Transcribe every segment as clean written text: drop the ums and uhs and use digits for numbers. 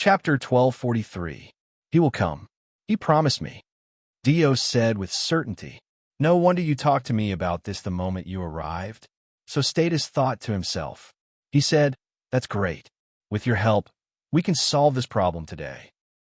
Chapter 1243. He will come. He promised me. Dios said with certainty. No wonder you talked to me about this the moment you arrived. So Status thought to himself. He said, that's great. With your help, we can solve this problem today.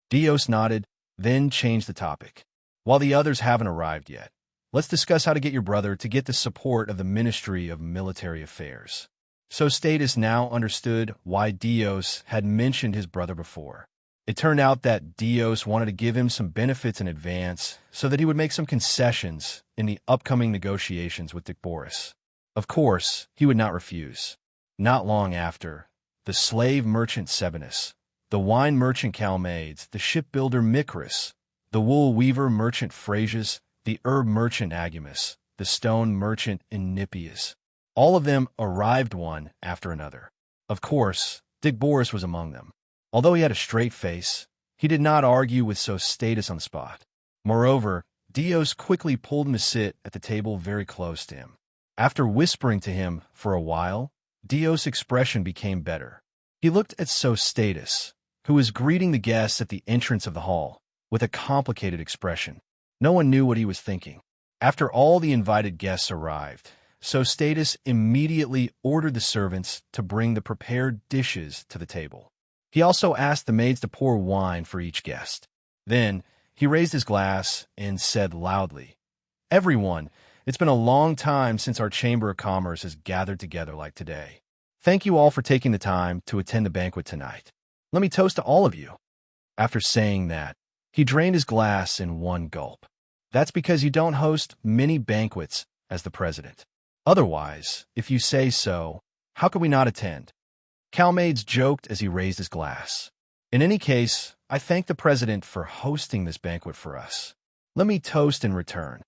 Dios nodded, then changed the topic. While the others haven't arrived yet, let's discuss how to get your brother to get the support of the Ministry of Military Affairs. So Status now understood why Dios had mentioned his brother before. It turned out that Dios wanted to give him some benefits in advance so that he would make some concessions in the upcoming negotiations with Dick Boris. Of course, he would not refuse. Not long after, the slave merchant Sebinus, the wine merchant Calmades, the shipbuilder Micrus, the wool weaver merchant Phrasius, the herb merchant Agumus, the stone merchant Enipius, all of them arrived one after another. Of course, Dick Boris was among them. Although he had a straight face, he did not argue with Status on the spot. Moreover, Dios quickly pulled him to sit at the table very close to him. After whispering to him for a while, Dios' expression became better. He looked at Status, who was greeting the guests at the entrance of the hall, with a complicated expression. No one knew what he was thinking. After all the invited guests arrived, Status immediately ordered the servants to bring the prepared dishes to the table. He also asked the maids to pour wine for each guest. Then, he raised his glass and said loudly, Everyone, it's been a long time since our Chamber of Commerce has gathered together like today. Thank you all for taking the time to attend the banquet tonight. Let me toast to all of you. After saying that, he drained his glass in one gulp. That's because you don't host many banquets as the president. Otherwise, if you say so, how could we not attend? Calmades joked as he raised his glass. In any case, I thank the president for hosting this banquet for us. Let me toast in return.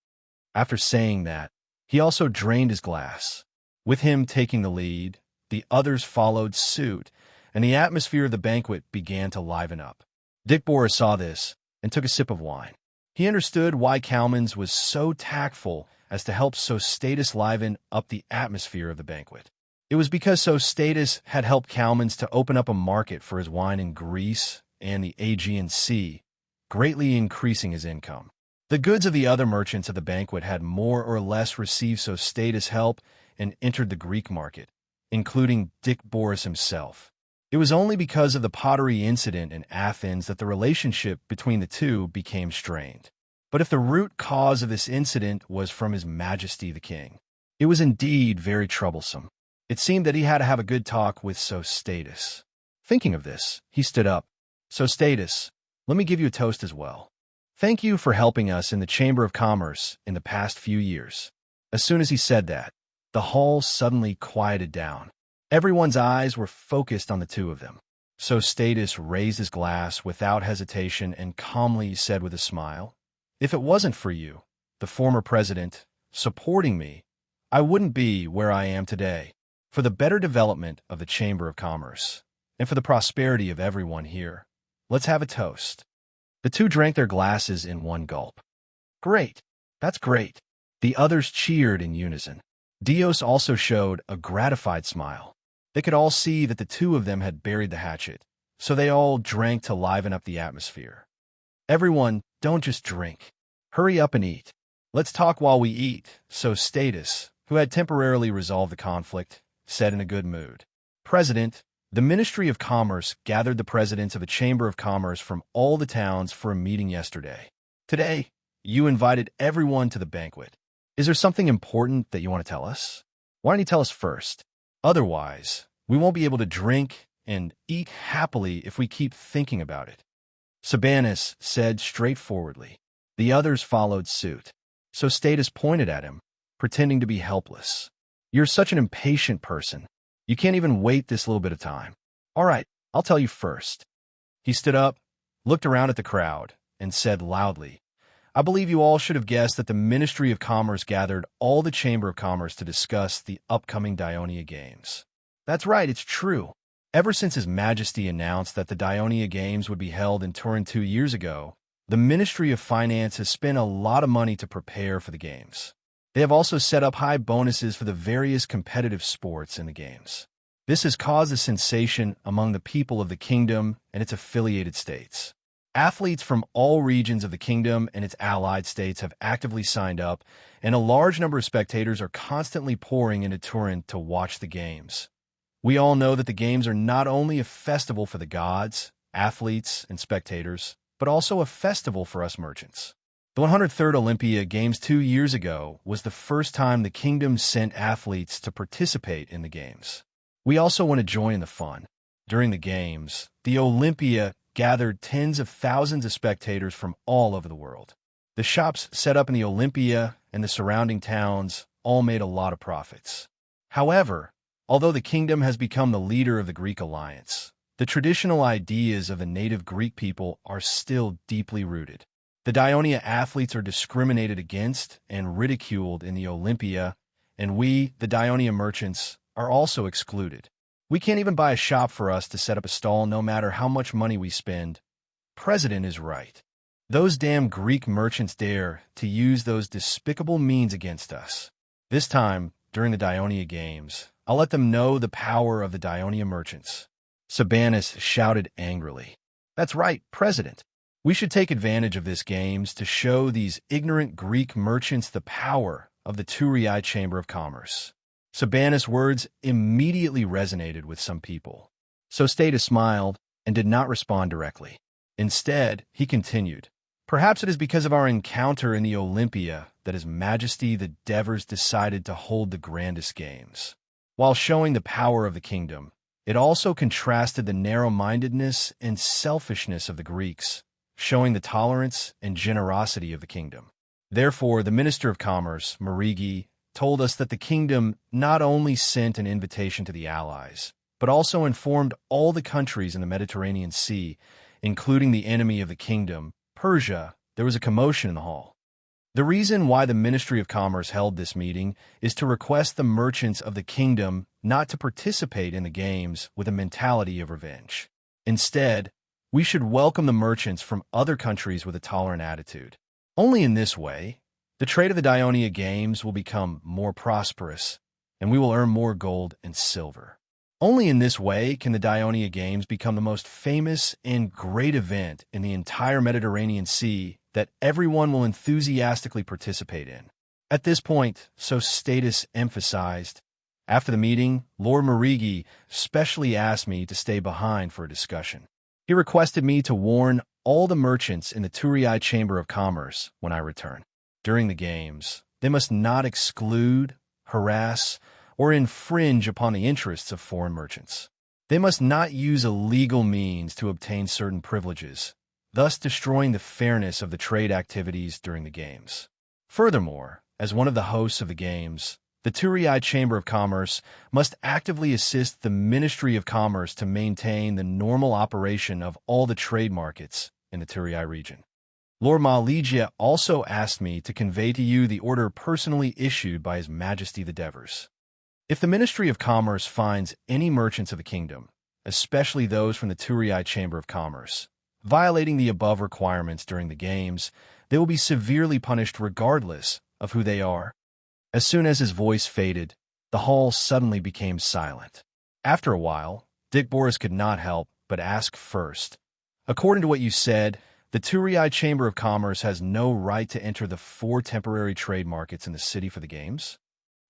After saying that, he also drained his glass. With him taking the lead, the others followed suit, and the atmosphere of the banquet began to liven up. Dick Boris saw this and took a sip of wine. He understood why Calmans was so tactful as to help Status liven up the atmosphere of the banquet. It was because Status had helped Calmans to open up a market for his wine in Greece and the Aegean Sea, greatly increasing his income. The goods of the other merchants at the banquet had more or less received Status' help and entered the Greek market, including Dick Boris himself. It was only because of the pottery incident in Athens that the relationship between the two became strained. But if the root cause of this incident was from His Majesty the King, it was indeed very troublesome. It seemed that he had to have a good talk with Status. Thinking of this, he stood up. Status, let me give you a toast as well. Thank you for helping us in the Chamber of Commerce in the past few years. As soon as he said that, the hall suddenly quieted down. Everyone's eyes were focused on the two of them. Status raised his glass without hesitation and calmly said with a smile, If it wasn't for you, the former president, supporting me, I wouldn't be where I am today. For the better development of the Chamber of Commerce, and for the prosperity of everyone here, let's have a toast. The two drank their glasses in one gulp. Great, that's great. The others cheered in unison. Dios also showed a gratified smile. They could all see that the two of them had buried the hatchet, so they all drank to liven up the atmosphere. Everyone, don't just drink. Hurry up and eat. Let's talk while we eat, Status, who had temporarily resolved the conflict, said in a good mood. President, the Ministry of Commerce gathered the presidents of the Chamber of Commerce from all the towns for a meeting yesterday. Today, you invited everyone to the banquet. Is there something important that you want to tell us? Why don't you tell us first? Otherwise, we won't be able to drink and eat happily if we keep thinking about it. Sebinus said straightforwardly. The others followed suit. Status pointed at him, pretending to be helpless. You're such an impatient person. You can't even wait this little bit of time. All right, I'll tell you first. He stood up, looked around at the crowd, and said loudly, I believe you all should have guessed that the Ministry of Commerce gathered all the Chamber of Commerce to discuss the upcoming Dionia Games. That's right, it's true. Ever since His Majesty announced that the Dionia Games would be held in Turin 2 years ago, the Ministry of Finance has spent a lot of money to prepare for the Games. They have also set up high bonuses for the various competitive sports in the Games. This has caused a sensation among the people of the kingdom and its affiliated states. Athletes from all regions of the kingdom and its allied states have actively signed up, and a large number of spectators are constantly pouring into Turin to watch the games. We all know that the games are not only a festival for the gods, athletes, and spectators, but also a festival for us merchants. The 103rd Olympia Games 2 years ago was the first time the kingdom sent athletes to participate in the games. We also want to join in the fun. During the games, the Olympia gathered tens of thousands of spectators from all over the world. The shops set up in the Olympia and the surrounding towns all made a lot of profits. However, although the kingdom has become the leader of the Greek alliance, the traditional ideas of the native Greek people are still deeply rooted. The Dionia athletes are discriminated against and ridiculed in the Olympia, and we, the Dionia merchants, are also excluded. We can't even buy a shop for us to set up a stall no matter how much money we spend. President is right. Those damn Greek merchants dare to use those despicable means against us. This time, during the Dionia Games, I'll let them know the power of the Dionia merchants. Sabanas shouted angrily. That's right, President. We should take advantage of this games to show these ignorant Greek merchants the power of the Turii Chamber of Commerce. Sabanas' words immediately resonated with some people. So Status smiled and did not respond directly. Instead, he continued, perhaps it is because of our encounter in the Olympia that His Majesty the Devers decided to hold the grandest games. While showing the power of the kingdom, it also contrasted the narrow-mindedness and selfishness of the Greeks, showing the tolerance and generosity of the kingdom. Therefore, the Minister of Commerce, Marigi, told us that the kingdom not only sent an invitation to the allies, but also informed all the countries in the Mediterranean Sea, including the enemy of the kingdom, Persia. There was a commotion in the hall. The reason why the Ministry of Commerce held this meeting is to request the merchants of the kingdom not to participate in the games with a mentality of revenge. Instead, we should welcome the merchants from other countries with a tolerant attitude. Only in this way, the trade of the Dionia Games will become more prosperous, and we will earn more gold and silver. Only in this way can the Dionia Games become the most famous and great event in the entire Mediterranean Sea that everyone will enthusiastically participate in. At this point, so Status emphasized, after the meeting, Lord Marigi specially asked me to stay behind for a discussion. He requested me to warn all the merchants in the Turii Chamber of Commerce when I return. During the games, they must not exclude, harass, or infringe upon the interests of foreign merchants. They must not use illegal means to obtain certain privileges, thus destroying the fairness of the trade activities during the games. Furthermore, as one of the hosts of the games, the Turii Chamber of Commerce must actively assist the Ministry of Commerce to maintain the normal operation of all the trade markets in the Turii region. Lord Maligia also asked me to convey to you the order personally issued by His Majesty the Devers. If the Ministry of Commerce finds any merchants of the kingdom, especially those from the Turii Chamber of Commerce, violating the above requirements during the games, they will be severely punished regardless of who they are. As soon as his voice faded, the hall suddenly became silent. After a while, Dick Boris could not help but ask first, according to what you said, the Turii Chamber of Commerce has no right to enter the 4 temporary trade markets in the city for the games?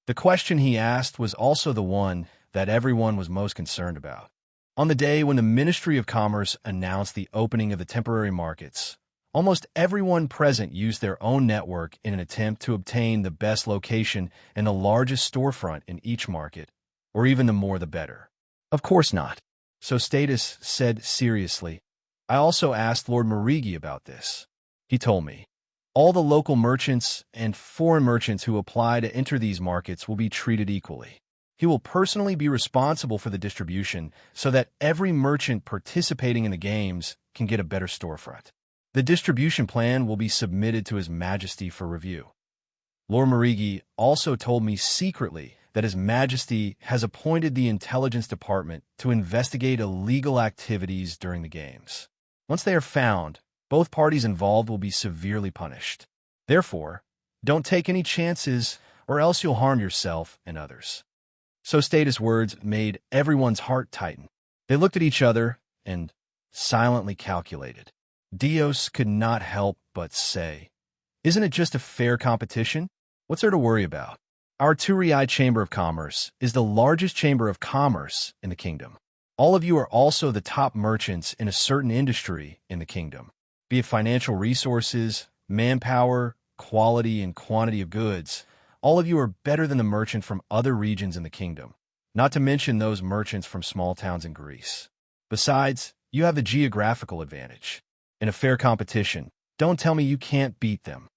The question he asked was also the one that everyone was most concerned about. On the day when the Ministry of Commerce announced the opening of the temporary markets, almost everyone present used their own network in an attempt to obtain the best location and the largest storefront in each market, or even the more the better. Of course not. So Status said seriously, I also asked Lord Marigi about this. He told me, all the local merchants and foreign merchants who apply to enter these markets will be treated equally. He will personally be responsible for the distribution so that every merchant participating in the games can get a better storefront. The distribution plan will be submitted to His Majesty for review. Lord Marigi also told me secretly that His Majesty has appointed the Intelligence Department to investigate illegal activities during the games. Once they are found, both parties involved will be severely punished. Therefore, don't take any chances or else you'll harm yourself and others. Sosthetus' words made everyone's heart tighten. They looked at each other and silently calculated. Dios could not help but say, "Isn't it just a fair competition? What's there to worry about? Our Turii Chamber of Commerce is the largest chamber of commerce in the kingdom. All of you are also the top merchants in a certain industry in the kingdom, be it financial resources, manpower, quality and quantity of goods. All of you are better than the merchant from other regions in the kingdom, not to mention those merchants from small towns in Greece. Besides, you have the geographical advantage. In a fair competition, don't tell me you can't beat them."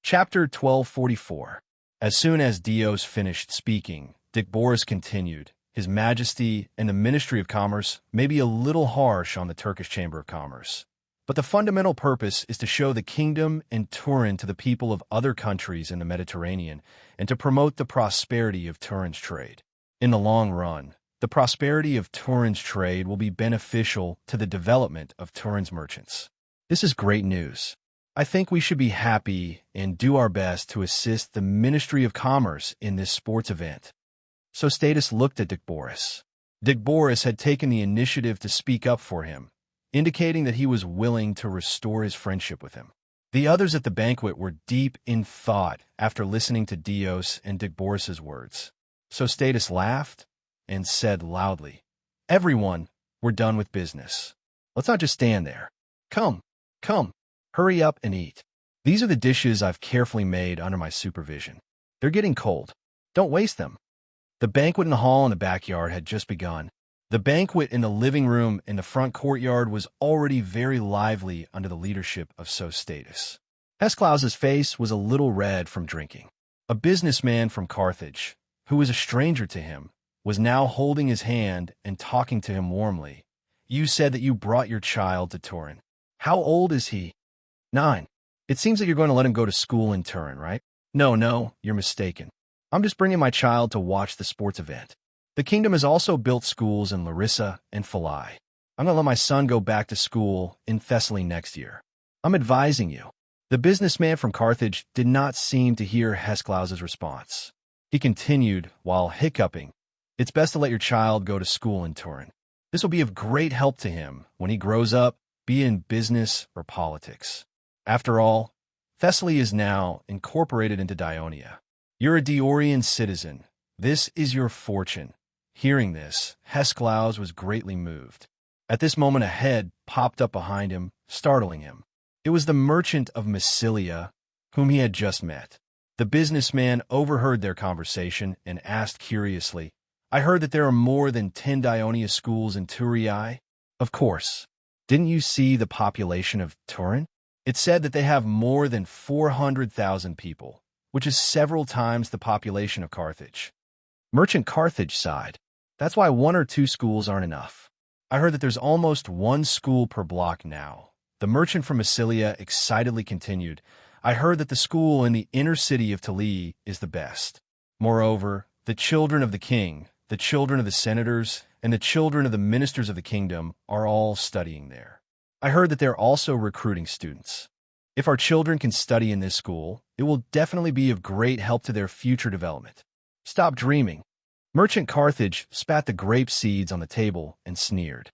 Chapter 1244. As soon as Dios finished speaking, Dicboris continued, "His Majesty and the Ministry of Commerce may be a little harsh on the Turkish Chamber of Commerce, but the fundamental purpose is to show the kingdom and Turin to the people of other countries in the Mediterranean and to promote the prosperity of Turin's trade. In the long run, the prosperity of Turin's trade will be beneficial to the development of Turin's merchants. This is great news. I think we should be happy and do our best to assist the Ministry of Commerce in this sports event." Sosthetus looked at Dicboris. Dicboris had taken the initiative to speak up for him, indicating that he was willing to restore his friendship with him. The others at the banquet were deep in thought after listening to Dios and Dicboris's words. Sosthetus laughed and said loudly, "Everyone, we're done with business. Let's not just stand there. Come, hurry up and eat. These are the dishes I've carefully made under my supervision. They're getting cold. Don't waste them." The banquet in the hall in the backyard had just begun. The banquet in the living room in the front courtyard was already very lively under the leadership of Sosthetus. Hesklaus's face was a little red from drinking. A businessman from Carthage, who was a stranger to him, was now holding his hand and talking to him warmly. "You said that you brought your child to Turin. How old is he?" 9. "It seems that you're going to let him go to school in Turin, right?" No, you're mistaken. I'm just bringing my child to watch the sports event. The kingdom has also built schools in Larissa and Philai. I'm going to let my son go back to school in Thessaly next year. I'm advising you." The businessman from Carthage did not seem to hear Hesklaus's response. He continued while hiccuping, "It's best to let your child go to school in Turin. This will be of great help to him when he grows up, be it in business or politics. After all, Thessaly is now incorporated into Dionia. You're a Diorian citizen. This is your fortune." Hearing this, Hesklaus was greatly moved. At this moment, a head popped up behind him, startling him. It was the merchant of Massilia, whom he had just met. The businessman overheard their conversation and asked curiously, "I heard that there are more than 10 Dionia schools in Turii?" "Of course. Didn't you see the population of Turin? It said that they have more than 400,000 people, which is several times the population of Carthage." Merchant Carthage sighed. "That's why 1 or 2 schools aren't enough. I heard that there's almost 1 school per block now." The merchant from Massilia excitedly continued, "I heard that the school in the inner city of Tali is the best. Moreover, the children of the king, the children of the senators, and the children of the ministers of the kingdom are all studying there. I heard that they're also recruiting students. If our children can study in this school, it will definitely be of great help to their future development. Stop dreaming." Merchant Carthage spat the grape seeds on the table and sneered.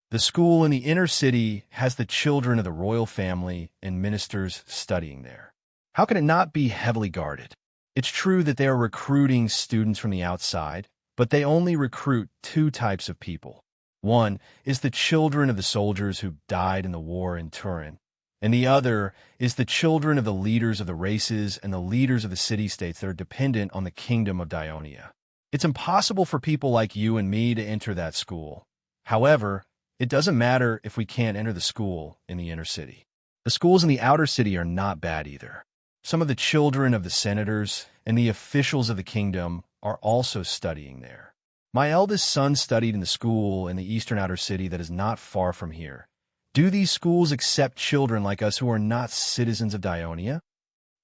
"The school in the inner city has the children of the royal family and ministers studying there. How can it not be heavily guarded? It's true that they are recruiting students from the outside, but they only recruit 2 types of people. One is the children of the soldiers who died in the war in Turin, and the other is the children of the leaders of the races and the leaders of the city-states that are dependent on the kingdom of Dionia. It's impossible for people like you and me to enter that school. However, it doesn't matter if we can't enter the school in the inner city. The schools in the outer city are not bad either. Some of the children of the senators and the officials of the kingdom are also studying there. My eldest son studied in the school in the eastern outer city that is not far from here. Do these schools accept children like us who are not citizens of Dionia?"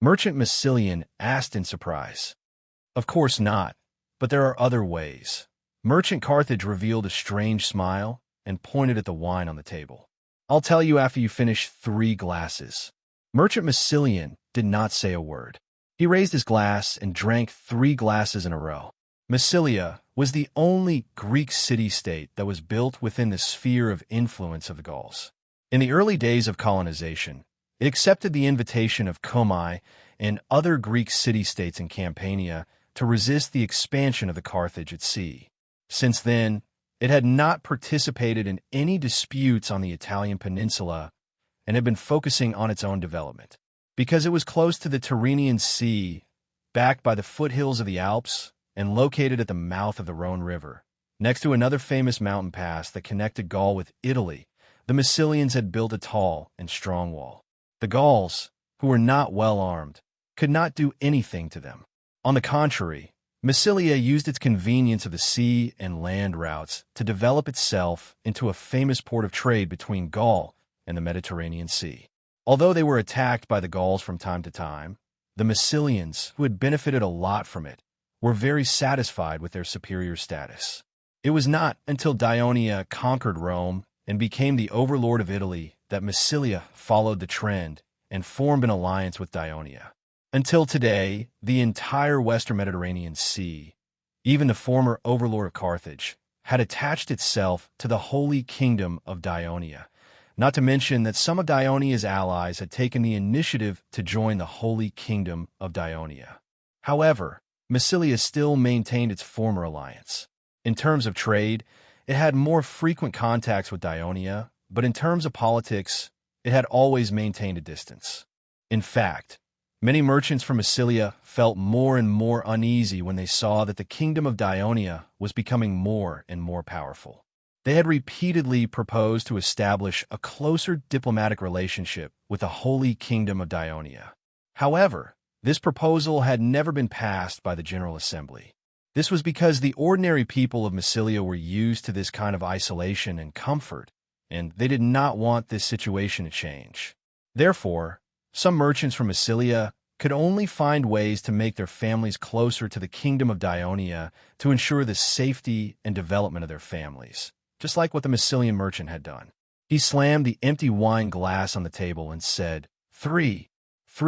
Merchant Massilian asked in surprise. "Of course not, but there are other ways." Merchant Carthage revealed a strange smile and pointed at the wine on the table. "I'll tell you after you finish 3 glasses." Merchant Massilian did not say a word. He raised his glass and drank 3 glasses in a row. Massilia was the only Greek city-state that was built within the sphere of influence of the Gauls. In the early days of colonization, it accepted the invitation of Comai and other Greek city-states in Campania to resist the expansion of the Carthage at sea. Since then, it had not participated in any disputes on the Italian peninsula and had been focusing on its own development. Because it was close to the Tyrrhenian Sea, backed by the foothills of the Alps, and located at the mouth of the Rhone River, next to another famous mountain pass that connected Gaul with Italy, the Massilians had built a tall and strong wall. The Gauls, who were not well armed, could not do anything to them. On the contrary, Massilia used its convenience of the sea and land routes to develop itself into a famous port of trade between Gaul and the Mediterranean Sea. Although they were attacked by the Gauls from time to time, the Massilians, who had benefited a lot from it, were very satisfied with their superior status. It was not until Dionia conquered Rome and became the overlord of Italy that Massilia followed the trend and formed an alliance with Dionia. Until today, the entire western Mediterranean Sea, even the former overlord of Carthage, had attached itself to the Holy Kingdom of Dionia, not to mention that some of Dionia's allies had taken the initiative to join the Holy Kingdom of Dionia. However, Massilia still maintained its former alliance. In terms of trade, it had more frequent contacts with Dionia, but in terms of politics, it had always maintained a distance. In fact, many merchants from Massilia felt more and more uneasy when they saw that the kingdom of Dionia was becoming more and more powerful. They had repeatedly proposed to establish a closer diplomatic relationship with the Holy Kingdom of Dionia. However, this proposal had never been passed by the General Assembly. This was because the ordinary people of Massilia were used to this kind of isolation and comfort, and they did not want this situation to change. Therefore, some merchants from Massilia could only find ways to make their families closer to the Kingdom of Dionia to ensure the safety and development of their families, just like what the Massilian merchant had done. He slammed the empty wine glass on the table and said, Three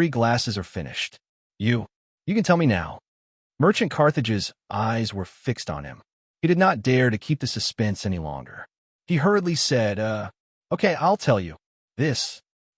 glasses are finished. You can tell me now." Merchant Carthage's eyes were fixed on him. He did not dare to keep the suspense any longer. He hurriedly said, Okay, I'll tell you.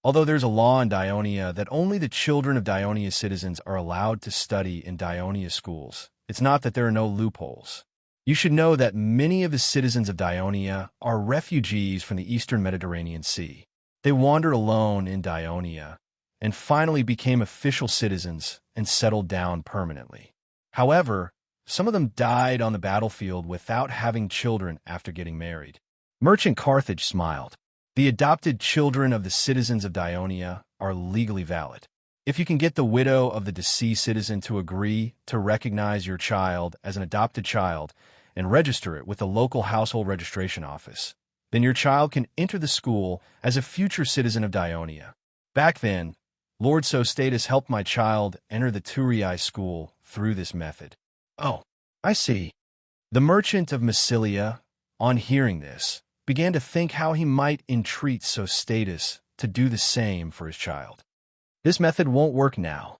Although there's a law in Dionia that only the children of Dionia's citizens are allowed to study in Dionia schools, it's not that there are no loopholes. You should know that many of the citizens of Dionia are refugees from the eastern Mediterranean Sea. They wandered alone in Dionia and finally became official citizens and settled down permanently. However, some of them died on the battlefield without having children after getting married. Merchant Carthage smiled. The adopted children of the citizens of Dionia are legally valid. If you can get the widow of the deceased citizen to agree to recognize your child as an adopted child and register it with the local household registration office, then your child can enter the school as a future citizen of Dionia. Back then, Lord Sostatus helped my child enter the Turii school through this method. Oh, I see. The merchant of Massilia, on hearing this, began to think how he might entreat Sostatus to do the same for his child. This method won't work now.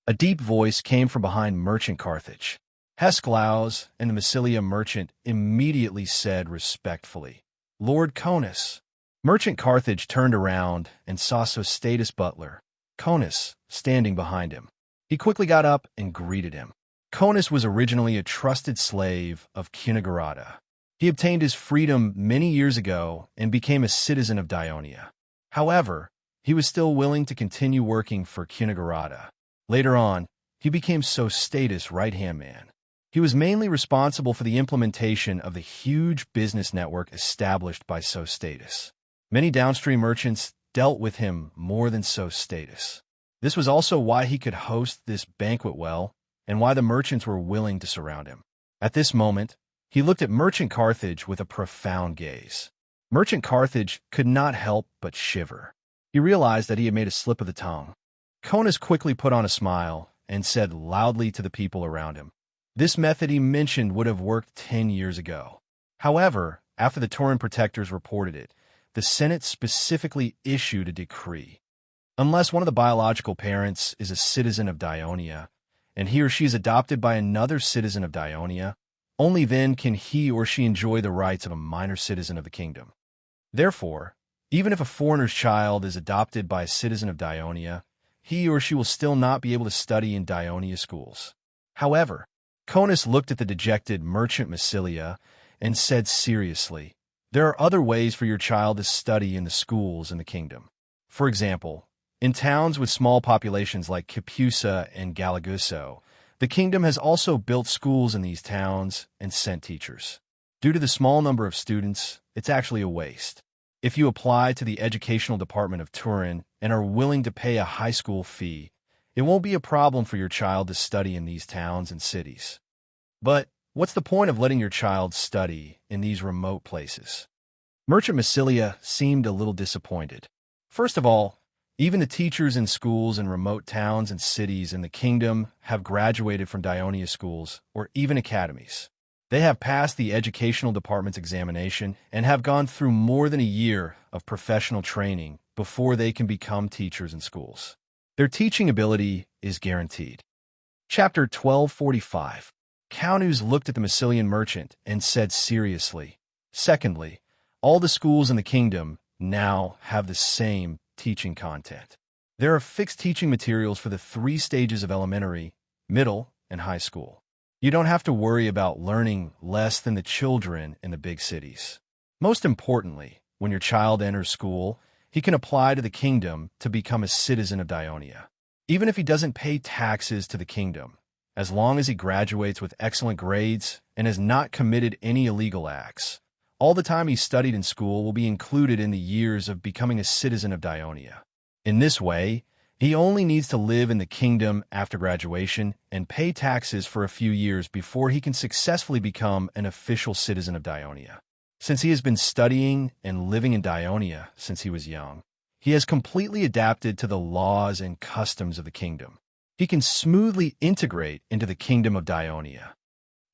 A deep voice came from behind Merchant Carthage. Hesclaus and the Massilia merchant immediately said respectfully, "Lord Conus." Merchant Carthage turned around and saw Sostatus' butler, Conus, standing behind him. He quickly got up and greeted him. Conus was originally a trusted slave of Cunigarata. He obtained his freedom many years ago and became a citizen of Dionia. However, he was still willing to continue working for Cunigarata. Later on, he became Sostatus' right-hand man. He was mainly responsible for the implementation of the huge business network established by Sostatus. Many downstream merchants dealt with him more than Sostatus. This was also why he could host this banquet well, and why the merchants were willing to surround him. At this moment, he looked at Merchant Carthage with a profound gaze. Merchant Carthage could not help but shiver. He realized that he had made a slip of the tongue. Conus quickly put on a smile and said loudly to the people around him, this method he mentioned would have worked 10 years ago. However, after the Turin protectors reported it, the Senate specifically issued a decree. Unless one of the biological parents is a citizen of Dionia, and he or she is adopted by another citizen of Dionia, Only then can he or she enjoy the rights of a minor citizen of the kingdom. Therefore, even if a foreigner's child is adopted by a citizen of Dionia, he or she will still not be able to study in Dionia schools. However, Conus looked at the dejected merchant Massilia and said seriously, "There are other ways for your child to study in the schools in the kingdom. For example, in towns with small populations like Capusa and Galagusso, the kingdom has also built schools in these towns and sent teachers. Due to the small number of students, it's actually a waste. If you apply to the educational department of Turin and are willing to pay a high school fee, it won't be a problem for your child to study in these towns and cities. But what's the point of letting your child study in these remote places?" Merchant Massilia seemed a little disappointed. First of all, even the teachers in schools in remote towns and cities in the kingdom have graduated from Dionia schools or even academies. They have passed the educational department's examination and have gone through more than a year of professional training before they can become teachers in schools. Their teaching ability is guaranteed. Chapter 1245. Caunus looked at the Massilian merchant and said seriously, "Secondly, all the schools in the kingdom now have the same teaching content. There are fixed teaching materials for the 3 stages of elementary, middle, and high school. You don't have to worry about learning less than the children in the big cities. Most importantly, when your child enters school, he can apply to the kingdom to become a citizen of Dionia. Even if he doesn't pay taxes to the kingdom, as long as he graduates with excellent grades and has not committed any illegal acts, all the time he studied in school will be included in the years of becoming a citizen of Dionia. In this way, he only needs to live in the kingdom after graduation and pay taxes for a few years before he can successfully become an official citizen of Dionia. Since he has been studying and living in Dionia since he was young, he has completely adapted to the laws and customs of the kingdom. He can smoothly integrate into the kingdom of Dionia."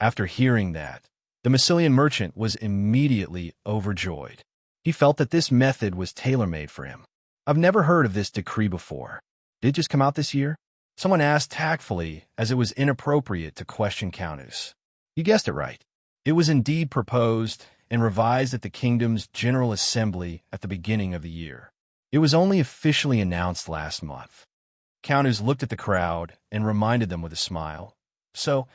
After hearing that, the Massilian merchant was immediately overjoyed. He felt that this method was tailor-made for him. "I've never heard of this decree before. Did it just come out this year?" someone asked tactfully, as it was inappropriate to question Caunus. "You guessed it right. It was indeed proposed and revised at the kingdom's General Assembly at the beginning of the year. It was only officially announced last month." Caunus looked at the crowd and reminded them with a smile, "So,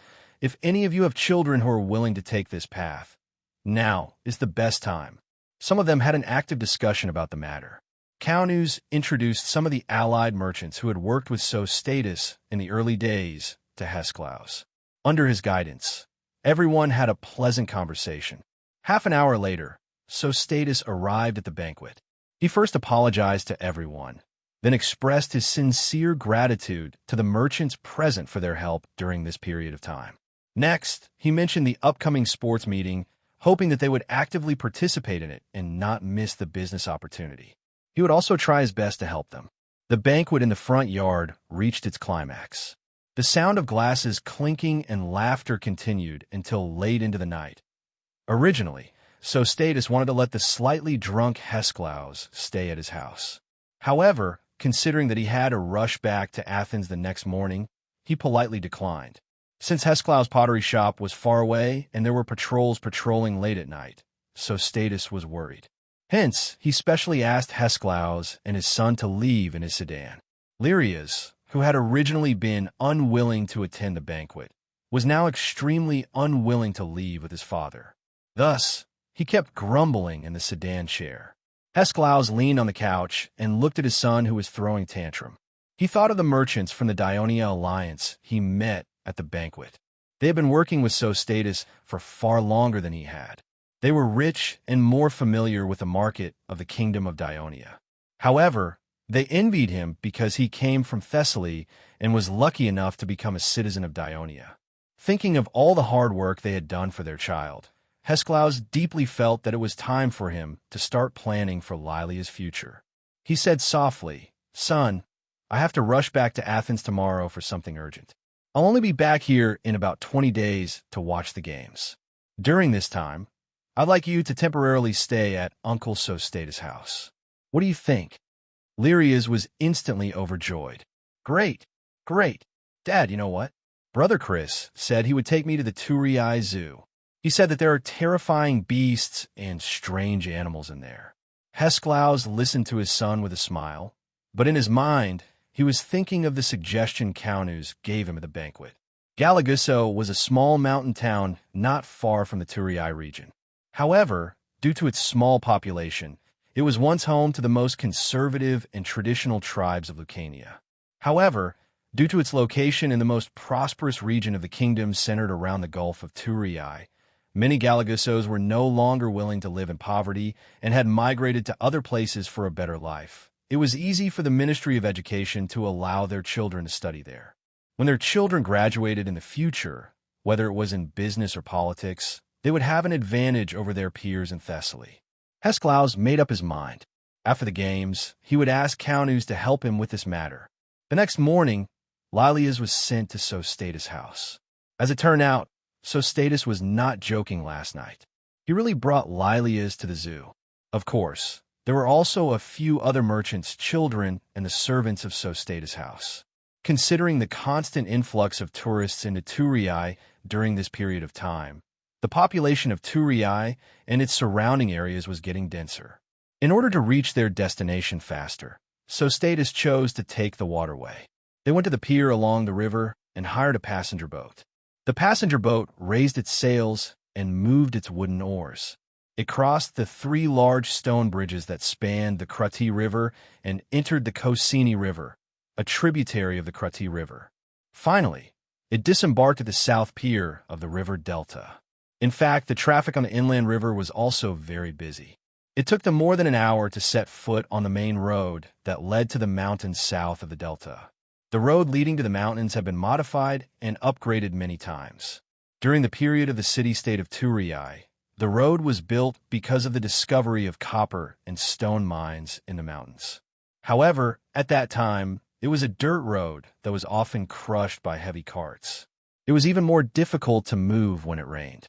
if any of you have children who are willing to take this path, now is the best time." Some of them had an active discussion about the matter. Caunus introduced some of the allied merchants who had worked with Sostatus in the early days to Hesclaus. Under his guidance, everyone had a pleasant conversation. Half an hour later, Sostatus arrived at the banquet. He first apologized to everyone, then expressed his sincere gratitude to the merchants present for their help during this period of time. Next, he mentioned the upcoming sports meeting, hoping that they would actively participate in it and not miss the business opportunity. He would also try his best to help them. The banquet in the front yard reached its climax. The sound of glasses clinking and laughter continued until late into the night. Originally, Sostatus wanted to let the slightly drunk Hesclaus stay at his house. However, considering that he had to rush back to Athens the next morning, he politely declined. Since Hesclaus' pottery shop was far away and there were patrols patrolling late at night, Sostatus was worried. Hence, he specially asked Hesclaus and his son to leave in his sedan. Lyrius, who had originally been unwilling to attend the banquet, was now extremely unwilling to leave with his father. Thus, he kept grumbling in the sedan chair. Hesclaus leaned on the couch and looked at his son who was throwing tantrum. He thought of the merchants from the Dionia alliance he met at the banquet. They had been working with Sostatus for far longer than he had. They were rich and more familiar with the market of the kingdom of Dionia. However, they envied him because he came from Thessaly and was lucky enough to become a citizen of Dionia. Thinking of all the hard work they had done for their child, Hesclaus deeply felt that it was time for him to start planning for Lilia's future. He said softly, "Son, I have to rush back to Athens tomorrow for something urgent. I'll only be back here in about 20 days to watch the games. During this time, I'd like you to temporarily stay at Uncle Sostatus' house. What do you think?" Lyrius was instantly overjoyed. Great, great. Dad, you know what? Brother Chris said he would take me to the Turii Zoo. He said that there are terrifying beasts and strange animals in there. Hesklaus listened to his son with a smile, but in his mind, he was thinking of the suggestion Caunus gave him at the banquet. Galagusso was a small mountain town not far from the Turii region. However, due to its small population, it was once home to the most conservative and traditional tribes of Lucania. However, due to its location in the most prosperous region of the kingdom centered around the Gulf of Turii, many Galagussos were no longer willing to live in poverty and had migrated to other places for a better life. It was easy for the Ministry of Education to allow their children to study there. When their children graduated in the future, whether it was in business or politics, they would have an advantage over their peers in Thessaly. Hesklaus made up his mind. After the games, he would ask Caunus to help him with this matter. The next morning, Lilias was sent to Sostatus' house. As it turned out, Sostatus was not joking last night. He really brought Lilias to the zoo. Of course, there were also a few other merchants' children and the servants of Sostatus' house. Considering the constant influx of tourists into Turii during this period of time, the population of Turii and its surrounding areas was getting denser. In order to reach their destination faster, Sostatus chose to take the waterway. They went to the pier along the river and hired a passenger boat. The passenger boat raised its sails and moved its wooden oars. It crossed the 3 large stone bridges that spanned the Crati River and entered the Cosini River, a tributary of the Crati River. Finally, it disembarked at the south pier of the river Delta. In fact, the traffic on the inland river was also very busy. It took them more than an hour to set foot on the main road that led to the mountains south of the Delta. The road leading to the mountains had been modified and upgraded many times. During the period of the city-state of Turii, the road was built because of the discovery of copper and stone mines in the mountains. However, at that time, it was a dirt road that was often crushed by heavy carts. It was even more difficult to move when it rained.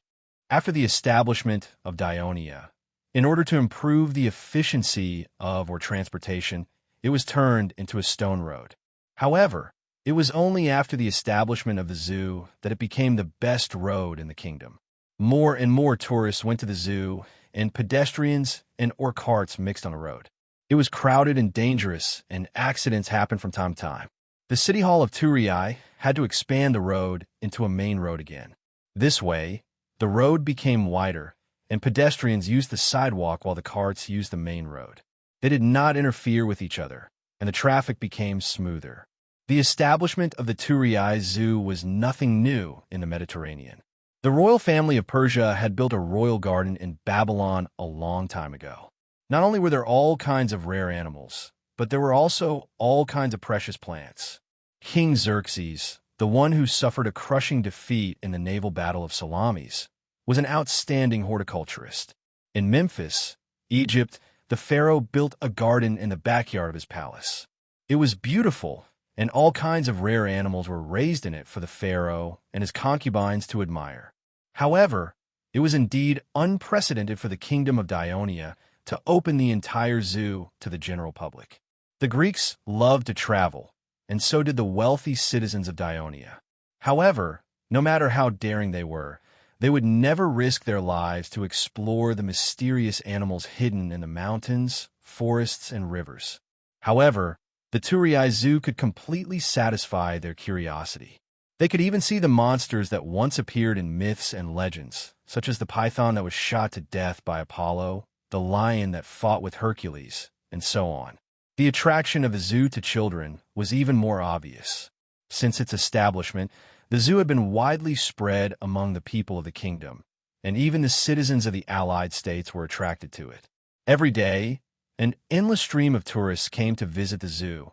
After the establishment of Dionia, in order to improve the efficiency of transportation, it was turned into a stone road. However, it was only after the establishment of the zoo that it became the best road in the kingdom. More and more tourists went to the zoo, and pedestrians and carts mixed on the road. It was crowded and dangerous, and accidents happened from time to time. The city hall of Turii had to expand the road into a main road again. This way, the road became wider, and pedestrians used the sidewalk while the carts used the main road. They did not interfere with each other, and the traffic became smoother. The establishment of the Turii Zoo was nothing new in the Mediterranean. The royal family of Persia had built a royal garden in Babylon a long time ago. Not only were there all kinds of rare animals, but there were also all kinds of precious plants. King Xerxes, the one who suffered a crushing defeat in the naval battle of Salamis, was an outstanding horticulturist. In Memphis, Egypt, the pharaoh built a garden in the backyard of his palace. It was beautiful, and all kinds of rare animals were raised in it for the pharaoh and his concubines to admire. However, it was indeed unprecedented for the kingdom of Dionia to open the entire zoo to the general public. The Greeks loved to travel, and so did the wealthy citizens of Dionia. However, no matter how daring they would never risk their lives to explore the mysterious animals hidden in the mountains, forests, and rivers. However, the Turii Zoo could completely satisfy their curiosity. They could even see the monsters that once appeared in myths and legends, such as the python that was shot to death by Apollo, the lion that fought with Hercules, and so on. The attraction of the zoo to children was even more obvious. Since its establishment, the zoo had been widely spread among the people of the kingdom, and even the citizens of the allied states were attracted to it. Every day, an endless stream of tourists came to visit the zoo,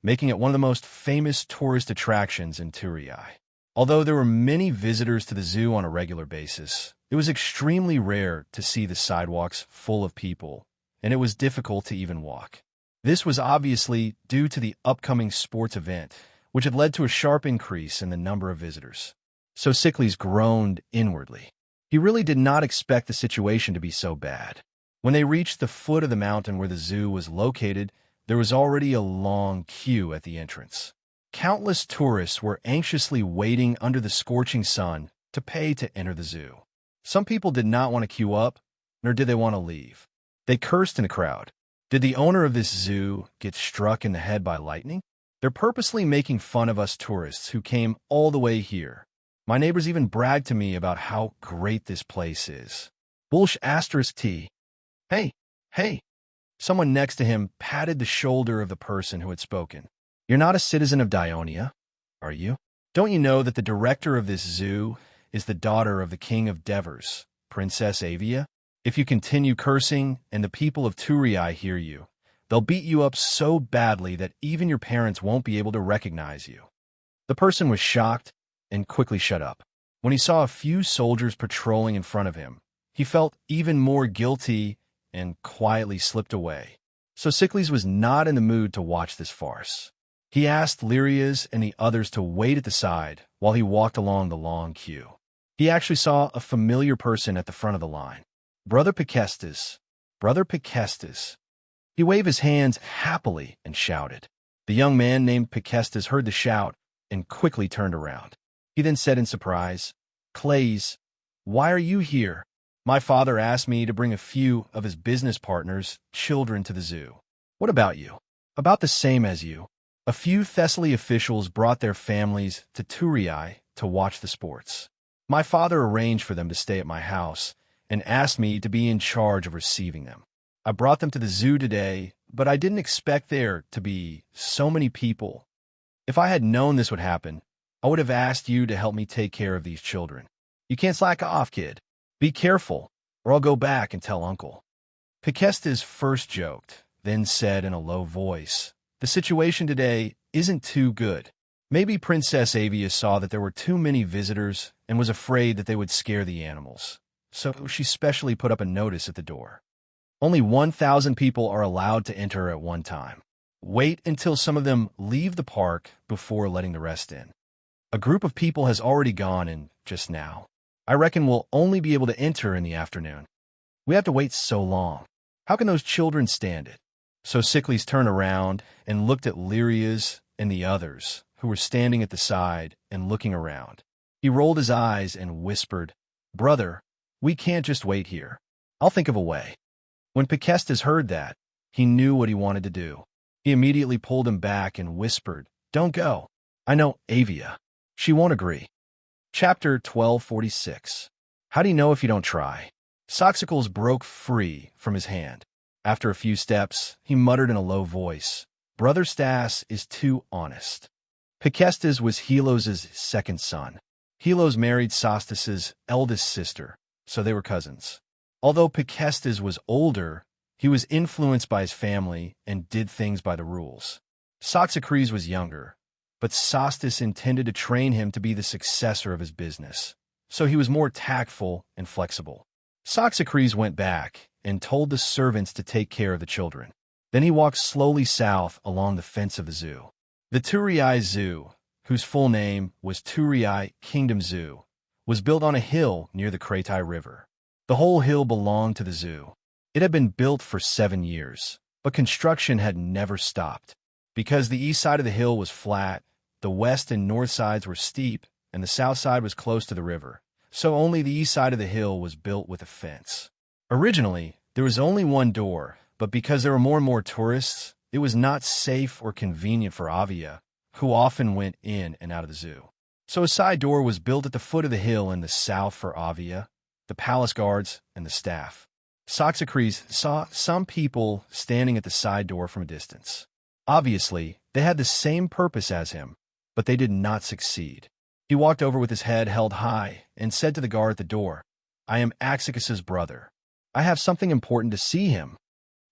making it one of the most famous tourist attractions in Turii. Although there were many visitors to the zoo on a regular basis, it was extremely rare to see the sidewalks full of people, and it was difficult to even walk. This was obviously due to the upcoming sports event, which had led to a sharp increase in the number of visitors. Sophocles groaned inwardly. He really did not expect the situation to be so bad. When they reached the foot of the mountain where the zoo was located, there was already a long queue at the entrance. Countless tourists were anxiously waiting under the scorching sun to pay to enter the zoo. Some people did not want to queue up, nor did they want to leave. They cursed in the crowd. Did the owner of this zoo get struck in the head by lightning? They're purposely making fun of us tourists who came all the way here. My neighbors even bragged to me about how great this place is. Bullsh asterisk T. Hey, hey. Someone next to him patted the shoulder of the person who had spoken. You're not a citizen of Dionia, are you? Don't you know that the director of this zoo is the daughter of the king of Devers, Princess Avia? If you continue cursing and the people of Turii hear you, they'll beat you up so badly that even your parents won't be able to recognize you. The person was shocked and quickly shut up. When he saw a few soldiers patrolling in front of him, he felt even more guilty and quietly slipped away. So Sickles was not in the mood to watch this farce. He asked Lyrias and the others to wait at the side while he walked along the long queue. He actually saw a familiar person at the front of the line. Brother Pekestas. Brother Pekestas. He waved his hands happily and shouted. The young man named Pekestas heard the shout and quickly turned around. He then said in surprise, Clays, why are you here? My father asked me to bring a few of his business partners' children to the zoo. What about you? About the same as you. A few Thessaly officials brought their families to Turii to watch the sports. My father arranged for them to stay at my house and asked me to be in charge of receiving them. I brought them to the zoo today, but I didn't expect there to be so many people. If I had known this would happen, I would have asked you to help me take care of these children. You can't slack off, kid. Be careful, or I'll go back and tell Uncle. Pekestas first joked, then said in a low voice, the situation today isn't too good. Maybe Princess Avia saw that there were too many visitors and was afraid that they would scare the animals. So she specially put up a notice at the door. Only 1,000 people are allowed to enter at one time. Wait until some of them leave the park before letting the rest in. A group of people has already gone in just now. I reckon we'll only be able to enter in the afternoon. We have to wait so long. How can those children stand it? So Sickles turned around and looked at Lyrias and the others, who were standing at the side and looking around. He rolled his eyes and whispered, Brother, we can't just wait here. I'll think of a way. When Pekestas heard that, he knew what he wanted to do. He immediately pulled him back and whispered, Don't go. I know Avia. She won't agree. Chapter 1246. How do you know if you don't try? Soxicles broke free from his hand. After a few steps, he muttered in a low voice, Brother Stas is too honest. Pekestas was Helos' second son. Helos married Sostas's eldest sister, so they were cousins. Although Pekestas was older, he was influenced by his family and did things by the rules. Soxicles was younger, but Sostas intended to train him to be the successor of his business, so he was more tactful and flexible. Soxicles went back and told the servants to take care of the children. Then he walked slowly south along the fence of the zoo. The Turii Zoo, whose full name was Turii Kingdom Zoo, was built on a hill near the Kratai River. The whole hill belonged to the zoo. It had been built for 7 years, but construction had never stopped. Because the east side of the hill was flat, the west and north sides were steep, and the south side was close to the river, so only the east side of the hill was built with a fence. Originally, there was only one door, but because there were more and more tourists, it was not safe or convenient for Avia, who often went in and out of the zoo. So a side door was built at the foot of the hill in the south for Avia, the palace guards, and the staff. Soxicles saw some people standing at the side door from a distance. Obviously, they had the same purpose as him, but they did not succeed. He walked over with his head held high and said to the guard at the door, I am Axicus's brother. I have something important to see him.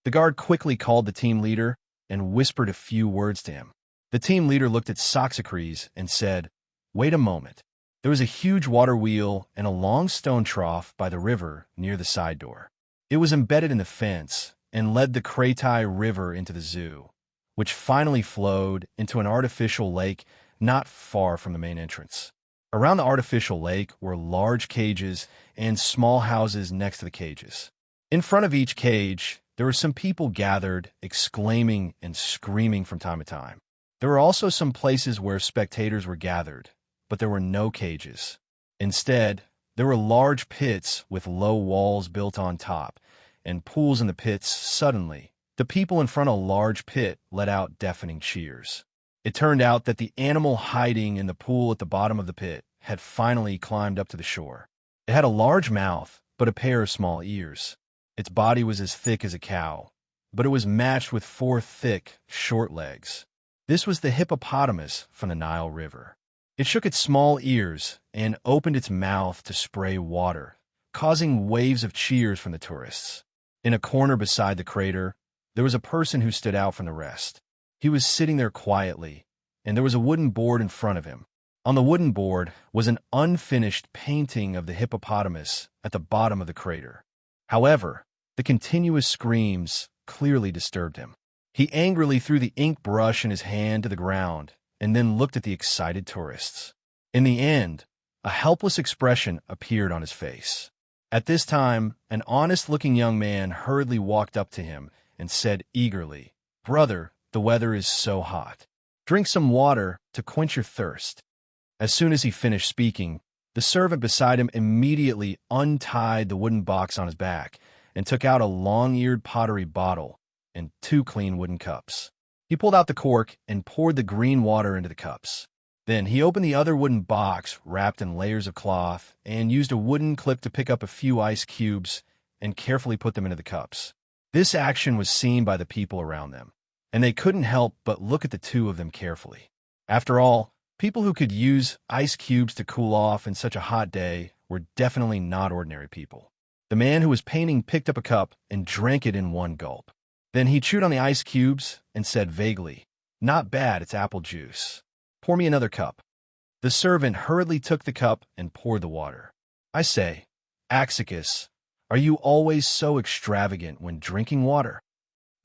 The guard quickly called the team leader and whispered a few words to him. The team leader looked at Soxicles and said, Wait a moment. There was a huge water wheel and a long stone trough by the river near the side door. It was embedded in the fence and led the Kratai River into the zoo, which finally flowed into an artificial lake not far from the main entrance. Around the artificial lake were large cages and small houses next to the cages. In front of each cage, there were some people gathered, exclaiming and screaming from time to time. There were also some places where spectators were gathered, but there were no cages. Instead, There were large pits with low walls built on top, and pools in the pits. Suddenly, the people in front of a large pit let out deafening cheers. It turned out that the animal hiding in the pool at the bottom of the pit had finally climbed up to the shore. It had a large mouth, but a pair of small ears. Its body was as thick as a cow, but it was matched with 4 thick, short legs. This was the hippopotamus from the Nile River. It shook its small ears and opened its mouth to spray water, causing waves of cheers from the tourists. In a corner beside the crater, there was a person who stood out from the rest. He was sitting there quietly, and there was a wooden board in front of him. On the wooden board was an unfinished painting of the hippopotamus at the bottom of the crater. However, the continuous screams clearly disturbed him. He angrily threw the ink brush in his hand to the ground and then looked at the excited tourists. In the end, a helpless expression appeared on his face. At this time, an honest-looking young man hurriedly walked up to him and said eagerly, "Brother, the weather is so hot. Drink some water to quench your thirst." As soon as he finished speaking, the servant beside him immediately untied the wooden box on his back and took out a long-eared pottery bottle and 2 clean wooden cups. He pulled out the cork and poured the green water into the cups. Then he opened the other wooden box wrapped in layers of cloth and used a wooden clip to pick up a few ice cubes and carefully put them into the cups. This action was seen by the people around them, and they couldn't help but look at the two of them carefully. After all, people who could use ice cubes to cool off in such a hot day were definitely not ordinary people. The man who was painting picked up a cup and drank it in one gulp. Then he chewed on the ice cubes and said vaguely, "Not bad, it's apple juice. Pour me another cup." The servant hurriedly took the cup and poured the water. "I say, Axicus, are you always so extravagant when drinking water?"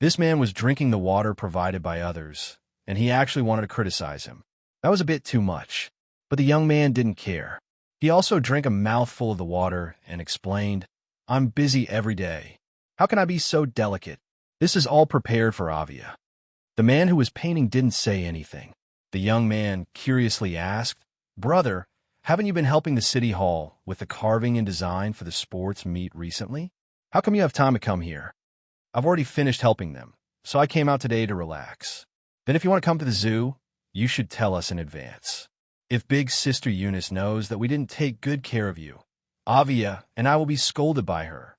This man was drinking the water provided by others, and he actually wanted to criticize him. That was a bit too much, but the young man didn't care. He also drank a mouthful of the water and explained, "I'm busy every day. How can I be so delicate? This is all prepared for Avia." The man who was painting didn't say anything. The young man curiously asked, "Brother, haven't you been helping the city hall with the carving and design for the sports meet recently? How come you have time to come here?" "I've already finished helping them, so I came out today to relax." "Then if you want to come to the zoo, you should tell us in advance. If Big Sister Eunice knows that we didn't take good care of you, Avia and I will be scolded by her."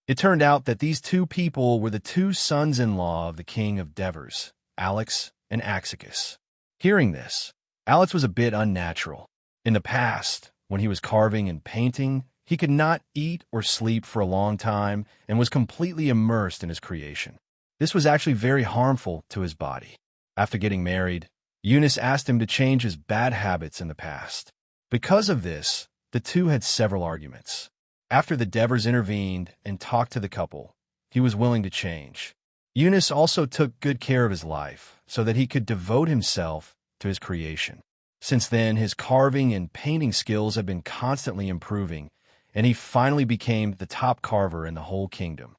It turned out that these 2 people were the 2 sons-in-law of the king of Devers, Alex and Axicus. Hearing this, Alex was a bit unnatural. In the past, when he was carving and painting, he could not eat or sleep for a long time and was completely immersed in his creation. This was actually very harmful to his body. After getting married, Eunice asked him to change his bad habits in the past. Because of this, the 2 had several arguments. After the Devers intervened and talked to the couple, he was willing to change. Eunice also took good care of his life so that he could devote himself to his creation. Since then, his carving and painting skills have been constantly improving, and he finally became the top carver in the whole kingdom.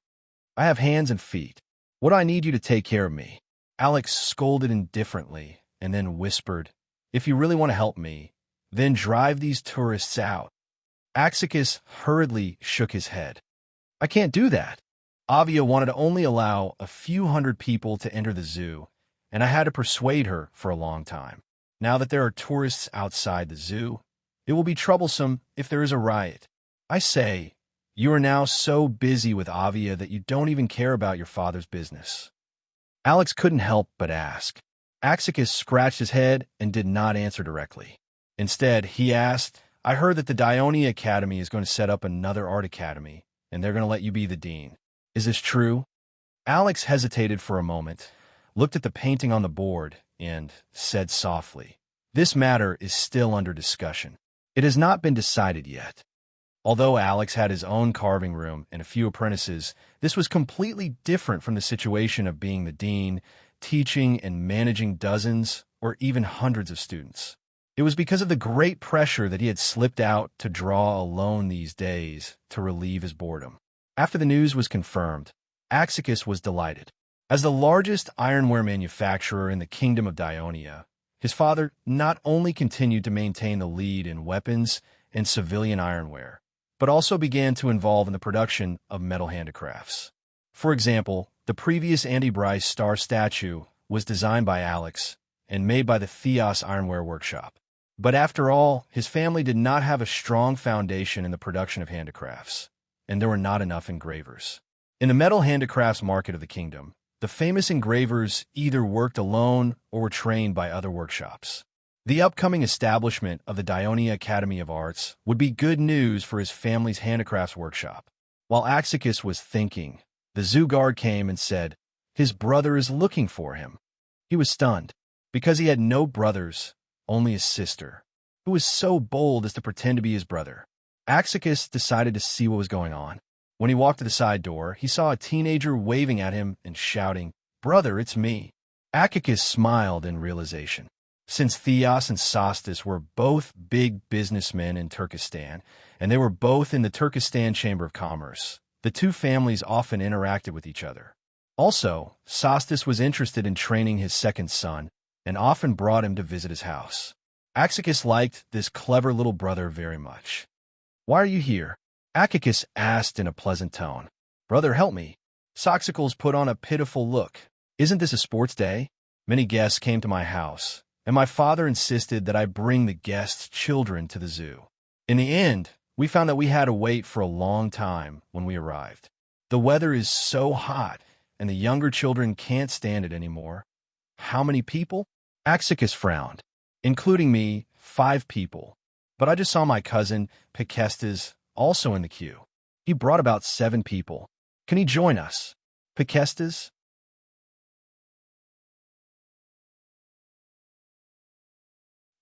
"I have hands and feet. What do I need you to take care of me?" Alex scolded indifferently and then whispered, "If you really want to help me, then drive these tourists out." Axicus hurriedly shook his head. "I can't do that. Avia wanted to only allow a few hundred people to enter the zoo, and I had to persuade her for a long time. Now that there are tourists outside the zoo, it will be troublesome if there is a riot. I say, you are now so busy with Avia that you don't even care about your father's business." Alex couldn't help but ask. Axicus scratched his head and did not answer directly. Instead, he asked, "I heard that the Dionia Academy is going to set up another art academy, and they're going to let you be the dean. Is this true?" Alex hesitated for a moment, looked at the painting on the board, and said softly, "This matter is still under discussion. It has not been decided yet." Although Alex had his own carving room and a few apprentices, this was completely different from the situation of being the dean, teaching and managing dozens or even hundreds of students. It was because of the great pressure that he had slipped out to draw alone these days to relieve his boredom. After the news was confirmed, Axicus was delighted. As the largest ironware manufacturer in the kingdom of Dionia, his father not only continued to maintain the lead in weapons and civilian ironware, but also began to involve in the production of metal handicrafts. For example, the previous Andy Bryce star statue was designed by Alex and made by the Theos Ironware Workshop. But after all, his family did not have a strong foundation in the production of handicrafts, and there were not enough engravers. In the metal handicrafts market of the kingdom, the famous engravers either worked alone or were trained by other workshops. The upcoming establishment of the Dionia Academy of Arts would be good news for his family's handicrafts workshop. While Axicus was thinking, the zoo guard came and said, "His brother is looking for him." He was stunned, because he had no brothers, only his sister, who was so bold as to pretend to be his brother. Axicus decided to see what was going on. When he walked to the side door, he saw a teenager waving at him and shouting, "Brother, it's me." Axicus smiled in realization. Since Theos and Sostus were both big businessmen in Turkestan, and they were both in the Turkestan Chamber of Commerce, the two families often interacted with each other. Also, Sostus was interested in training his second son, and often brought him to visit his house. Axicus liked this clever little brother very much. "Why are you here?" Axicus asked in a pleasant tone. "Brother, help me." Soxicles put on a pitiful look. "Isn't this a sports day? Many guests came to my house, and my father insisted that I bring the guests' children to the zoo. In the end, we found that we had to wait for a long time when we arrived. The weather is so hot, and the younger children can't stand it anymore." "How many people?" Axicus frowned. "Including me, 5 people. But I just saw my cousin, Picestes, also in the queue. He brought about 7 people. Can he join us?" Picestes?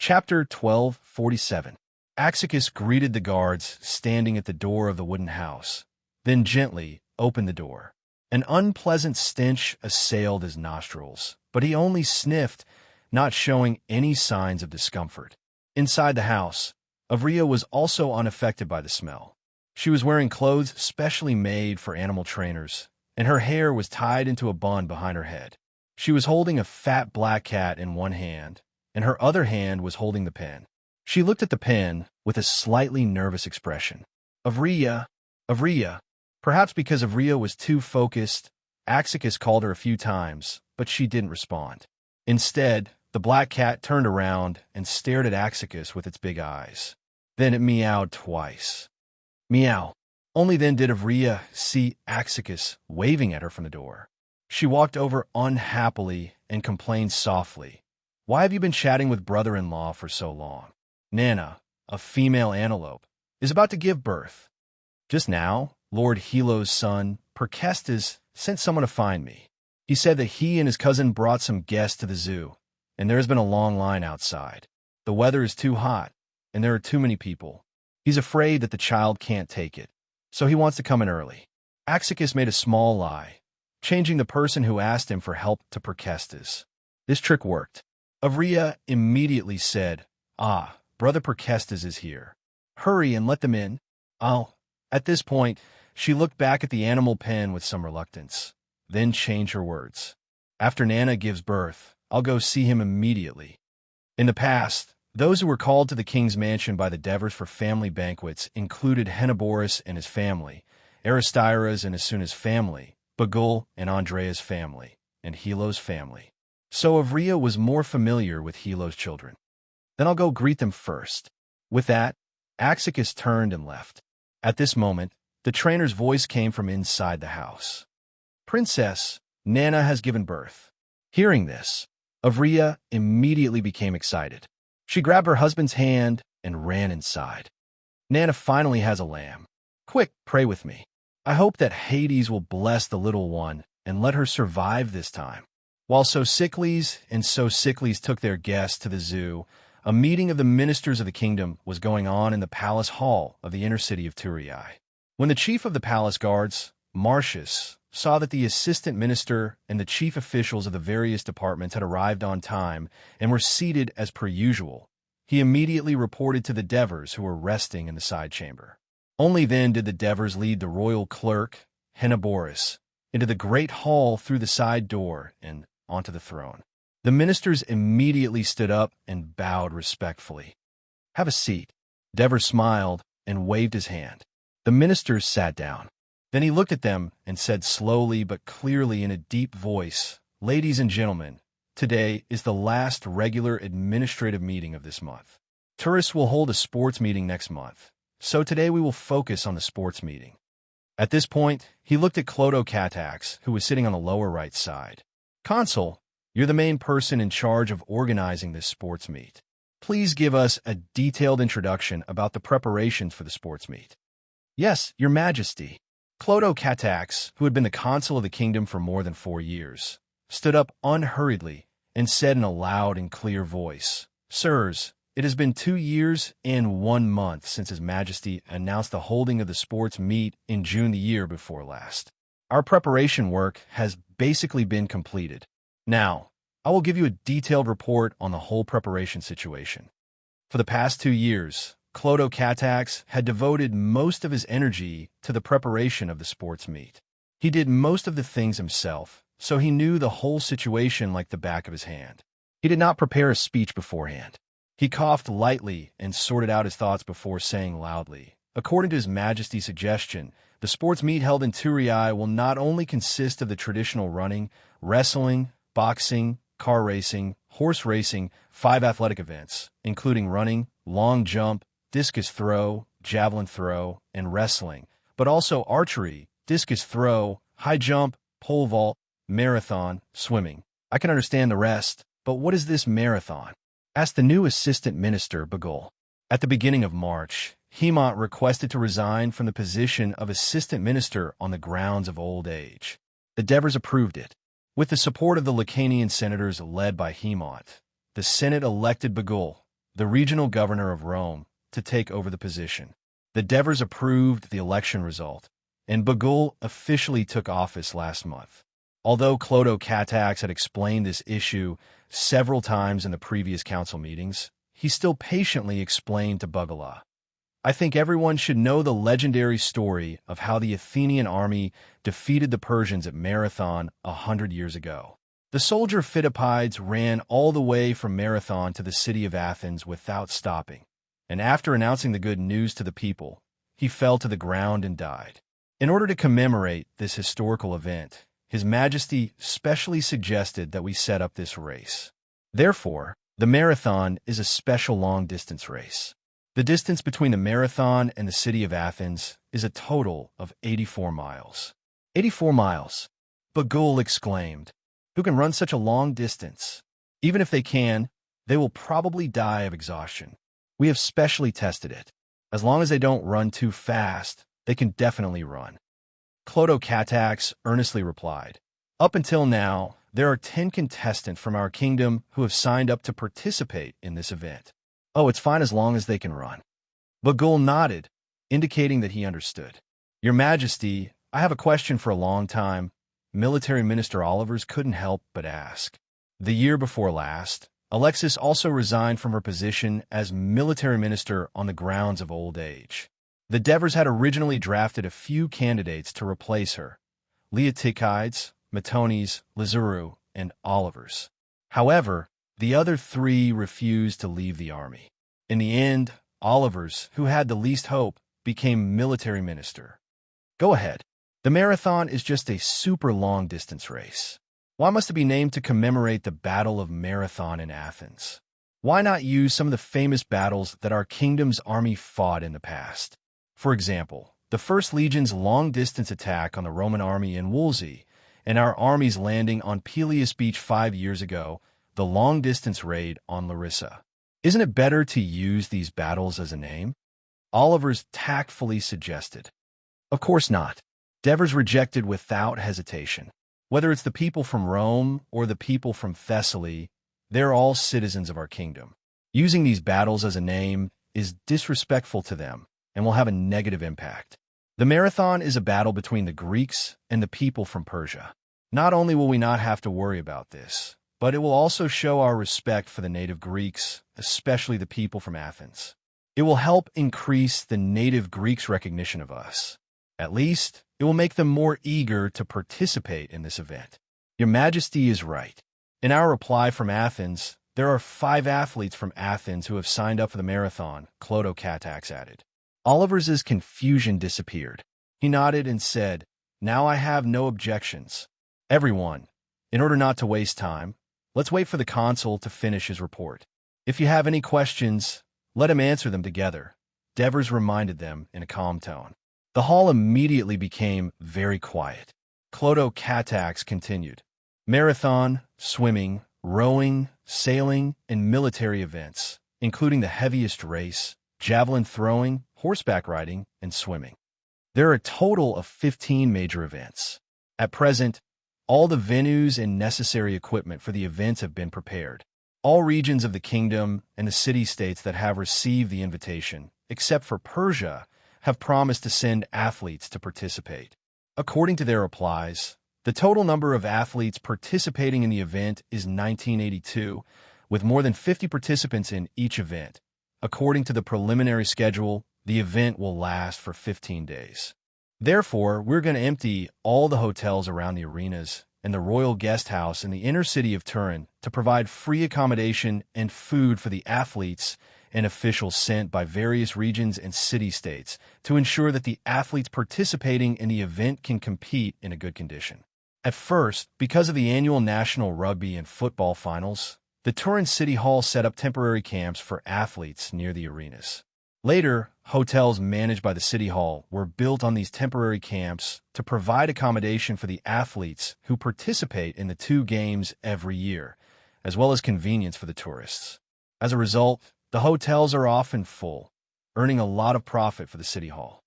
Chapter 1247. Axicus greeted the guards standing at the door of the wooden house, then gently opened the door. An unpleasant stench assailed his nostrils, but he only sniffed, not showing any signs of discomfort. Inside the house, Avria was also unaffected by the smell. She was wearing clothes specially made for animal trainers, and her hair was tied into a bun behind her head. She was holding a fat black cat in one hand, and her other hand was holding the pen. She looked at the pen with a slightly nervous expression. Avria. Perhaps because Avria was too focused, Axicus called her a few times, but she didn't respond. Instead, the black cat turned around and stared at Axicus with its big eyes. Then it meowed twice. Meow. Only then did Avria see Axicus waving at her from the door. She walked over unhappily and complained softly. "Why have you been chatting with brother-in-law for so long? Nana, a female antelope, is about to give birth. Just now, Lord Helo's son, Percestes, sent someone to find me. He said that he and his cousin brought some guests to the zoo, and there has been a long line outside. The weather is too hot, and there are too many people. He's afraid that the child can't take it, so he wants to come in early." Axicus made a small lie, changing the person who asked him for help to Percestes. This trick worked. Avria immediately said, "Ah, Brother Percestes is here. Hurry and let them in." "Oh." At this point, she looked back at the animal pen with some reluctance, then changed her words. "After Nana gives birth, I'll go see him immediately." In the past, those who were called to the king's mansion by the Devers for family banquets included Henneborus and his family, Aristyras and Asuna's family, Bagul and Andrea's family, and Helo's family. So Avria was more familiar with Helo's children. "Then I'll go greet them first." With that, Axicus turned and left. At this moment, the trainer's voice came from inside the house. "Princess, Nana has given birth." Hearing this, Avria immediately became excited. She grabbed her husband's hand and ran inside. "Nana finally has a lamb. Quick, pray with me. I hope that Hades will bless the little one and let her survive this time." While Sosicles and Sosicles took their guests to the zoo, a meeting of the ministers of the kingdom was going on in the palace hall of the inner city of Turii. When the chief of the palace guards, Marcius, saw that the assistant minister and the chief officials of the various departments had arrived on time and were seated as per usual, he immediately reported to the Devers who were resting in the side chamber. Only then did the Devers lead the royal clerk, Henneborus, into the great hall through the side door and onto the throne. The ministers immediately stood up and bowed respectfully. "Have a seat." Devers smiled and waved his hand. The ministers sat down. Then he looked at them and said slowly but clearly in a deep voice, "Ladies and gentlemen, today is the last regular administrative meeting of this month. Tourists will hold a sports meeting next month, so today we will focus on the sports meeting." At this point, he looked at Clodo Catax, who was sitting on the lower right side. "Consul, you're the main person in charge of organizing this sports meet. Please give us a detailed introduction about the preparations for the sports meet." "Yes, Your Majesty." Clodo Catax, who had been the consul of the kingdom for more than 4 years, stood up unhurriedly and said in a loud and clear voice, "Sirs, it has been 2 years and 1 month since His Majesty announced the holding of the sports meet in June the year before last. Our preparation work has basically been completed. Now, I will give you a detailed report on the whole preparation situation. For the past 2 years, Clodo Catax had devoted most of his energy to the preparation of the sports meet. He did most of the things himself, so he knew the whole situation like the back of his hand. He did not prepare a speech beforehand. He coughed lightly and sorted out his thoughts before saying loudly, "According to His Majesty's suggestion, the sports meet held in Turii will not only consist of the traditional running, wrestling, boxing, car racing, horse racing, 5 athletic events, including running, long jump, discus throw, javelin throw, and wrestling, but also archery, discus throw, high jump, pole vault, marathon, swimming. I can understand the rest, but what is this marathon?" asked the new assistant minister, Bagul. At the beginning of March, Hemont requested to resign from the position of assistant minister on the grounds of old age. The Devers approved it. With the support of the Lacanian senators led by Hemont, the Senate elected Bagul, the regional governor of Rome, to take over the position. The Devers approved the election result, and Bagul officially took office last month. Although Clodo Catax had explained this issue several times in the previous council meetings, he still patiently explained to Bagula, "I think everyone should know the legendary story of how the Athenian army defeated the Persians at Marathon 100 years ago. The soldier Philippides ran all the way from Marathon to the city of Athens without stopping, and after announcing the good news to the people, he fell to the ground and died. In order to commemorate this historical event, His Majesty specially suggested that we set up this race. Therefore, the marathon is a special long-distance race. The distance between the marathon and the city of Athens is a total of 84 miles. 84 miles, Bagul exclaimed. Who can run such a long distance? Even if they can, they will probably die of exhaustion. We have specially tested it. As long as they don't run too fast, they can definitely run." Clodo Catax earnestly replied, "Up until now, there are 10 contestants from our kingdom who have signed up to participate in this event. Oh, it's fine as long as they can run." Bagul nodded, indicating that he understood. "Your Majesty, I have a question for a long time." Military Minister Olivers couldn't help but ask. The year before last, Alexis also resigned from her position as military minister on the grounds of old age. The Devers had originally drafted a few candidates to replace her: Leotychides, Matones, Lazuru, and Olivers. However, the other 3 refused to leave the army. In the end, Olivers, who had the least hope, became military minister. Go ahead. The marathon is just a super long-distance race. Why must it be named to commemorate the Battle of Marathon in Athens? Why not use some of the famous battles that our kingdom's army fought in the past? For example, the First Legion's long-distance attack on the Roman army in Wolsey, and our army's landing on Peleus Beach 5 years ago, the long-distance raid on Larissa. Isn't it better to use these battles as a name? Olivers tactfully suggested. Of course not. Devers rejected without hesitation. Whether it's the people from Rome or the people from Thessaly, they're all citizens of our kingdom. Using these battles as a name is disrespectful to them and will have a negative impact. The marathon is a battle between the Greeks and the people from Persia. Not only will we not have to worry about this, but it will also show our respect for the native Greeks, especially the people from Athens. It will help increase the native Greeks' recognition of us. At least, it will make them more eager to participate in this event. Your Majesty is right. In our reply from Athens, there are 5 athletes from Athens who have signed up for the marathon, Clodo Catax added. Oliver's confusion disappeared. He nodded and said, "Now I have no objections. Everyone, in order not to waste time, let's wait for the consul to finish his report. If you have any questions, let him answer them together," Devers reminded them in a calm tone. The hall immediately became very quiet. Clodo Catax continued. Marathon, swimming, rowing, sailing, and military events, including the heaviest race, javelin throwing, horseback riding, and swimming. There are a total of 15 major events. At present, all the venues and necessary equipment for the events have been prepared. All regions of the kingdom and the city-states that have received the invitation, except for Persia, have promised to send athletes to participate. According to their replies, the total number of athletes participating in the event is 1982, with more than 50 participants in each event. According to the preliminary schedule, the event will last for 15 days. Therefore, we're going to empty all the hotels around the arenas and the royal guest house in the inner city of Turin to provide free accommodation and food for the athletes and officials sent by various regions and city-states to ensure that the athletes participating in the event can compete in a good condition. At first, because of the annual national rugby and football finals, the Turin City Hall set up temporary camps for athletes near the arenas. Later, hotels managed by the City Hall were built on these temporary camps to provide accommodation for the athletes who participate in the two games every year, as well as convenience for the tourists. As a result, the hotels are often full, earning a lot of profit for the City Hall.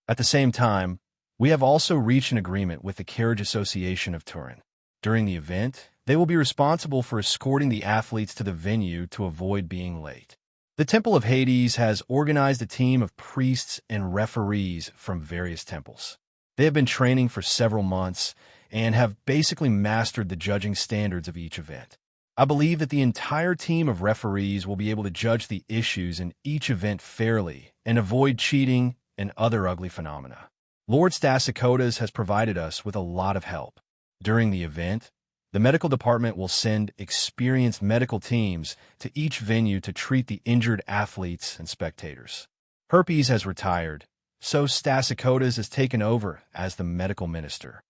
At the same time, we have also reached an agreement with the Carriage Association of Turin. During the event, they will be responsible for escorting the athletes to the venue to avoid being late. The Temple of Hades has organized a team of priests and referees from various temples. They have been training for several months and have basically mastered the judging standards of each event. I believe that the entire team of referees will be able to judge the issues in each event fairly and avoid cheating and other ugly phenomena. Lord Stassicotas has provided us with a lot of help. During the event, the medical department will send experienced medical teams to each venue to treat the injured athletes and spectators. Herpes has retired, so Stassicotas has taken over as the medical minister.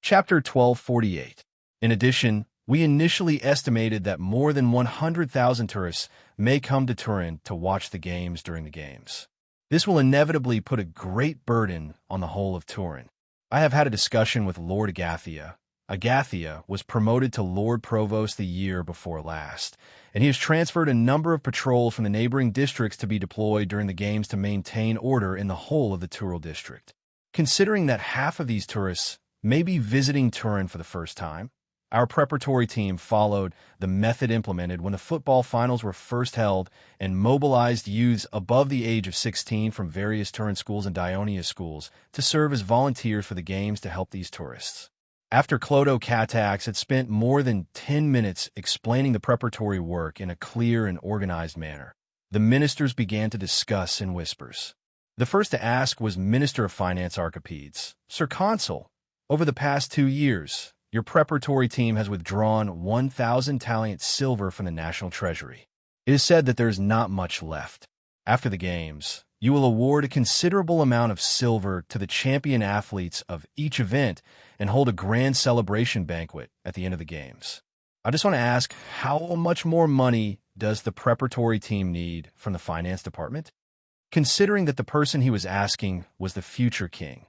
Chapter 1248. In addition, we initially estimated that more than 100,000 tourists may come to Turin to watch the games during the games. This will inevitably put a great burden on the whole of Turin. I have had a discussion with Lord Agathia. Agathia was promoted to Lord Provost the year before last, and he has transferred a number of patrols from the neighboring districts to be deployed during the games to maintain order in the whole of the Tyrol district. Considering that half of these tourists may be visiting Turin for the first time, our preparatory team followed the method implemented when the football finals were first held and mobilized youths above the age of 16 from various Turin schools and Dionia schools to serve as volunteers for the games to help these tourists. After Clodo Catax had spent more than 10 minutes explaining the preparatory work in a clear and organized manner, the ministers began to discuss in whispers. The first to ask was Minister of Finance Archipedes. "Sir Consul, over the past 2 years, your preparatory team has withdrawn 1,000 talent silver from the national treasury. It is said that there is not much left. After the games, you will award a considerable amount of silver to the champion athletes of each event and hold a grand celebration banquet at the end of the games. I just want to ask, how much more money does the preparatory team need from the finance department?" Considering that the person he was asking was the future king,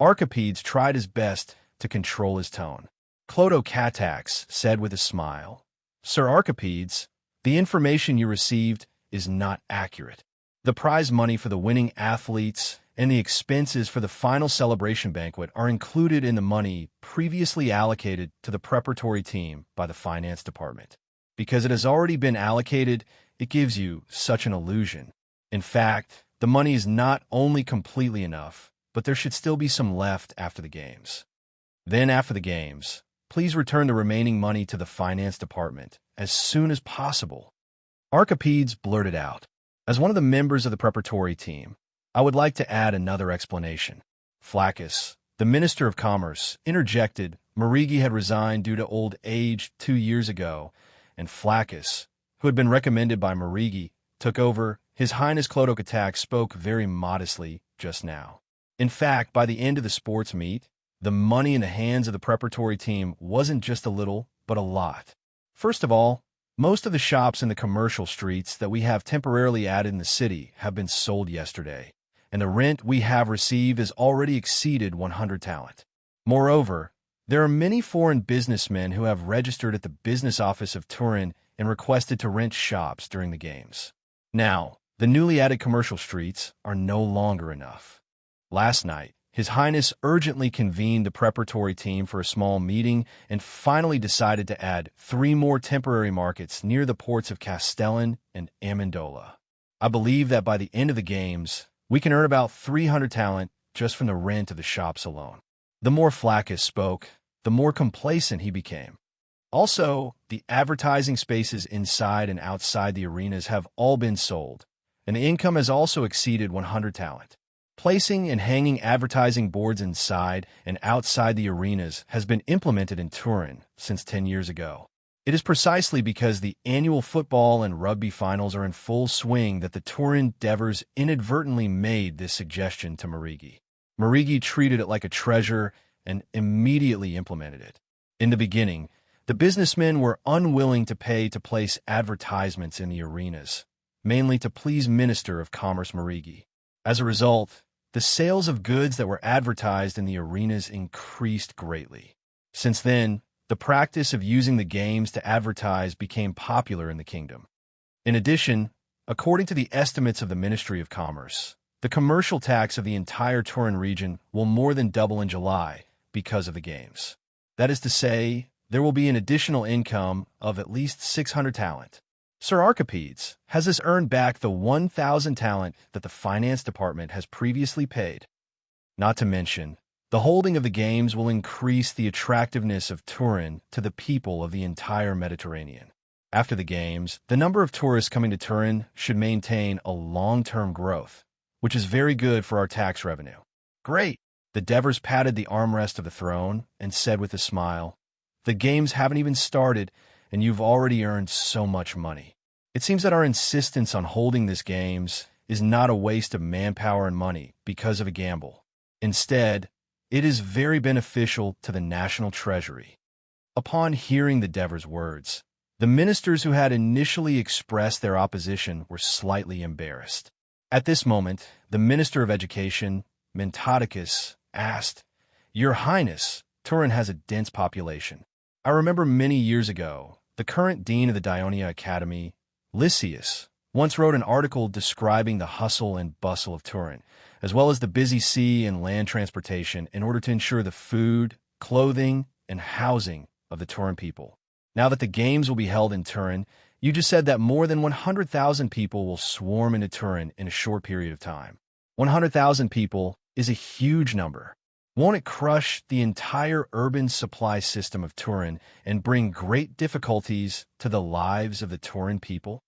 Archipedes tried his best to control his tone. Clodo Catax said with a smile, "Sir Archipedes, the information you received is not accurate. The prize money for the winning athletes and the expenses for the final celebration banquet are included in the money previously allocated to the preparatory team by the finance department. Because it has already been allocated, it gives you such an illusion. In fact, the money is not only completely enough, but there should still be some left after the games. Then after the games, please return the remaining money to the finance department as soon as possible." Archipedes blurted out, "As one of the members of the preparatory team, I would like to add another explanation." Flaccus, the Minister of Commerce, interjected. Marigi had resigned due to old age 2 years ago, and Flaccus, who had been recommended by Marigi took over, His Highness Clodokatak spoke very modestly just now. In fact, by the end of the sports meet, the money in the hands of the preparatory team wasn't just a little, but a lot. First of all, most of the shops in the commercial streets that we have temporarily added in the city have been sold yesterday, and the rent we have received has already exceeded 100 talent. Moreover, there are many foreign businessmen who have registered at the business office of Turin and requested to rent shops during the games. Now, the newly added commercial streets are no longer enough. Last night, His Highness urgently convened the preparatory team for a small meeting and finally decided to add 3 more temporary markets near the ports of Castellan and Amendola. I believe that by the end of the games, we can earn about 300 talent just from the rent of the shops alone. The more Flaccus spoke, the more complacent he became. Also, the advertising spaces inside and outside the arenas have all been sold, and the income has also exceeded 100 talent. Placing and hanging advertising boards inside and outside the arenas has been implemented in Turin since 10 years ago. It is precisely because the annual football and rugby finals are in full swing that the Turin Devers inadvertently made this suggestion to Marigi. Marigi treated it like a treasure and immediately implemented it. In the beginning, the businessmen were unwilling to pay to place advertisements in the arenas, mainly to please Minister of Commerce Marigi. As a result, the sales of goods that were advertised in the arenas increased greatly. Since then, the practice of using the games to advertise became popular in the kingdom. In addition, according to the estimates of the Ministry of Commerce, the commercial tax of the entire Turin region will more than double in July because of the games. That is to say, there will be an additional income of at least 600 talent. Sir Archimedes, has this earned back the 1,000 talent that the finance department has previously paid? Not to mention, the holding of the games will increase the attractiveness of Turin to the people of the entire Mediterranean. After the games, the number of tourists coming to Turin should maintain a long-term growth, which is very good for our tax revenue. Great! The Devers patted the armrest of the throne and said with a smile, "The games haven't even started, and you've already earned so much money. It seems that our insistence on holding these games is not a waste of manpower and money because of a gamble. Instead, it is very beneficial to the national treasury." Upon hearing the Devers' words, the ministers who had initially expressed their opposition were slightly embarrassed. At this moment, the Minister of Education, Mentodicus, asked, "Your Highness, Turin has a dense population. I remember many years ago, the current dean of the Dionia Academy, Lysias, once wrote an article describing the hustle and bustle of Turin, as well as the busy sea and land transportation in order to ensure the food, clothing, and housing of the Turin people. Now that the games will be held in Turin, you just said that more than 100,000 people will swarm into Turin in a short period of time. 100,000 people is a huge number. Won't it crush the entire urban supply system of Turin and bring great difficulties to the lives of the Turin people?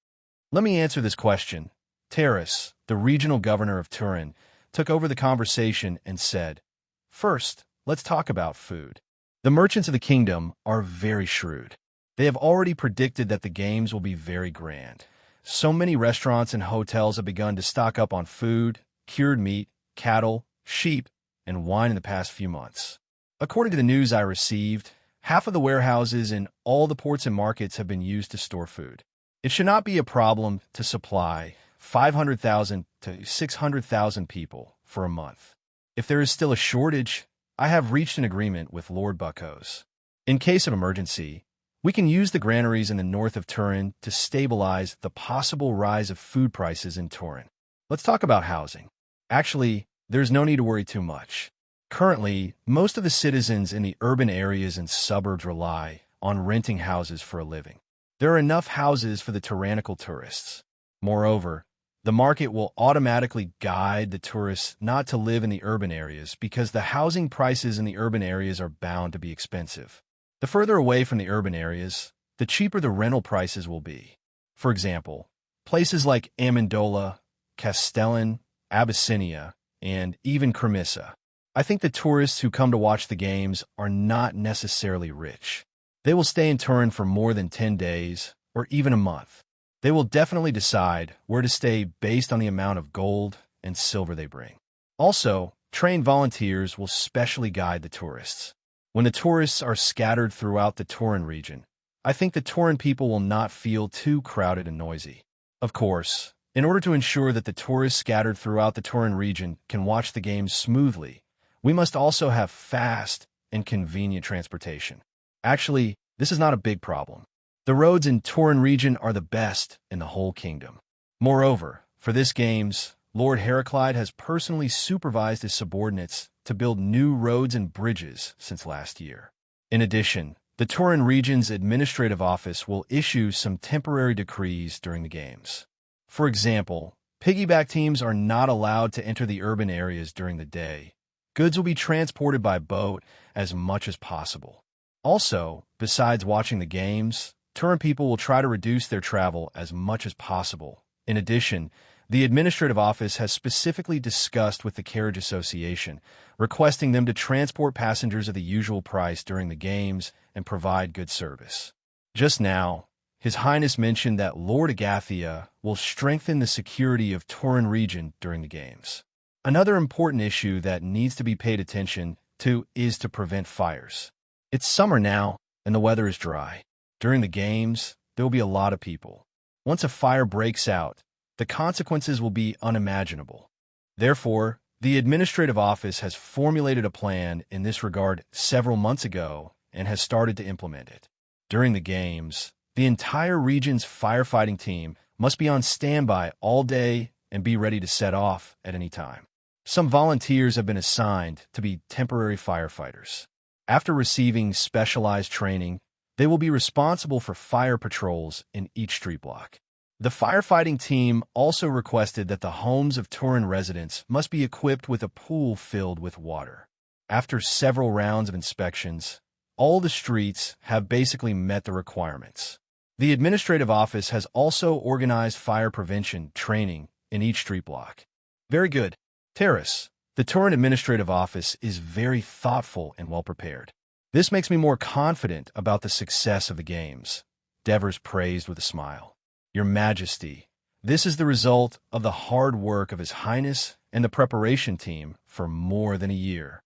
Let me answer this question. Terrace, the regional governor of Turin, took over the conversation and said, "First, let's talk about food. The merchants of the kingdom are very shrewd. They have already predicted that the games will be very grand. So many restaurants and hotels have begun to stock up on food, cured meat, cattle, sheep, and wine in the past few months. According to the news I received, half of the warehouses in all the ports and markets have been used to store food. It should not be a problem to supply 500,000 to 600,000 people for a month. If there is still a shortage, I have reached an agreement with Lord Buckos. In case of emergency, we can use the granaries in the north of Turin to stabilize the possible rise of food prices in Turin. Let's talk about housing. Actually, there's no need to worry too much. Currently, most of the citizens in the urban areas and suburbs rely on renting houses for a living. There are enough houses for the tyrannical tourists. Moreover, the market will automatically guide the tourists not to live in the urban areas because the housing prices in the urban areas are bound to be expensive. The further away from the urban areas, the cheaper the rental prices will be. For example, places like Amendola, Castellan, Abyssinia, and even Cremissa. I think the tourists who come to watch the games are not necessarily rich. They will stay in Turin for more than 10 days or even a month. They will definitely decide where to stay based on the amount of gold and silver they bring. Also, trained volunteers will specially guide the tourists. When the tourists are scattered throughout the Tauren region, I think the Tauren people will not feel too crowded and noisy. Of course, in order to ensure that the tourists scattered throughout the Tauren region can watch the games smoothly, we must also have fast and convenient transportation. Actually, this is not a big problem. The roads in Tauren region are the best in the whole kingdom. Moreover, for this games, Lord Heraclide has personally supervised his subordinates to build new roads and bridges since last year. In addition, the Tauren region's administrative office will issue some temporary decrees during the games. For example, piggyback teams are not allowed to enter the urban areas during the day. Goods will be transported by boat as much as possible. Also, besides watching the games, Tauren people will try to reduce their travel as much as possible. In addition, the administrative office has specifically discussed with the Carriage Association, requesting them to transport passengers at the usual price during the games and provide good service. Just now, His Highness mentioned that Lord Agathia will strengthen the security of Tauren region during the games. Another important issue that needs to be paid attention to is to prevent fires. It's summer now, and the weather is dry. During the games, there will be a lot of people. Once a fire breaks out, the consequences will be unimaginable. Therefore, the administrative office has formulated a plan in this regard several months ago and has started to implement it. During the games, the entire region's firefighting team must be on standby all day and be ready to set off at any time. Some volunteers have been assigned to be temporary firefighters. After receiving specialized training, they will be responsible for fire patrols in each street block. The firefighting team also requested that the homes of Tauren residents must be equipped with a pool filled with water. After several rounds of inspections, all the streets have basically met the requirements. The administrative office has also organized fire prevention training in each street block. Very good. Terrace, the Tauren administrative office is very thoughtful and well-prepared. This makes me more confident about the success of the games, Devers praised with a smile. Your Majesty, this is the result of the hard work of His Highness and the preparation team for more than a year.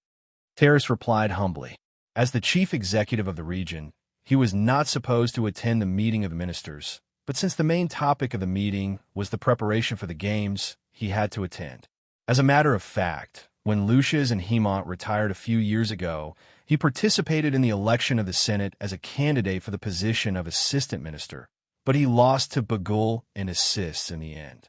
Terrace replied humbly. As the chief executive of the region, he was not supposed to attend the meeting of the ministers, but since the main topic of the meeting was the preparation for the games, he had to attend. As a matter of fact, when Lucius and Hemont retired a few years ago, he participated in the election of the Senate as a candidate for the position of assistant minister, but he lost to Bagul and assists in the end.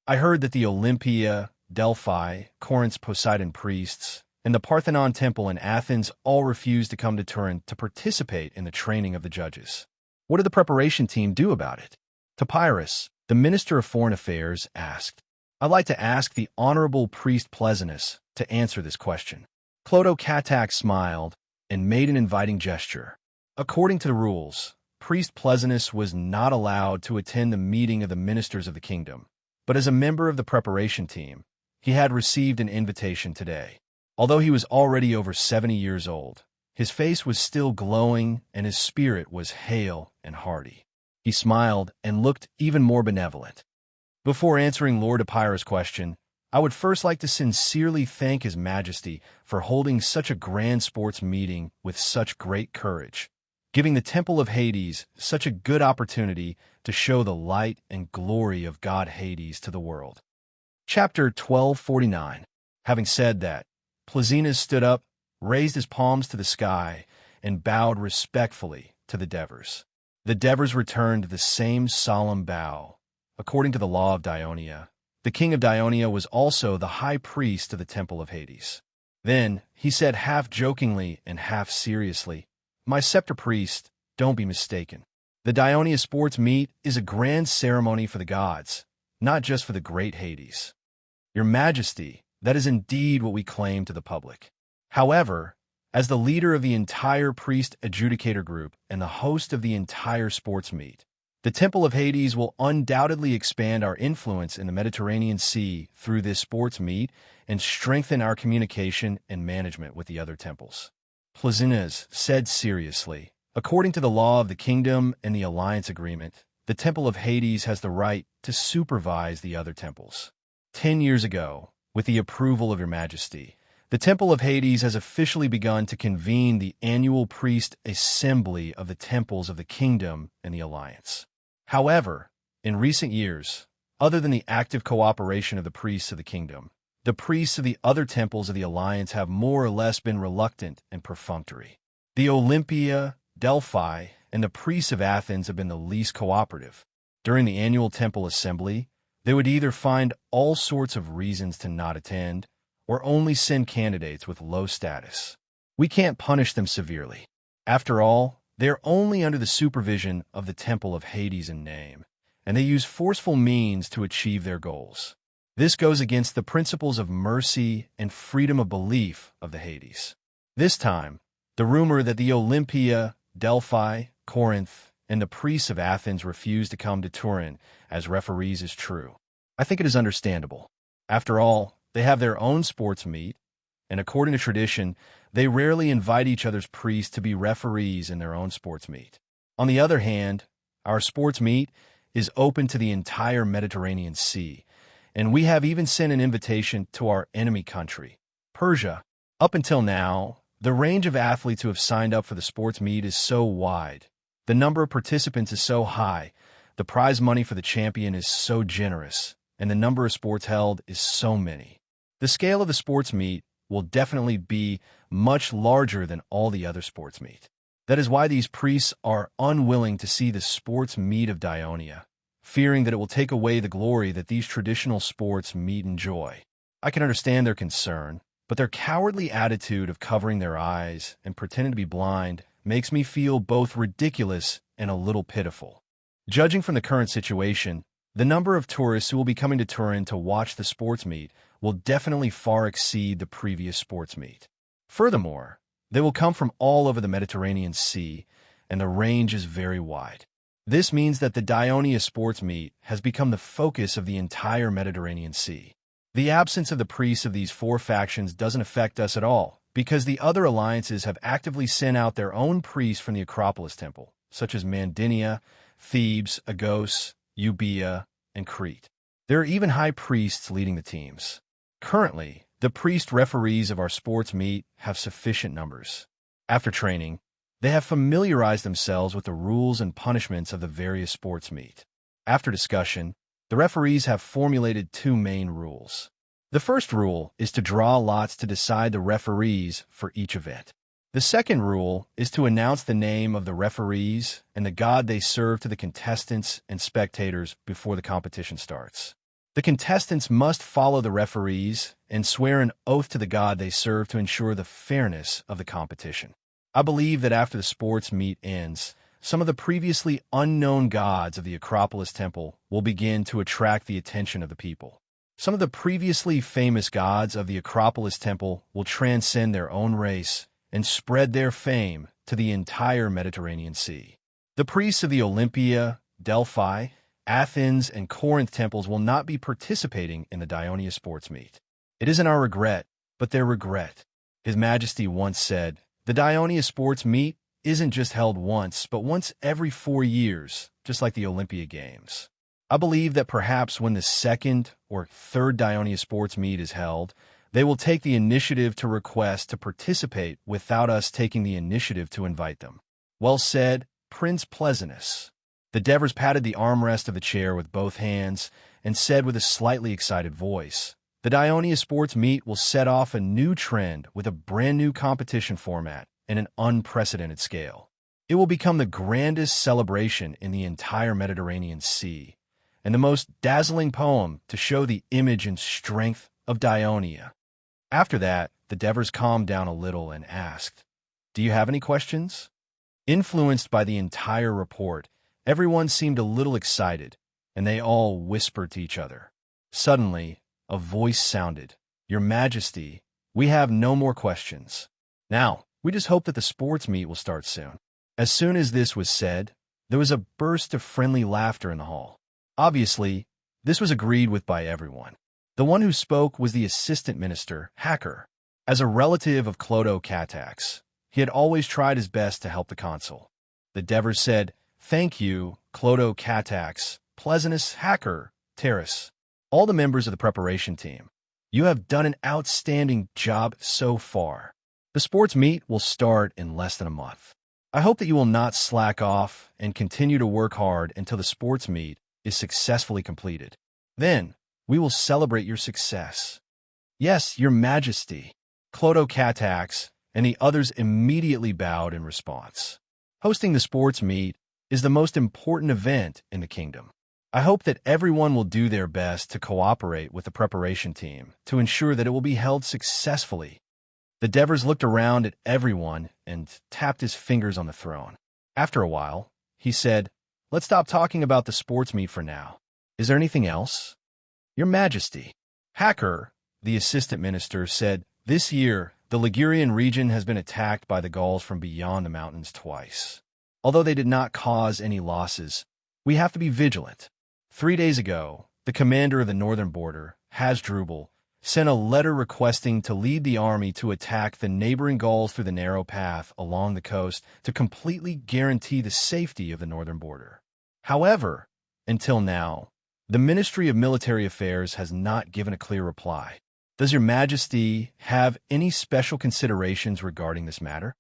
I heard that the Olympia, Delphi, Corinth's Poseidon priests, and the Parthenon temple in Athens all refused to come to Turin to participate in the training of the judges. What did the preparation team do about it? Topyrus, the Minister of Foreign Affairs, asked. I'd like to ask the Honorable Priest Pleasonus to answer this question. Clodo Cattax smiled and made an inviting gesture. According to the rules, Priest Pleasonus was not allowed to attend the meeting of the ministers of the kingdom, but as a member of the preparation team, he had received an invitation today. Although he was already over 70 years old, his face was still glowing and his spirit was hale and hearty. He smiled and looked even more benevolent. Before answering Lord Epirus' question, I would first like to sincerely thank His Majesty for holding such a grand sports meeting with such great courage, giving the Temple of Hades such a good opportunity to show the light and glory of God Hades to the world. Chapter 1249. Having said that, Pleasonus stood up, raised his palms to the sky, and bowed respectfully to the Devers. The Devers returned the same solemn bow. According to the law of Dionia, the king of Dionia was also the high priest of the Temple of Hades. Then he said half jokingly and half seriously, My scepter priest, don't be mistaken. The Dionia sports meet is a grand ceremony for the gods, not just for the great Hades. Your Majesty, that is indeed what we claim to the public. However, as the leader of the entire priest adjudicator group and the host of the entire sports meet, the Temple of Hades will undoubtedly expand our influence in the Mediterranean Sea through this sports meet and strengthen our communication and management with the other temples. Pleasonus said seriously, according to the law of the kingdom and the alliance agreement, the Temple of Hades has the right to supervise the other temples. 10 years ago, with the approval of Your Majesty, the Temple of Hades has officially begun to convene the annual priest assembly of the temples of the kingdom and the alliance. However, in recent years, other than the active cooperation of the priests of the kingdom, the priests of the other temples of the alliance have more or less been reluctant and perfunctory. The Olympia, Delphi, and the priests of Athens have been the least cooperative. During the annual temple assembly, they would either find all sorts of reasons to not attend, or only send candidates with low status. We can't punish them severely. After all, they are only under the supervision of the Temple of Hades in name, and they use forceful means to achieve their goals. This goes against the principles of mercy and freedom of belief of the Hades. This time, the rumor that the Olympia, Delphi, Corinth, and the priests of Athens refused to come to Turin as referees is true. I think it is understandable. After all, they have their own sports meet, and according to tradition, they rarely invite each other's priests to be referees in their own sports meet. On the other hand, our sports meet is open to the entire Mediterranean Sea, and we have even sent an invitation to our enemy country, Persia. Up until now, the range of athletes who have signed up for the sports meet is so wide, the number of participants is so high, the prize money for the champion is so generous, and the number of sports held is so many. The scale of the sports meet will definitely be much larger than all the other sports meet. That is why these priests are unwilling to see the sports meet of Dionia, fearing that it will take away the glory that these traditional sports meet enjoy. I can understand their concern, but their cowardly attitude of covering their eyes and pretending to be blind makes me feel both ridiculous and a little pitiful. Judging from the current situation, the number of tourists who will be coming to Turin to watch the sports meet will definitely far exceed the previous sports meet. Furthermore, they will come from all over the Mediterranean Sea, and the range is very wide. This means that the Dionia sports meet has become the focus of the entire Mediterranean Sea. The absence of the priests of these four factions doesn't affect us at all, because the other alliances have actively sent out their own priests from the Acropolis Temple, such as Mandynia, Thebes, Agos, Euboea, and Crete. There are even high priests leading the teams. Currently, the priest referees of our sports meet have sufficient numbers. After training, they have familiarized themselves with the rules and punishments of the various sports meet. After discussion, the referees have formulated two main rules. The first rule is to draw lots to decide the referees for each event. The second rule is to announce the name of the referees and the god they serve to the contestants and spectators before the competition starts. The contestants must follow the referees and swear an oath to the god they serve to ensure the fairness of the competition. I believe that after the sports meet ends, some of the previously unknown gods of the Acropolis Temple will begin to attract the attention of the people. Some of the previously famous gods of the Acropolis Temple will transcend their own race and spread their fame to the entire Mediterranean Sea. The priests of the Olympia, Delphi, Athens, and Corinth temples will not be participating in the Dionia sports meet. It isn't our regret, but their regret. His Majesty once said, "The Dionia sports meet isn't just held once, but once every 4 years, just like the Olympia Games." I believe that perhaps when the second or third Dionia sports meet is held, they will take the initiative to request to participate without us taking the initiative to invite them. Well said, Prince Pleasantness. The Devers patted the armrest of the chair with both hands and said with a slightly excited voice, "The Dionia sports meet will set off a new trend with a brand new competition format and an unprecedented scale. It will become the grandest celebration in the entire Mediterranean Sea, and the most dazzling poem to show the image and strength of Dionia." After that, the Devers calmed down a little and asked, "Do you have any questions?" Influenced by the entire report, everyone seemed a little excited, and they all whispered to each other. Suddenly, a voice sounded, "Your Majesty, we have no more questions. Now, we just hope that the sports meet will start soon." As soon as this was said, there was a burst of friendly laughter in the hall. Obviously, this was agreed with by everyone. The one who spoke was the assistant minister, Hacker. As a relative of Clodo Catax, he had always tried his best to help the consul. The Devers said, "Thank you, Clodo, Catax, Pleasantus, Hacker, Terrace, all the members of the preparation team. You have done an outstanding job so far. The sports meet will start in less than a month. I hope that you will not slack off and continue to work hard until the sports meet is successfully completed. Then, we will celebrate your success. Yes, Your Majesty. Clodo, Catax, and the others immediately bowed in response. Hosting the sports meet is the most important event in the kingdom. I hope that everyone will do their best to cooperate with the preparation team to ensure that it will be held successfully. The Devers looked around at everyone and tapped his fingers on the throne. After a while, he said, "Let's stop talking about the sports meet for now. Is there anything else?" Your Majesty. Hacker, the assistant minister, said, "This year, the Ligurian region has been attacked by the Gauls from beyond the mountains twice. Although they did not cause any losses, we have to be vigilant. 3 days ago, the commander of the northern border, Hasdrubal, sent a letter requesting to lead the army to attack the neighboring Gauls through the narrow path along the coast to completely guarantee the safety of the northern border. However, until now, the Ministry of Military Affairs has not given a clear reply. Does Your Majesty have any special considerations regarding this matter?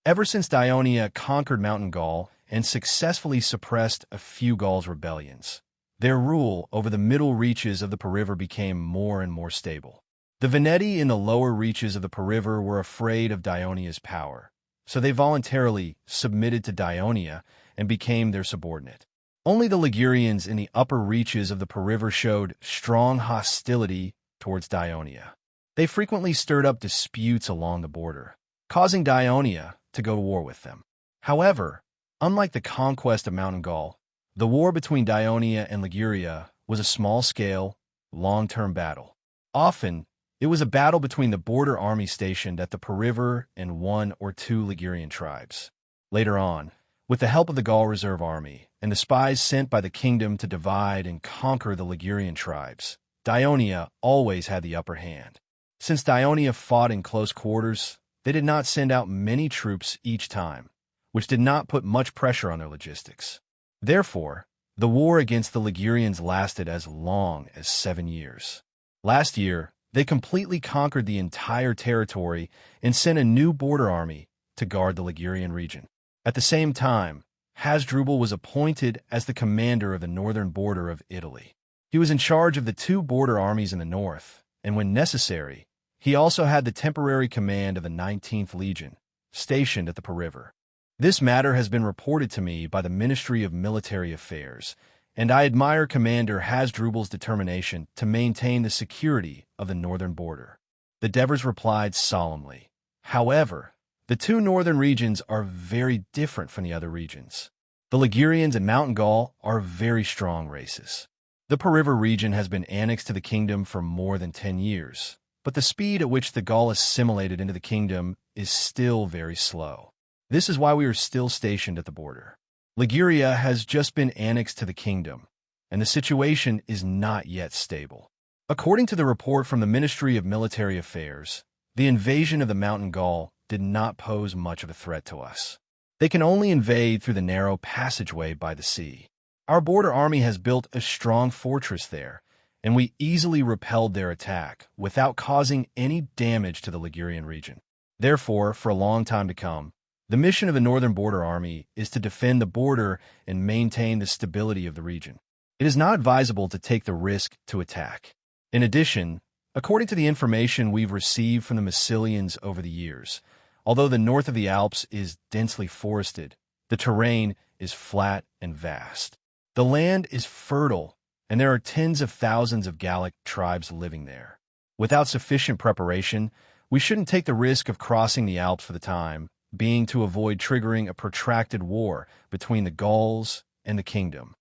Ever since Dionia conquered Mountain Gaul and successfully suppressed a few Gauls' rebellions, their rule over the middle reaches of the Po River became more and more stable. The Veneti in the lower reaches of the Po River were afraid of Dionia's power, so they voluntarily submitted to Dionia and became their subordinate. Only the Ligurians in the upper reaches of the Po River showed strong hostility towards Dionia. They frequently stirred up disputes along the border, causing Dionia to go to war with them. However, unlike the conquest of Mountain Gaul, the war between Dionia and Liguria was a small-scale, long-term battle. Often, it was a battle between the border army stationed at the Po River and 1 or 2 Ligurian tribes. Later on, with the help of the Gaul Reserve Army and the spies sent by the kingdom to divide and conquer the Ligurian tribes, Dionia always had the upper hand. Since Dionia fought in close quarters, they did not send out many troops each time, which did not put much pressure on their logistics. Therefore, the war against the Ligurians lasted as long as 7 years. Last year, they completely conquered the entire territory and sent a new border army to guard the Ligurian region. At the same time, Hasdrubal was appointed as the commander of the northern border of Italy. He was in charge of the 2 border armies in the north, and when necessary, he also had the temporary command of the 19th Legion, stationed at the Po River. This matter has been reported to me by the Ministry of Military Affairs, and I admire Commander Hasdrubal's determination to maintain the security of the northern border. The Devers replied solemnly. However, the 2 northern regions are very different from the other regions. The Ligurians and Mountain Gaul are very strong races. The Po River region has been annexed to the kingdom for more than 10 years, but the speed at which the Gaul assimilated into the kingdom is still very slow. This is why we are still stationed at the border. Liguria has just been annexed to the kingdom, and the situation is not yet stable. According to the report from the Ministry of Military Affairs, the invasion of the Mountain Gaul did not pose much of a threat to us. They can only invade through the narrow passageway by the sea. Our border army has built a strong fortress there, and we easily repelled their attack without causing any damage to the Ligurian region. Therefore, for a long time to come, the mission of the Northern Border Army is to defend the border and maintain the stability of the region. It is not advisable to take the risk to attack. In addition, according to the information we've received from the Massilians over the years, although the north of the Alps is densely forested, the terrain is flat and vast. The land is fertile, and there are tens of thousands of Gallic tribes living there. Without sufficient preparation, we shouldn't take the risk of crossing the Alps for the time being to avoid triggering a protracted war between the Gauls and the kingdom.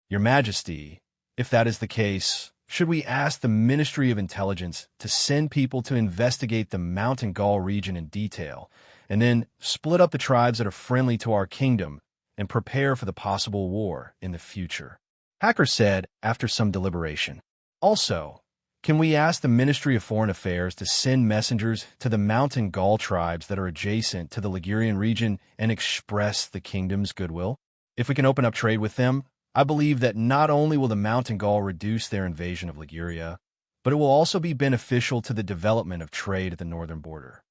Your Majesty, if that is the case, should we ask the Ministry of Intelligence to send people to investigate the Mountain Gaul region in detail, and then split up the tribes that are friendly to our kingdom and prepare for the possible war in the future? Hacker said after some deliberation. Also, can we ask the Ministry of Foreign Affairs to send messengers to the Mountain Gaul tribes that are adjacent to the Ligurian region and express the kingdom's goodwill? If we can open up trade with them, I believe that not only will the mountain Gaul reduce their invasion of Liguria, but it will also be beneficial to the development of trade at the northern border.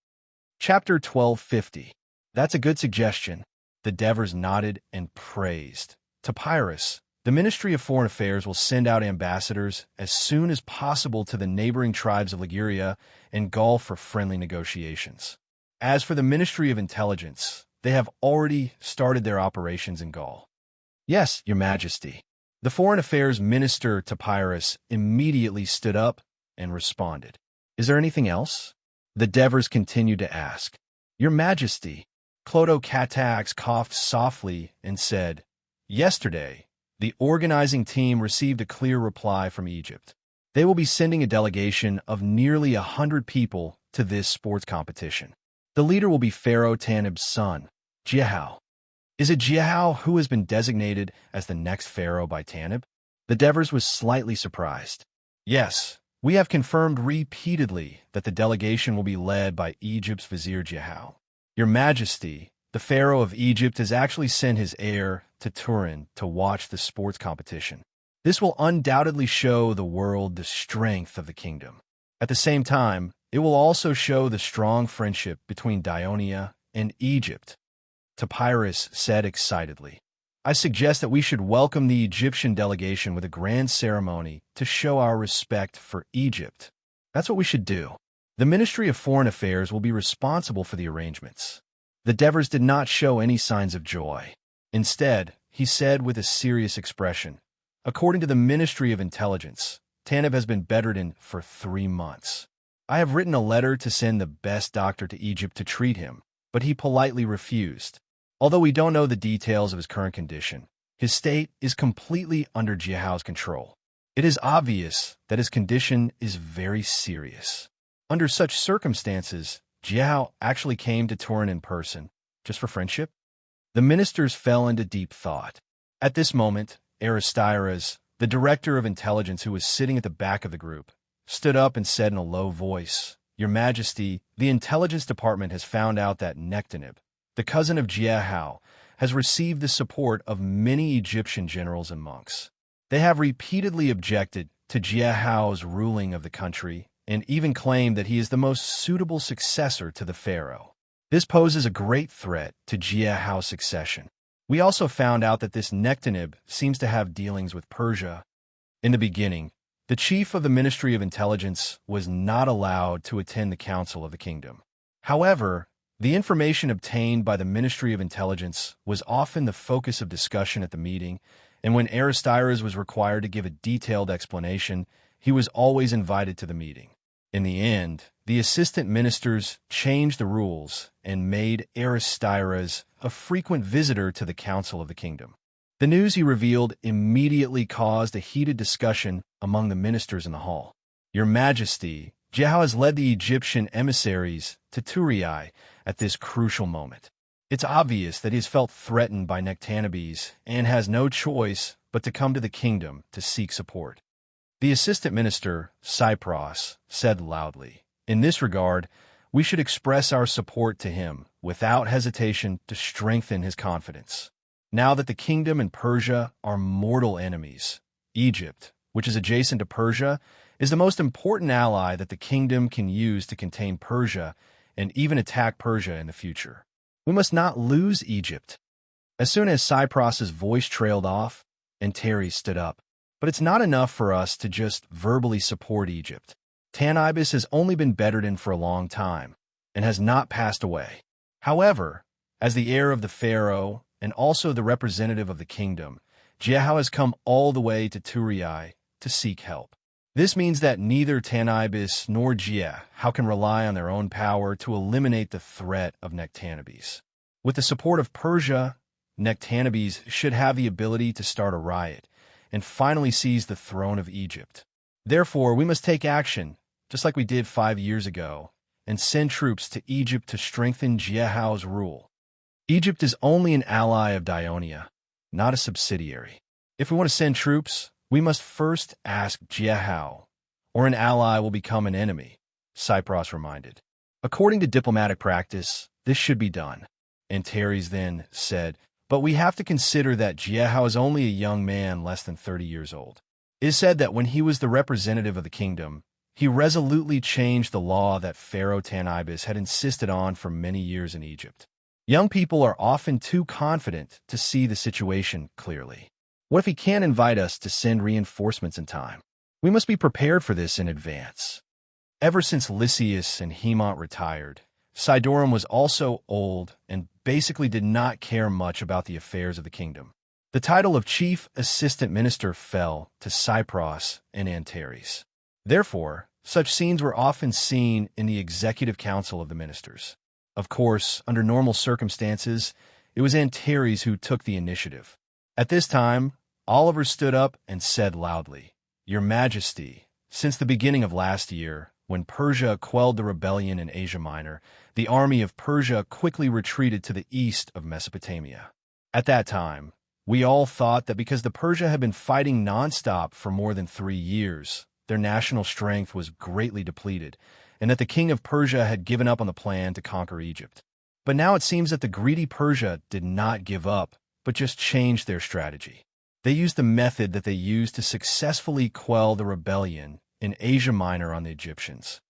Chapter 1250. That's a good suggestion. The Devers nodded and praised. To Pyrrhus, the Ministry of Foreign Affairs will send out ambassadors as soon as possible to the neighboring tribes of Liguria and Gaul for friendly negotiations. As for the Ministry of Intelligence, they have already started their operations in Gaul. Yes, Your Majesty. The Foreign Affairs Minister to Pyrrhus immediately stood up and responded. Is there anything else? The Devers continued to ask. Your Majesty, Clodo Catax coughed softly and said, Yesterday, the organizing team received a clear reply from Egypt. They will be sending a delegation of nearly 100 people to this sports competition. The leader will be Pharaoh Tanib's son, Jehu. Is it Jehu who has been designated as the next pharaoh by Tanib? The Devers was slightly surprised. Yes, we have confirmed repeatedly that the delegation will be led by Egypt's vizier Jehu. Your Majesty, the pharaoh of Egypt has actually sent his heir to Turin to watch the sports competition. This will undoubtedly show the world the strength of the kingdom. At the same time, it will also show the strong friendship between Dionia and Egypt. Topyrus said excitedly, I suggest that we should welcome the Egyptian delegation with a grand ceremony to show our respect for Egypt. That's what we should do. The Ministry of Foreign Affairs will be responsible for the arrangements. The Devers did not show any signs of joy. Instead, he said with a serious expression, According to the Ministry of Intelligence, Tanib has been bedridden for 3 months. I have written a letter to send the best doctor to Egypt to treat him, but he politely refused. Although we don't know the details of his current condition, his state is completely under Jehu's control. It is obvious that his condition is very serious. Under such circumstances, Jehu actually came to Turin in person, just for friendship? The ministers fell into deep thought. At this moment, Aristides, the director of intelligence who was sitting at the back of the group, stood up and said in a low voice, Your Majesty, the intelligence department has found out that Nectanib, the cousin of Jehu, has received the support of many Egyptian generals and monks. They have repeatedly objected to Jehu's ruling of the country and even claimed that he is the most suitable successor to the pharaoh. This poses a great threat to Jehu's succession. We also found out that this Nectanib seems to have dealings with Persia. In the beginning, the chief of the Ministry of Intelligence was not allowed to attend the council of the kingdom. However, the information obtained by the Ministry of Intelligence was often the focus of discussion at the meeting, and when Aristides was required to give a detailed explanation, he was always invited to the meeting. In the end, the assistant ministers changed the rules and made Aristides a frequent visitor to the council of the kingdom. The news he revealed immediately caused a heated discussion among the ministers in the hall. Your Majesty, Jehu has led the Egyptian emissaries to Turin at this crucial moment. It's obvious that he has felt threatened by Nectanebes and has no choice but to come to the kingdom to seek support. The assistant minister, Cypros, said loudly, In this regard, we should express our support to him without hesitation to strengthen his confidence. Now that the kingdom and Persia are mortal enemies, Egypt, which is adjacent to Persia, is the most important ally that the kingdom can use to contain Persia and even attack Persia in the future. We must not lose Egypt. As soon as Cypros's voice trailed off, Antares stood up. But it's not enough for us to just verbally support Egypt. Tanibus has only been bedridden for a long time and has not passed away. However, as the heir of the pharaoh and also the representative of the kingdom, Jehu has come all the way to Turin to seek help. This means that neither Tanibus nor Jehu can rely on their own power to eliminate the threat of Nectanebes. With the support of Persia, Nectanebes should have the ability to start a riot and finally seize the throne of Egypt. Therefore, we must take action, just like we did 5 years ago, and send troops to Egypt to strengthen Jehu's rule. Egypt is only an ally of Dionia, not a subsidiary. If we want to send troops, we must first ask Jehu, or an ally will become an enemy, Cypros reminded. According to diplomatic practice, this should be done. Antares then said, But we have to consider that Jiehao is only a young man less than 30 years old. It is said that when he was the representative of the kingdom, he resolutely changed the law that Pharaoh Tanibis had insisted on for many years in Egypt. Young people are often too confident to see the situation clearly. What if he can't invite us to send reinforcements in time? We must be prepared for this in advance. Ever since Lysias and Hemont retired, Sidorum was also old and basically did not care much about the affairs of the kingdom. The title of chief assistant minister fell to Cypros and Antares. Therefore, such scenes were often seen in the executive council of the ministers. Of course, under normal circumstances, it was Antares who took the initiative. At this time, Oliver stood up and said loudly, "Your Majesty, since the beginning of last year, when Persia quelled the rebellion in Asia Minor, the army of Persia quickly retreated to the east of Mesopotamia. At that time, we all thought that because the Persia had been fighting nonstop for more than 3 years, their national strength was greatly depleted, and that the king of Persia had given up on the plan to conquer Egypt. But now it seems that the greedy Persia did not give up, but just changed their strategy. They used the method that they used to successfully quell the rebellion in Asia Minor on the Egyptians.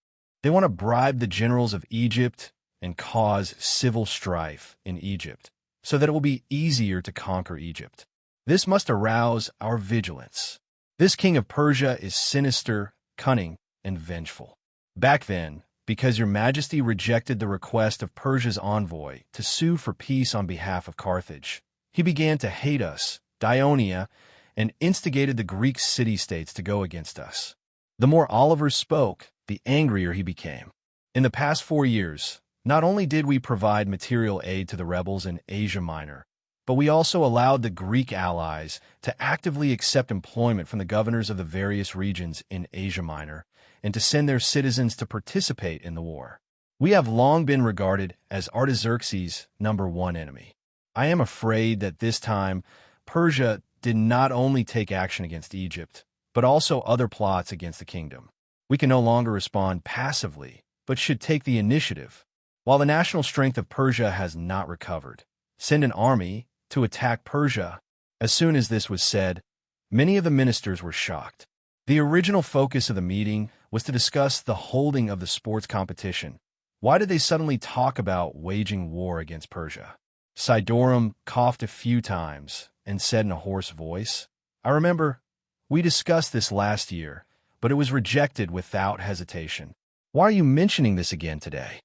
They want to bribe the generals of Egypt and cause civil strife in Egypt, so that it will be easier to conquer Egypt. This must arouse our vigilance. This king of Persia is sinister, cunning, and vengeful. Back then, because your Majesty rejected the request of Persia's envoy to sue for peace on behalf of Carthage, he began to hate us, Dionia, and instigated the Greek city-states to go against us. The more Oliver spoke, the angrier he became. In the past 4 years, not only did we provide material aid to the rebels in Asia Minor, but we also allowed the Greek allies to actively accept employment from the governors of the various regions in Asia Minor and to send their citizens to participate in the war. We have long been regarded as Artaxerxes' #1 enemy. I am afraid that this time Persia did not only take action against Egypt, but also other plots against the kingdom. We can no longer respond passively, but should take the initiative. While the national strength of Persia has not recovered, send an army to attack Persia. As soon as this was said, many of the ministers were shocked. The original focus of the meeting was to discuss the holding of the sports competition. Why did they suddenly talk about waging war against Persia? Sidorum coughed a few times and said in a hoarse voice, "I remember, we discussed this last year, but it was rejected without hesitation. Why are you mentioning this again today?"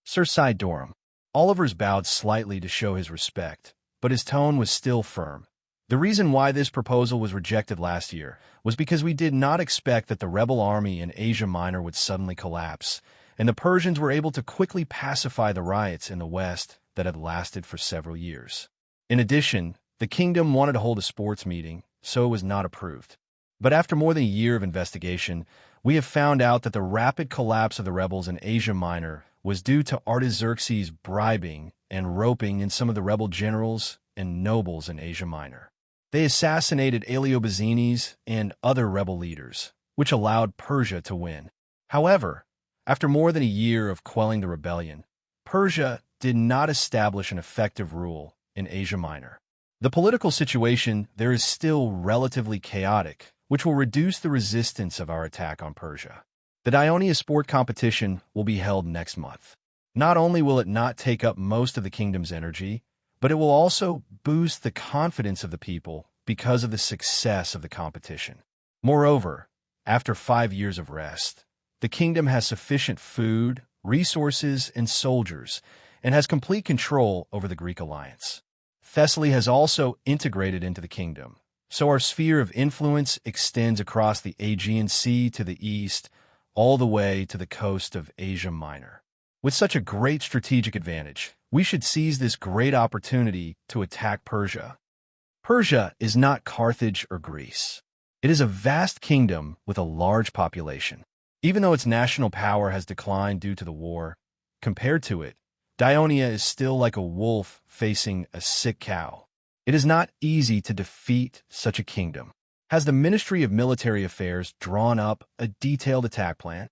"Sir Sidorum." Oliver's bowed slightly to show his respect, but his tone was still firm. "The reason why this proposal was rejected last year was because we did not expect that the rebel army in Asia Minor would suddenly collapse, and the Persians were able to quickly pacify the riots in the west that had lasted for several years. In addition, the kingdom wanted to hold a sports meeting, so it was not approved. But after more than a year of investigation, we have found out that the rapid collapse of the rebels in Asia Minor was due to Artaxerxes bribing and roping in some of the rebel generals and nobles in Asia Minor. They assassinated Aeliobazines and other rebel leaders, which allowed Persia to win. However, after more than a year of quelling the rebellion, Persia did not establish an effective rule in Asia Minor. The political situation there is still relatively chaotic, which will reduce the resistance of our attack on Persia. The Dionia sport competition will be held next month. Not only will it not take up most of the kingdom's energy, but it will also boost the confidence of the people because of the success of the competition. Moreover, after 5 years of rest, the kingdom has sufficient food, resources, and soldiers, and has complete control over the Greek alliance. Thessaly has also integrated into the kingdom, so our sphere of influence extends across the Aegean Sea to the east, all the way to the coast of Asia Minor. With such a great strategic advantage, we should seize this great opportunity to attack Persia. Persia is not Carthage or Greece. It is a vast kingdom with a large population. Even though its national power has declined due to the war, compared to it, Dionia is still like a wolf facing a sick cow. It is not easy to defeat such a kingdom. Has the Ministry of Military Affairs drawn up a detailed attack plan?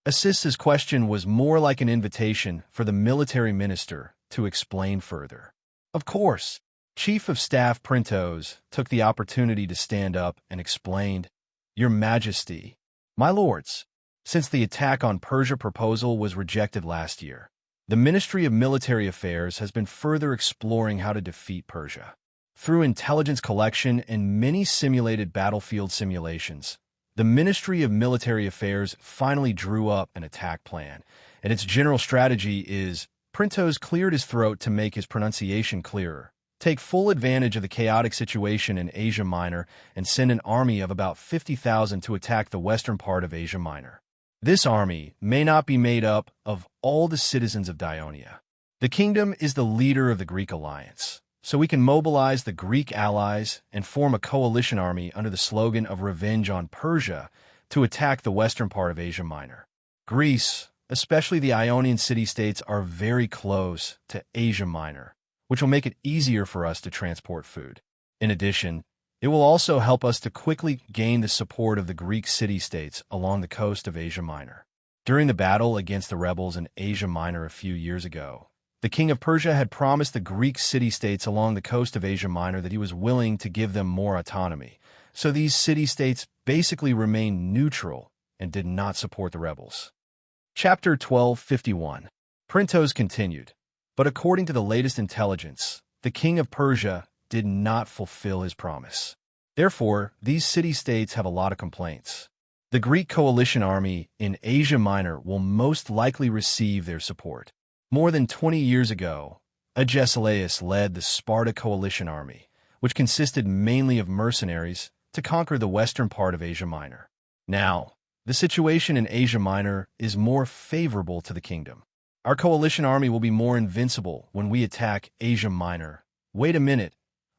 Assist's question was more like an invitation for the military minister to explain further. Of course, Chief of Staff Printos took the opportunity to stand up and explained, "Your Majesty, my lords, since the attack on Persia proposal was rejected last year, the Ministry of Military Affairs has been further exploring how to defeat Persia. Through intelligence collection and many simulated battlefield simulations, the Ministry of Military Affairs finally drew up an attack plan, and its general strategy is." Printos cleared his throat to make his pronunciation clearer. "Take full advantage of the chaotic situation in Asia Minor and send an army of about 50,000 to attack the western part of Asia Minor. This army may not be made up of all the citizens of Dionia. The kingdom is the leader of the Greek alliance, so we can mobilize the Greek allies and form a coalition army under the slogan of Revenge on Persia to attack the western part of Asia Minor. Greece, especially the Ionian city-states, are very close to Asia Minor, which will make it easier for us to transport food. In addition, it will also help us to quickly gain the support of the Greek city-states along the coast of Asia Minor. During the battle against the rebels in Asia Minor a few years ago, the king of Persia had promised the Greek city-states along the coast of Asia Minor that he was willing to give them more autonomy, so these city-states basically remained neutral and did not support the rebels." Chapter 1251. Printos continued, "But according to the latest intelligence, the king of Persia did not fulfill his promise. Therefore, these city-states have a lot of complaints. The Greek coalition army in Asia Minor will most likely receive their support. More than 20 years ago, Agesilaus led the Sparta coalition army, which consisted mainly of mercenaries, to conquer the western part of Asia Minor. Now, the situation in Asia Minor is more favorable to the kingdom. Our coalition army will be more invincible when we attack Asia Minor. Wait a minute,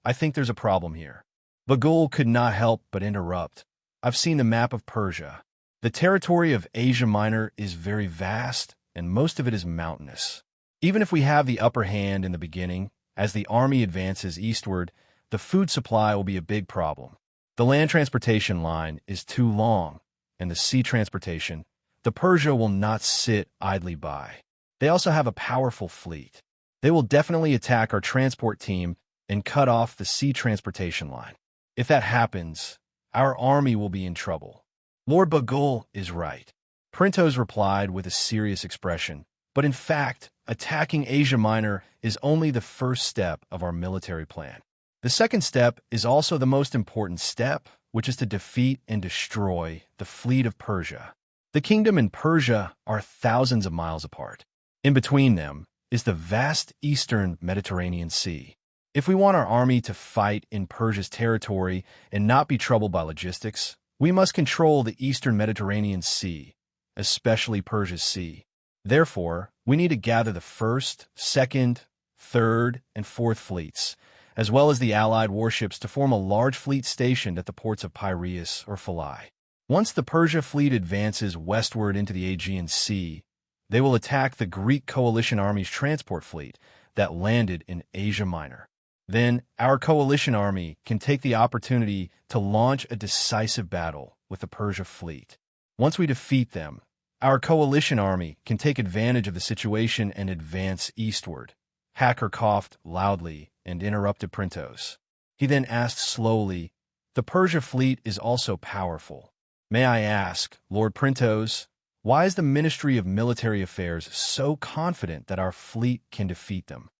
I think there's a problem here." Bagul could not help but interrupt. "I've seen the map of Persia. The territory of Asia Minor is very vast, and most of it is mountainous. Even if we have the upper hand in the beginning, as the army advances eastward, the food supply will be a big problem. The land transportation line is too long, and the sea transportation, the Persia will not sit idly by. They also have a powerful fleet. They will definitely attack our transport team and cut off the sea transportation line. If that happens, our army will be in trouble." "Lord Bagul is right," Printos replied with a serious expression. "But in fact, attacking Asia Minor is only the first step of our military plan. The second step is also the most important step, which is to defeat and destroy the fleet of Persia. The kingdom and Persia are thousands of miles apart. In between them is the vast eastern Mediterranean Sea. If we want our army to fight in Persia's territory and not be troubled by logistics, we must control the eastern Mediterranean Sea, especially Persia's sea. Therefore, we need to gather the first, second, third, and fourth fleets, as well as the allied warships to form a large fleet stationed at the ports of Piraeus or Philai. Once the Persia fleet advances westward into the Aegean Sea, they will attack the Greek coalition army's transport fleet that landed in Asia Minor. Then, our coalition army can take the opportunity to launch a decisive battle with the Persia fleet. Once we defeat them, our coalition army can take advantage of the situation and advance eastward." Hacker coughed loudly and interrupted Printos. He then asked slowly, "The Persia fleet is also powerful. May I ask, Lord Printos, why is the Ministry of Military Affairs so confident that our fleet can defeat them?"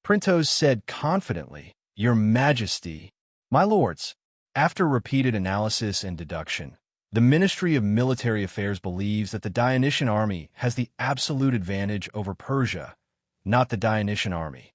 Printos said confidently, "Your Majesty, my lords." After repeated analysis and deduction, the Ministry of Military Affairs believes that the Dionysian army has the absolute advantage over Persia, not the Dionysian army.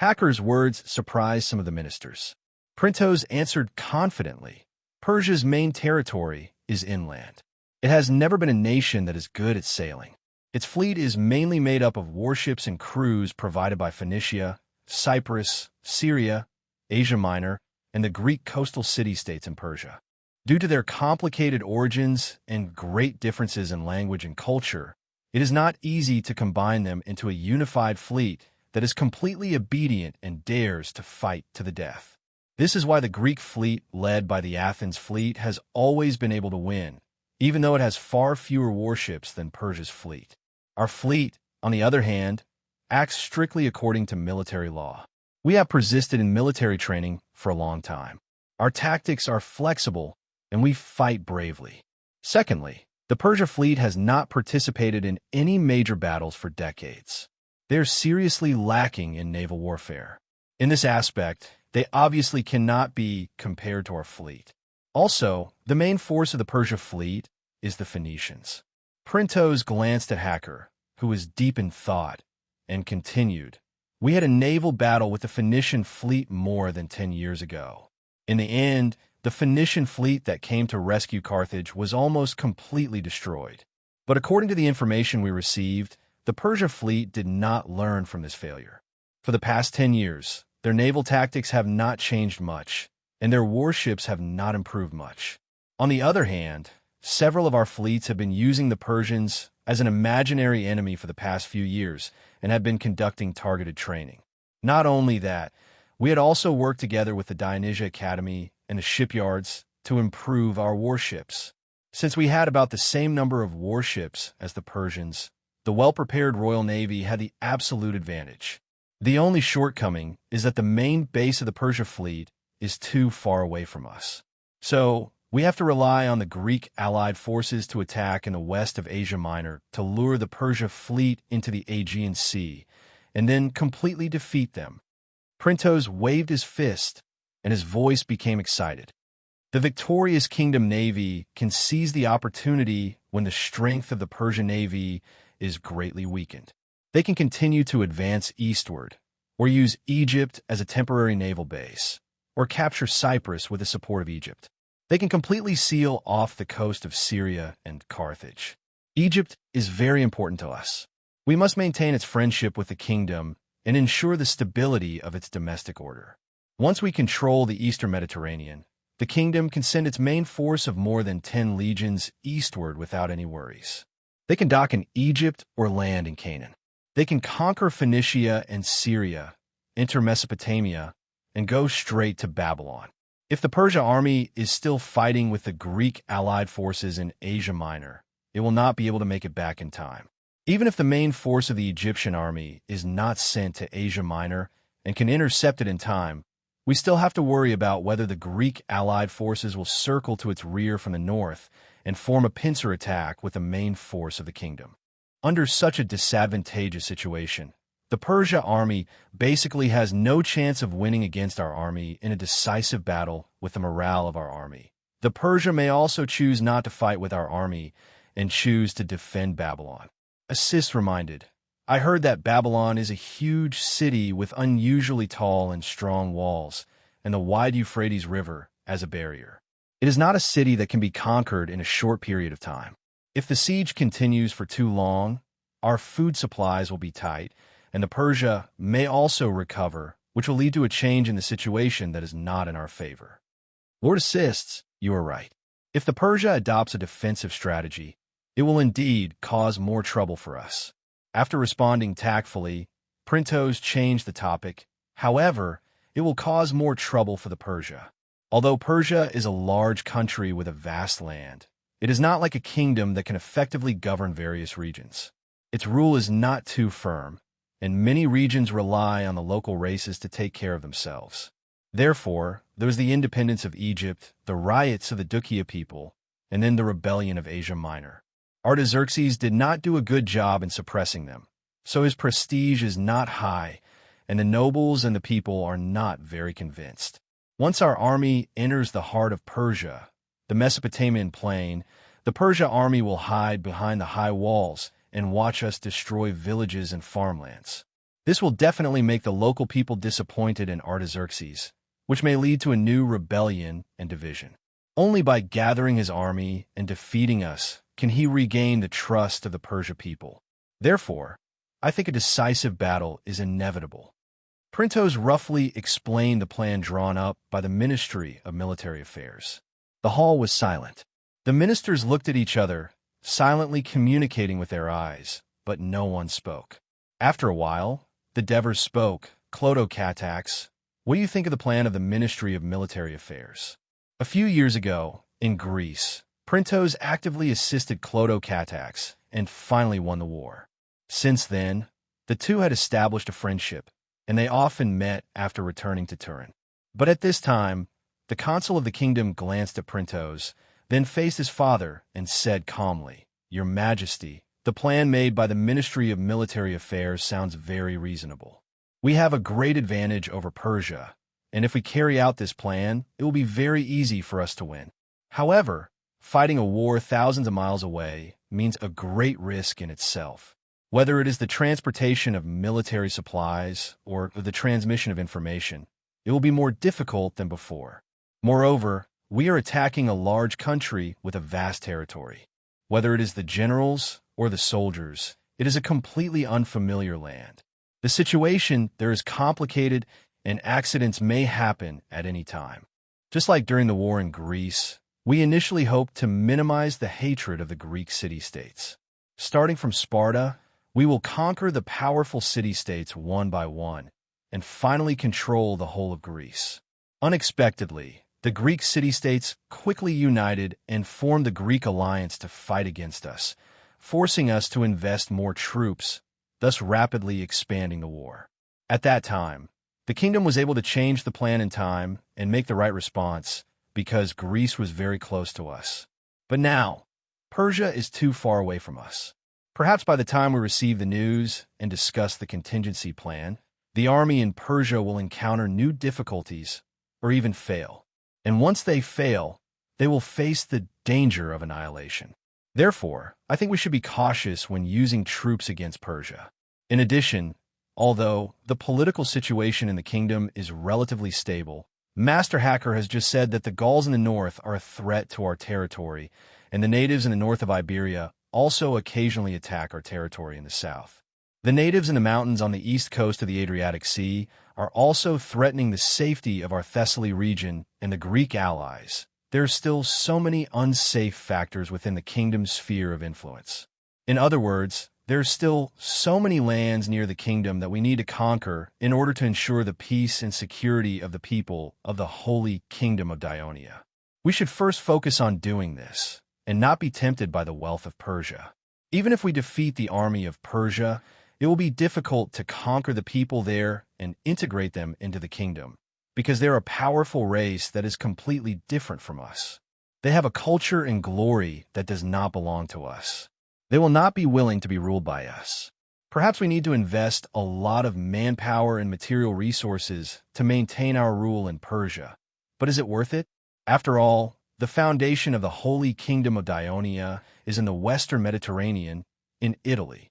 Hacker's words surprised some of the ministers. Printos answered confidently, "Persia's main territory is inland. It has never been a nation that is good at sailing. Its fleet is mainly made up of warships and crews provided by Phoenicia, Cyprus, Syria, Asia Minor, and the Greek coastal city-states in Persia. Due to their complicated origins and great differences in language and culture, it is not easy to combine them into a unified fleet that is completely obedient and dares to fight to the death. This is why the Greek fleet led by the Athens fleet has always been able to win, even though it has far fewer warships than Persia's fleet. Our fleet, on the other hand, acts strictly according to military law. We have persisted in military training for a long time. Our tactics are flexible, and we fight bravely. Secondly, the Persia fleet has not participated in any major battles for decades. They're seriously lacking in naval warfare. In this aspect, they obviously cannot be compared to our fleet. Also, the main force of the Persia fleet is the Phoenicians. Printos glanced at Hacker, who was deep in thought, and continued, "We had a naval battle with the Phoenician fleet more than 10 years ago. In the end, the Phoenician fleet that came to rescue Carthage was almost completely destroyed. But according to the information we received, the Persia fleet did not learn from this failure. For the past 10 years, their naval tactics have not changed much, and their warships have not improved much. On the other hand, several of our fleets have been using the Persians as an imaginary enemy for the past few years and have been conducting targeted training. Not only that, we had also worked together with the Dionysia Academy and the shipyards to improve our warships. Since we had about the same number of warships as the Persians, the well-prepared Royal Navy had the absolute advantage. The only shortcoming is that the main base of the Persia fleet is too far away from us. So, we have to rely on the Greek allied forces to attack in the west of Asia Minor to lure the Persia fleet into the Aegean Sea, and then completely defeat them." Printos waved his fist, and his voice became excited. The victorious Kingdom Navy can seize the opportunity when the strength of the Persian Navy is greatly weakened. They can continue to advance eastward, or use Egypt as a temporary naval base, or capture Cyprus with the support of Egypt. They can completely seal off the coast of Syria and Carthage. Egypt is very important to us. We must maintain its friendship with the kingdom and ensure the stability of its domestic order. Once we control the eastern Mediterranean, the kingdom can send its main force of more than 10 legions eastward without any worries. They can dock in Egypt or land in Canaan. They can conquer Phoenicia and Syria, enter Mesopotamia, and go straight to Babylon. If the Persia army is still fighting with the Greek allied forces in Asia Minor, it will not be able to make it back in time. Even if the main force of the Egyptian army is not sent to Asia Minor and can intercept it in time, we still have to worry about whether the Greek allied forces will circle to its rear from the north and form a pincer attack with the main force of the kingdom. Under such a disadvantageous situation, the Persia army basically has no chance of winning against our army in a decisive battle with the morale of our army. The Persia may also choose not to fight with our army and choose to defend Babylon. Assis reminded, "I heard that Babylon is a huge city with unusually tall and strong walls, and the wide Euphrates River as a barrier. It is not a city that can be conquered in a short period of time. If the siege continues for too long, our food supplies will be tight, and the Persia may also recover, which will lead to a change in the situation that is not in our favor." Lord Assists, you are right. If the Persia adopts a defensive strategy, it will indeed cause more trouble for us. After responding tactfully, Printos changed the topic. However, it will cause more trouble for the Persia. Although Persia is a large country with a vast land, it is not like a kingdom that can effectively govern various regions. Its rule is not too firm, and many regions rely on the local races to take care of themselves. Therefore, there was the independence of Egypt, the riots of the Dukia people, and then the rebellion of Asia Minor. Artaxerxes did not do a good job in suppressing them, so his prestige is not high, and the nobles and the people are not very convinced. Once our army enters the heart of Persia, the Mesopotamian plain, the Persia army will hide behind the high walls and watch us destroy villages and farmlands. This will definitely make the local people disappointed in Artaxerxes, which may lead to a new rebellion and division. Only by gathering his army and defeating us can he regain the trust of the Persia people. Therefore, I think a decisive battle is inevitable. Printos roughly explained the plan drawn up by the Ministry of Military Affairs. The hall was silent. The ministers looked at each other, silently communicating with their eyes, but no one spoke. After a while, the Devers spoke. "Clotocatax, what do you think of the plan of the Ministry of Military Affairs?" A few years ago, in Greece, Printos actively assisted Clotocatax and finally won the war. Since then, the two had established a friendship, and they often met after returning to Turin. But at this time, the consul of the kingdom glanced at Printos, then faced his father and said calmly, "Your Majesty, the plan made by the Ministry of Military Affairs sounds very reasonable. We have a great advantage over Persia, and if we carry out this plan, it will be very easy for us to win. However, fighting a war thousands of miles away means a great risk in itself. Whether it is the transportation of military supplies or the transmission of information, it will be more difficult than before. Moreover, we are attacking a large country with a vast territory. Whether it is the generals or the soldiers, it is a completely unfamiliar land. The situation there is complicated and accidents may happen at any time. Just like during the war in Greece, we initially hoped to minimize the hatred of the Greek city-states. Starting from Sparta, we will conquer the powerful city-states one by one and finally control the whole of Greece." Unexpectedly, the Greek city-states quickly united and formed the Greek alliance to fight against us, forcing us to invest more troops, thus rapidly expanding the war. At that time, the kingdom was able to change the plan in time and make the right response because Greece was very close to us. But now, Persia is too far away from us. Perhaps by the time we receive the news and discuss the contingency plan, the army in Persia will encounter new difficulties or even fail. And once they fail, they will face the danger of annihilation. Therefore, I think we should be cautious when using troops against Persia. In addition, although the political situation in the kingdom is relatively stable, Master Hacker has just said that the Gauls in the north are a threat to our territory, and the natives in the north of Iberia also occasionally attack our territory in the south. The natives in the mountains on the east coast of the Adriatic Sea are also threatening the safety of our Thessaly region and the Greek allies. There are still so many unsafe factors within the kingdom's sphere of influence. In other words, there are still so many lands near the kingdom that we need to conquer in order to ensure the peace and security of the people of the Holy Kingdom of Dionia. We should first focus on doing this and not be tempted by the wealth of Persia. Even if we defeat the army of Persia, it will be difficult to conquer the people there and integrate them into the kingdom, because they're a powerful race that is completely different from us. They have a culture and glory that does not belong to us. They will not be willing to be ruled by us. Perhaps we need to invest a lot of manpower and material resources to maintain our rule in Persia. But is it worth it? After all, the foundation of the Holy Kingdom of Dionia is in the Western Mediterranean, in Italy.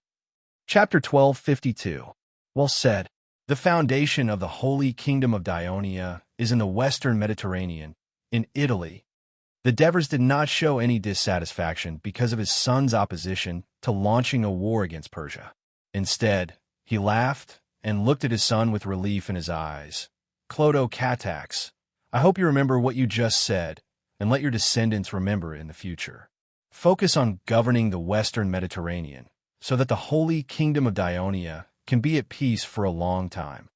Chapter 1252. Well said. The foundation of the Holy Kingdom of Dionia is in the Western Mediterranean, in Italy. The Devers did not show any dissatisfaction because of his son's opposition to launching a war against Persia. Instead, he laughed and looked at his son with relief in his eyes. "Clodo Catax, I hope you remember what you just said, and let your descendants remember it in the future. Focus on governing the Western Mediterranean, so that the Holy Kingdom of Dionia can be at peace for a long time."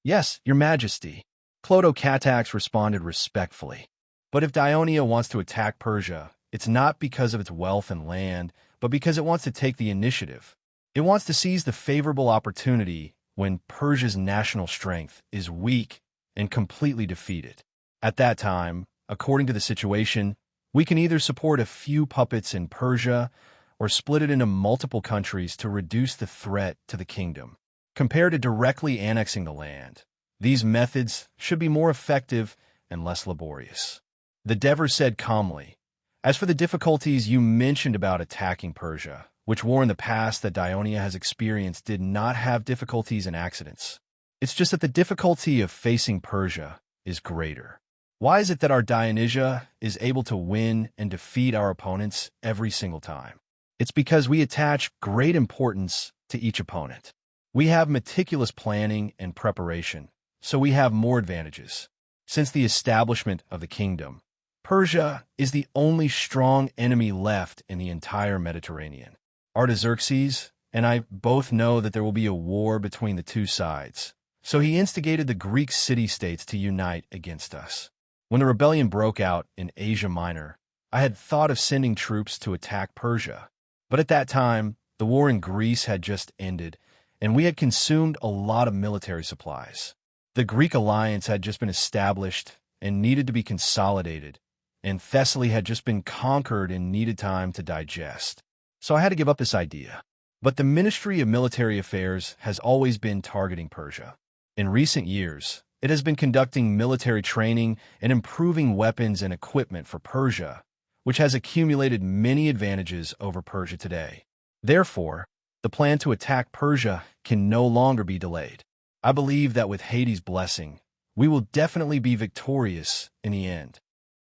"Yes, Your Majesty," Clodo Catax responded respectfully. "But if Dionia wants to attack Persia, it's not because of its wealth and land, but because it wants to take the initiative. It wants to seize the favorable opportunity when Persia's national strength is weak and completely defeated. At that time, according to the situation, we can either support a few puppets in Persia or split it into multiple countries to reduce the threat to the kingdom. Compared to directly annexing the land, these methods should be more effective and less laborious." The Dever said calmly, "As for the difficulties you mentioned about attacking Persia, which war in the past that Dionia has experienced did not have difficulties and accidents. It's just that the difficulty of facing Persia is greater. Why is it that our Dionysia is able to win and defeat our opponents every single time? It's because we attach great importance to each opponent. We have meticulous planning and preparation, so we have more advantages. Since the establishment of the kingdom, Persia is the only strong enemy left in the entire Mediterranean. Artaxerxes and I both know that there will be a war between the two sides, so he instigated the Greek city-states to unite against us. When the rebellion broke out in Asia Minor, I had thought of sending troops to attack Persia. But at that time, the war in Greece had just ended, and we had consumed a lot of military supplies. The Greek alliance had just been established and needed to be consolidated, and Thessaly had just been conquered and needed time to digest. So I had to give up this idea. But the Ministry of Military Affairs has always been targeting Persia. In recent years, it has been conducting military training and improving weapons and equipment for Persia, which has accumulated many advantages over Persia today. Therefore, the plan to attack Persia can no longer be delayed. I believe that with Hades' blessing, we will definitely be victorious in the end.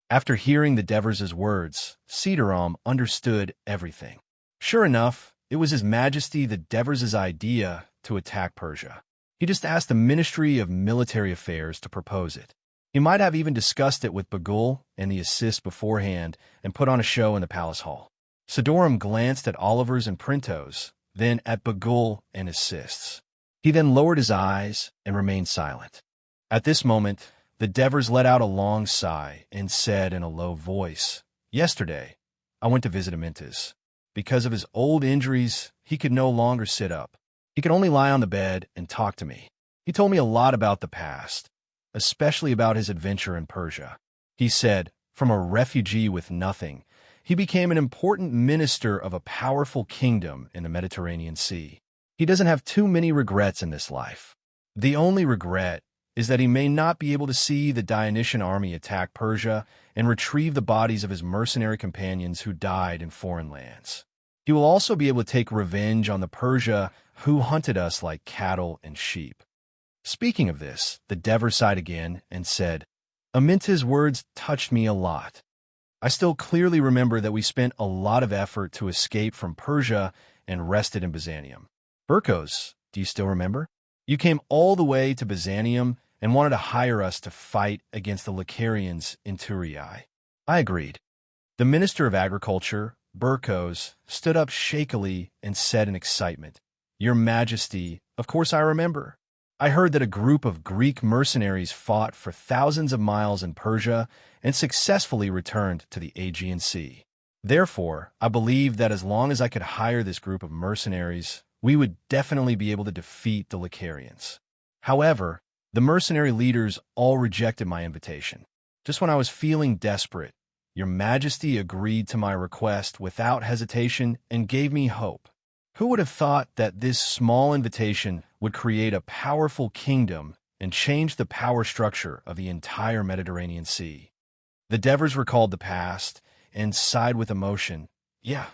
After hearing the Devers' words, Sitaram understood everything. Sure enough, it was His Majesty the Devers' idea to attack Persia. He just asked the Ministry of Military Affairs to propose it. He might have even discussed it with Bagul and the assist beforehand and put on a show in the palace hall. Sidoram glanced at Oliver's and Printo's, then at Bagul and assists. He then lowered his eyes and remained silent. At this moment, the Devers let out a long sigh and said in a low voice, "Yesterday, I went to visit Amintas. Because of his old injuries, he could no longer sit up. He could only lie on the bed and talk to me. He told me a lot about the past, especially about his adventure in Persia. He said, from a refugee with nothing, he became an important minister of a powerful kingdom in the Mediterranean Sea. He doesn't have too many regrets in this life. The only regret is that he may not be able to see the Dionysian army attack Persia and retrieve the bodies of his mercenary companions who died in foreign lands. He will also be able to take revenge on the Persia who hunted us like cattle and sheep." Speaking of this, the Dever sighed again and said, "Aminta's words touched me a lot. I still clearly remember that we spent a lot of effort to escape from Persia and rested in Byzantium. Burkos, do you still remember? You came all the way to Byzantium and wanted to hire us to fight against the Lycarians in Turii." I agreed. The Minister of Agriculture, Burkos, stood up shakily and said in excitement, "Your Majesty, of course I remember. I heard that a group of Greek mercenaries fought for thousands of miles in Persia and successfully returned to the Aegean Sea. Therefore, I believed that as long as I could hire this group of mercenaries, we would definitely be able to defeat the Lycarians. However, the mercenary leaders all rejected my invitation. Just when I was feeling desperate, Your Majesty agreed to my request without hesitation and gave me hope. Who would have thought that this small invitation would create a powerful kingdom and change the power structure of the entire Mediterranean Sea?" The Devers recalled the past and sighed with emotion. Yeah,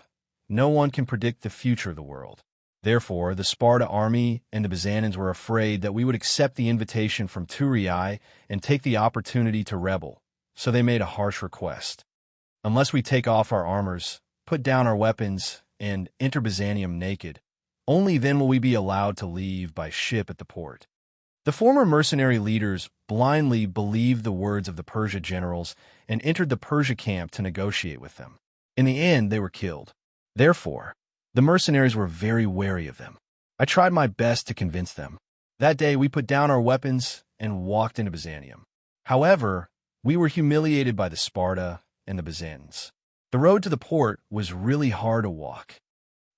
no one can predict the future of the world. Therefore, the Sparta army and the Byzantines were afraid that we would accept the invitation from Turii and take the opportunity to rebel, so they made a harsh request. Unless we take off our armors, put down our weapons, and enter Byzantium naked, only then will we be allowed to leave by ship at the port. The former mercenary leaders blindly believed the words of the Persia generals and entered the Persia camp to negotiate with them. In the end, they were killed. Therefore, the mercenaries were very wary of them. I tried my best to convince them. That day, we put down our weapons and walked into Byzantium. However, we were humiliated by the Sparta and the Byzantines. The road to the port was really hard to walk.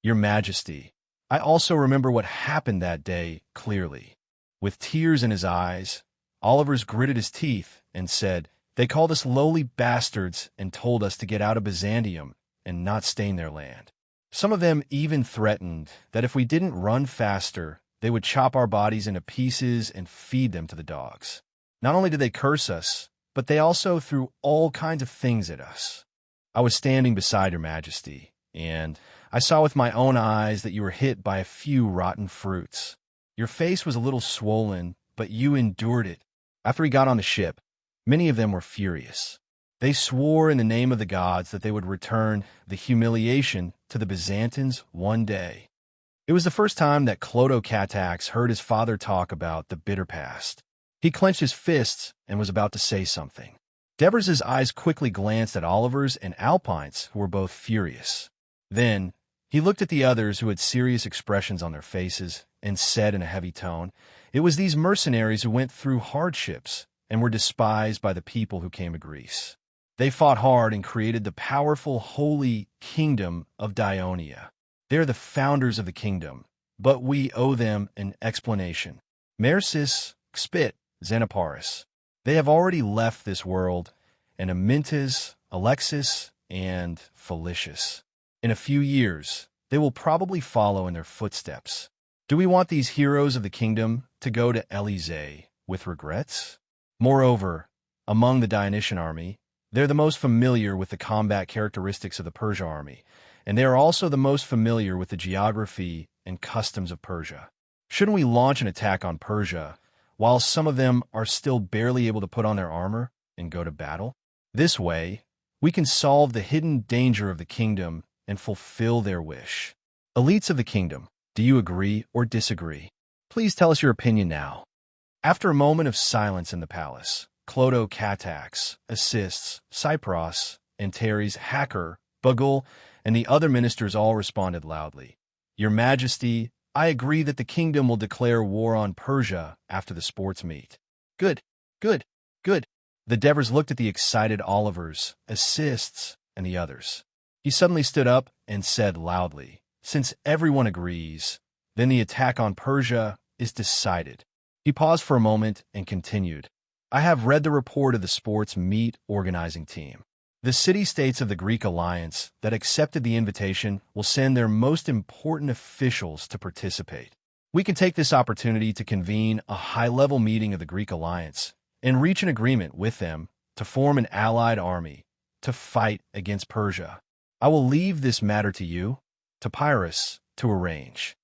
Your Majesty, I also remember what happened that day clearly. With tears in his eyes, Oliver's gritted his teeth and said, "They called us lowly bastards and told us to get out of Byzantium and not stain their land. Some of them even threatened that if we didn't run faster, they would chop our bodies into pieces and feed them to the dogs. Not only did they curse us, but they also threw all kinds of things at us. I was standing beside Your Majesty, and I saw with my own eyes that you were hit by a few rotten fruits. Your face was a little swollen, but you endured it." After he got on the ship, many of them were furious. They swore in the name of the gods that they would return the humiliation to the Byzantines one day. It was the first time that Clodocatax heard his father talk about the bitter past. He clenched his fists and was about to say something. Devers' eyes quickly glanced at Oliver's and Alpine's, who were both furious. Then, he looked at the others who had serious expressions on their faces and said in a heavy tone, "It was these mercenaries who went through hardships and were despised by the people who came to Greece. They fought hard and created the powerful, holy kingdom of Dionia. They are the founders of the kingdom, but we owe them an explanation. Mercis, Xpit, Xenoparis. They have already left this world, and Amintas, Alexis, and Felicius. In a few years, they will probably follow in their footsteps. Do we want these heroes of the kingdom to go to Elysee with regrets? Moreover, among the Dionysian army, they're the most familiar with the combat characteristics of the Persia army, and they are also the most familiar with the geography and customs of Persia. Shouldn't we launch an attack on Persia, while some of them are still barely able to put on their armor and go to battle? This way, we can solve the hidden danger of the kingdom and fulfill their wish. Elites of the kingdom, do you agree or disagree? Please tell us your opinion now. After a moment of silence in the palace, Clodo Catax, Assists, Cypros, Antares, Hacker, Buggle, and the other ministers all responded loudly. Your Majesty, I agree that the kingdom will declare war on Persia after the sports meet. Good, good, good. The Devers looked at the excited Olivers, Assists, and the others. He suddenly stood up and said loudly, since everyone agrees, then the attack on Persia is decided. He paused for a moment and continued. I have read the report of the sports meet organizing team. The city-states of the Greek alliance that accepted the invitation will send their most important officials to participate. We can take this opportunity to convene a high-level meeting of the Greek alliance and reach an agreement with them to form an allied army to fight against Persia. I will leave this matter to you, to Pyrrhus, to arrange.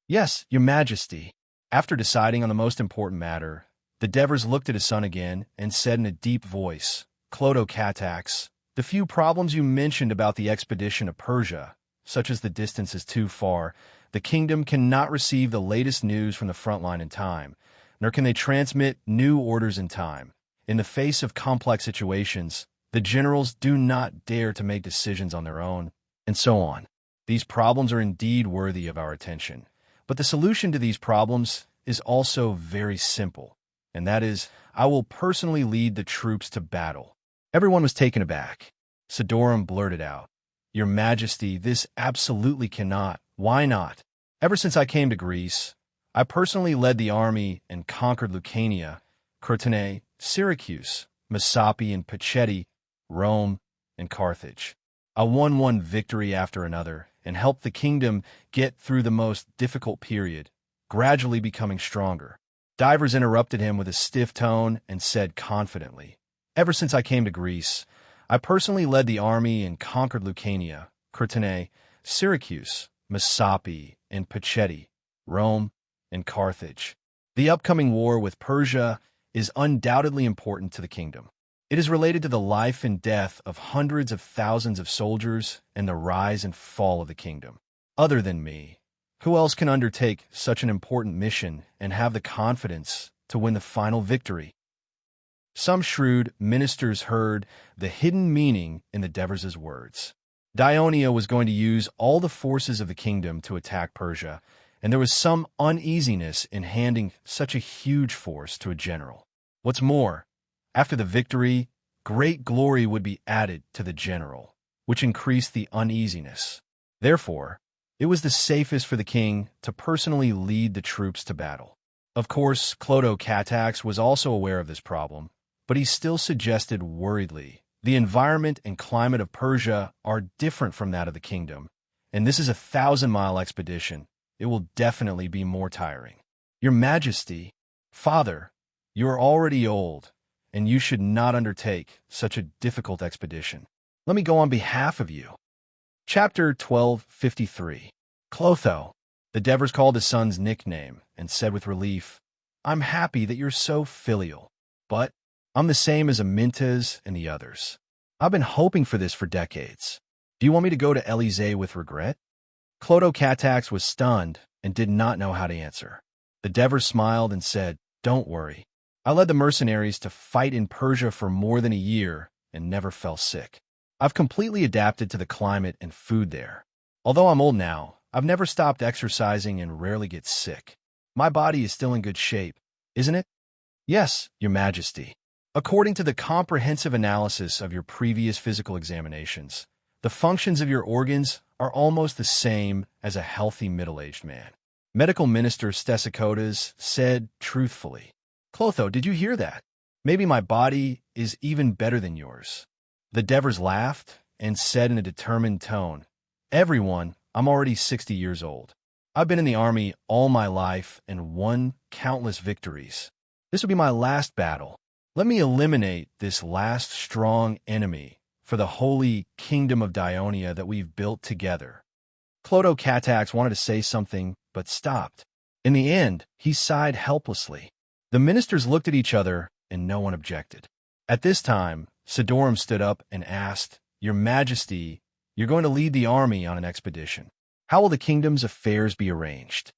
Yes, Your Majesty. After deciding on the most important matter, the Devers looked at his son again and said in a deep voice, Clodo Catax, the few problems you mentioned about the expedition of Persia, such as the distance is too far, the kingdom cannot receive the latest news from the front line in time, nor can they transmit new orders in time. In the face of complex situations, the generals do not dare to make decisions on their own, and so on. These problems are indeed worthy of our attention, but the solution to these problems is also very simple, and that is, I will personally lead the troops to battle. Everyone was taken aback. Sidorum blurted out, Your Majesty, this absolutely cannot. Why not? Ever since I came to Greece, I personally led the army and conquered Lucania, Crotone, Syracuse, Massapi and Pacetti, Rome, and Carthage. I won one victory after another and helped the kingdom get through the most difficult period, gradually becoming stronger. Divers interrupted him with a stiff tone and said confidently, Ever since I came to Greece, I personally led the army and conquered Lucania, Crotone, Syracuse, Massapi, and Pacetti, Rome, and Carthage. The upcoming war with Persia is undoubtedly important to the kingdom. It is related to the life and death of hundreds of thousands of soldiers and the rise and fall of the kingdom. Other than me, who else can undertake such an important mission and have the confidence to win the final victory? Some shrewd ministers heard the hidden meaning in the Devers' words. Dionia was going to use all the forces of the kingdom to attack Persia, and there was some uneasiness in handing such a huge force to a general. What's more, after the victory, great glory would be added to the general, which increased the uneasiness. Therefore, it was the safest for the king to personally lead the troops to battle. Of course, Clodo Catax was also aware of this problem, but he still suggested worriedly, the environment and climate of Persia are different from that of the kingdom, and this is a 1,000-mile expedition. It will definitely be more tiring. Your Majesty, Father, you are already old, and you should not undertake such a difficult expedition. Let me go on behalf of you. Chapter 1253. Clotho. The Devers called his son's nickname and said with relief, I'm happy that you're so filial, but I'm the same as Amintas and the others. I've been hoping for this for decades. Do you want me to go to Elysee with regret? Clodo Catax was stunned and did not know how to answer. The Devers smiled and said, Don't worry. I led the mercenaries to fight in Persia for more than a year and never fell sick. I've completely adapted to the climate and food there. Although I'm old now, I've never stopped exercising and rarely get sick. My body is still in good shape, isn't it? Yes, Your Majesty. According to the comprehensive analysis of your previous physical examinations, the functions of your organs are almost the same as a healthy middle-aged man. Medical Minister Stesicotas said truthfully. Clotho, did you hear that? Maybe my body is even better than yours. The Devers laughed and said in a determined tone, Everyone, I'm already 60 years old. I've been in the army all my life and won countless victories. This will be my last battle. Let me eliminate this last strong enemy for the holy kingdom of Dionia that we've built together. Cloto Catax wanted to say something, but stopped. In the end, he sighed helplessly. The ministers looked at each other, and no one objected. At this time, Sidorum stood up and asked, Your Majesty, you're going to lead the army on an expedition. How will the kingdom's affairs be arranged?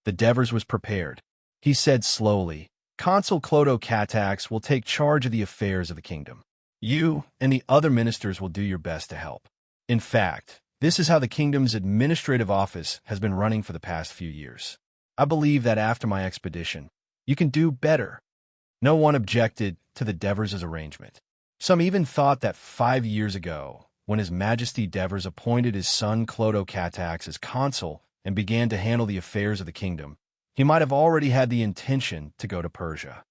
The Devers was prepared. He said slowly, Consul Cloto Catax will take charge of the affairs of the kingdom. You and the other ministers will do your best to help. In fact, this is how the kingdom's administrative office has been running for the past few years. I believe that after my expedition, you can do better. No one objected to the Devers' arrangement. Some even thought that 5 years ago, when His Majesty Devers appointed his son Cloto Catax as consul and began to handle the affairs of the kingdom, he might have already had the intention to go to Persia.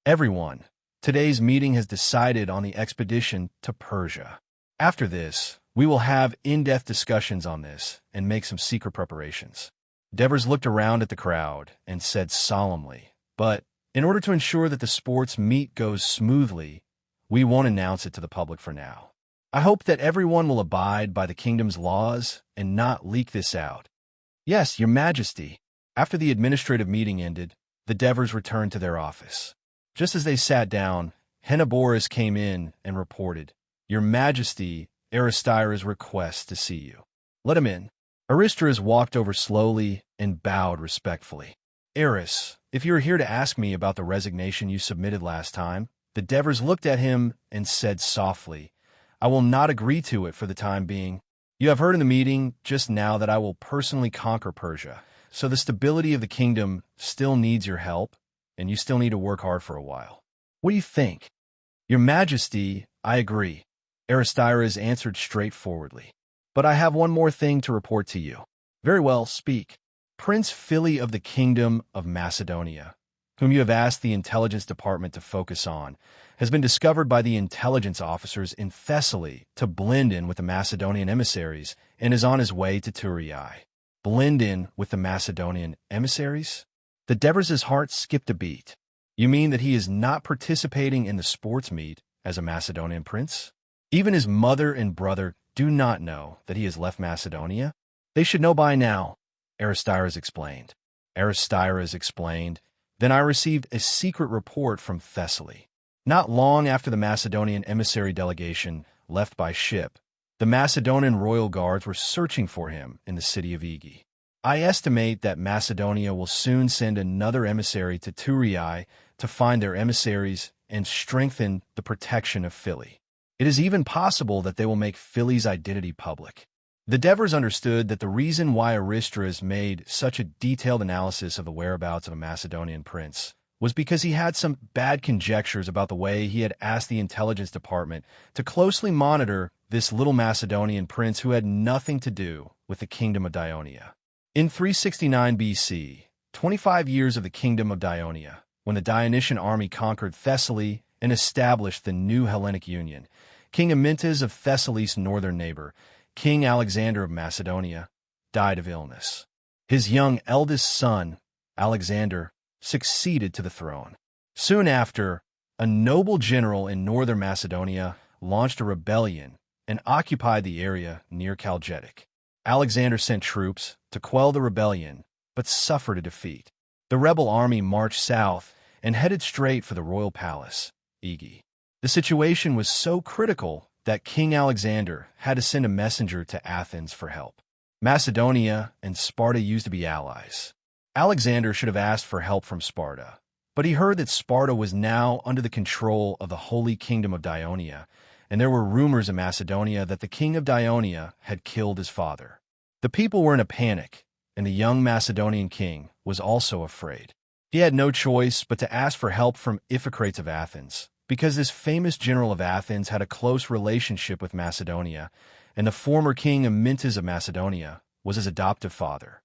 Everyone, today's meeting has decided on the expedition to Persia. After this, we will have in-depth discussions on this and make some secret preparations. Devers looked around at the crowd and said solemnly, But in order to ensure that the sports meet goes smoothly, we won't announce it to the public for now. I hope that everyone will abide by the kingdom's laws and not leak this out. Yes, Your Majesty. After the administrative meeting ended, the Devers returned to their office. Just as they sat down, Henneborus came in and reported, Your Majesty, Aristyra's requests to see you. Let him in. Aristyras walked over slowly and bowed respectfully. Aris, if you are here to ask me about the resignation you submitted last time, the Devers looked at him and said softly, I will not agree to it for the time being. You have heard in the meeting just now that I will personally conquer Persia, so the stability of the kingdom still needs your help, and you still need to work hard for a while. What do you think? Your Majesty, I agree. Aristyras answered straightforwardly. But I have one more thing to report to you. Very well, speak. Prince Phili of the Kingdom of Macedonia, whom you have asked the intelligence department to focus on, has been discovered by the intelligence officers in Thessaly to blend in with the Macedonian emissaries and is on his way to Thurii. Blend in with the Macedonian emissaries? The Devers' heart skipped a beat. You mean that he is not participating in the sports meet as a Macedonian prince? Even his mother and brother do not know that he has left Macedonia? They should know by now, Aristyras explained. Aristyras explained, Then I received a secret report from Thessaly. Not long after the Macedonian emissary delegation left by ship, the Macedonian royal guards were searching for him in the city of Igi. I estimate that Macedonia will soon send another emissary to Thurii to find their emissaries and strengthen the protection of Phili. It is even possible that they will make Phili's identity public. The Devers understood that the reason why Aristyras made such a detailed analysis of the whereabouts of a Macedonian prince was because he had some bad conjectures about the way he had asked the intelligence department to closely monitor this little Macedonian prince who had nothing to do with the kingdom of Dionia. In 369 BC, 25 years of the kingdom of Dionia, when the Dionysian army conquered Thessaly and established the new Hellenic Union, King Amyntas of Thessaly's northern neighbor, King Alexander of Macedonia, died of illness. His young eldest son, Alexander, succeeded to the throne. Soon after, a noble general in northern Macedonia launched a rebellion and occupied the area near Chalgetic. Alexander sent troops to quell the rebellion, but suffered a defeat. The rebel army marched south and headed straight for the royal palace, Igi. The situation was so critical that King Alexander had to send a messenger to Athens for help. Macedonia and Sparta used to be allies. Alexander should have asked for help from Sparta, but he heard that Sparta was now under the control of the Holy Kingdom of Dionia, and there were rumors in Macedonia that the king of Dionia had killed his father. The people were in a panic, and the young Macedonian king was also afraid. He had no choice but to ask for help from Iphicrates of Athens, because this famous general of Athens had a close relationship with Macedonia, and the former king Amyntas of Macedonia was his adoptive father.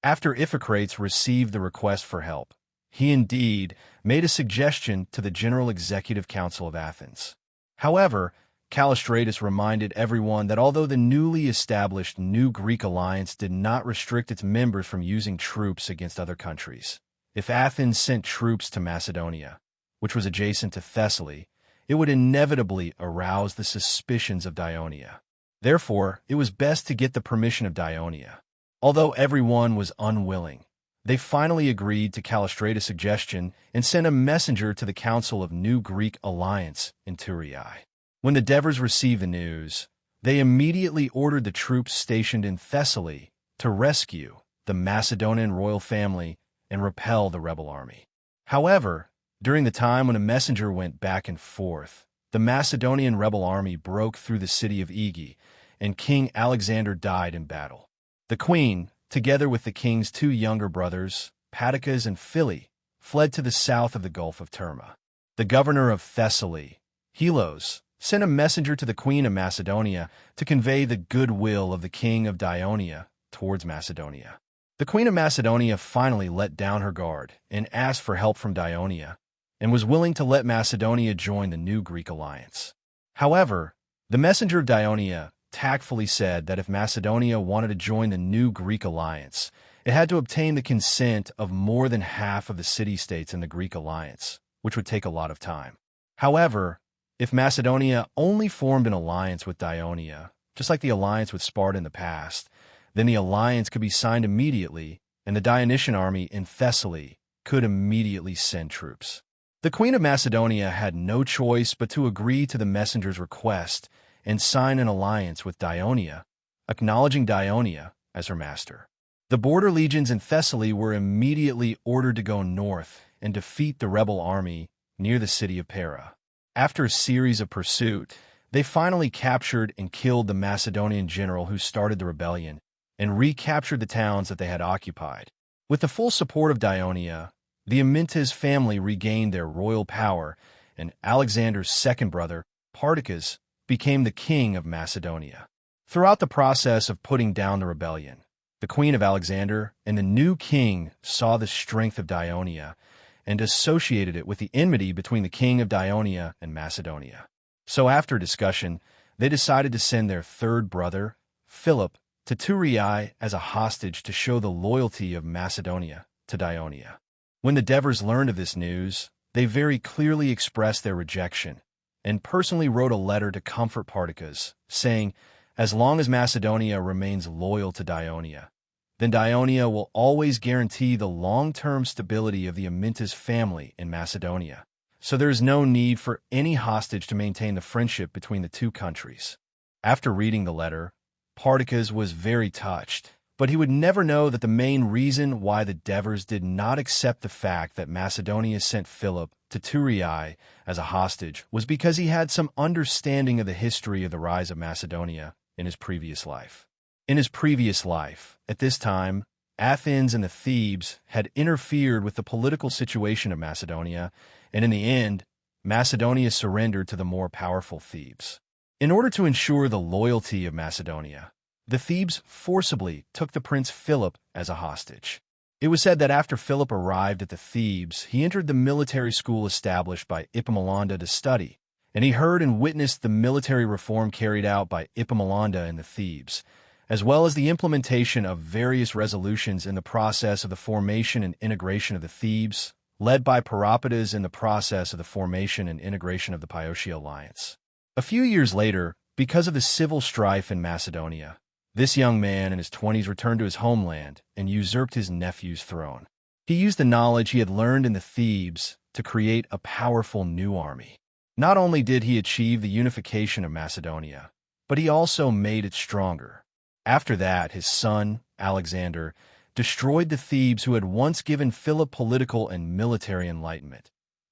After Iphicrates received the request for help, he indeed made a suggestion to the General Executive Council of Athens. However, Callistratus reminded everyone that although the newly established New Greek alliance did not restrict its members from using troops against other countries, if Athens sent troops to Macedonia, which was adjacent to Thessaly, it would inevitably arouse the suspicions of Dionia. Therefore, it was best to get the permission of Dionia. Although everyone was unwilling, they finally agreed to Callistratus' suggestion and sent a messenger to the Council of New Greek Alliance in Thurii. When the Devers received the news, they immediately ordered the troops stationed in Thessaly to rescue the Macedonian royal family and repel the rebel army. However, during the time when the messenger went back and forth, the Macedonian rebel army broke through the city of Aegae, and King Alexander died in battle. The queen, together with the king's two younger brothers, Patacus and Phili, fled to the south of the Gulf of Terma. The governor of Thessaly, Helos, sent a messenger to the queen of Macedonia to convey the goodwill of the king of Dionia towards Macedonia. The queen of Macedonia finally let down her guard and asked for help from Dionia, and was willing to let Macedonia join the new Greek alliance. However, the messenger of Dionia tactfully said that if Macedonia wanted to join the new Greek alliance, it had to obtain the consent of more than half of the city-states in the Greek alliance, which would take a lot of time. However, if Macedonia only formed an alliance with Dionia, just like the alliance with Sparta in the past, then the alliance could be signed immediately, and the Dionysian army in Thessaly could immediately send troops. The Queen of Macedonia had no choice but to agree to the messenger's request and sign an alliance with Dionia, acknowledging Dionia as her master. The border legions in Thessaly were immediately ordered to go north and defeat the rebel army near the city of Pera. After a series of pursuit, they finally captured and killed the Macedonian general who started the rebellion and recaptured the towns that they had occupied. With the full support of Dionia, the Amyntas family regained their royal power, and Alexander's second brother, Perdiccas, became the king of Macedonia. Throughout the process of putting down the rebellion, the queen of Alexander and the new king saw the strength of Dionia and associated it with the enmity between the king of Dionia and Macedonia. So after discussion, they decided to send their third brother, Philip, to Thurii as a hostage to show the loyalty of Macedonia to Dionia. When the Devers learned of this news, they very clearly expressed their rejection and personally wrote a letter to comfort Perdiccas, saying, as long as Macedonia remains loyal to Dionia, then Dionia will always guarantee the long-term stability of the Amyntas family in Macedonia, so there is no need for any hostage to maintain the friendship between the two countries. After reading the letter, Perdiccas was very touched, but he would never know that the main reason why the Devers did not accept the fact that Macedonia sent Philip to Thurii as a hostage was because he had some understanding of the history of the rise of Macedonia in his previous life. In his previous life, at this time, Athens and the Thebes had interfered with the political situation of Macedonia, and in the end, Macedonia surrendered to the more powerful Thebes. In order to ensure the loyalty of Macedonia, the Thebes forcibly took the prince Philip as a hostage. It was said that after Philip arrived at the Thebes, he entered the military school established by Epaminondas to study, and he heard and witnessed the military reform carried out by Epaminondas in the Thebes, as well as the implementation of various resolutions in the process of the formation and integration of the Thebes, led by Peropidas in the process of the formation and integration of the Piotia alliance. A few years later, because of the civil strife in Macedonia, this young man in his 20s returned to his homeland and usurped his nephew's throne. He used the knowledge he had learned in the Thebes to create a powerful new army. Not only did he achieve the unification of Macedonia, but he also made it stronger. After that, his son, Alexander, destroyed the Thebes who had once given Philip political and military enlightenment.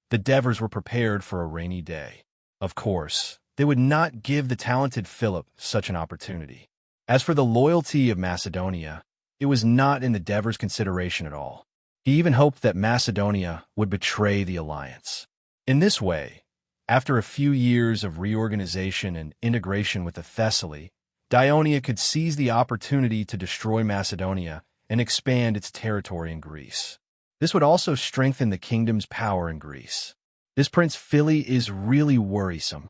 The Devers were prepared for a rainy day. Of course, they would not give the talented Philip such an opportunity. As for the loyalty of Macedonia, it was not in the Devers' consideration at all. He even hoped that Macedonia would betray the alliance. In this way, after a few years of reorganization and integration with the Thessaly, Dionia could seize the opportunity to destroy Macedonia and expand its territory in Greece. This would also strengthen the kingdom's power in Greece. This Prince Philly is really worrisome.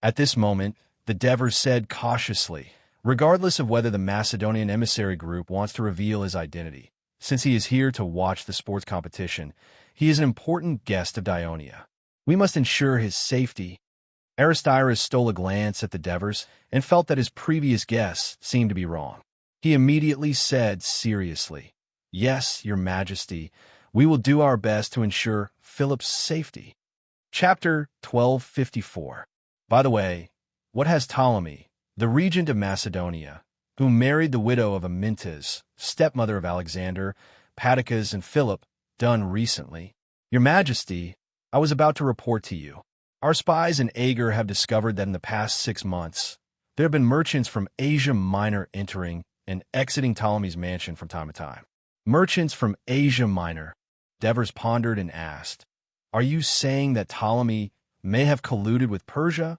At this moment, the Devers said cautiously, regardless of whether the Macedonian emissary group wants to reveal his identity. Since he is here to watch the sports competition, he is an important guest of Dionia. We must ensure his safety. Aristides stole a glance at the Devers and felt that his previous guess seemed to be wrong. He immediately said seriously, "Yes, Your Majesty, we will do our best to ensure Philip's safety." Chapter 1254. By the way, what has Ptolemy, the regent of Macedonia, who married the widow of Amyntas, stepmother of Alexander, Padicus, and Philip, done recently? Your Majesty, I was about to report to you. Our spies in Ager have discovered that in the past 6 months, there have been merchants from Asia Minor entering and exiting Ptolemy's mansion from time to time. Merchants from Asia Minor. Devers pondered and asked, "Are you saying that Ptolemy may have colluded with Persia?"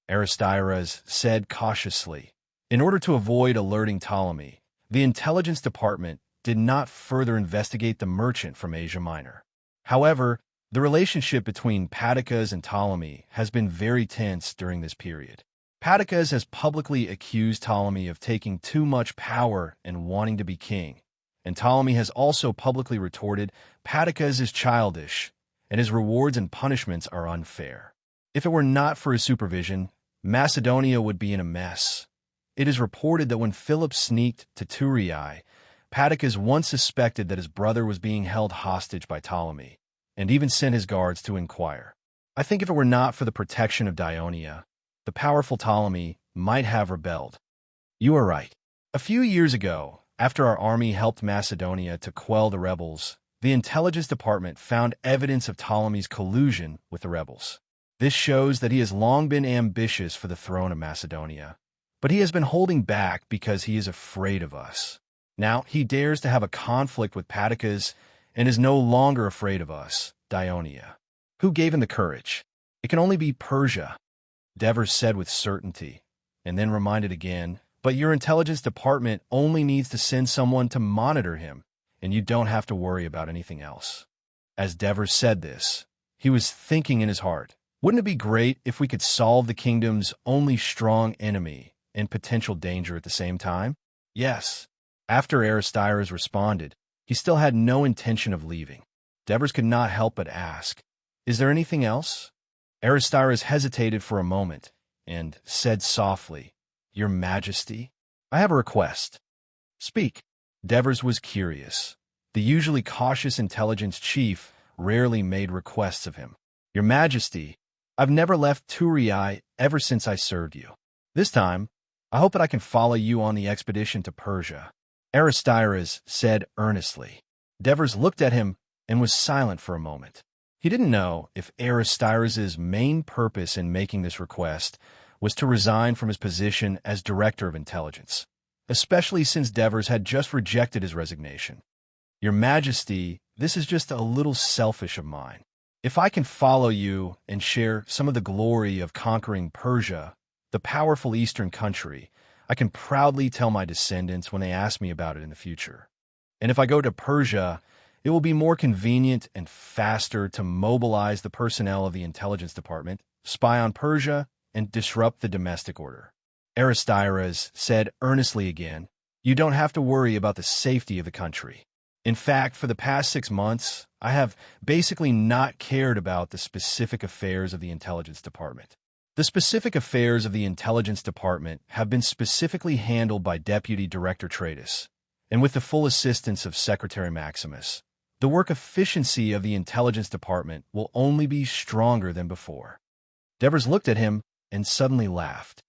Aristides said cautiously. In order to avoid alerting Ptolemy, the intelligence department did not further investigate the merchant from Asia Minor. However, the relationship between Padicus and Ptolemy has been very tense during this period. Padicus has publicly accused Ptolemy of taking too much power and wanting to be king, and Ptolemy has also publicly retorted, "Padicus is childish, and his rewards and punishments are unfair." If it were not for his supervision, Macedonia would be in a mess. It is reported that when Philip sneaked to Thurii, Padicus once suspected that his brother was being held hostage by Ptolemy, and even sent his guards to inquire. I think if it were not for the protection of Dionia, the powerful Ptolemy might have rebelled. You are right. A few years ago, after our army helped Macedonia to quell the rebels, the intelligence department found evidence of Ptolemy's collusion with the rebels. This shows that he has long been ambitious for the throne of Macedonia, but he has been holding back because he is afraid of us. Now he dares to have a conflict with Padicus and is no longer afraid of us, Dionia. Who gave him the courage? It can only be Persia, Devers said with certainty, and then reminded again, but your intelligence department only needs to send someone to monitor him, and you don't have to worry about anything else. As Devers said this, he was thinking in his heart, wouldn't it be great if we could solve the kingdom's only strong enemy and potential danger at the same time? Yes. After Aristides responded, he still had no intention of leaving. Devers could not help but ask, "Is there anything else?" Aristides hesitated for a moment and said softly, "Your Majesty, I have a request." "Speak." Devers was curious. The usually cautious intelligence chief rarely made requests of him. "Your Majesty, I've never left Thurii ever since I served you. This time, I hope that I can follow you on the expedition to Persia." Aristides said earnestly. Devers looked at him and was silent for a moment. He didn't know if Aristides' main purpose in making this request was to resign from his position as Director of Intelligence, especially since Devers had just rejected his resignation. "Your Majesty, this is just a little selfish of mine. If I can follow you and share some of the glory of conquering Persia, the powerful eastern country, I can proudly tell my descendants when they ask me about it in the future. And if I go to Persia, it will be more convenient and faster to mobilize the personnel of the intelligence department, spy on Persia, and disrupt the domestic order." Aristides said earnestly again, "You don't have to worry about the safety of the country. In fact, for the past 6 months, I have basically not cared about the specific affairs of the intelligence department. The specific affairs of the intelligence department have been specifically handled by Deputy Director Tratus, and with the full assistance of Secretary Maximus. The work efficiency of the intelligence department will only be stronger than before." Devers looked at him and suddenly laughed.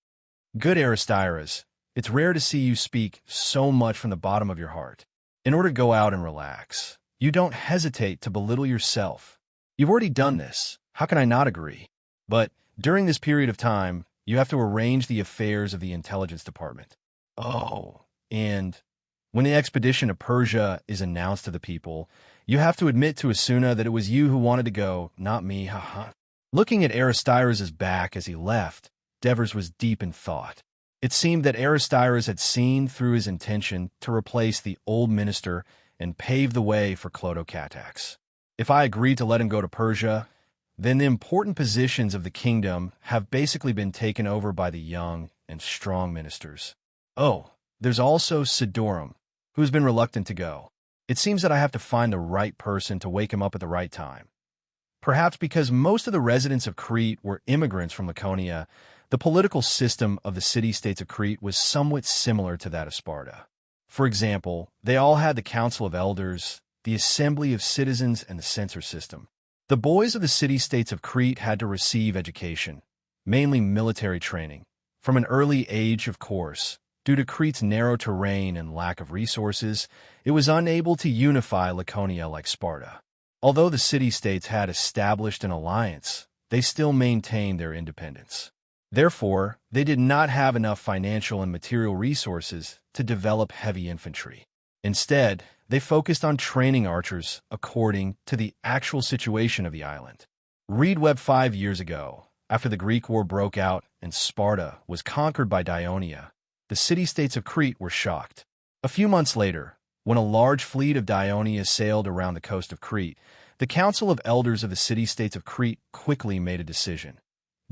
"Good, Aristides. It's rare to see you speak so much from the bottom of your heart. In order to go out and relax, you don't hesitate to belittle yourself. You've already done this. How can I not agree? But during this period of time, you have to arrange the affairs of the intelligence department. Oh, and when the expedition to Persia is announced to the people, you have to admit to Asuna that it was you who wanted to go, not me, haha." Looking at Aristides' back as he left, Devers was deep in thought. It seemed that Aristides had seen through his intention to replace the old minister and pave the way for Clodocatax. If I agreed to let him go to Persia, then the important positions of the kingdom have basically been taken over by the young and strong ministers. Oh, there's also Sidorum, who's been reluctant to go. It seems that I have to find the right person to wake him up at the right time. Perhaps because most of the residents of Crete were immigrants from Laconia, the political system of the city-states of Crete was somewhat similar to that of Sparta. For example, they all had the Council of Elders, the Assembly of Citizens, and the censor system. The boys of the city-states of Crete had to receive education, mainly military training, from an early age, of course. Due to Crete's narrow terrain and lack of resources, it was unable to unify Laconia like Sparta. Although the city-states had established an alliance, they still maintained their independence. Therefore, they did not have enough financial and material resources to develop heavy infantry. Instead, they focused on training archers according to the actual situation of the island. Read Web 5 years ago, after the Greek War broke out and Sparta was conquered by Dionia, the city-states of Crete were shocked. A few months later, when a large fleet of Dionia sailed around the coast of Crete, the Council of Elders of the city-states of Crete quickly made a decision: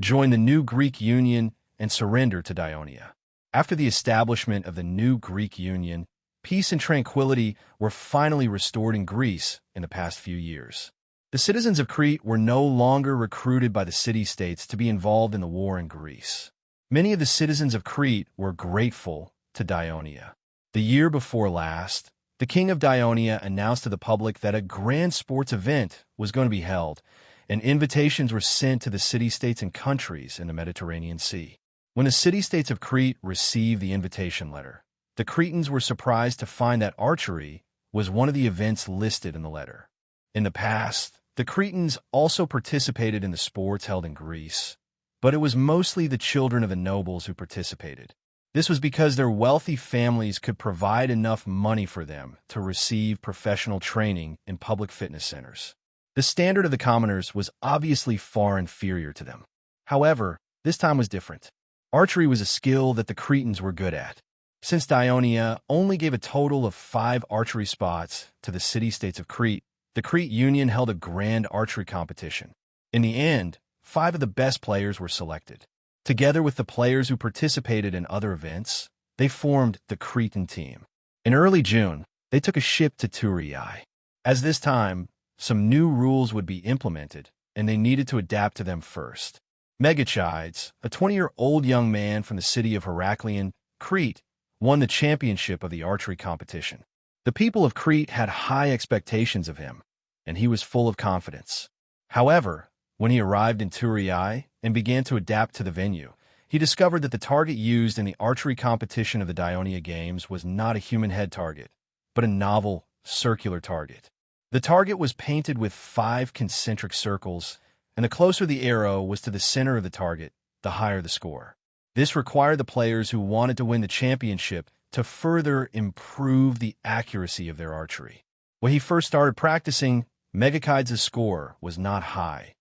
join the new Greek Union and surrender to Dionia. After the establishment of the new Greek Union, peace and tranquility were finally restored in Greece in the past few years. The citizens of Crete were no longer recruited by the city-states to be involved in the war in Greece. Many of the citizens of Crete were grateful to Dionia. The year before last, the king of Dionia announced to the public that a grand sports event was going to be held, and invitations were sent to the city-states and countries in the Mediterranean Sea. When the city-states of Crete received the invitation letter, the Cretans were surprised to find that archery was one of the events listed in the letter. In the past, the Cretans also participated in the sports held in Greece, but it was mostly the children of the nobles who participated. This was because their wealthy families could provide enough money for them to receive professional training in public fitness centers. The standard of the commoners was obviously far inferior to them. However, this time was different. Archery was a skill that the Cretans were good at. Since Dionia only gave a total of 5 archery spots to the city-states of Crete, the Crete Union held a grand archery competition. In the end, 5 of the best players were selected. Together with the players who participated in other events, they formed the Cretan team. In early June, they took a ship to Thurii. As this time, some new rules would be implemented, and they needed to adapt to them first. Megachides, a 20-year-old young man from the city of Heraklion, Crete, won the championship of the archery competition. The people of Crete had high expectations of him, and he was full of confidence. However, when he arrived in Thurii and began to adapt to the venue, he discovered that the target used in the archery competition of the Dionia Games was not a human head target, but a novel, circular target. The target was painted with 5 concentric circles, and the closer the arrow was to the center of the target, the higher the score. This required the players who wanted to win the championship to further improve the accuracy of their archery. When he first started practicing, Megachides' score was not high,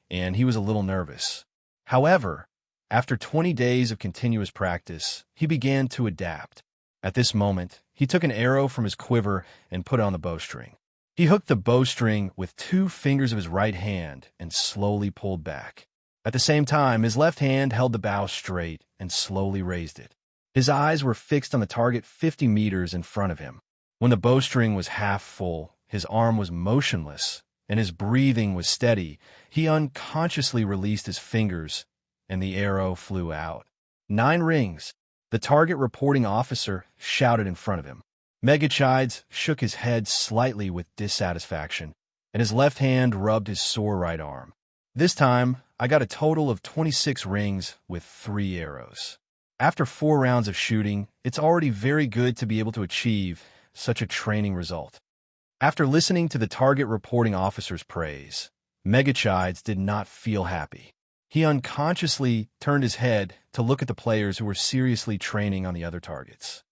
and he was a little nervous. However, after 20 days of continuous practice, he began to adapt. At this moment, he took an arrow from his quiver and put it on the bowstring. He hooked the bowstring with 2 fingers of his right hand and slowly pulled back. At the same time, his left hand held the bow straight and slowly raised it. His eyes were fixed on the target 50 meters in front of him. When the bowstring was half full, his arm was motionless, and his breathing was steady. He unconsciously released his fingers, and the arrow flew out. 9 rings. The target reporting officer shouted in front of him. Megachides shook his head slightly with dissatisfaction, and his left hand rubbed his sore right arm. This time, I got a total of 26 rings with 3 arrows. After 4 rounds of shooting, it's already very good to be able to achieve such a training result. After listening to the target reporting officer's praise, Megachides did not feel happy. He unconsciously turned his head to look at the players who were seriously training on the other targets.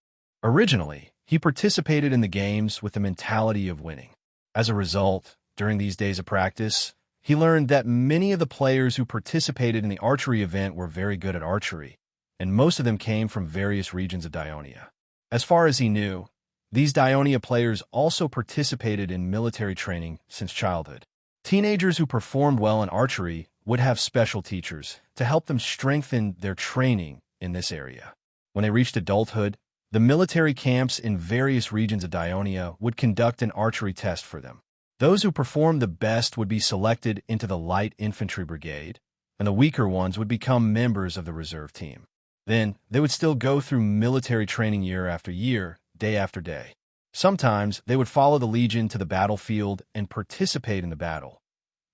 Originally, he participated in the games with the mentality of winning. As a result, during these days of practice, he learned that many of the players who participated in the archery event were very good at archery, and most of them came from various regions of Dionia. As far as he knew, these Dionia players also participated in military training since childhood. Teenagers who performed well in archery would have special teachers to help them strengthen their training in this area. When they reached adulthood, the military camps in various regions of Dionia would conduct an archery test for them. Those who performed the best would be selected into the light infantry brigade, and the weaker ones would become members of the reserve team. Then, they would still go through military training year after year, day after day. Sometimes, they would follow the legion to the battlefield and participate in the battle.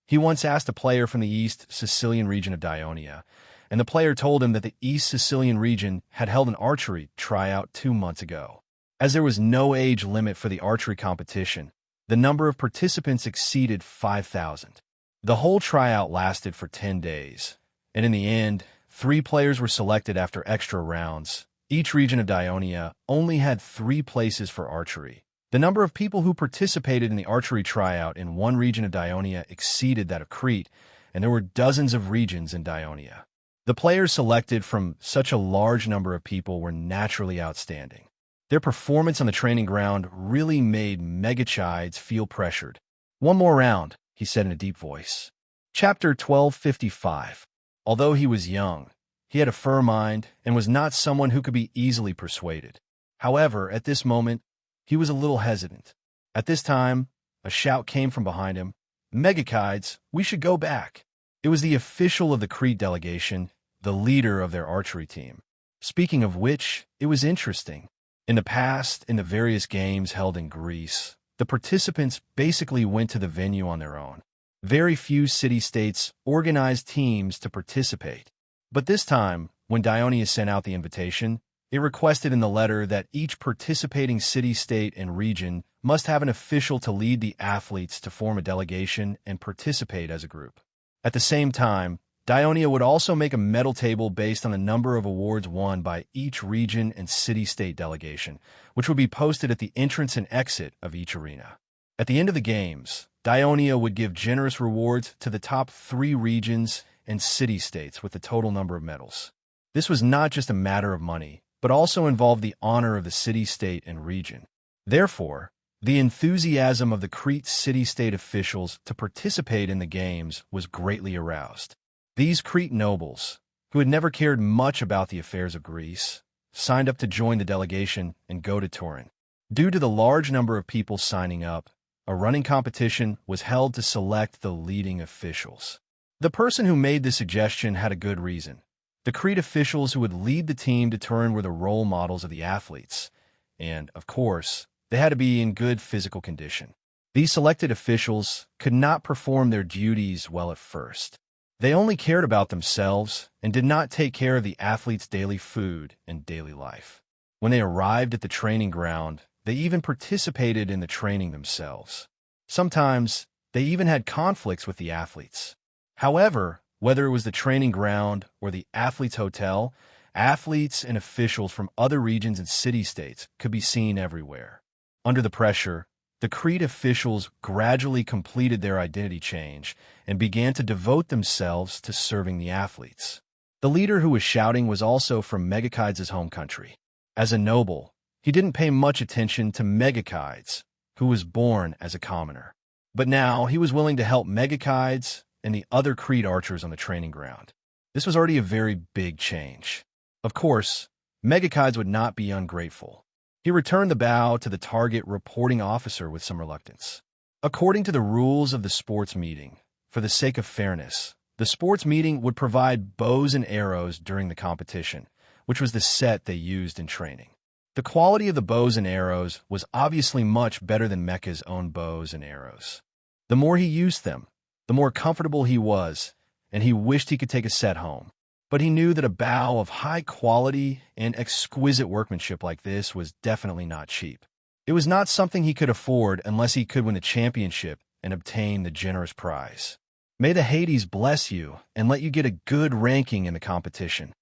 He once asked a player from the East Sicilian region of Dionia, and the player told him that the East Sicilian region had held an archery tryout 2 months ago. As there was no age limit for the archery competition, the number of participants exceeded 5,000. The whole tryout lasted for 10 days, and in the end, 3 players were selected after extra rounds. Each region of Dionia only had 3 places for archery. The number of people who participated in the archery tryout in one region of Dionia exceeded that of Crete, and there were dozens of regions in Dionia. The players selected from such a large number of people were naturally outstanding. Their performance on the training ground really made Megachides feel pressured. "One more round," he said in a deep voice. Chapter 1255. Although he was young, he had a firm mind and was not someone who could be easily persuaded. However, at this moment, he was a little hesitant. At this time, a shout came from behind him. "Megachides, we should go back." It was the official of the Crete delegation, the leader of their archery team. Speaking of which, it was interesting. In the past, in the various games held in Greece, the participants basically went to the venue on their own. Very few city-states organized teams to participate. But this time, when Dionia sent out the invitation, it requested in the letter that each participating city-state and region must have an official to lead the athletes to form a delegation and participate as a group. At the same time, Dionia would also make a medal table based on the number of awards won by each region and city-state delegation, which would be posted at the entrance and exit of each arena. At the end of the games, Dionia would give generous rewards to the top 3 regions and city-states with the total number of medals. This was not just a matter of money, but also involved the honor of the city-state and region. Therefore, the enthusiasm of the Crete city-state officials to participate in the games was greatly aroused. These Crete nobles, who had never cared much about the affairs of Greece, signed up to join the delegation and go to Turin. Due to the large number of people signing up, a running competition was held to select the leading officials. The person who made the suggestion had a good reason. The Crete officials who would lead the team to Turin were the role models of the athletes, and, of course, they had to be in good physical condition. These selected officials could not perform their duties well at first. They only cared about themselves and did not take care of the athletes' daily food and daily life. When they arrived at the training ground, they even participated in the training themselves. Sometimes, they even had conflicts with the athletes. However, whether it was the training ground or the athletes' hotel, athletes and officials from other regions and city-states could be seen everywhere. Under the pressure, the Crete officials gradually completed their identity change and began to devote themselves to serving the athletes. The leader who was shouting was also from Megachides' home country. As a noble, he didn't pay much attention to Megachides, who was born as a commoner. But now he was willing to help Megachides and the other Crete archers on the training ground. This was already a very big change. Of course, Megachides would not be ungrateful. He returned the bow to the target reporting officer with some reluctance. According to the rules of the sports meeting, for the sake of fairness, the sports meeting would provide bows and arrows during the competition, which was the set they used in training. The quality of the bows and arrows was obviously much better than Mecha's own bows and arrows. The more he used them, the more comfortable he was, and he wished he could take a set home. But he knew that a bow of high quality and exquisite workmanship like this was definitely not cheap. It was not something he could afford unless he could win the championship and obtain the generous prize. May the Hades bless you and let you get a good ranking in the competition.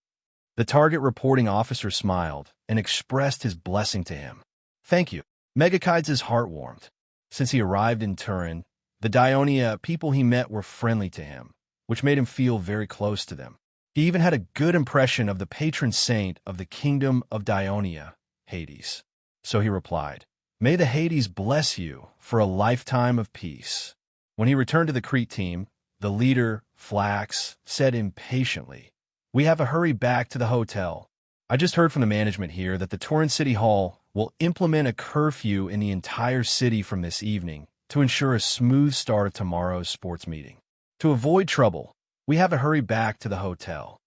The target reporting officer smiled and expressed his blessing to him. Thank you. Megachides' heart warmed. Since he arrived in Turin, the Dionia people he met were friendly to him, which made him feel very close to them. He even had a good impression of the patron saint of the kingdom of Dionia, Hades. So he replied, "May the Hades bless you for a lifetime of peace." When he returned to the Crete team, the leader, Flax, said impatiently, "We have to hurry back to the hotel. I just heard from the management here that the Turin City Hall will implement a curfew in the entire city from this evening to ensure a smooth start of tomorrow's sports meeting. To avoid trouble, we have to hurry back to the hotel."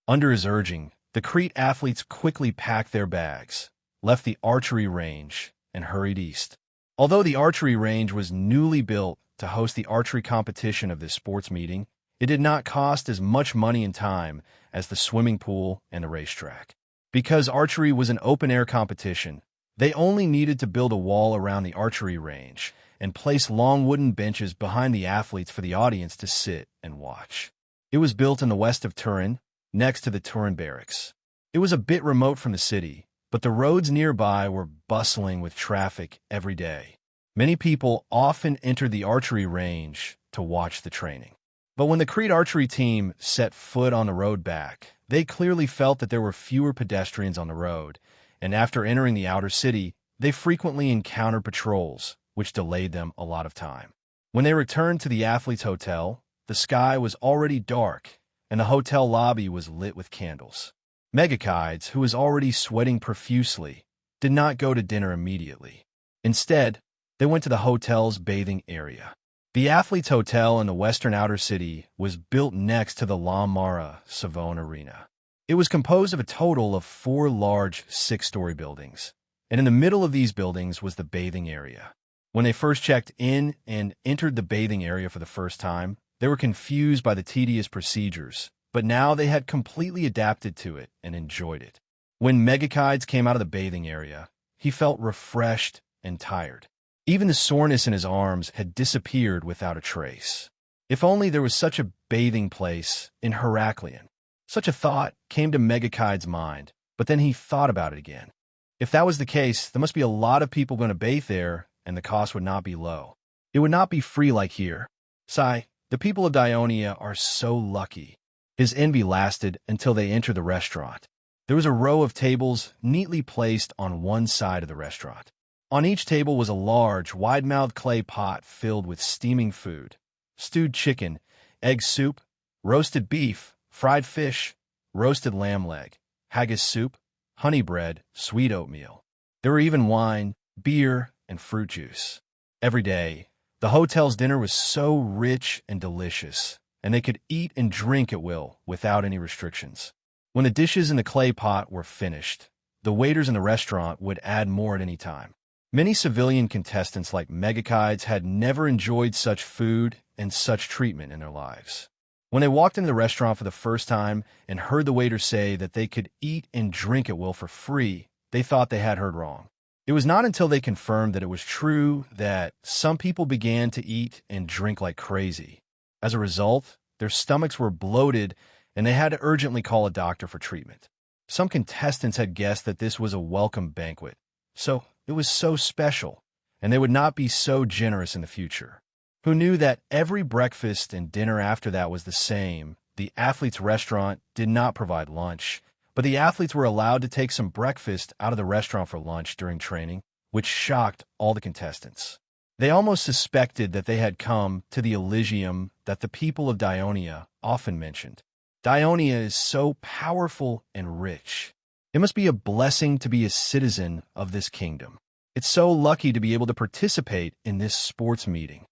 Under his urging, the Crete athletes quickly packed their bags, left the archery range, and hurried east. Although the archery range was newly built to host the archery competition of this sports meeting, it did not cost as much money and time as the swimming pool and the racetrack. Because archery was an open-air competition, they only needed to build a wall around the archery range and place long wooden benches behind the athletes for the audience to sit and watch. It was built in the west of Turin, next to the Turin barracks. It was a bit remote from the city, but the roads nearby were bustling with traffic every day. Many people often entered the archery range to watch the training. But when the Crete archery team set foot on the road back, they clearly felt that there were fewer pedestrians on the road, and after entering the outer city, they frequently encountered patrols, which delayed them a lot of time. When they returned to the athletes' hotel, the sky was already dark, and the hotel lobby was lit with candles. Megakides, who was already sweating profusely, did not go to dinner immediately. Instead, they went to the hotel's bathing area. The athletes' hotel in the western outer city was built next to the La Mara Savone Arena. It was composed of a total of 4 large 6-story buildings, and in the middle of these buildings was the bathing area. When they first checked in and entered the bathing area for the first time, they were confused by the tedious procedures, but now they had completely adapted to it and enjoyed it. When Megakides came out of the bathing area, he felt refreshed and tired. Even the soreness in his arms had disappeared without a trace. If only there was such a bathing place in Heraklion. Such a thought came to Megakide's mind, but then he thought about it again. If that was the case, there must be a lot of people going to bathe there, and the cost would not be low. It would not be free like here. Sigh, the people of Dionia are so lucky. His envy lasted until they entered the restaurant. There was a row of tables neatly placed on one side of the restaurant. On each table was a large, wide-mouthed clay pot filled with steaming food: stewed chicken, egg soup, roasted beef, fried fish, roasted lamb leg, haggis soup, honey bread, sweet oatmeal. There were even wine, beer, and fruit juice. Every day, the hotel's dinner was so rich and delicious, and they could eat and drink at will without any restrictions. When the dishes in the clay pot were finished, the waiters in the restaurant would add more at any time. Many civilian contestants like Megakides had never enjoyed such food and such treatment in their lives. When they walked into the restaurant for the first time and heard the waiter say that they could eat and drink at will for free, they thought they had heard wrong. It was not until they confirmed that it was true that some people began to eat and drink like crazy. As a result, their stomachs were bloated and they had to urgently call a doctor for treatment. Some contestants had guessed that this was a welcome banquet, so it was so special, and they would not be so generous in the future. Who knew that every breakfast and dinner after that was the same? The athletes' restaurant did not provide lunch, but the athletes were allowed to take some breakfast out of the restaurant for lunch during training, which shocked all the contestants. They almost suspected that they had come to the Elysium that the people of Dionia often mentioned. Dionia is so powerful and rich. It must be a blessing to be a citizen of this kingdom. It's so lucky to be able to participate in this sports meeting.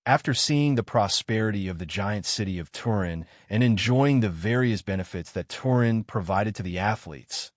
After seeing the prosperity of the giant city of Turin and enjoying the various benefits that Turin provided to the athletes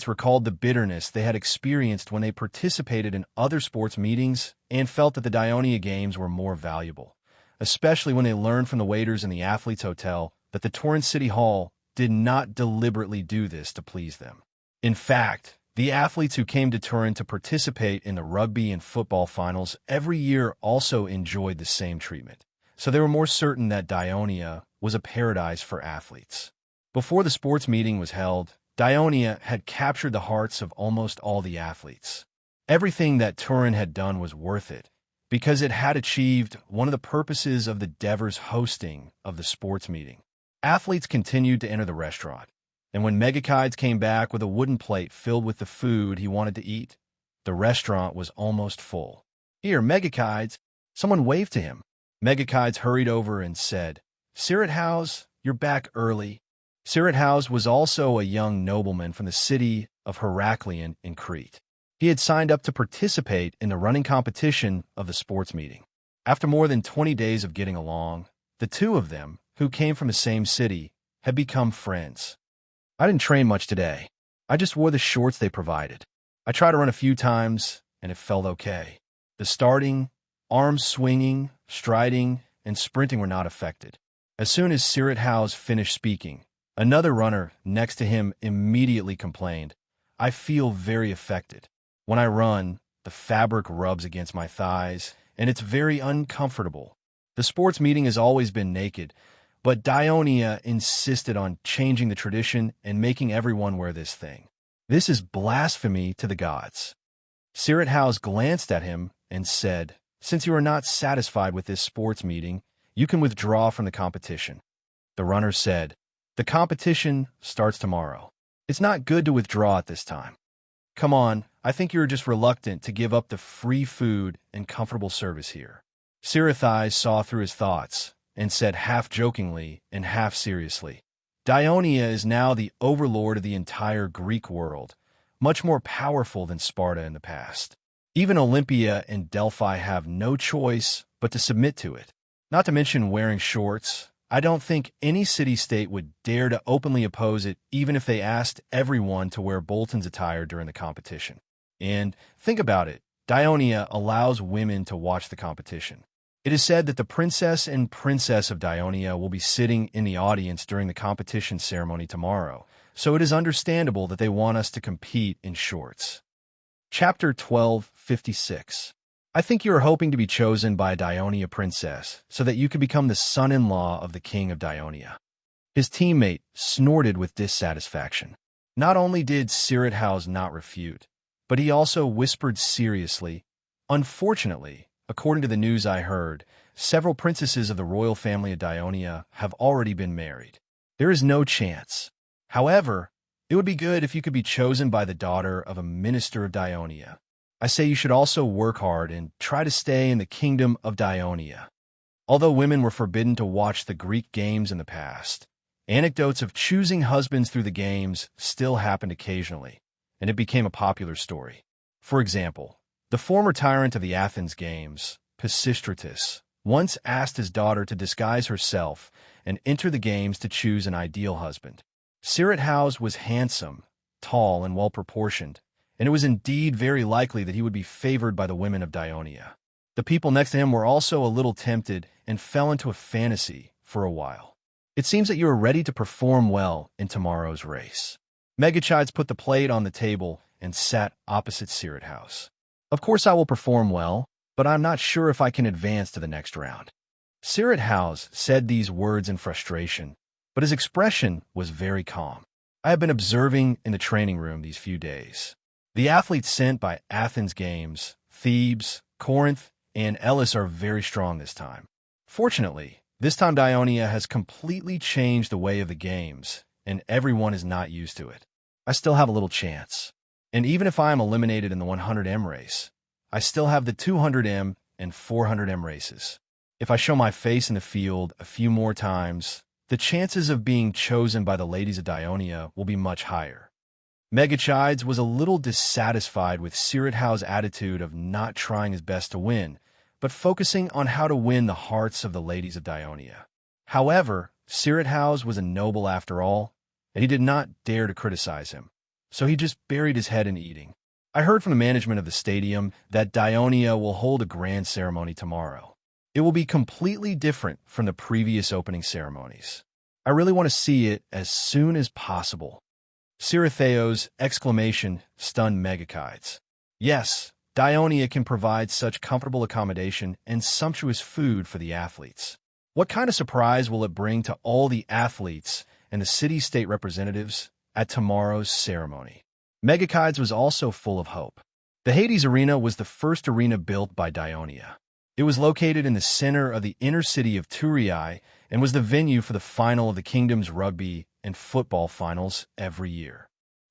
recalled the bitterness they had experienced when they participated in other sports meetings and felt that the Dionia Games were more valuable, especially when they learned from the waiters in the athletes' hotel that the Turin City Hall did not deliberately do this to please them. In fact, the athletes who came to Turin to participate in the rugby and football finals every year also enjoyed the same treatment, so they were more certain that Dionia was a paradise for athletes. Before the sports meeting was held, Dionia had captured the hearts of almost all the athletes. Everything that Turin had done was worth it, because it had achieved one of the purposes of the Devers hosting of the sports meeting. Athletes continued to enter the restaurant, and when Megakides came back with a wooden plate filled with the food he wanted to eat, the restaurant was almost full. "Here, Megakides!" Someone waved to him. Megakides hurried over and said, "Sirit House, you're back early." Sirit House was also a young nobleman from the city of Heraklion in Crete. He had signed up to participate in the running competition of the sports meeting. After more than 20 days of getting along, the two of them, who came from the same city, had become friends. "I didn't train much today. I just wore the shorts they provided. I tried to run a few times, and it felt okay. The starting, arms swinging, striding, and sprinting were not affected." As soon as Sirit House finished speaking, another runner next to him immediately complained, "I feel very affected. When I run, the fabric rubs against my thighs, and it's very uncomfortable. The sports meeting has always been naked, but Dionia insisted on changing the tradition and making everyone wear this thing. This is blasphemy to the gods." Sirit House glanced at him and said, "Since you are not satisfied with this sports meeting, you can withdraw from the competition." The runner said, "The competition starts tomorrow. It's not good to withdraw at this time. Come on, I think you're just reluctant to give up the free food and comfortable service here." Sirathai saw through his thoughts and said half jokingly and half seriously, "Dionia is now the overlord of the entire Greek world, much more powerful than Sparta in the past. Even Olympia and Delphi have no choice but to submit to it. Not to mention wearing shorts. I don't think any city-state would dare to openly oppose it even if they asked everyone to wear Bolton's attire during the competition. And think about it, Dionia allows women to watch the competition. It is said that the princess and princess of Dionia will be sitting in the audience during the competition ceremony tomorrow, so it is understandable that they want us to compete in shorts." Chapter 1256. I think you are hoping to be chosen by a Dionia princess so that you can become the son-in-law of the king of Dionia. His teammate snorted with dissatisfaction. Not only did Sirit House not refute, but he also whispered seriously, "Unfortunately, according to the news I heard, several princesses of the royal family of Dionia have already been married. There is no chance. However, it would be good if you could be chosen by the daughter of a minister of Dionia. I say you should also work hard and try to stay in the kingdom of Dionia." Although women were forbidden to watch the Greek games in the past, anecdotes of choosing husbands through the games still happened occasionally, and it became a popular story. For example, the former tyrant of the Athens Games, Pisistratus, once asked his daughter to disguise herself and enter the games to choose an ideal husband. Sirit House was handsome, tall, and well-proportioned, and it was indeed very likely that he would be favored by the women of Dionia. The people next to him were also a little tempted and fell into a fantasy for a while. "It seems that you are ready to perform well in tomorrow's race." Megachides put the plate on the table and sat opposite Sirit House. "Of course I will perform well, but I'm not sure if I can advance to the next round." Sirit House said these words in frustration, but his expression was very calm. "I have been observing in the training room these few days. The athletes sent by Athens Games, Thebes, Corinth, and Elis are very strong this time. Fortunately, this time Dionia has completely changed the way of the games, and everyone is not used to it. I still have a little chance. And even if I am eliminated in the 100M race, I still have the 200M and 400M races. If I show my face in the field a few more times, the chances of being chosen by the ladies of Dionia will be much higher." Megachides was a little dissatisfied with Sirit House's attitude of not trying his best to win, but focusing on how to win the hearts of the ladies of Dionia. However, Sirit House was a noble after all, and he did not dare to criticize him, so he just buried his head in eating. "I heard from the management of the stadium that Dionia will hold a grand ceremony tomorrow. It will be completely different from the previous opening ceremonies. I really want to see it as soon as possible." Siratheo's exclamation stunned Megachides. Yes, Dionia can provide such comfortable accommodation and sumptuous food for the athletes. What kind of surprise will it bring to all the athletes and the city-state representatives at tomorrow's ceremony? Megachides was also full of hope. The Hades Arena was the first arena built by Dionia. It was located in the center of the inner city of Turiae and was the venue for the final of the kingdom's rugby and football finals every year.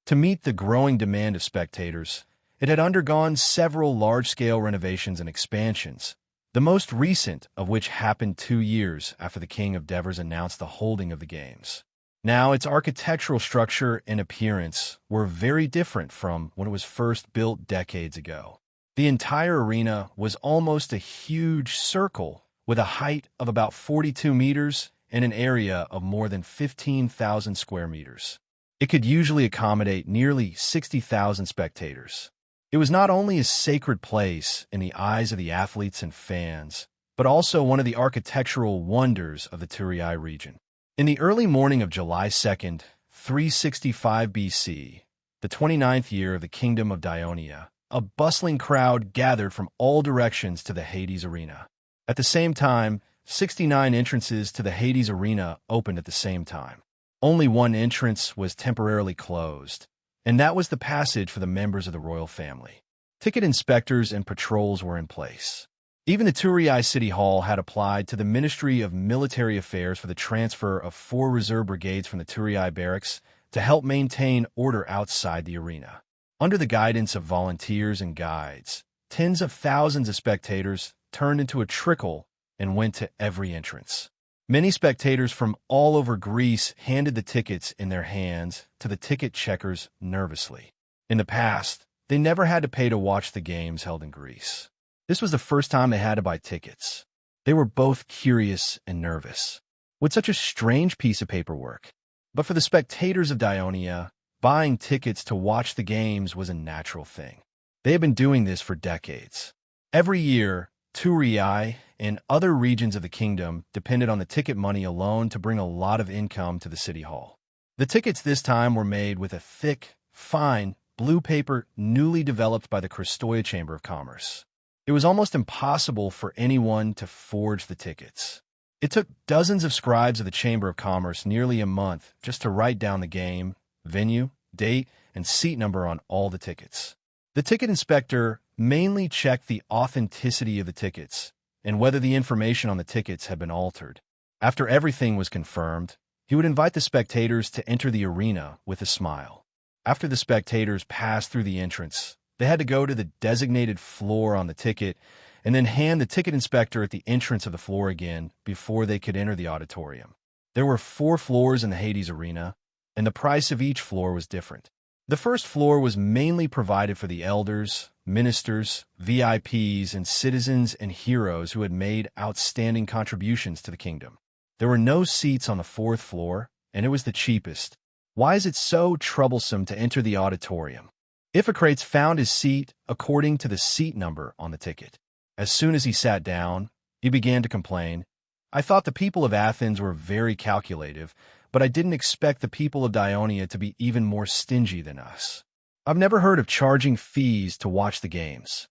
To meet the growing demand of spectators, it had undergone several large-scale renovations and expansions, the most recent of which happened 2 years after the King of Devers announced the holding of the games. Now, its architectural structure and appearance were very different from when it was first built decades ago. The entire arena was almost a huge circle with a height of about 42 meters and an area of more than 15,000 square meters. It could usually accommodate nearly 60,000 spectators. It was not only a sacred place in the eyes of the athletes and fans, but also one of the architectural wonders of the Turii region. In the early morning of July 2nd, 365 BC, the 29th year of the Kingdom of Dionia, a bustling crowd gathered from all directions to the Hades Arena. At the same time, 69 entrances to the Hades Arena opened at the same time. Only one entrance was temporarily closed, and that was the passage for the members of the royal family. Ticket inspectors and patrols were in place. Even the Turii City Hall had applied to the Ministry of Military Affairs for the transfer of 4 reserve brigades from the Turii barracks to help maintain order outside the arena. Under the guidance of volunteers and guides, tens of thousands of spectators turned into a trickle and went to every entrance. Many spectators from all over Greece handed the tickets in their hands to the ticket checkers nervously. In the past, they never had to pay to watch the games held in Greece. This was the first time they had to buy tickets. They were both curious and nervous. With such a strange piece of paperwork. But for the spectators of Dionia, buying tickets to watch the games was a natural thing. They had been doing this for decades. Every year, Turii and other regions of the kingdom depended on the ticket money alone to bring a lot of income to the city hall. The tickets this time were made with a thick, fine, blue paper newly developed by the Kristoia Chamber of Commerce. It was almost impossible for anyone to forge the tickets. It took dozens of scribes of the Chamber of Commerce nearly a month just to write down the game, venue, date, and seat number on all the tickets. The ticket inspector mainly checked the authenticity of the tickets and whether the information on the tickets had been altered. After everything was confirmed, he would invite the spectators to enter the arena with a smile. After the spectators passed through the entrance, they had to go to the designated floor on the ticket and then hand the ticket inspector at the entrance of the floor again before they could enter the auditorium. There were 4 floors in the Hades Arena, and the price of each floor was different. The first floor was mainly provided for the elders, ministers, VIPs, and citizens and heroes who had made outstanding contributions to the kingdom. There were no seats on the 4th floor, and it was the cheapest. Why is it so troublesome to enter the auditorium? Iphicrates found his seat according to the seat number on the ticket. As soon as he sat down, he began to complain. I thought the people of Athens were very calculative, but I didn't expect the people of Dionia to be even more stingy than us. I've never heard of charging fees to watch the games.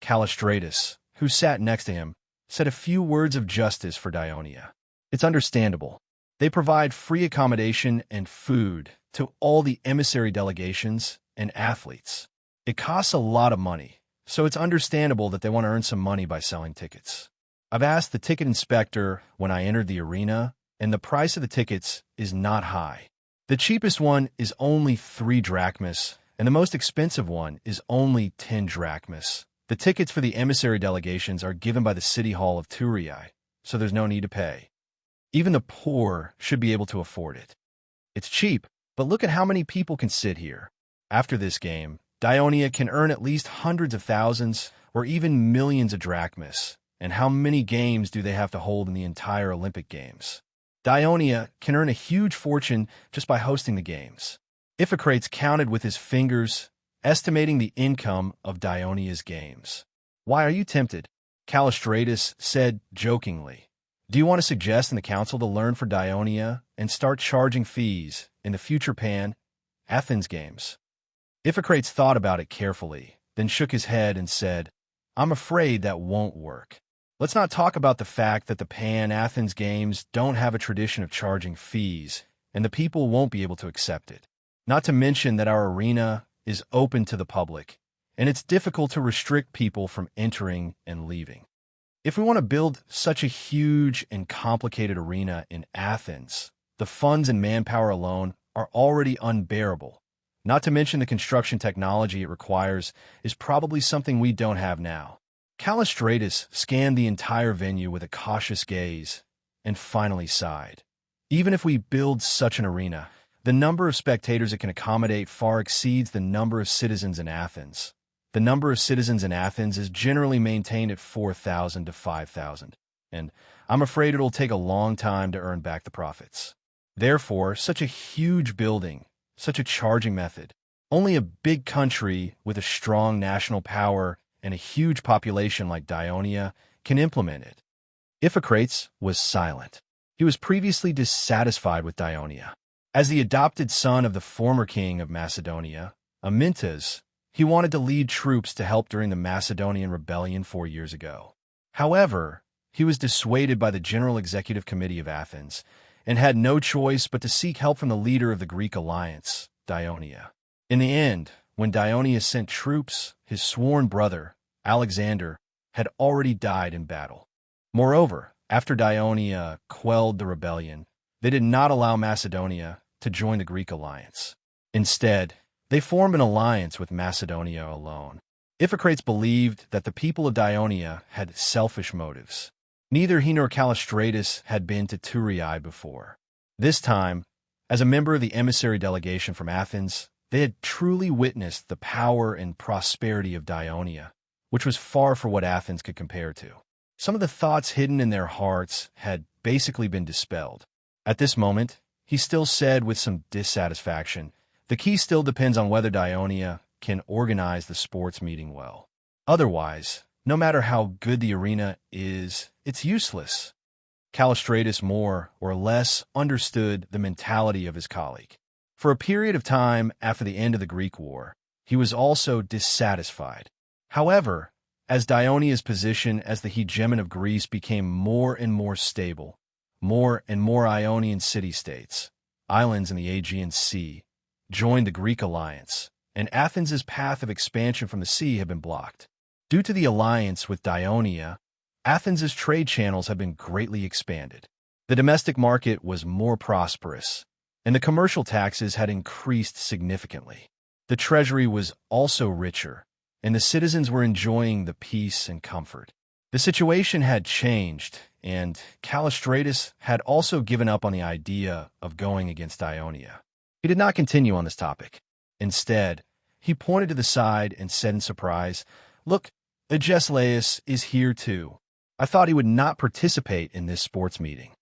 Callistratus, who sat next to him, said a few words of justice for Dionia. It's understandable. They provide free accommodation and food to all the emissary delegations and athletes. It costs a lot of money, so it's understandable that they want to earn some money by selling tickets. I've asked the ticket inspector when I entered the arena, and the price of the tickets is not high. The cheapest one is only 3 drachmas, and the most expensive one is only 10 drachmas. The tickets for the emissary delegations are given by the City Hall of Turii, so there's no need to pay. Even the poor should be able to afford it. It's cheap, but look at how many people can sit here. After this game, Dionia can earn at least hundreds of thousands or even millions of drachmas. And how many games do they have to hold in the entire Olympic Games? Dionia can earn a huge fortune just by hosting the games. Iphicrates counted with his fingers, estimating the income of Dionia's games. Why are you tempted? Callistratus said jokingly. Do you want to suggest in the council to learn for Dionia and start charging fees in the future Athens Games? Iphicrates thought about it carefully, then shook his head and said, I'm afraid that won't work. Let's not talk about the fact that the Athens Games don't have a tradition of charging fees, and the people won't be able to accept it. Not to mention that our arena is open to the public, and it's difficult to restrict people from entering and leaving. If we want to build such a huge and complicated arena in Athens, the funds and manpower alone are already unbearable. Not to mention the construction technology it requires is probably something we don't have now. Callistratus scanned the entire venue with a cautious gaze and finally sighed. Even if we build such an arena, the number of spectators it can accommodate far exceeds the number of citizens in Athens. The number of citizens in Athens is generally maintained at 4,000 to 5,000, and I'm afraid it'll take a long time to earn back the profits. Therefore, such a huge building, such a charging method, only a big country with a strong national power and a huge population like Dionia can implement it. Iphicrates was silent. He was previously dissatisfied with Dionia. As the adopted son of the former king of Macedonia, Amyntas, he wanted to lead troops to help during the Macedonian rebellion 4 years ago. However, he was dissuaded by the General Executive Committee of Athens and had no choice but to seek help from the leader of the Greek alliance, Dionia. In the end, when Dionia sent troops, his sworn brother, Alexander, had already died in battle. Moreover, after Dionia quelled the rebellion, they did not allow Macedonia to join the Greek alliance. Instead, they formed an alliance with Macedonia alone. Iphicrates believed that the people of Dionia had selfish motives. Neither he nor Callistratus had been to Thurii before. This time, as a member of the emissary delegation from Athens, they had truly witnessed the power and prosperity of Dionia, which was far from what Athens could compare to. Some of the thoughts hidden in their hearts had basically been dispelled. At this moment, he still said with some dissatisfaction, the key still depends on whether Dionia can organize the sports meeting well. Otherwise, no matter how good the arena is, it's useless. Callistratus more or less understood the mentality of his colleague. For a period of time after the end of the Greek War, he was also dissatisfied. However, as Dionia's position as the hegemon of Greece became more and more stable, more and more Ionian city-states, islands in the Aegean Sea, joined the Greek alliance, and Athens' path of expansion from the sea had been blocked. Due to the alliance with Dionia, Athens' trade channels have been greatly expanded. The domestic market was more prosperous, and the commercial taxes had increased significantly. The treasury was also richer, and the citizens were enjoying the peace and comfort. The situation had changed, and Callistratus had also given up on the idea of going against Dionia. He did not continue on this topic. Instead, he pointed to the side and said in surprise, "Look, Agesilaus is here too. I thought he would not participate in this sports meeting."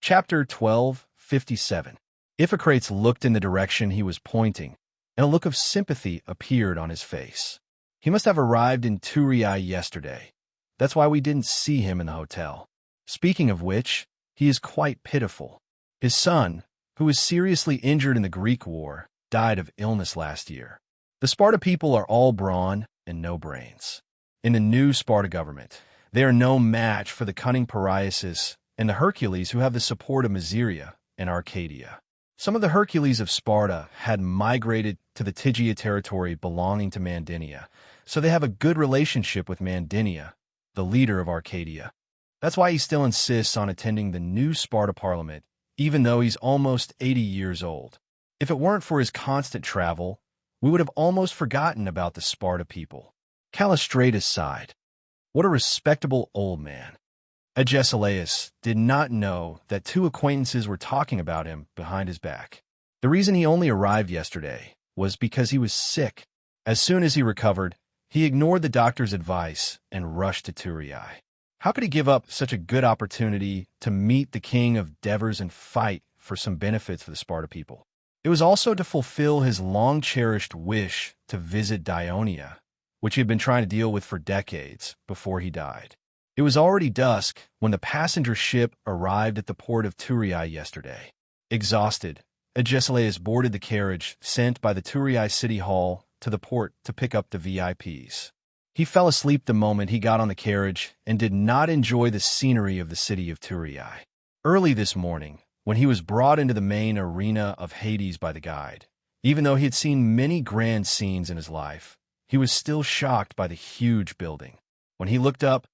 Chapter 12:57. Iphicrates looked in the direction he was pointing, and a look of sympathy appeared on his face. He must have arrived in Thurii yesterday. That's why we didn't see him in the hotel. Speaking of which, he is quite pitiful. His son, who was seriously injured in the Greek War, died of illness last year. The Sparta people are all brawn and no brains. In the new Sparta government, they are no match for the cunning Pariasus and the Hercules who have the support of Miseria and Arcadia. Some of the Hercules of Sparta had migrated to the Tigia territory belonging to Mandinia, so they have a good relationship with Mandinia, the leader of Arcadia. That's why he still insists on attending the new Sparta parliament, even though he's almost 80 years old. If it weren't for his constant travel, we would have almost forgotten about the Sparta people. Callistratus sighed. What a respectable old man. Agesilaus did not know that two acquaintances were talking about him behind his back. The reason he only arrived yesterday was because he was sick. As soon as he recovered, he ignored the doctor's advice and rushed to Thurii. How could he give up such a good opportunity to meet the king of Devers and fight for some benefits for the Sparta people? It was also to fulfill his long-cherished wish to visit Dionia, which he had been trying to deal with for decades before he died. It was already dusk when the passenger ship arrived at the port of Thurii yesterday. Exhausted, Agesilaus boarded the carriage sent by the Thurii City Hall to the port to pick up the VIPs. He fell asleep the moment he got on the carriage and did not enjoy the scenery of the city of Thurii. Early this morning, when he was brought into the main arena of Hades by the guide, even though he had seen many grand scenes in his life, he was still shocked by the huge building. When he looked up,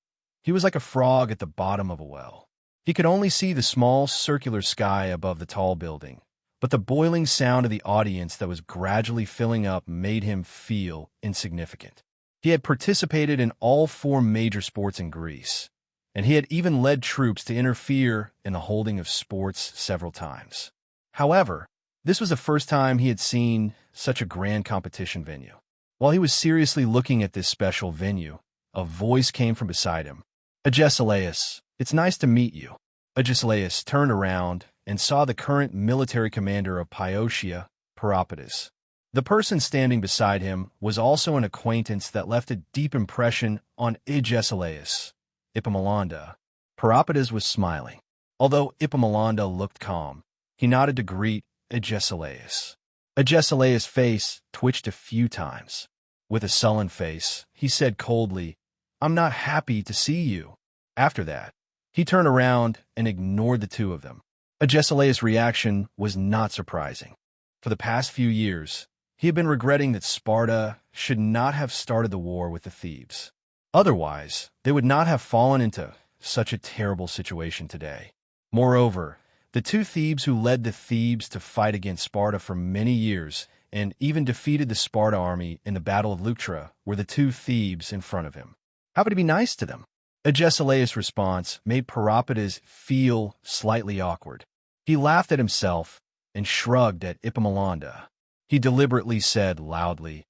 He was like a frog at the bottom of a well. He could only see the small circular sky above the tall building, but the boiling sound of the audience that was gradually filling up made him feel insignificant. He had participated in all 4 major sports in Greece, and he had even led troops to interfere in the holding of sports several times. However, this was the first time he had seen such a grand competition venue. While he was seriously looking at this special venue, a voice came from beside him. Agesilaus, it's nice to meet you. Agesilaus turned around and saw the current military commander of Pyotia, Peropatus. The person standing beside him was also an acquaintance that left a deep impression on Agesilaus, Epaminondas. Peropatus was smiling. Although Epaminondas looked calm, he nodded to greet Agesilaus. Agesilaus' face twitched a few times. With a sullen face, he said coldly, "I'm not happy to see you." After that, he turned around and ignored the two of them. Agesilaus' reaction was not surprising. For the past few years, he had been regretting that Sparta should not have started the war with the Thebes. Otherwise, they would not have fallen into such a terrible situation today. Moreover, the 2 Thebes who led the Thebes to fight against Sparta for many years and even defeated the Sparta army in the Battle of Leuctra were the 2 Thebes in front of him. How could he be nice to them? Agesilaus' response made Peropatus feel slightly awkward. He laughed at himself and shrugged at Epaminondas. He deliberately said loudly,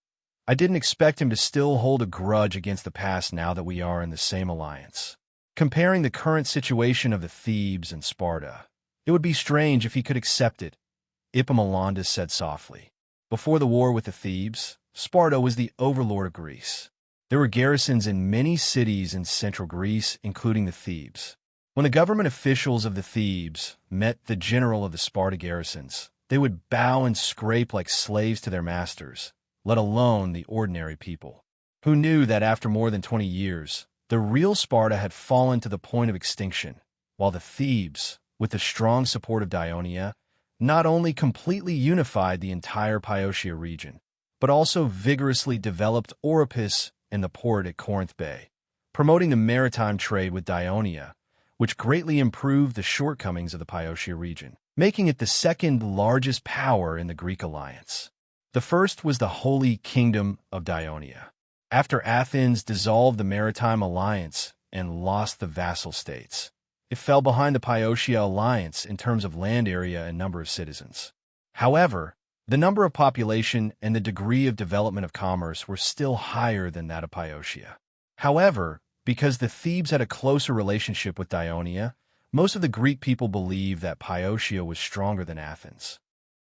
"I didn't expect him to still hold a grudge against the past now that we are in the same alliance." Comparing the current situation of the Thebes and Sparta, it would be strange if he could accept it, Epaminondas said softly. Before the war with the Thebes, Sparta was the overlord of Greece. There were garrisons in many cities in central Greece, including the Thebes. When the government officials of the Thebes met the general of the Sparta garrisons, they would bow and scrape like slaves to their masters, let alone the ordinary people. Who knew that after more than 20 years, the real Sparta had fallen to the point of extinction, while the Thebes, with the strong support of Dionia, not only completely unified the entire Pyotia region, but also vigorously developed Oropus and the port at Corinth Bay, promoting the maritime trade with Dionia, which greatly improved the shortcomings of the Pyotia region, making it the second largest power in the Greek alliance. The first was the Holy Kingdom of Dionia. After Athens dissolved the maritime alliance and lost the vassal states, it fell behind the Pyotia alliance in terms of land area and number of citizens. However, the number of population and the degree of development of commerce were still higher than that of Pyotia. However, because the Thebes had a closer relationship with Dionia, most of the Greek people believed that Pyotia was stronger than Athens.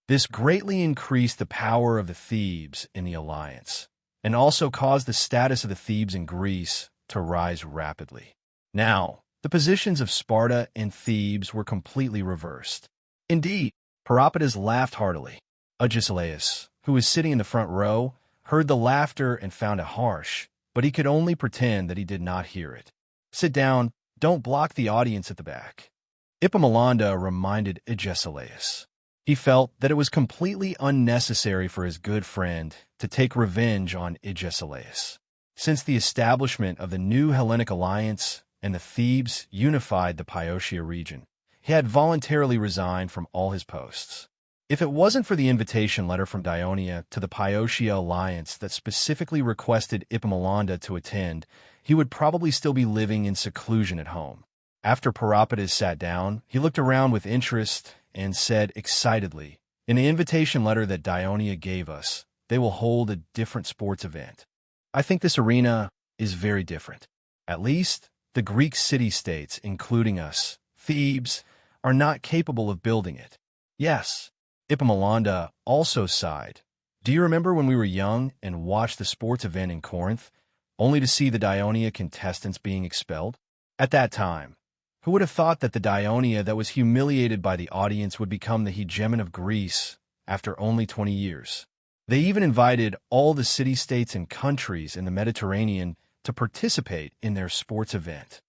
This greatly increased the power of the Thebes in the alliance, and also caused the status of the Thebes in Greece to rise rapidly. Now, the positions of Sparta and Thebes were completely reversed. Indeed, Peropatus laughed heartily. Agesilaus, who was sitting in the front row, heard the laughter and found it harsh, but he could only pretend that he did not hear it. "Sit down, don't block the audience at the back," Epaminondas reminded Agesilaus. He felt that it was completely unnecessary for his good friend to take revenge on Agesilaus. Since the establishment of the new Hellenic alliance and the Thebes unified the Pyotia region, he had voluntarily resigned from all his posts. If it wasn't for the invitation letter from Dionia to the Pyotia alliance that specifically requested Epaminondas to attend, he would probably still be living in seclusion at home. After Peropatus sat down, he looked around with interest and said excitedly, "In the invitation letter that Dionia gave us, they will hold a different sports event. I think this arena is very different. At least, the Greek city-states, including us, Thebes, are not capable of building it." "Yes," Epaminondas also sighed. "Do you remember when we were young and watched the sports event in Corinth, only to see the Dionia contestants being expelled? At that time, who would have thought that the Dionia that was humiliated by the audience would become the hegemon of Greece after only 20 years? They even invited all the city-states and countries in the Mediterranean to participate in their sports event."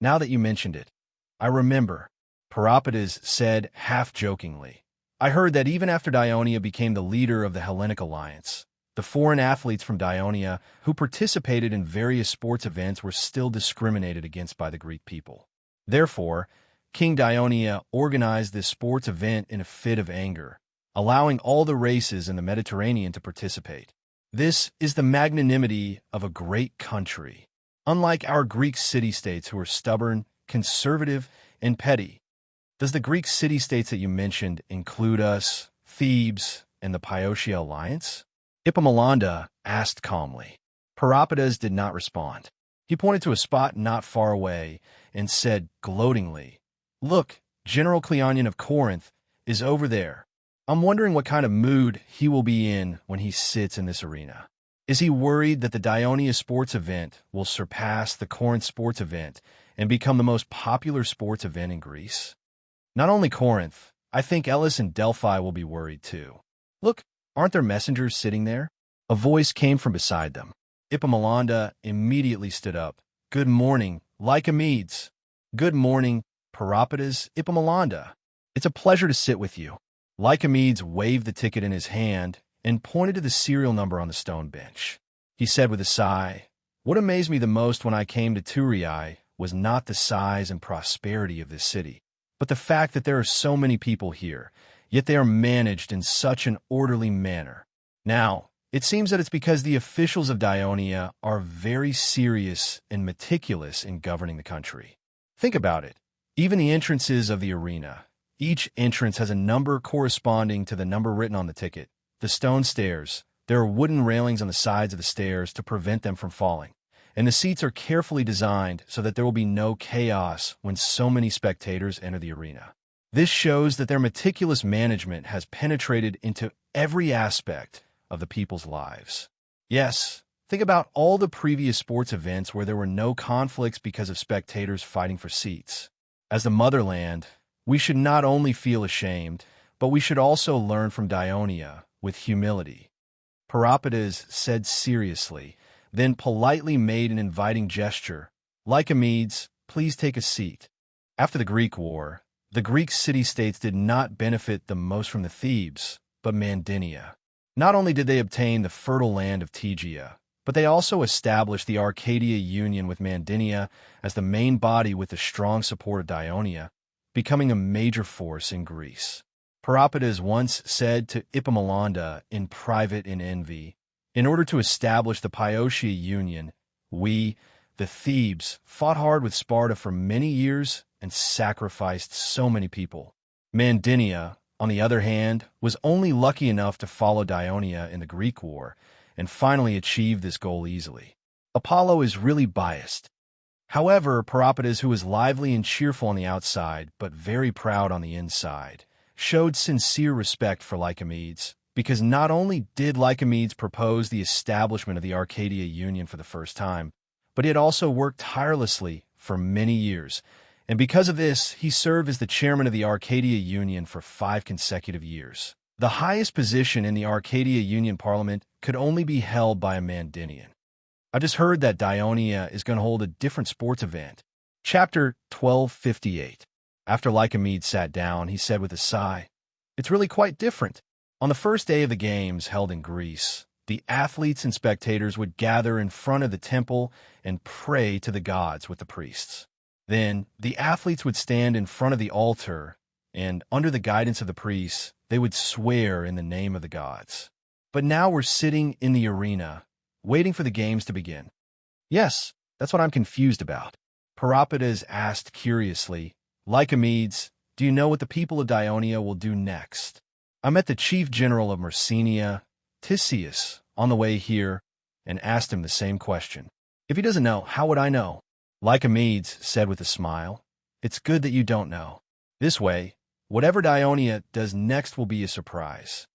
"Now that you mentioned it, I remember," Peropatus said half-jokingly. "I heard that even after Dionia became the leader of the Hellenic alliance, The foreign athletes from Dionia who participated in various sports events were still discriminated against by the Greek people. Therefore, King Dionia organized this sports event in a fit of anger, allowing all the races in the Mediterranean to participate. This is the magnanimity of a great country. Unlike our Greek city-states who are stubborn, conservative, and petty. Does the Greek city-states that you mentioned include us, Thebes, and the Pyotia alliance? Epaminondas asked calmly. Peropides did not respond. He pointed to a spot not far away and said gloatingly, "Look, General Cleonion of Corinth is over there. I'm wondering what kind of mood he will be in when he sits in this arena. Is he worried that the Dionia sports event will surpass the Corinth sports event and become the most popular sports event in Greece? Not only Corinth, I think Elis and Delphi will be worried too. Look, aren't there messengers sitting there?" A voice came from beside them. Epaminondas immediately stood up. "Good morning, Lycomedes." "Good morning, Peropides, Epaminondas. It's a pleasure to sit with you." Lycomedes waved the ticket in his hand and pointed to the serial number on the stone bench. He said with a sigh, "What amazed me the most when I came to Thurii was not the size and prosperity of this city, but the fact that there are so many people here, yet they are managed in such an orderly manner. Now, it seems that it's because the officials of Dionia are very serious and meticulous in governing the country. Think about it. Even the entrances of the arena. Each entrance has a number corresponding to the number written on the ticket. The stone stairs. There are wooden railings on the sides of the stairs to prevent them from falling. And the seats are carefully designed so that there will be no chaos when so many spectators enter the arena. This shows that their meticulous management has penetrated into every aspect of the people's lives. Yes, think about all the previous sports events where there were no conflicts because of spectators fighting for seats. As the motherland, we should not only feel ashamed, but we should also learn from Dionia with humility." Peropides said seriously, then politely made an inviting gesture. "Lycomedes, please take a seat." After the Greek War, the Greek city-states did not benefit the most from the Thebes, but Mandynia. Not only did they obtain the fertile land of Tegea, but they also established the Arcadia Union with Mandynia as the main body with the strong support of Dionia, becoming a major force in Greece. Peropides once said to Epaminondas in private in envy, "In order to establish the Pyotia Union, we, the Thebes, fought hard with Sparta for many years and sacrificed so many people. Mandynia, on the other hand, was only lucky enough to follow Dionia in the Greek War and finally achieved this goal easily. Apollo is really biased." However, Peropides, who was lively and cheerful on the outside, but very proud on the inside, showed sincere respect for Lycomedes, because not only did Lycomedes propose the establishment of the Arcadia Union for the first time, but he had also worked tirelessly for many years, and because of this, he served as the chairman of the Arcadia Union for 5 consecutive years. The highest position in the Arcadia Union Parliament could only be held by a Mandynian. I've just heard that Dionia is going to hold a different sports event. Chapter 1258. After Lycomedes sat down, he said with a sigh, "It's really quite different. On the first day of the games held in Greece, the athletes and spectators would gather in front of the temple and pray to the gods with the priests. Then the athletes would stand in front of the altar, and under the guidance of the priests, they would swear in the name of the gods. But now we're sitting in the arena, waiting for the games to begin." "Yes, that's what I'm confused about." Peropides asked curiously, "Lycomedes, do you know what the people of Dionia will do next?" "I met the chief general of Messenia, Tisias, on the way here, and asked him the same question." "If he doesn't know, how would I know?" Lycomedes said with a smile, "It's good that you don't know. This way, whatever Dionia does next will be a surprise."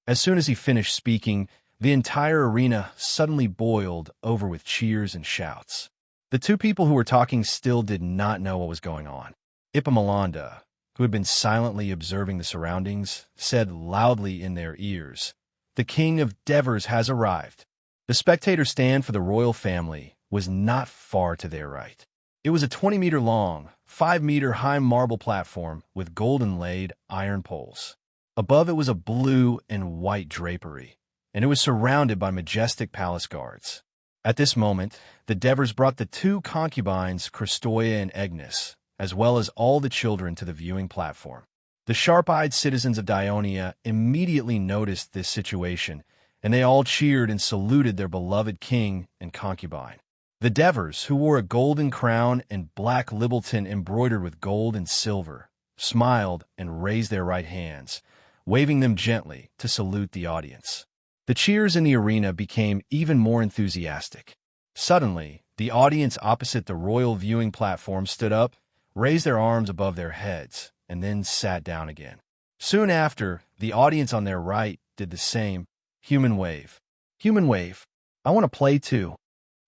As soon as he finished speaking, the entire arena suddenly boiled over with cheers and shouts. The two people who were talking still did not know what was going on. Epaminondas, who had been silently observing the surroundings, said loudly in their ears, "The king of Devers has arrived." The spectator stand for the royal family was not far to their right. It was a 20-meter long, 5-meter high marble platform with golden-laid iron poles. Above it was a blue and white drapery. and it was surrounded by majestic palace guards. At this moment, the Devers brought the two concubines, Christoia and Agnes, as well as all the children to the viewing platform. The sharp-eyed citizens of Dionia immediately noticed this situation, and they all cheered and saluted their beloved king and concubine. The Devers, who wore a golden crown and black libelton embroidered with gold and silver, smiled and raised their right hands, waving them gently to salute the audience. The cheers in the arena became even more enthusiastic. Suddenly, the audience opposite the royal viewing platform stood up, raised their arms above their heads, and then sat down again. Soon after, the audience on their right did the same. Human wave. Human wave. I want to play too.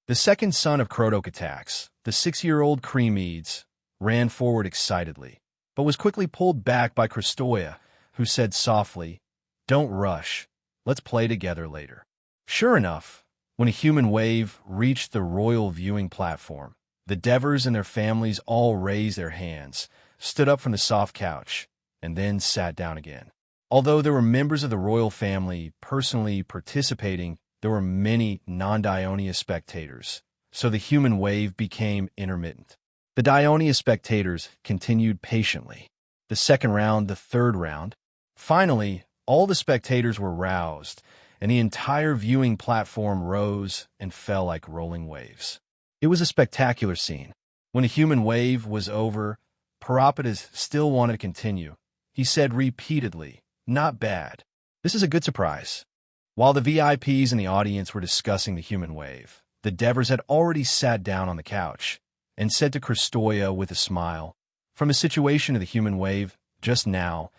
The second son of Crotocatax, the 6-year-old Cremedes, ran forward excitedly, but was quickly pulled back by Christoia, who said softly, "Don't rush. Let's play together later." Sure enough, when a human wave reached the royal viewing platform, the Devers and their families all raised their hands, stood up from the soft couch, and then sat down again. Although there were members of the royal family personally participating, there were many non-Dionia spectators, so the human wave became intermittent. The Dionia spectators continued patiently. The second round, the third round. Finally, all the spectators were roused, and the entire viewing platform rose and fell like rolling waves. It was a spectacular scene. When the human wave was over, Parapatas still wanted to continue. He said repeatedly, "Not bad. This is a good surprise." While the VIPs in the audience were discussing the human wave, the Devers had already sat down on the couch and said to Christoia with a smile, "From the situation of the human wave, just now,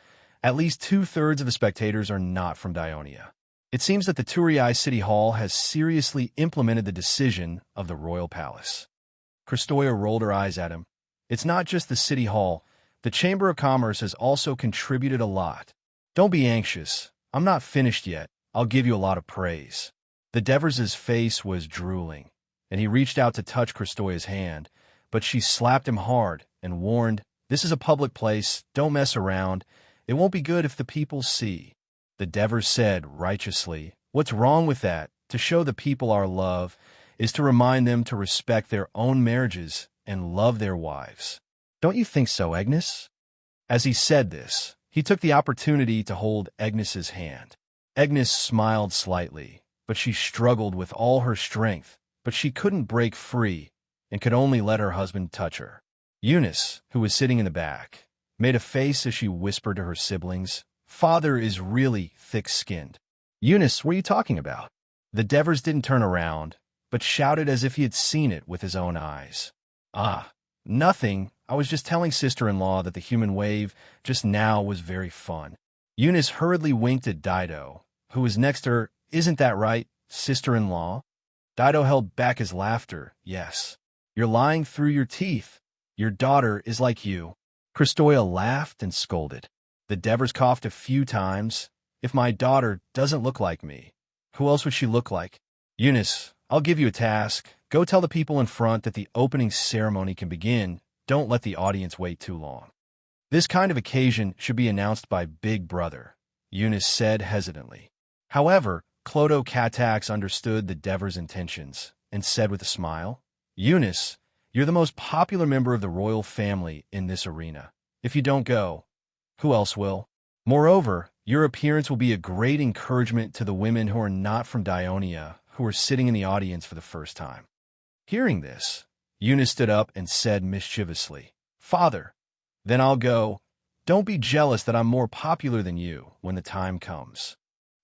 at least 2/3 of the spectators are not from Dionia. It seems that the Turii City Hall has seriously implemented the decision of the royal palace." Christoia rolled her eyes at him. "It's not just the City Hall. The Chamber of Commerce has also contributed a lot. Don't be anxious. I'm not finished yet. I'll give you a lot of praise." The Devers' face was drooling, and he reached out to touch Christoia's hand, but she slapped him hard and warned, "This is a public place. Don't mess around. It won't be good if the people see." The Devers said righteously, "What's wrong with that? To show the people our love is to remind them to respect their own marriages and love their wives. Don't you think so, Agnes?" As he said this, he took the opportunity to hold Agnes's hand. Agnes smiled slightly, but she struggled with all her strength, but she couldn't break free and could only let her husband touch her. Eunice, who was sitting in the back, made a face as she whispered to her siblings, "Father is really thick-skinned." "Eunice, what are you talking about?" The Devers didn't turn around, but shouted as if he had seen it with his own eyes. "Ah, nothing. I was just telling sister-in-law that the human wave just now was very fun." Eunice hurriedly winked at Dido, who was next to her. "Isn't that right, sister-in-law?" Dido held back his laughter. "Yes. You're lying through your teeth. Your daughter is like you." Christoia laughed and scolded. The Devers coughed a few times. "If my daughter doesn't look like me, who else would she look like?" "Eunice, I'll give you a task. Go tell the people in front that the opening ceremony can begin. Don't let the audience wait too long. This kind of occasion should be announced by Big Brother," Eunice said hesitantly. However, Clodo Catax understood the Devers' intentions and said with a smile, "Eunice, you're the most popular member of the royal family in this arena. If you don't go, who else will? Moreover, your appearance will be a great encouragement to the women who are not from Dionia, who are sitting in the audience for the first time." Hearing this, Eunice stood up and said mischievously, "Father, then I'll go. Don't be jealous that I'm more popular than you when the time comes.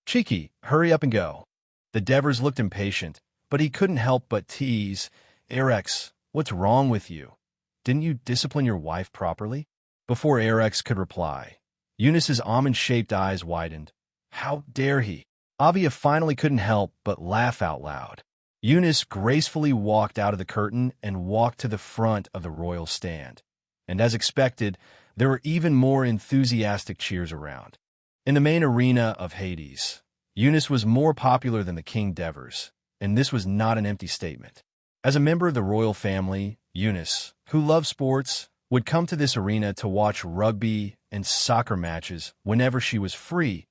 Cheeky, hurry up and go." The Devers looked impatient, but he couldn't help but tease, "Erex, what's wrong with you? Didn't you discipline your wife properly?" Before Erex could reply, Eunice's almond-shaped eyes widened. How dare he? Avia finally couldn't help but laugh out loud. Eunice gracefully walked out of the curtain and walked to the front of the royal stand. And as expected, there were even more enthusiastic cheers around. In the main arena of Hades, Eunice was more popular than the King Devers, and this was not an empty statement. As a member of the royal family, Eunice, who loved sports, would come to this arena to watch rugby and soccer matches whenever she was free,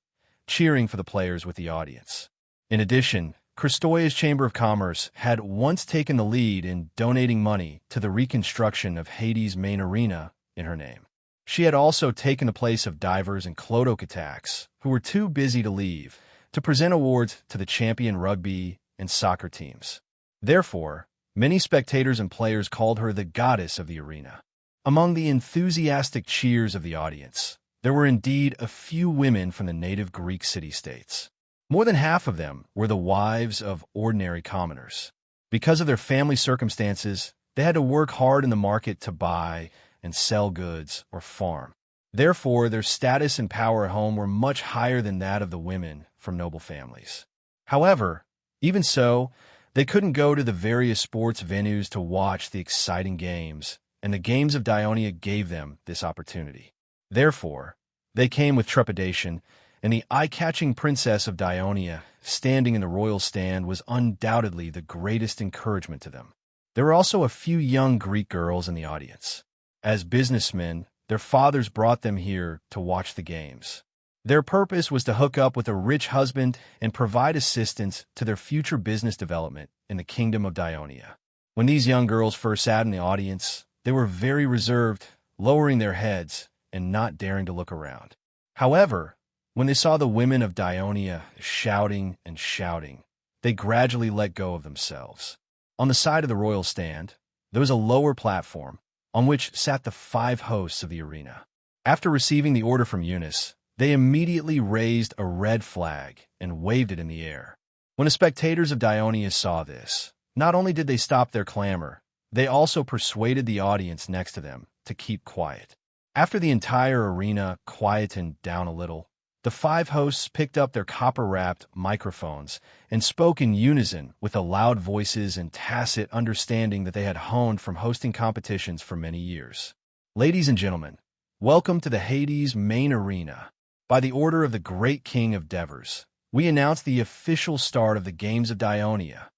cheering for the players with the audience. In addition, Kristoya's Chamber of Commerce had once taken the lead in donating money to the reconstruction of Hades' main arena in her name. She had also taken the place of divers and Clodok attacks, who were too busy to leave, to present awards to the champion rugby and soccer teams. Therefore, many spectators and players called her the goddess of the arena. Among the enthusiastic cheers of the audience, there were indeed a few women from the native Greek city-states. More than half of them were the wives of ordinary commoners. Because of their family circumstances, they had to work hard in the market to buy and sell goods or farm. Therefore, their status and power at home were much higher than that of the women from noble families. However, even so, they couldn't go to the various sports venues to watch the exciting games, and the games of Dionia gave them this opportunity. Therefore, they came with trepidation, and the eye-catching princess of Dionia, standing in the royal stand, was undoubtedly the greatest encouragement to them. There were also a few young Greek girls in the audience. As businessmen, their fathers brought them here to watch the games. Their purpose was to hook up with a rich husband and provide assistance to their future business development in the kingdom of Dionia. When these young girls first sat in the audience, they were very reserved, lowering their heads and not daring to look around. However, when they saw the women of Dionia shouting and shouting, they gradually let go of themselves. On the side of the royal stand, there was a lower platform on which sat the 5 hosts of the arena. After receiving the order from Eunice, they immediately raised a red flag and waved it in the air. When the spectators of Dionia saw this, not only did they stop their clamor, they also persuaded the audience next to them to keep quiet. After the entire arena quietened down a little, the 5 hosts picked up their copper-wrapped microphones and spoke in unison with the loud voices and tacit understanding that they had honed from hosting competitions for many years. Ladies and gentlemen, welcome to the Hades main arena. By the order of the great king of Devers, we announce the official start of the Games of Dionia.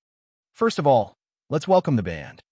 First of all, let's welcome the band.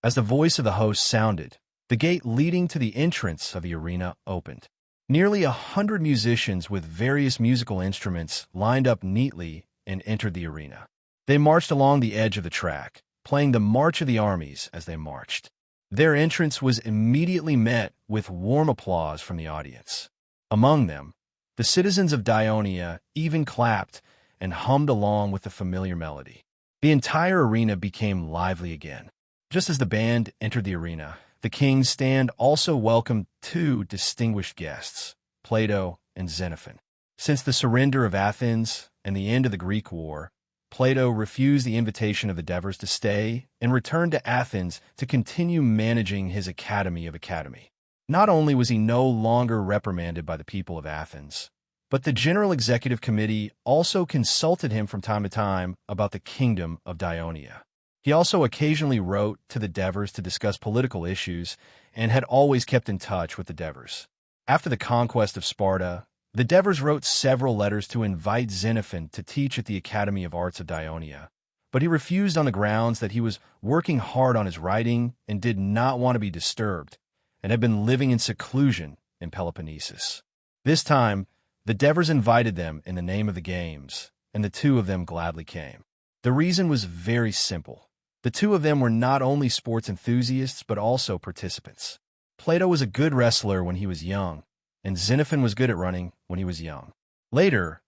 As the voice of the host sounded, the gate leading to the entrance of the arena opened. Nearly 100 musicians with various musical instruments lined up neatly and entered the arena. They marched along the edge of the track, playing the March of the Armies as they marched. Their entrance was immediately met with warm applause from the audience. Among them, the citizens of Dionia even clapped and hummed along with the familiar melody. The entire arena became lively again. Just as the band entered the arena, the king's stand also welcomed 2 distinguished guests, Plato and Xenophon. Since the surrender of Athens and the end of the Greek War, Plato refused the invitation of the Devers to stay and returned to Athens to continue managing his Academy of Academy. Not only was he no longer reprimanded by the people of Athens, but the General Executive Committee also consulted him from time to time about the kingdom of Dionia. He also occasionally wrote to the Devers to discuss political issues and had always kept in touch with the Devers. After the conquest of Sparta, the Devers wrote several letters to invite Xenophon to teach at the Academy of Arts of Dionia, but he refused on the grounds that he was working hard on his writing and did not want to be disturbed, and had been living in seclusion in Peloponnesus. This time, the Devers invited them in the name of the games, and the 2 of them gladly came. The reason was very simple. The 2 of them were not only sports enthusiasts but also participants. Plato was a good wrestler when he was young, and Xenophon was good at running when he was young. Later,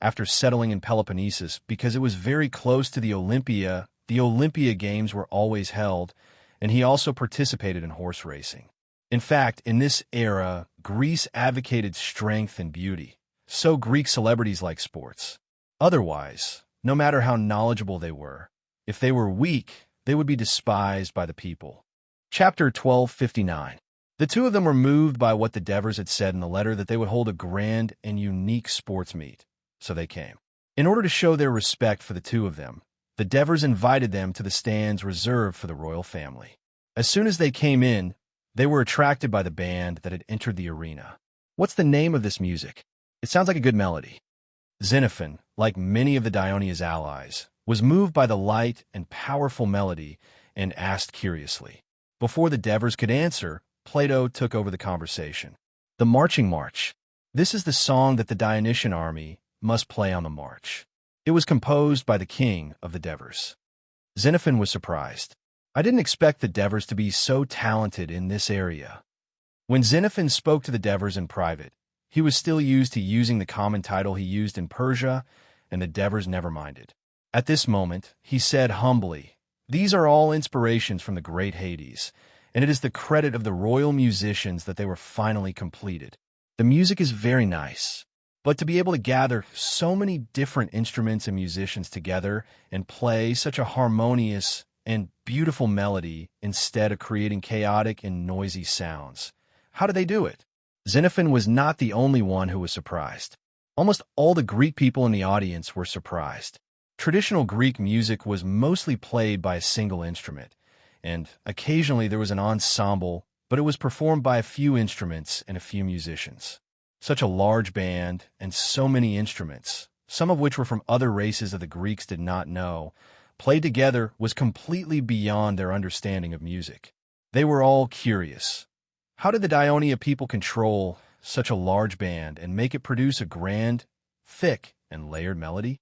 after settling in Peloponnesus because it was very close to the Olympia Games were always held, and he also participated in horse racing. In fact, in this era, Greece advocated strength and beauty, so Greek celebrities liked sports. Otherwise, no matter how knowledgeable they were, if they were weak, they would be despised by the people. Chapter 1259. The 2 of them were moved by what the Devers had said in the letter that they would hold a grand and unique sports meet, so they came. In order to show their respect for the 2 of them, the Devers invited them to the stands reserved for the royal family. As soon as they came in, they were attracted by the band that had entered the arena. What's the name of this music? It sounds like a good melody. Xenophon, like many of the Dionia's allies, was moved by the light and powerful melody and asked curiously. Before the Devers could answer, Plato took over the conversation. The Marching March. This is the song that the Dionysian army must play on the march. It was composed by the king of the Devers. Xenophon was surprised. I didn't expect the Devers to be so talented in this area. When Xenophon spoke to the Devers in private, he was still used to using the common title he used in Persia, and the Devers never minded. At this moment, he said humbly, "These are all inspirations from the great Hades, and it is the credit of the royal musicians that they were finally completed. The music is very nice, but to be able to gather so many different instruments and musicians together and play such a harmonious and beautiful melody instead of creating chaotic and noisy sounds. How did they do it?" Xenophon was not the only one who was surprised. Almost all the Greek people in the audience were surprised. Traditional Greek music was mostly played by a single instrument, and occasionally there was an ensemble, but it was performed by a few instruments and a few musicians. Such a large band and so many instruments, some of which were from other races that the Greeks did not know, played together was completely beyond their understanding of music. They were all curious. How did the Dionia people control such a large band and make it produce a grand, thick, and layered melody?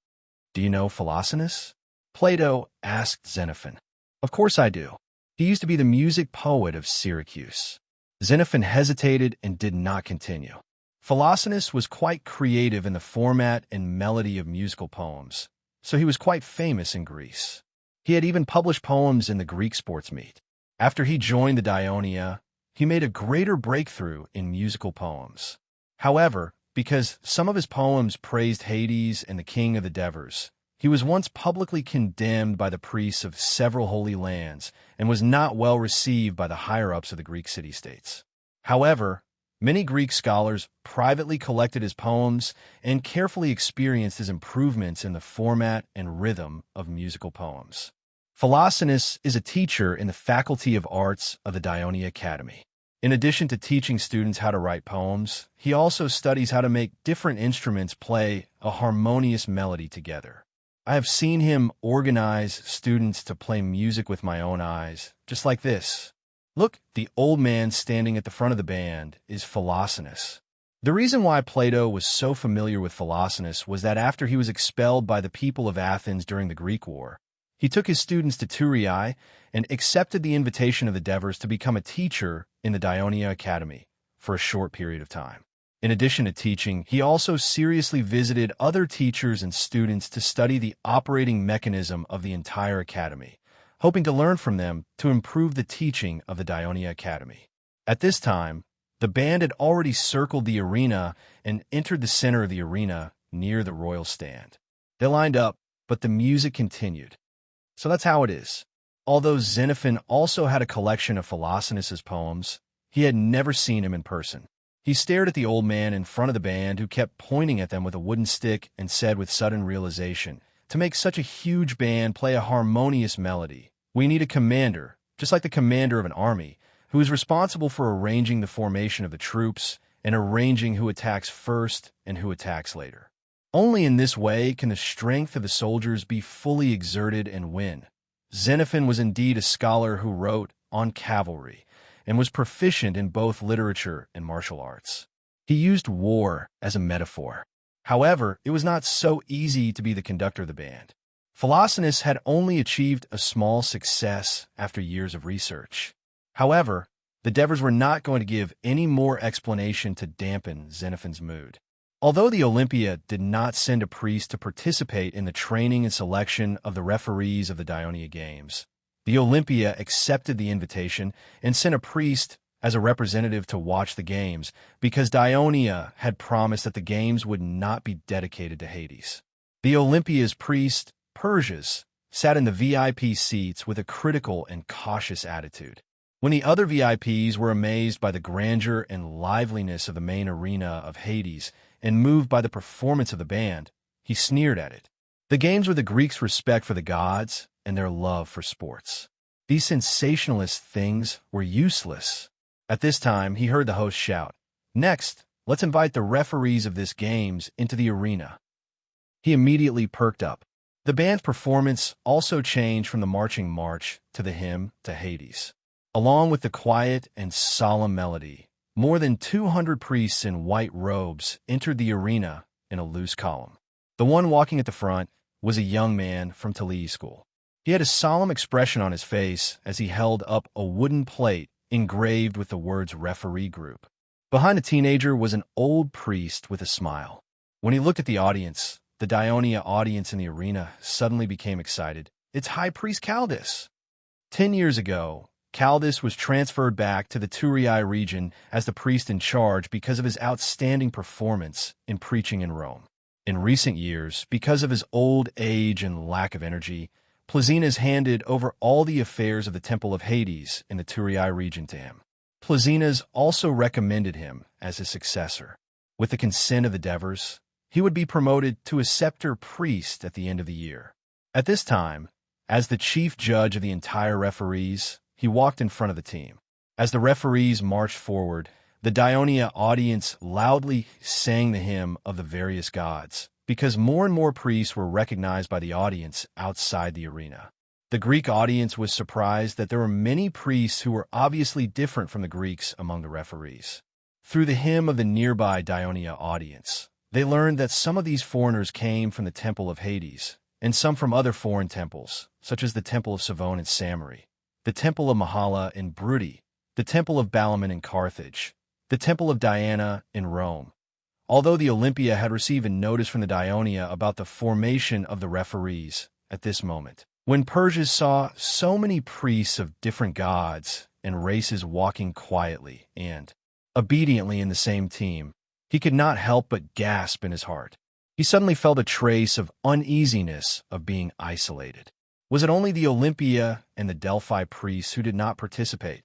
"Do you know Philoxenus?" Plato asked Xenophon. "Of course I do. He used to be the music poet of Syracuse." Xenophon hesitated and did not continue. Philoxenus was quite creative in the format and melody of musical poems, so he was quite famous in Greece. He had even published poems in the Greek sports meet. After he joined the Dionia, he made a greater breakthrough in musical poems. However, because some of his poems praised Hades and the king of the Devers, he was once publicly condemned by the priests of several holy lands and was not well received by the higher-ups of the Greek city-states. However, many Greek scholars privately collected his poems and carefully experienced his improvements in the format and rhythm of musical poems. Philoxenus is a teacher in the Faculty of Arts of the Dionia Academy. In addition to teaching students how to write poems, he also studies how to make different instruments play a harmonious melody together. I have seen him organize students to play music with my own eyes, just like this. Look, the old man standing at the front of the band is Philoxenus. The reason why Plato was so familiar with Philoxenus was that after he was expelled by the people of Athens during the Greek War, he took his students to Thurii and accepted the invitation of the Devers to become a teacher in the Dionia Academy for a short period of time. In addition to teaching, he also seriously visited other teachers and students to study the operating mechanism of the entire academy, hoping to learn from them to improve the teaching of the Dionia Academy. At this time, the band had already circled the arena and entered the center of the arena near the royal stand. They lined up, but the music continued. So that's how it is. Although Xenophon also had a collection of Philoxenus's poems, he had never seen him in person. He stared at the old man in front of the band who kept pointing at them with a wooden stick and said with sudden realization, "To make such a huge band play a harmonious melody, we need a commander, just like the commander of an army, who is responsible for arranging the formation of the troops and arranging who attacks first and who attacks later. Only in this way can the strength of the soldiers be fully exerted and win." Xenophon was indeed a scholar who wrote on cavalry and was proficient in both literature and martial arts. He used war as a metaphor. However, it was not so easy to be the conductor of the band. Philoxenus had only achieved a small success after years of research. However, the Devers were not going to give any more explanation to dampen Xenophon's mood. Although the Olympia did not send a priest to participate in the training and selection of the referees of the Dionia Games, the Olympia accepted the invitation and sent a priest as a representative to watch the games because Dionia had promised that the games would not be dedicated to Hades. The Olympia's priest, Perseus, sat in the VIP seats with a critical and cautious attitude. When the other VIPs were amazed by the grandeur and liveliness of the main arena of Hades and moved by the performance of the band, he sneered at it. The games were the Greeks' respect for the gods and their love for sports. These sensationalist things were useless. At this time, he heard the host shout, "Next, let's invite the referees of this games into the arena." He immediately perked up. The band's performance also changed from the marching march to the hymn to Hades. Along with the quiet and solemn melody, more than 200 priests in white robes entered the arena in a loose column. The one walking at the front was a young man from Talii school. He had a solemn expression on his face as he held up a wooden plate engraved with the words referee group. Behind the teenager was an old priest with a smile. When he looked at the audience, the Dionia audience in the arena suddenly became excited. It's High Priest Caldus. 10 years ago, Caldus was transferred back to the Turii region as the priest in charge because of his outstanding performance in preaching in Rome. In recent years, because of his old age and lack of energy, Plazinas handed over all the affairs of the Temple of Hades in the Turii region to him. Plazinas also recommended him as his successor. With the consent of the Devers, he would be promoted to a scepter priest at the end of the year. At this time, as the chief judge of the entire referees, he walked in front of the team. As the referees marched forward, the Dionia audience loudly sang the hymn of the various gods, because more and more priests were recognized by the audience outside the arena. The Greek audience was surprised that there were many priests who were obviously different from the Greeks among the referees. Through the hymn of the nearby Dionia audience, they learned that some of these foreigners came from the Temple of Hades, and some from other foreign temples, such as the Temple of Savone in Samari, the Temple of Mahala in Brudi, the Temple of Balaman in Carthage, the Temple of Diana in Rome. Although the Olympia had received a notice from the Dionia about the formation of the referees at this moment, when Persians saw so many priests of different gods and races walking quietly and obediently in the same team, he could not help but gasp in his heart. He suddenly felt a trace of uneasiness of being isolated. Was it only the Olympia and the Delphi priests who did not participate?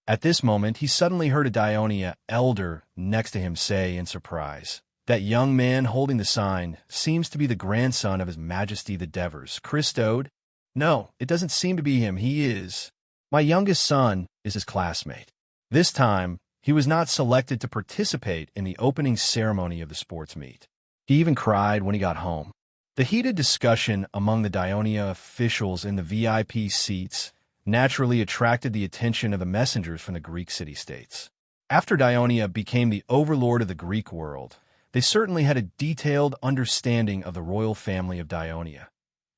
At this moment, he suddenly heard a Dionia elder next to him say in surprise, "That young man holding the sign seems to be the grandson of His Majesty the Devers, Christode." "No, it doesn't seem to be him. He is. My youngest son is his classmate." This time, he was not selected to participate in the opening ceremony of the sports meet. He even cried when he got home. The heated discussion among the Dionia officials in the VIP seats naturally attracted the attention of the messengers from the Greek city-states. After Dionia became the overlord of the Greek world, they certainly had a detailed understanding of the royal family of Dionia.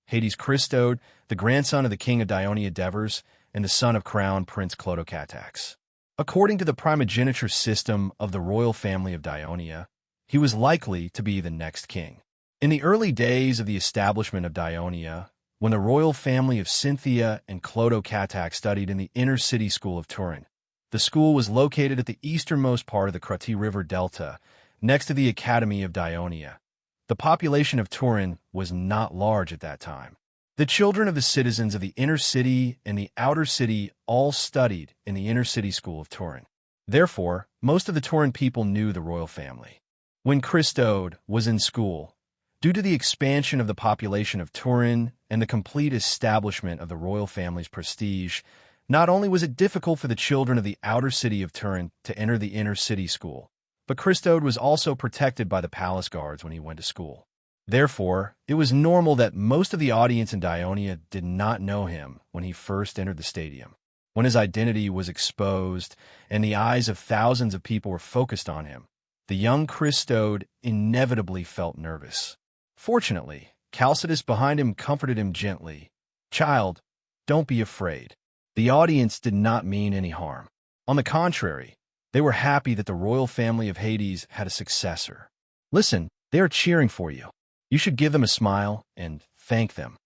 Hades Christode, the grandson of the king of Dionia Devers, and the son of Crown Prince Clodocatax. According to the primogeniture system of the royal family of Dionia, he was likely to be the next king. In the early days of the establishment of Dionia, when the royal family of Cynthia and Clodocatax studied in the inner city school of Turin, the school was located at the easternmost part of the Crati River Delta, next to the Academy of Dionia. The population of Turin was not large at that time. The children of the citizens of the inner city and the outer city all studied in the inner city school of Turin. Therefore, most of the Turin people knew the royal family. When Christode was in school, due to the expansion of the population of Turin and the complete establishment of the royal family's prestige, not only was it difficult for the children of the outer city of Turin to enter the inner city school, but Christode was also protected by the palace guards when he went to school. Therefore, it was normal that most of the audience in Dionia did not know him when he first entered the stadium. When his identity was exposed and the eyes of thousands of people were focused on him, the young Christode inevitably felt nervous. Fortunately, Chalcidas behind him comforted him gently. "Child, don't be afraid." The audience did not mean any harm. On the contrary, they were happy that the royal family of Hades had a successor. "Listen, they are cheering for you. You should give them a smile and thank them."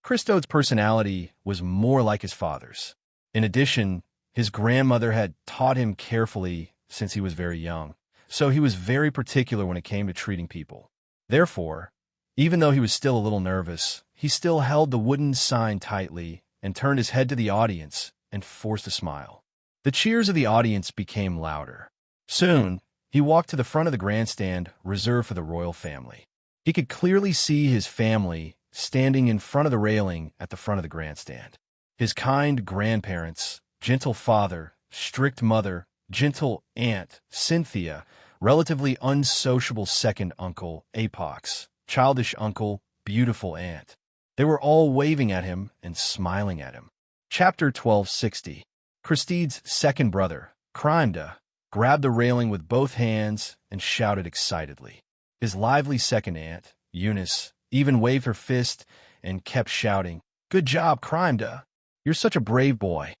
Christode's personality was more like his father's. In addition, his grandmother had taught him carefully since he was very young, so he was very particular when it came to treating people. Therefore, even though he was still a little nervous, he still held the wooden sign tightly and turned his head to the audience and forced a smile. The cheers of the audience became louder. Soon, he walked to the front of the grandstand reserved for the royal family. He could clearly see his family standing in front of the railing at the front of the grandstand. His kind grandparents, gentle father, strict mother, gentle aunt, Cynthia, relatively unsociable second uncle, Apox, childish uncle, beautiful aunt. They were all waving at him and smiling at him. Chapter 1260. Christide's second brother, Crimda, grabbed the railing with both hands and shouted excitedly. His lively second aunt, Eunice, even waved her fist and kept shouting, "Good job, Crimeda! You're such a brave boy."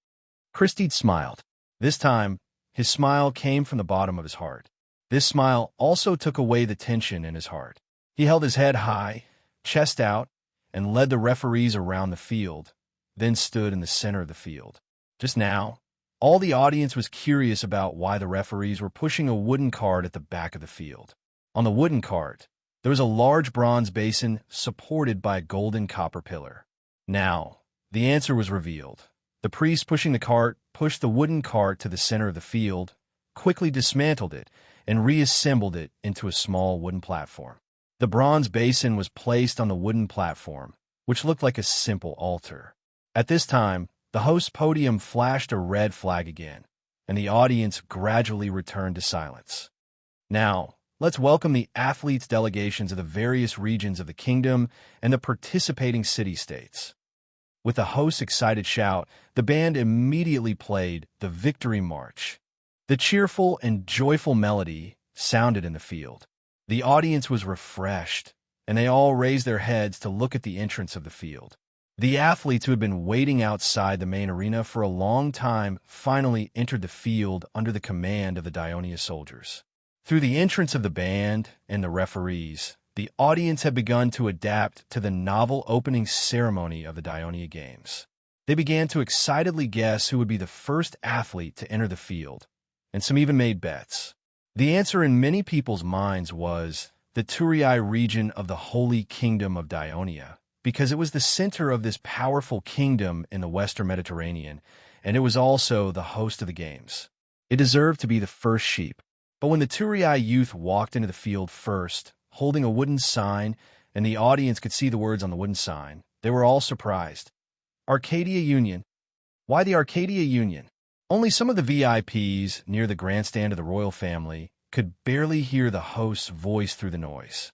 Christede smiled. This time, his smile came from the bottom of his heart. This smile also took away the tension in his heart. He held his head high, chest out, and led the referees around the field, then stood in the center of the field. Just now, all the audience was curious about why the referees were pushing a wooden cart at the back of the field. On the wooden cart, there was a large bronze basin supported by a golden copper pillar. Now, the answer was revealed. The priest pushing the cart pushed the wooden cart to the center of the field, quickly dismantled it, and reassembled it into a small wooden platform. The bronze basin was placed on the wooden platform, which looked like a simple altar. At this time, the host's podium flashed a red flag again, and the audience gradually returned to silence. Now, let's welcome the athletes' delegations of the various regions of the kingdom and the participating city-states. With the host's excited shout, the band immediately played the Victory March. The cheerful and joyful melody sounded in the field. The audience was refreshed, and they all raised their heads to look at the entrance of the field. The athletes who had been waiting outside the main arena for a long time finally entered the field under the command of the Dionia soldiers. Through the entrance of the band and the referees, the audience had begun to adapt to the novel opening ceremony of the Dionia Games. They began to excitedly guess who would be the first athlete to enter the field, and some even made bets. The answer in many people's minds was the Turii region of the Holy Kingdom of Dionia, because it was the center of this powerful kingdom in the Western Mediterranean, and it was also the host of the games. It deserved to be the first sheep. But when the Turii youth walked into the field first, holding a wooden sign, and the audience could see the words on the wooden sign, they were all surprised. Arcadia Union. Why the Arcadia Union? Only some of the VIPs near the grandstand of the royal family could barely hear the host's voice through the noise.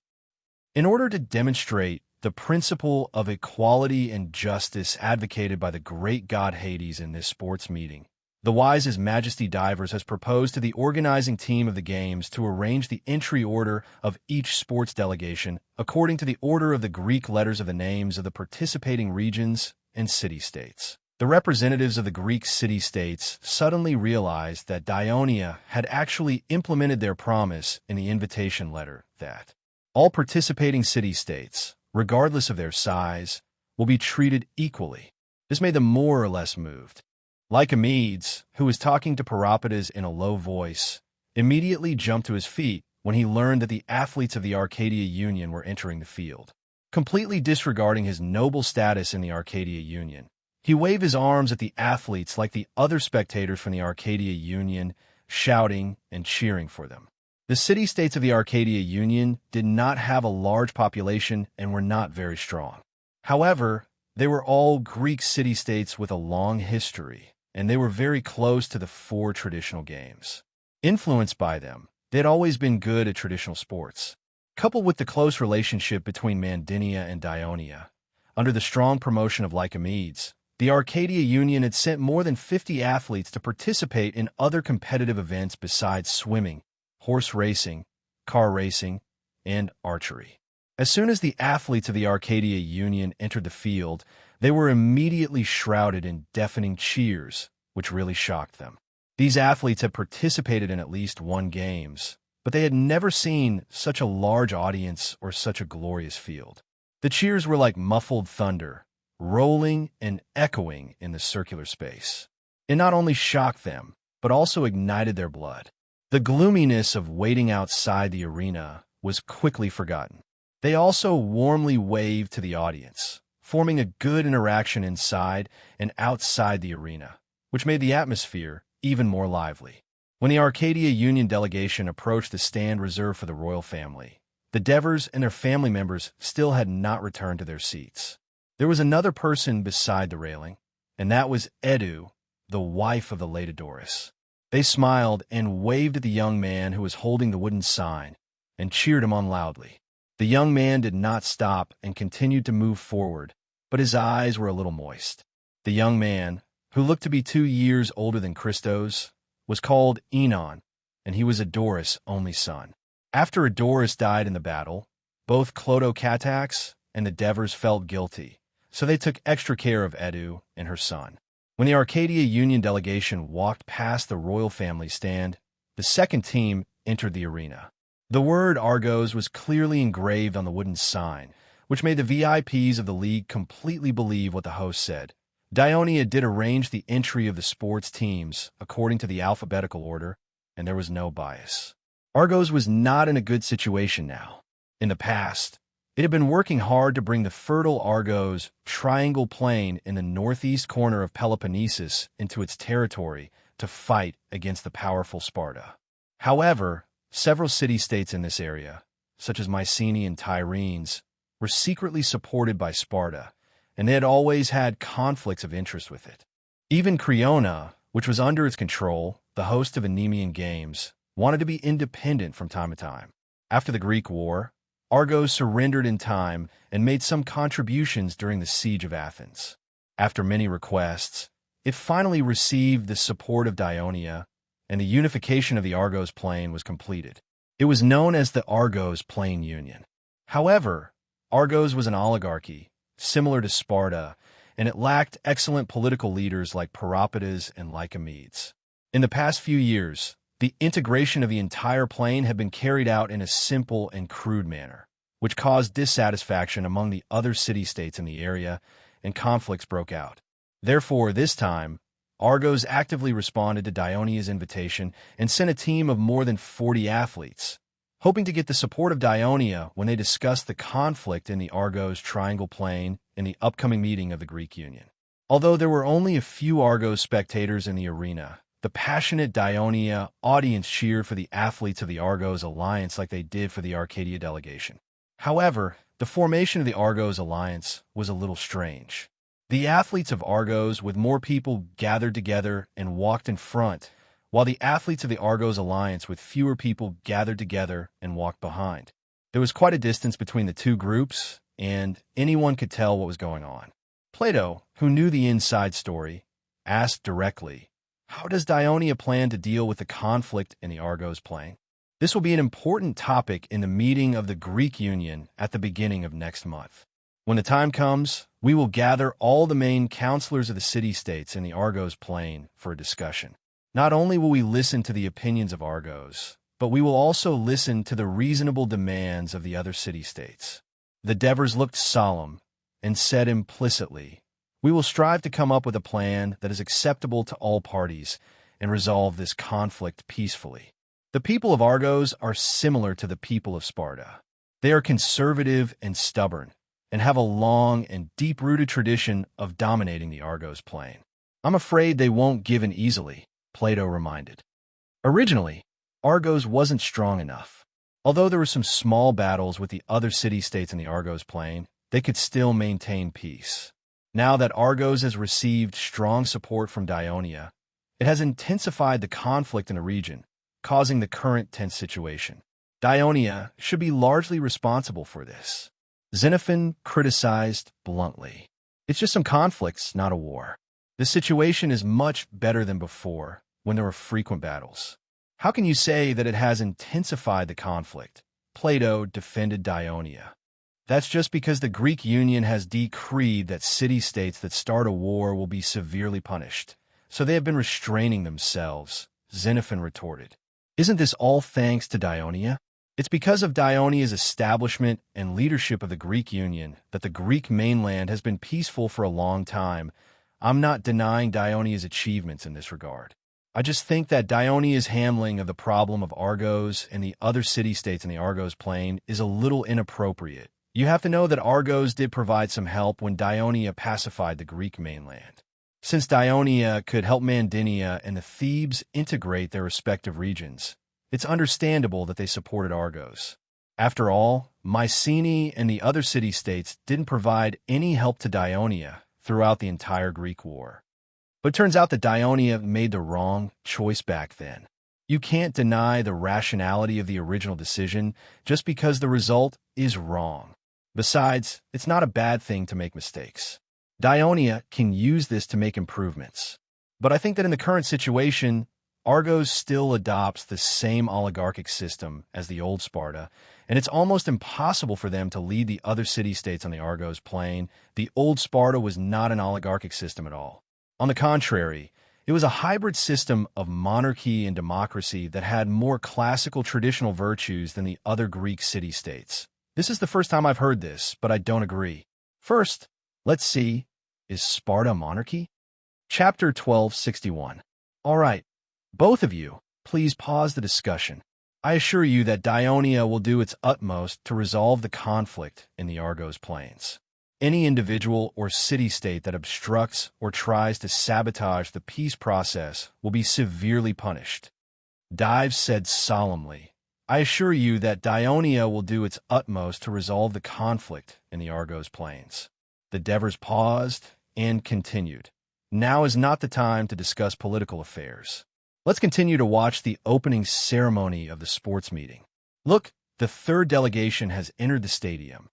In order to demonstrate the principle of equality and justice advocated by the great god Hades in this sports meeting, the wise His Majesty Divers has proposed to the organizing team of the games to arrange the entry order of each sports delegation according to the order of the Greek letters of the names of the participating regions and city-states. The representatives of the Greek city-states suddenly realized that Dionia had actually implemented their promise in the invitation letter that all participating city-states, regardless of their size, will be treated equally. This made them more or less moved. Lycomedes, who was talking to Peropides in a low voice, immediately jumped to his feet when he learned that the athletes of the Arcadia Union were entering the field. Completely disregarding his noble status in the Arcadia Union, he waved his arms at the athletes like the other spectators from the Arcadia Union, shouting and cheering for them. The city-states of the Arcadia Union did not have a large population and were not very strong. However, they were all Greek city-states with a long history, and they were very close to the 4 traditional games. Influenced by them, they had always been good at traditional sports. Coupled with the close relationship between Mandinia and Dionia, under the strong promotion of Lycomedes, the Arcadia Union had sent more than 50 athletes to participate in other competitive events besides swimming, horse racing, car racing, and archery. As soon as the athletes of the Arcadia Union entered the field, they were immediately shrouded in deafening cheers, which really shocked them. These athletes had participated in at least 1 games, but they had never seen such a large audience or such a glorious field. The cheers were like muffled thunder, rolling and echoing in the circular space. It not only shocked them, but also ignited their blood. The gloominess of waiting outside the arena was quickly forgotten. They also warmly waved to the audience, forming a good interaction inside and outside the arena, which made the atmosphere even more lively. When the Arcadia Union delegation approached the stand reserved for the royal family, the Devers and their family members still had not returned to their seats. There was another person beside the railing, and that was Edu, the wife of the late Doris. They smiled and waved at the young man who was holding the wooden sign and cheered him on loudly. The young man did not stop and continued to move forward, but his eyes were a little moist. The young man, who looked to be 2 years older than Christos, was called Enon, and he was Adoris' only son. After Adoris died in the battle, both Clotocatax and the Devers felt guilty, so they took extra care of Edu and her son. When the Arcadia Union delegation walked past the royal family stand, the second team entered the arena. The word Argos was clearly engraved on the wooden sign, which made the VIPs of the league completely believe what the host said. Dionia did arrange the entry of the sports teams according to the alphabetical order, and there was no bias. Argos was not in a good situation now. In the past, it had been working hard to bring the fertile Argos triangle plain in the northeast corner of Peloponnesus into its territory to fight against the powerful Sparta. However, several city-states in this area, such as Mycenae and Tyrenes, were secretly supported by Sparta, and they had always had conflicts of interest with it. Even Creona, which was under its control, the host of the Nemean Games, wanted to be independent from time to time. After the Greek War, Argos surrendered in time and made some contributions during the siege of Athens. After many requests, it finally received the support of Dionia, and the unification of the Argos Plain was completed. It was known as the Argos Plain Union. However, Argos was an oligarchy, similar to Sparta, and it lacked excellent political leaders like Peropides and Lycomedes. In the past few years, the integration of the entire plain had been carried out in a simple and crude manner, which caused dissatisfaction among the other city-states in the area, and conflicts broke out. Therefore, this time, Argos actively responded to Dionia's invitation and sent a team of more than 40 athletes, hoping to get the support of Dionia when they discussed the conflict in the Argos Triangle Plain in the upcoming meeting of the Greek Union. Although there were only a few Argos spectators in the arena, the passionate Dionia audience cheered for the athletes of the Argos Alliance like they did for the Arcadia delegation. However, the formation of the Argos Alliance was a little strange. The athletes of Argos with more people gathered together and walked in front, while the athletes of the Argos Alliance with fewer people gathered together and walked behind. There was quite a distance between the two groups, and anyone could tell what was going on. Plato, who knew the inside story, asked directly, "How does Dionia plan to deal with the conflict in the Argos Plain?" This will be an important topic in the meeting of the Greek Union at the beginning of next month. When the time comes, we will gather all the main counselors of the city-states in the Argos Plain for a discussion. Not only will we listen to the opinions of Argos, but we will also listen to the reasonable demands of the other city-states. The Devers looked solemn and said implicitly, "We will strive to come up with a plan that is acceptable to all parties and resolve this conflict peacefully." The people of Argos are similar to the people of Sparta. They are conservative and stubborn, and have a long and deep-rooted tradition of dominating the Argos Plain. "I'm afraid they won't give in easily," Plato reminded. Originally, Argos wasn't strong enough. Although there were some small battles with the other city-states in the Argos Plain, they could still maintain peace. Now that Argos has received strong support from Dionia, it has intensified the conflict in the region, causing the current tense situation. Dionia should be largely responsible for this. Xenophon criticized bluntly, "It's just some conflicts, not a war. The situation is much better than before, when there were frequent battles." "How can you say that it has intensified the conflict?" Plato defended Dionia. "That's just because the Greek Union has decreed that city-states that start a war will be severely punished, so they have been restraining themselves," Xenophon retorted. "Isn't this all thanks to Dionia? It's because of Dionia's establishment and leadership of the Greek Union that the Greek mainland has been peaceful for a long time. I'm not denying Dionia's achievements in this regard. I just think that Dionia's handling of the problem of Argos and the other city-states in the Argos Plain is a little inappropriate. You have to know that Argos did provide some help when Dionia pacified the Greek mainland. Since Dionia could help Mandinia and the Thebes integrate their respective regions, it's understandable that they supported Argos. After all, Mycenae and the other city-states didn't provide any help to Dionia throughout the entire Greek War. But it turns out that Dionia made the wrong choice back then. You can't deny the rationality of the original decision just because the result is wrong. Besides, it's not a bad thing to make mistakes. Dionia can use this to make improvements. But I think that in the current situation, Argos still adopts the same oligarchic system as the old Sparta, and it's almost impossible for them to lead the other city-states on the Argos plain. The old Sparta was not an oligarchic system at all. On the contrary, it was a hybrid system of monarchy and democracy that had more classical traditional virtues than the other Greek city-states. This is the first time I've heard this, but I don't agree. First, let's see, is Sparta a monarchy? Chapter 1261. All right, both of you, please pause the discussion. I assure you that Dionia will do its utmost to resolve the conflict in the Argos plains. Any individual or city-state that obstructs or tries to sabotage the peace process will be severely punished. Dives said solemnly, I assure you that Dionia will do its utmost to resolve the conflict in the Argos plains. The Devers paused and continued. Now is not the time to discuss political affairs. Let's continue to watch the opening ceremony of the sports meeting. Look, the third delegation has entered the stadium.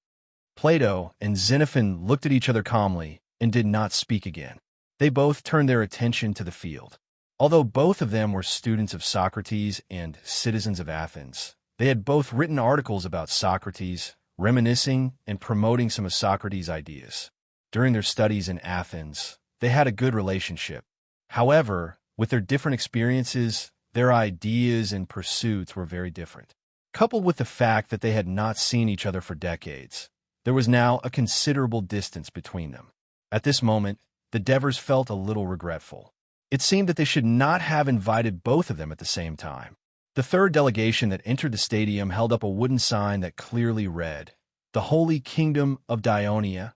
Plato and Xenophon looked at each other calmly and did not speak again. They both turned their attention to the field. Although both of them were students of Socrates and citizens of Athens, they had both written articles about Socrates, reminiscing and promoting some of Socrates' ideas. During their studies in Athens, they had a good relationship. However, with their different experiences, their ideas and pursuits were very different. Coupled with the fact that they had not seen each other for decades, there was now a considerable distance between them. At this moment, the Devers felt a little regretful. It seemed that they should not have invited both of them at the same time. The third delegation that entered the stadium held up a wooden sign that clearly read, "The Holy Kingdom of Dionia,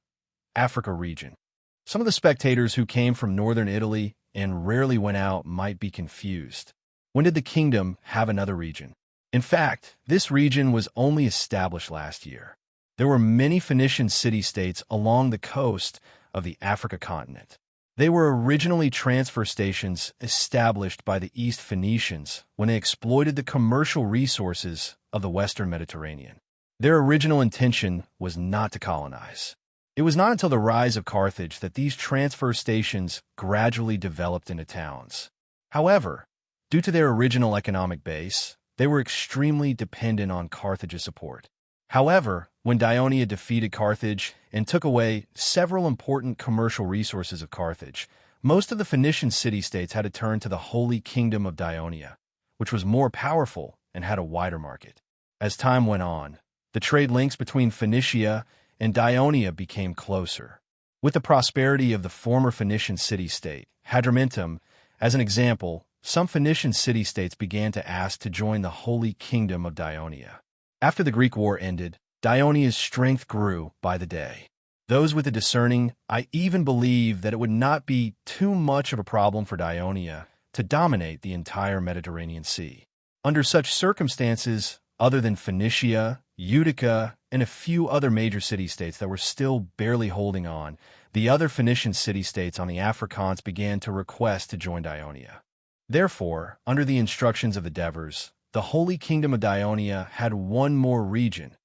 Africa region." Some of the spectators who came from northern Italy and rarely went out might be confused. When did the kingdom have another region? In fact, this region was only established last year. There were many Phoenician city-states along the coast of the Africa continent. They were originally transfer stations established by the East Phoenicians when they exploited the commercial resources of the Western Mediterranean. Their original intention was not to colonize. It was not until the rise of Carthage that these transfer stations gradually developed into towns. However, due to their original economic base, they were extremely dependent on Carthage's support. However, when Dionia defeated Carthage and took away several important commercial resources of Carthage, most of the Phoenician city-states had to turn to the Holy Kingdom of Dionia, which was more powerful and had a wider market. As time went on, the trade links between Phoenicia and Dionia became closer. With the prosperity of the former Phoenician city-state, Hadrumetum, as an example, some Phoenician city-states began to ask to join the Holy Kingdom of Dionia. After the Greek War ended, Dionia's strength grew by the day. Those with the discerning, I even believe that it would not be too much of a problem for Dionia to dominate the entire Mediterranean Sea. Under such circumstances, other than Phoenicia, Utica, and a few other major city-states that were still barely holding on, the other Phoenician city-states on the Africans began to request to join Dionia. Therefore, under the instructions of the Devers, the Holy Kingdom of Dionia had one more region,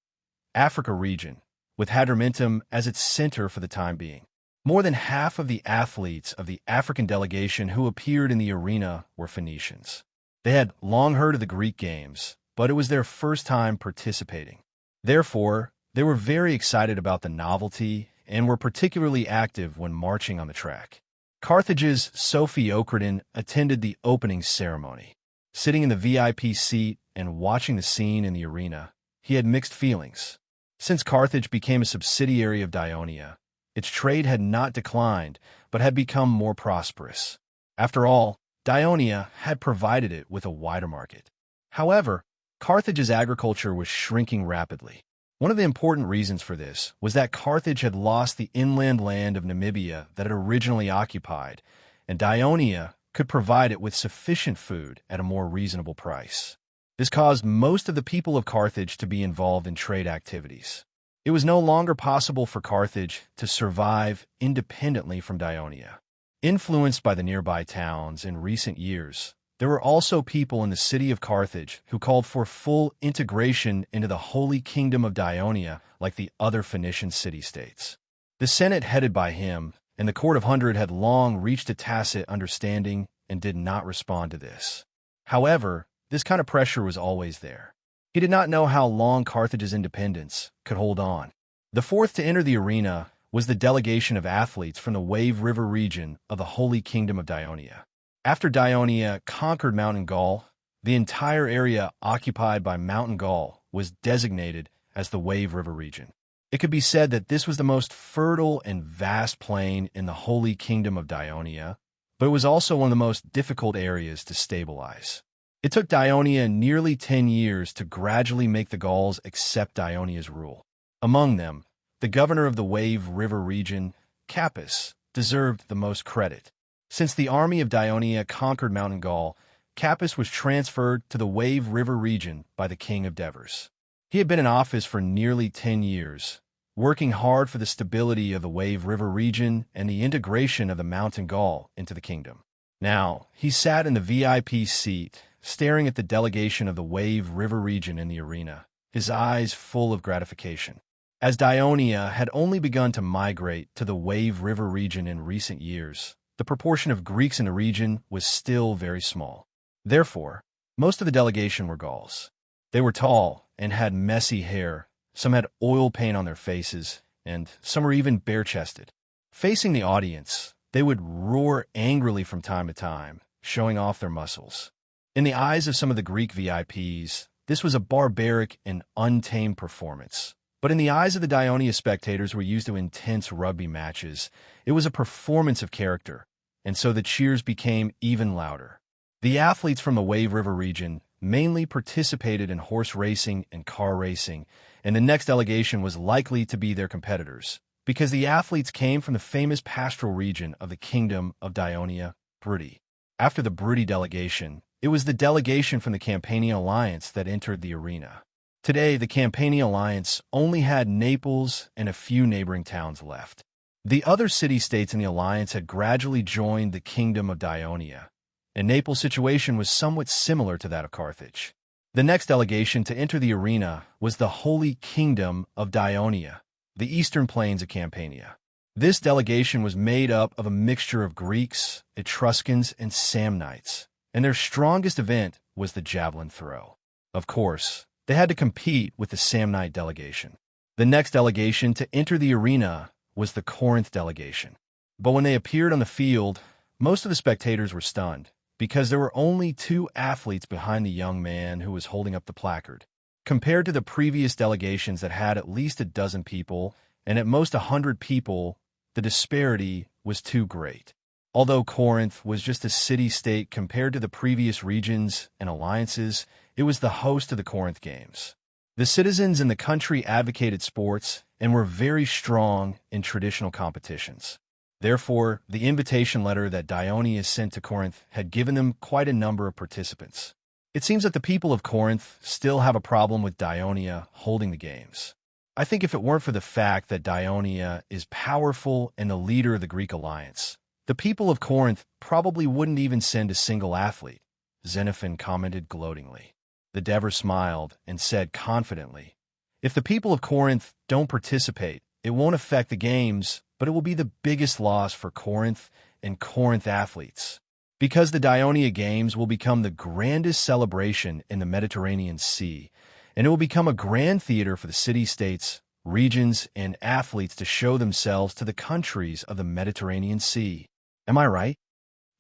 Africa region, with Hadrumetum as its center for the time being. More than half of the athletes of the African delegation who appeared in the arena were Phoenicians. They had long heard of the Greek games, but it was their first time participating. Therefore, they were very excited about the novelty and were particularly active when marching on the track. Carthage's Sophocrates attended the opening ceremony. Sitting in the VIP seat and watching the scene in the arena, he had mixed feelings. Since Carthage became a subsidiary of Dionia, its trade had not declined, but had become more prosperous. After all, Dionia had provided it with a wider market. However, Carthage's agriculture was shrinking rapidly. One of the important reasons for this was that Carthage had lost the inland land of Namibia that it originally occupied, and Dionia could provide it with sufficient food at a more reasonable price. This caused most of the people of Carthage to be involved in trade activities. It was no longer possible for Carthage to survive independently from Dionia. Influenced by the nearby towns in recent years, there were also people in the city of Carthage who called for full integration into the Holy Kingdom of Dionia like the other Phoenician city-states. The Senate headed by him and the Court of Hundred had long reached a tacit understanding and did not respond to this. However, this kind of pressure was always there. He did not know how long Carthage's independence could hold on. The fourth to enter the arena was the delegation of athletes from the Wave River region of the Holy Kingdom of Dionia. After Dionia conquered Mountain Gaul, the entire area occupied by Mountain Gaul was designated as the Wave River region. It could be said that this was the most fertile and vast plain in the Holy Kingdom of Dionia, but it was also one of the most difficult areas to stabilize. It took Dionia nearly 10 years to gradually make the Gauls accept Dionia's rule. Among them, the governor of the Wave River region, Capys, deserved the most credit. Since the army of Dionia conquered Mountain Gaul, Capys was transferred to the Wave River region by the king of Devers. He had been in office for nearly 10 years, working hard for the stability of the Wave River region and the integration of the Mountain Gaul into the kingdom. Now, he sat in the VIP seat, staring at the delegation of the Wave River region in the arena, his eyes full of gratification. As Dionia had only begun to migrate to the Wave River region in recent years, the proportion of Greeks in the region was still very small. Therefore, most of the delegation were Gauls. They were tall and had messy hair, some had oil paint on their faces, and some were even bare-chested. Facing the audience, they would roar angrily from time to time, showing off their muscles. In the eyes of some of the Greek VIPs, this was a barbaric and untamed performance. But in the eyes of the Dionia spectators who were used to intense rugby matches, it was a performance of character, and so the cheers became even louder. The athletes from the Wave River region mainly participated in horse racing and car racing, and the next delegation was likely to be their competitors, because the athletes came from the famous pastoral region of the Kingdom of Dionia, Bruttii. After the Bruttii delegation, it was the delegation from the Campanian Alliance that entered the arena. Today, the Campanian Alliance only had Naples and a few neighboring towns left. The other city-states in the alliance had gradually joined the Kingdom of Dionia, and Naples' situation was somewhat similar to that of Carthage. The next delegation to enter the arena was the Holy Kingdom of Dionia, the eastern plains of Campania. This delegation was made up of a mixture of Greeks, Etruscans, and Samnites, and their strongest event was the javelin throw. Of course, they had to compete with the Samnite delegation. The next delegation to enter the arena was the Corinth delegation. But when they appeared on the field, most of the spectators were stunned, because there were only 2 athletes behind the young man who was holding up the placard. Compared to the previous delegations that had at least a dozen people, and at most 100 people, the disparity was too great. Although Corinth was just a city-state compared to the previous regions and alliances, it was the host of the Corinth Games. The citizens in the country advocated sports and were very strong in traditional competitions. Therefore, the invitation letter that Dionysius sent to Corinth had given them quite a number of participants. It seems that the people of Corinth still have a problem with Dionia holding the games. I think if it weren't for the fact that Dionia is powerful and the leader of the Greek alliance, the people of Corinth probably wouldn't even send a single athlete, Xenophon commented gloatingly. The Dever smiled and said confidently, "If the people of Corinth don't participate, it won't affect the games, but it will be the biggest loss for Corinth and Corinth athletes, because the Dionia Games will become the grandest celebration in the Mediterranean Sea, and it will become a grand theater for the city-states, regions, and athletes to show themselves to the countries of the Mediterranean Sea. Am I right?"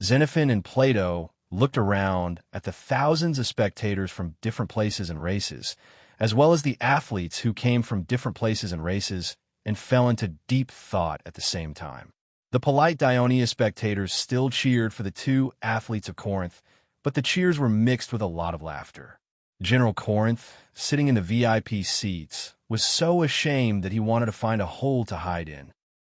Xenophon and Plato looked around at the thousands of spectators from different places and races, as well as the athletes who came from different places and races, and fell into deep thought at the same time. The polite Dionia spectators still cheered for the 2 athletes of Corinth, but the cheers were mixed with a lot of laughter. General Corinth, sitting in the VIP seats, was so ashamed that he wanted to find a hole to hide in.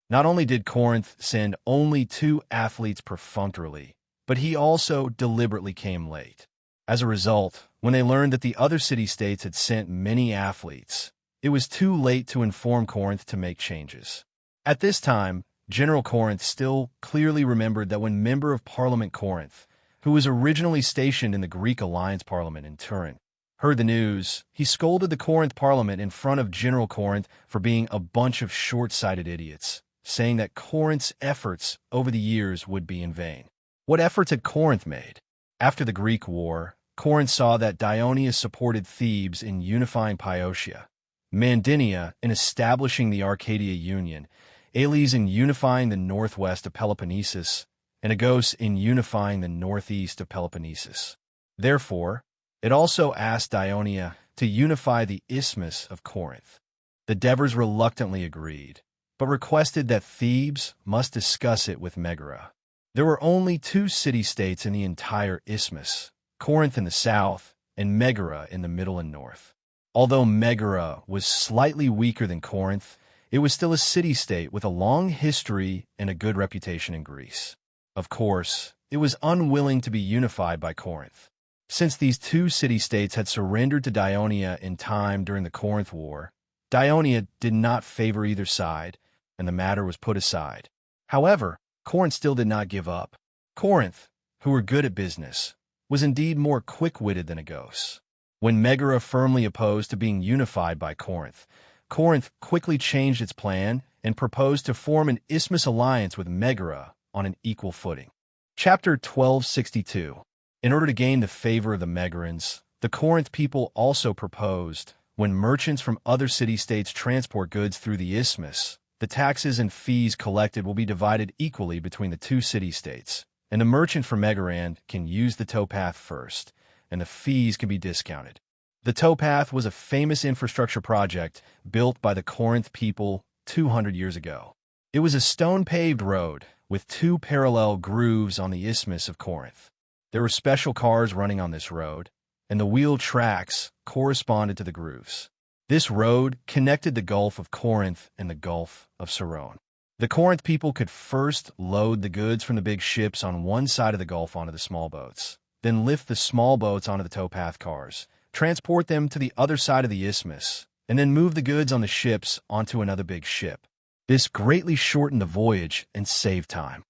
Not only did Corinth send only 2 athletes perfunctorily, but he also deliberately came late. As a result, when they learned that the other city-states had sent many athletes, it was too late to inform Corinth to make changes. At this time, General Corinth still clearly remembered that when Member of Parliament Corinth, who was originally stationed in the Greek Alliance Parliament in Turin, heard the news, he scolded the Corinth Parliament in front of General Corinth for being a bunch of short-sighted idiots, saying that Corinth's efforts over the years would be in vain. What efforts had Corinth made? After the Greek War, Corinth saw that Dionia supported Thebes in unifying Piotia, Mandinia in establishing the Arcadia Union, Ales in unifying the northwest of Peloponnesus, and Agos in unifying the northeast of Peloponnesus. Therefore, it also asked Dionia to unify the Isthmus of Corinth. The Devers reluctantly agreed, but requested that Thebes must discuss it with Megara. There were only two city-states in the entire isthmus, Corinth in the south and Megara in the middle and north. Although Megara was slightly weaker than Corinth, it was still a city-state with a long history and a good reputation in Greece. Of course, it was unwilling to be unified by Corinth. Since these two city-states had surrendered to Dionia in time during the Corinth War, Dionia did not favor either side, and the matter was put aside. However, Corinth still did not give up. Corinth, who were good at business, was indeed more quick-witted than Agos. When Megara firmly opposed to being unified by Corinth, Corinth quickly changed its plan and proposed to form an isthmus alliance with Megara on an equal footing. Chapter 1262. In order to gain the favor of the Megarans, the Corinth people also proposed, when merchants from other city-states transport goods through the isthmus, the taxes and fees collected will be divided equally between the two city-states, and the merchant from Megaran can use the towpath first, and the fees can be discounted. The towpath was a famous infrastructure project built by the Corinth people 200 years ago. It was a stone-paved road with two parallel grooves on the isthmus of Corinth. There were special cars running on this road, and the wheel tracks corresponded to the grooves. This road connected the Gulf of Corinth and the Gulf of Serene. The Corinth people could first load the goods from the big ships on one side of the Gulf onto the small boats, then lift the small boats onto the towpath cars, transport them to the other side of the isthmus, and then move the goods on the ships onto another big ship. This greatly shortened the voyage and saved time.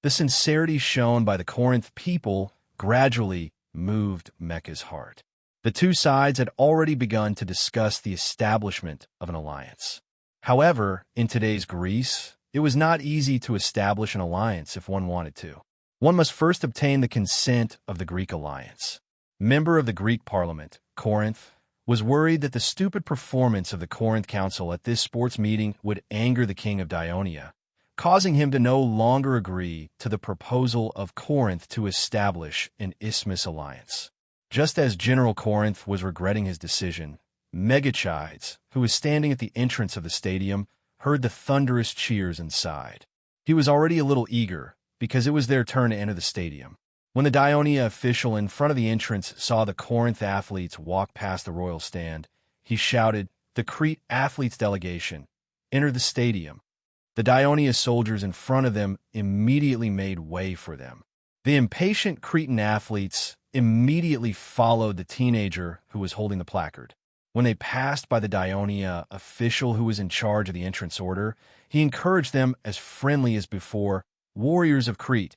The sincerity shown by the Corinth people gradually moved Mecca's heart. The two sides had already begun to discuss the establishment of an alliance. However, in today's Greece, it was not easy to establish an alliance if one wanted to. One must first obtain the consent of the Greek alliance. Member of the Greek parliament, Corinth, was worried that the stupid performance of the Corinth council at this sports meeting would anger the king of Dionia, causing him to no longer agree to the proposal of Corinth to establish an isthmus alliance. Just as General Corinth was regretting his decision, Megachides, who was standing at the entrance of the stadium, heard the thunderous cheers and sighed. He was already a little eager, because it was their turn to enter the stadium. When the Dionia official in front of the entrance saw the Corinth athletes walk past the royal stand, he shouted, "The Crete athletes delegation, enter the stadium." The Dionia soldiers in front of them immediately made way for them. The impatient Cretan athletes immediately followed the teenager who was holding the placard. When they passed by the Dionia official who was in charge of the entrance order, he encouraged them as friendly as before, "Warriors of Crete,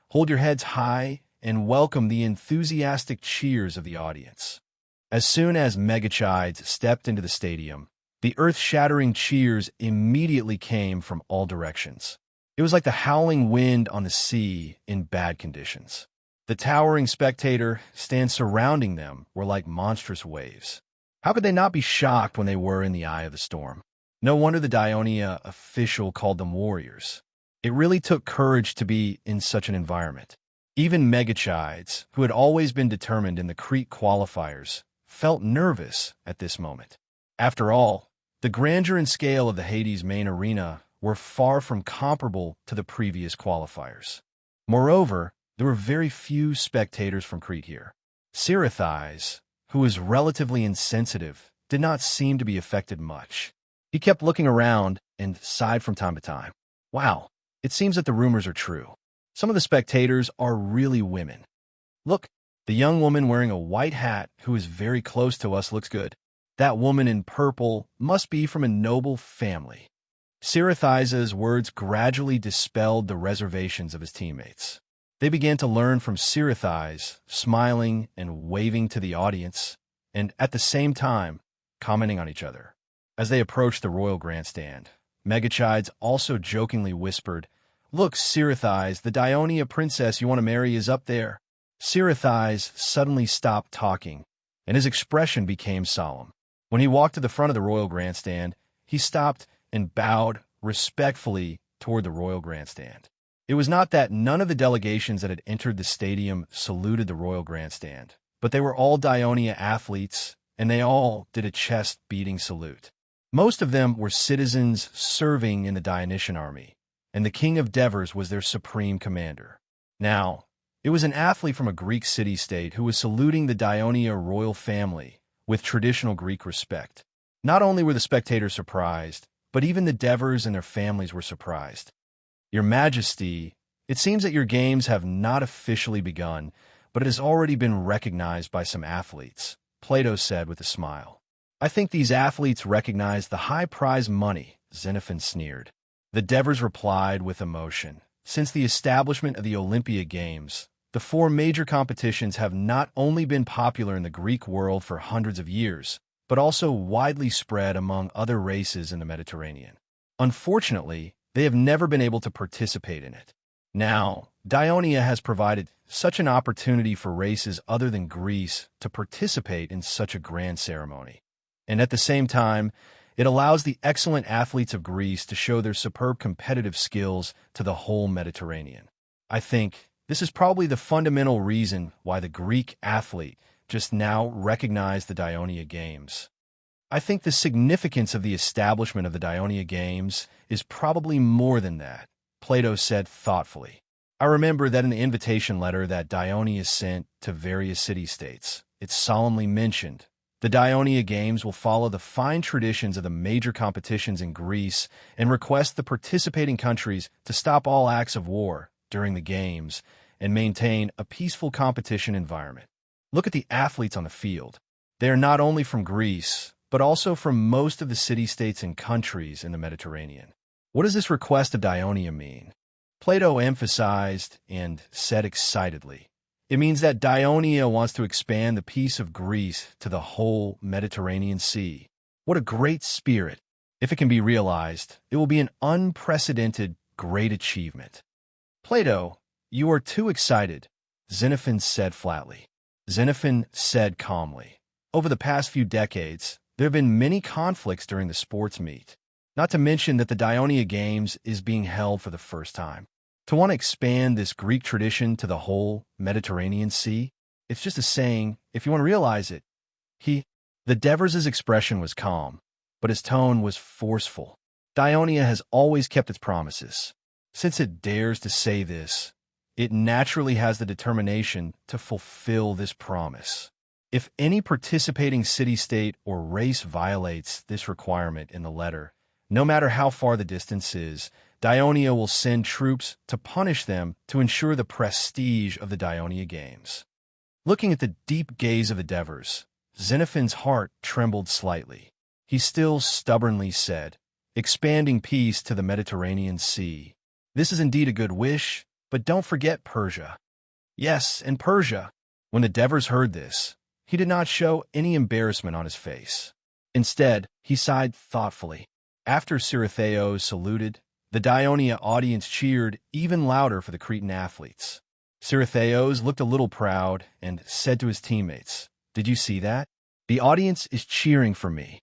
hold your heads high and welcome the enthusiastic cheers of the audience." As soon as Megachides stepped into the stadium, the earth-shattering cheers immediately came from all directions. It was like the howling wind on the sea in bad conditions. The towering spectator stands surrounding them were like monstrous waves. How could they not be shocked when they were in the eye of the storm? No wonder the Dionia official called them warriors. It really took courage to be in such an environment. Even Megachides, who had always been determined in the Crete qualifiers, felt nervous at this moment. After all, the grandeur and scale of the Hades main arena were far from comparable to the previous qualifiers. Moreover, there were very few spectators from Crete here. Cerethys, who was relatively insensitive, did not seem to be affected much. He kept looking around and sighed from time to time. Wow, it seems that the rumors are true. Some of the spectators are really women. Look, the young woman wearing a white hat who is very close to us looks good. That woman in purple must be from a noble family. Cerethys' words gradually dispelled the reservations of his teammates. They began to learn from Cerethys, smiling and waving to the audience, and at the same time, commenting on each other. As they approached the royal grandstand, Megachides also jokingly whispered, "Look, Cerethys, the Dionia princess you want to marry is up there." Sirathai's suddenly stopped talking, and his expression became solemn. When he walked to the front of the royal grandstand, he stopped and bowed respectfully toward the royal grandstand. It was not that none of the delegations that had entered the stadium saluted the royal grandstand, but they were all Dionia athletes, and they all did a chest-beating salute. Most of them were citizens serving in the Dionysian army, and the king of Devers was their supreme commander. Now, it was an athlete from a Greek city-state who was saluting the Dionia royal family with traditional Greek respect. Not only were the spectators surprised, but even the Devers and their families were surprised. "Your Majesty, it seems that your games have not officially begun, but it has already been recognized by some athletes," Plato said with a smile. "I think these athletes recognize the high prize money," Xenophon sneered. The Devers replied with emotion. Since the establishment of the Olympia Games, the four major competitions have not only been popular in the Greek world for hundreds of years, but also widely spread among other races in the Mediterranean. Unfortunately, they have never been able to participate in it. Now, Dionia has provided such an opportunity for races other than Greece to participate in such a grand ceremony. And at the same time, it allows the excellent athletes of Greece to show their superb competitive skills to the whole Mediterranean. I think this is probably the fundamental reason why the Greek athlete just now recognized the Dionia Games. I think the significance of the establishment of the Dionia Games is probably more than that, Plato said thoughtfully. I remember that in the invitation letter that Dionia sent to various city-states, it solemnly mentioned, "The Dionia Games will follow the fine traditions of the major competitions in Greece and request the participating countries to stop all acts of war during the Games and maintain a peaceful competition environment." Look at the athletes on the field. They are not only from Greece, but also from most of the city-states and countries in the Mediterranean. What does this request of Dionia mean? Plato emphasized and said excitedly, "It means that Dionia wants to expand the peace of Greece to the whole Mediterranean Sea. What a great spirit! If it can be realized, it will be an unprecedented great achievement." "Plato, you are too excited," Xenophon said flatly. Xenophon said calmly, "Over the past few decades, there have been many conflicts during the sports meet, not to mention that the Dionia Games is being held for the first time. To want to expand this Greek tradition to the whole Mediterranean Sea, it's just a saying if you want to realize it." The Devers' expression was calm, but his tone was forceful. Dionia has always kept its promises. Since it dares to say this, it naturally has the determination to fulfill this promise. If any participating city-state or race violates this requirement in the letter, no matter how far the distance is, Dionia will send troops to punish them to ensure the prestige of the Dionia Games. Looking at the deep gaze of the Devers, Xenophon's heart trembled slightly. He still stubbornly said, "Expanding peace to the Mediterranean Sea. This is indeed a good wish, but don't forget Persia." Yes, and Persia. When the Devers heard this, he did not show any embarrassment on his face. Instead, he sighed thoughtfully. After Siratheos saluted, the Dionia audience cheered even louder for the Cretan athletes. Siratheos looked a little proud and said to his teammates, "Did you see that? The audience is cheering for me."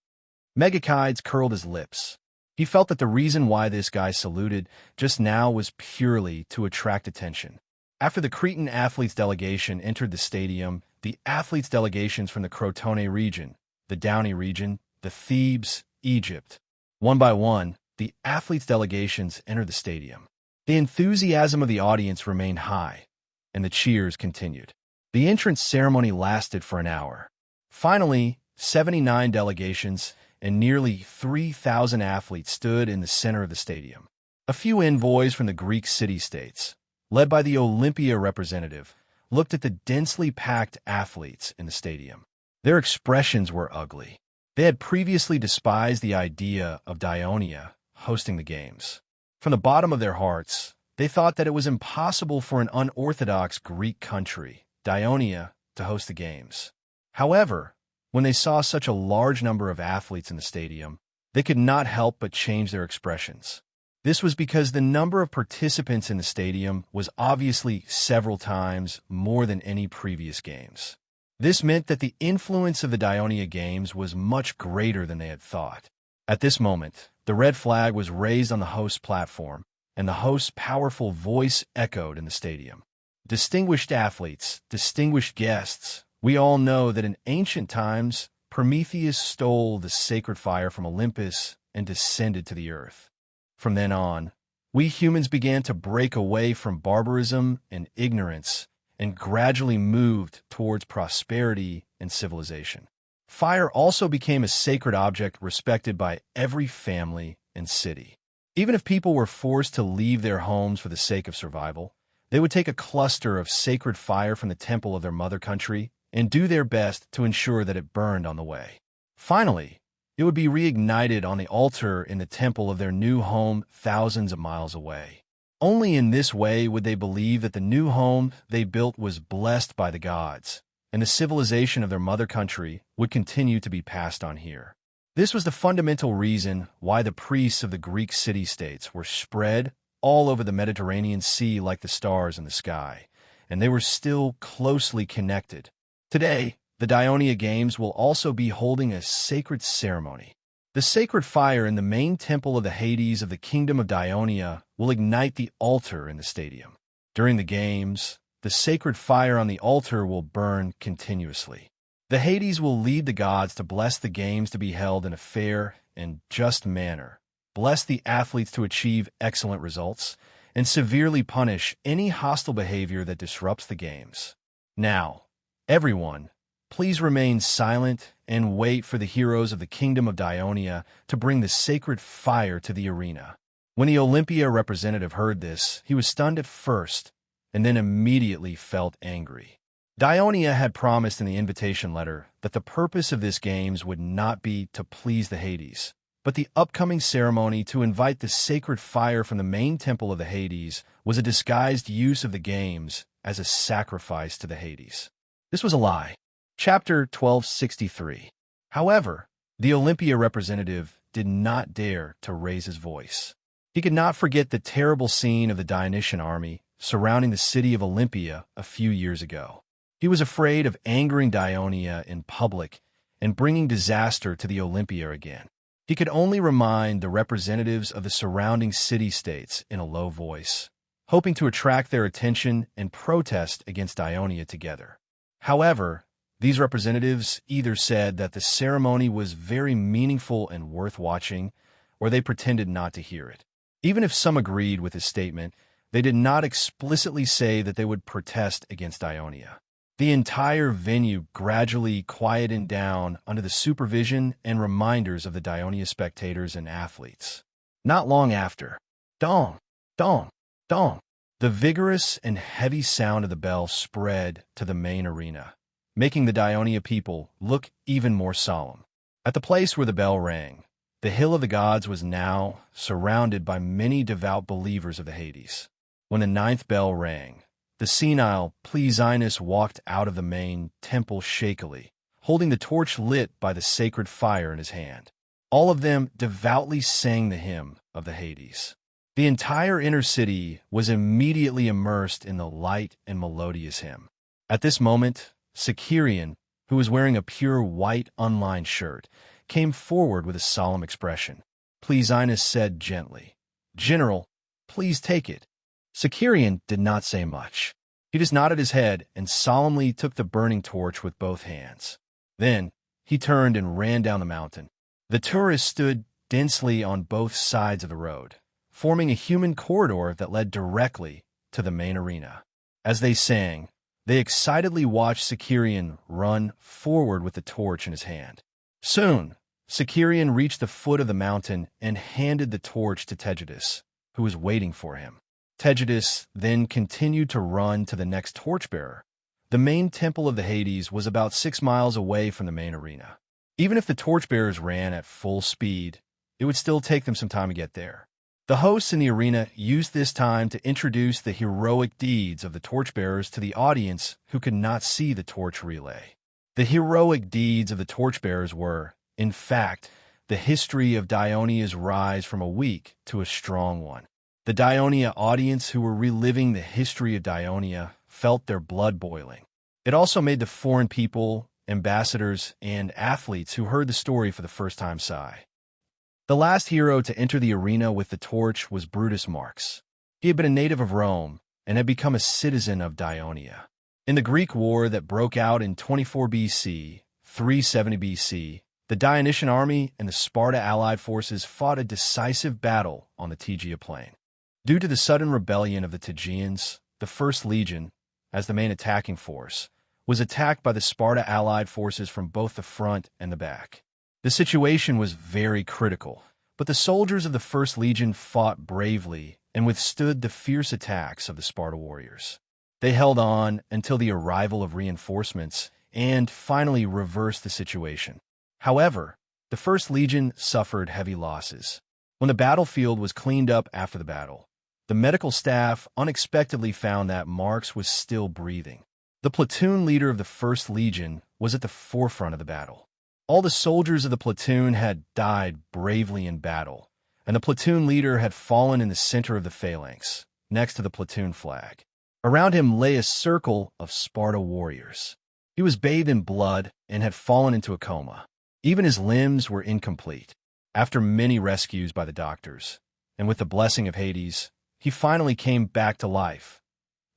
Megachides curled his lips. He felt that the reason why this guy saluted just now was purely to attract attention. After the Cretan athletes delegation entered the stadium, the athletes delegations from the Crotone region, the Downey region, the Thebes, Egypt. One by one, the athletes delegations entered the stadium. The enthusiasm of the audience remained high, and the cheers continued. The entrance ceremony lasted for an hour. Finally, 79 delegations and nearly 3,000 athletes stood in the center of the stadium. A few envoys from the Greek city-states, led by the Olympia representative, looked at the densely packed athletes in the stadium. Their expressions were ugly. They had previously despised the idea of Dionia hosting the games. From the bottom of their hearts, they thought that it was impossible for an unorthodox Greek country, Dionia, to host the games. However, when they saw such a large number of athletes in the stadium, they could not help but change their expressions. This was because the number of participants in the stadium was obviously several times more than any previous games. This meant that the influence of the Dionia Games was much greater than they had thought. At this moment, the red flag was raised on the host's platform, and the host's powerful voice echoed in the stadium. Distinguished athletes, distinguished guests, we all know that in ancient times, Prometheus stole the sacred fire from Olympus and descended to the earth. From then on, we humans began to break away from barbarism and ignorance and gradually moved towards prosperity and civilization. Fire also became a sacred object respected by every family and city. Even if people were forced to leave their homes for the sake of survival, they would take a cluster of sacred fire from the temple of their mother country and do their best to ensure that it burned on the way. Finally, it would be reignited on the altar in the temple of their new home thousands of miles away. Only in this way would they believe that the new home they built was blessed by the gods, and the civilization of their mother country would continue to be passed on here. This was the fundamental reason why the priests of the Greek city-states were spread all over the Mediterranean Sea like the stars in the sky, and they were still closely connected. Today, the Dionia Games will also be holding a sacred ceremony. The sacred fire in the main temple of the Hades of the Kingdom of Dionia will ignite the altar in the stadium. During the games, the sacred fire on the altar will burn continuously. The Hades will lead the gods to bless the games to be held in a fair and just manner, bless the athletes to achieve excellent results, and severely punish any hostile behavior that disrupts the games. Now, everyone, please remain silent and wait for the heroes of the Kingdom of Dionia to bring the sacred fire to the arena. When the Olympia representative heard this, he was stunned at first, and then immediately felt angry. Dionia had promised in the invitation letter that the purpose of this games would not be to please the Hades, but the upcoming ceremony to invite the sacred fire from the main temple of the Hades was a disguised use of the games as a sacrifice to the Hades. This was a lie. Chapter 1263. However, the Olympia representative did not dare to raise his voice. He could not forget the terrible scene of the Dionysian army surrounding the city of Olympia a few years ago. He was afraid of angering Dionia in public and bringing disaster to the Olympia again. He could only remind the representatives of the surrounding city-states in a low voice, hoping to attract their attention and protest against Dionia together. However, these representatives either said that the ceremony was very meaningful and worth watching, or they pretended not to hear it. Even if some agreed with his statement, they did not explicitly say that they would protest against Dionia. The entire venue gradually quieted down under the supervision and reminders of the Dionia spectators and athletes. Not long after, dong, dong, dong, the vigorous and heavy sound of the bell spread to the main arena, making the Dionia people look even more solemn. At the place where the bell rang, the Hill of the Gods was now surrounded by many devout believers of the Hades. When the ninth bell rang, the senile Plesionis walked out of the main temple shakily, holding the torch lit by the sacred fire in his hand. All of them devoutly sang the hymn of the Hades. The entire inner city was immediately immersed in the light and melodious hymn. At this moment, Sicarian, who was wearing a pure white unlined shirt, came forward with a solemn expression. Plesionis said gently, "General, please take it." Sicarian did not say much. He just nodded his head and solemnly took the burning torch with both hands. Then, he turned and ran down the mountain. The tourists stood densely on both sides of the road, forming a human corridor that led directly to the main arena. As they sang, they excitedly watched Sicarian run forward with the torch in his hand. Soon, Sicarian reached the foot of the mountain and handed the torch to Tegidus, who was waiting for him. Tegidus then continued to run to the next torchbearer. The main temple of the Hades was about 6 miles away from the main arena. Even if the torchbearers ran at full speed, it would still take them some time to get there. The hosts in the arena used this time to introduce the heroic deeds of the torchbearers to the audience who could not see the torch relay. The heroic deeds of the torchbearers were, in fact, the history of Dionia's rise from a weak to a strong one. The Dionia audience who were reliving the history of Dionia felt their blood boiling. It also made the foreign people, ambassadors, and athletes who heard the story for the first time sigh. The last hero to enter the arena with the torch was Brutus Marx. He had been a native of Rome and had become a citizen of Dionia. In the Greek War that broke out in 24 BC, 370 BC, the Dionysian army and the Sparta allied forces fought a decisive battle on the Tegea plain. Due to the sudden rebellion of the Tegeans, the First Legion, as the main attacking force, was attacked by the Sparta allied forces from both the front and the back. The situation was very critical, but the soldiers of the First Legion fought bravely and withstood the fierce attacks of the Sparta warriors. They held on until the arrival of reinforcements and finally reversed the situation. However, the First Legion suffered heavy losses. When the battlefield was cleaned up after the battle, the medical staff unexpectedly found that Marx was still breathing. The platoon leader of the First Legion was at the forefront of the battle. All the soldiers of the platoon had died bravely in battle, and the platoon leader had fallen in the center of the phalanx, next to the platoon flag. Around him lay a circle of Sparta warriors. He was bathed in blood and had fallen into a coma. Even his limbs were incomplete. After many rescues by the doctors, and with the blessing of Hades, he finally came back to life.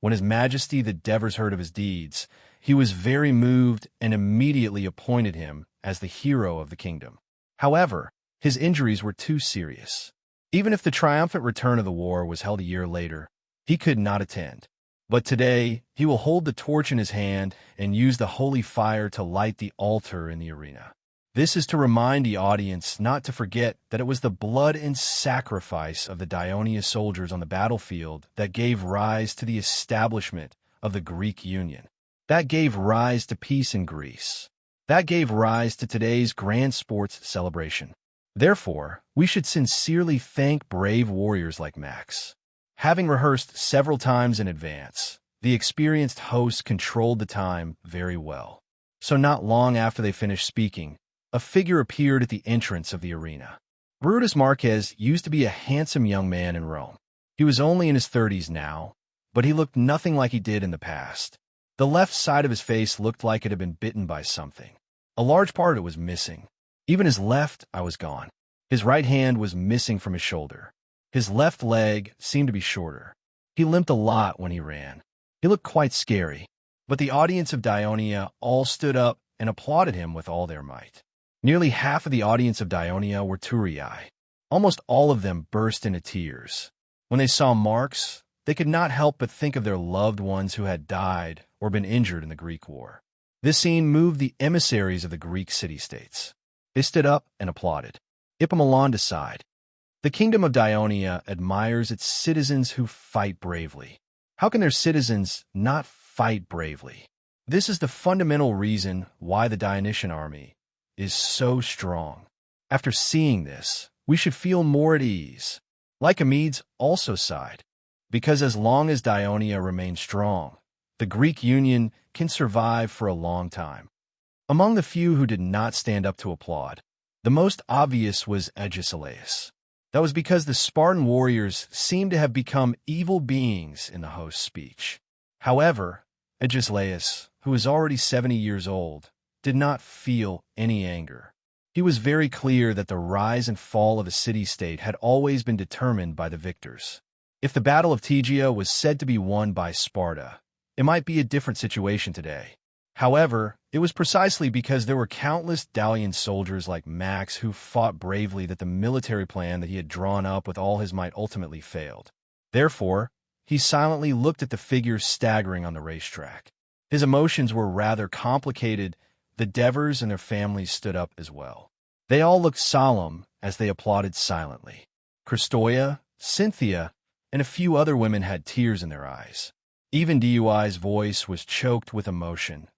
When His Majesty the Devers heard of his deeds, he was very moved and immediately appointed him as the hero of the kingdom. However, his injuries were too serious. Even if the triumphant return of the war was held a year later, he could not attend. But today, he will hold the torch in his hand and use the holy fire to light the altar in the arena. This is to remind the audience not to forget that it was the blood and sacrifice of the Dionia soldiers on the battlefield that gave rise to the establishment of the Greek Union. That gave rise to peace in Greece. That gave rise to today's grand sports celebration. Therefore, we should sincerely thank brave warriors like Max. Having rehearsed several times in advance, the experienced host controlled the time very well. So not long after they finished speaking, a figure appeared at the entrance of the arena. Brutus Marquez used to be a handsome young man in Rome. He was only in his 30s now, but he looked nothing like he did in the past. The left side of his face looked like it had been bitten by something. A large part of it was missing. Even his left eye was gone. His right hand was missing from his shoulder. His left leg seemed to be shorter. He limped a lot when he ran. He looked quite scary, but the audience of Dionia all stood up and applauded him with all their might. Nearly half of the audience of Dionia were Turii. Almost all of them burst into tears. When they saw Marx, they could not help but think of their loved ones who had died or been injured in the Greek War. This scene moved the emissaries of the Greek city-states. They stood up and applauded. Epaminondas sighed. The kingdom of Dionia admires its citizens who fight bravely. How can their citizens not fight bravely? This is the fundamental reason why the Dionysian army is so strong. After seeing this, we should feel more at ease. Lycomedes also sighed, because as long as Dionia remains strong, the Greek Union can survive for a long time. Among the few who did not stand up to applaud, the most obvious was Agesilaus. That was because the Spartan warriors seemed to have become evil beings in the host's speech. However, Agesilaus, who was already 70 years old, did not feel any anger. He was very clear that the rise and fall of a city-state had always been determined by the victors. If the Battle of Tegea was said to be won by Sparta, it might be a different situation today. However, it was precisely because there were countless Dalian soldiers like Max who fought bravely that the military plan that he had drawn up with all his might ultimately failed. Therefore, he silently looked at the figures staggering on the racetrack. His emotions were rather complicated. The Devers and their families stood up as well. They all looked solemn as they applauded silently. Christoia, Cynthia, and a few other women had tears in their eyes. Even Diony's voice was choked with emotion.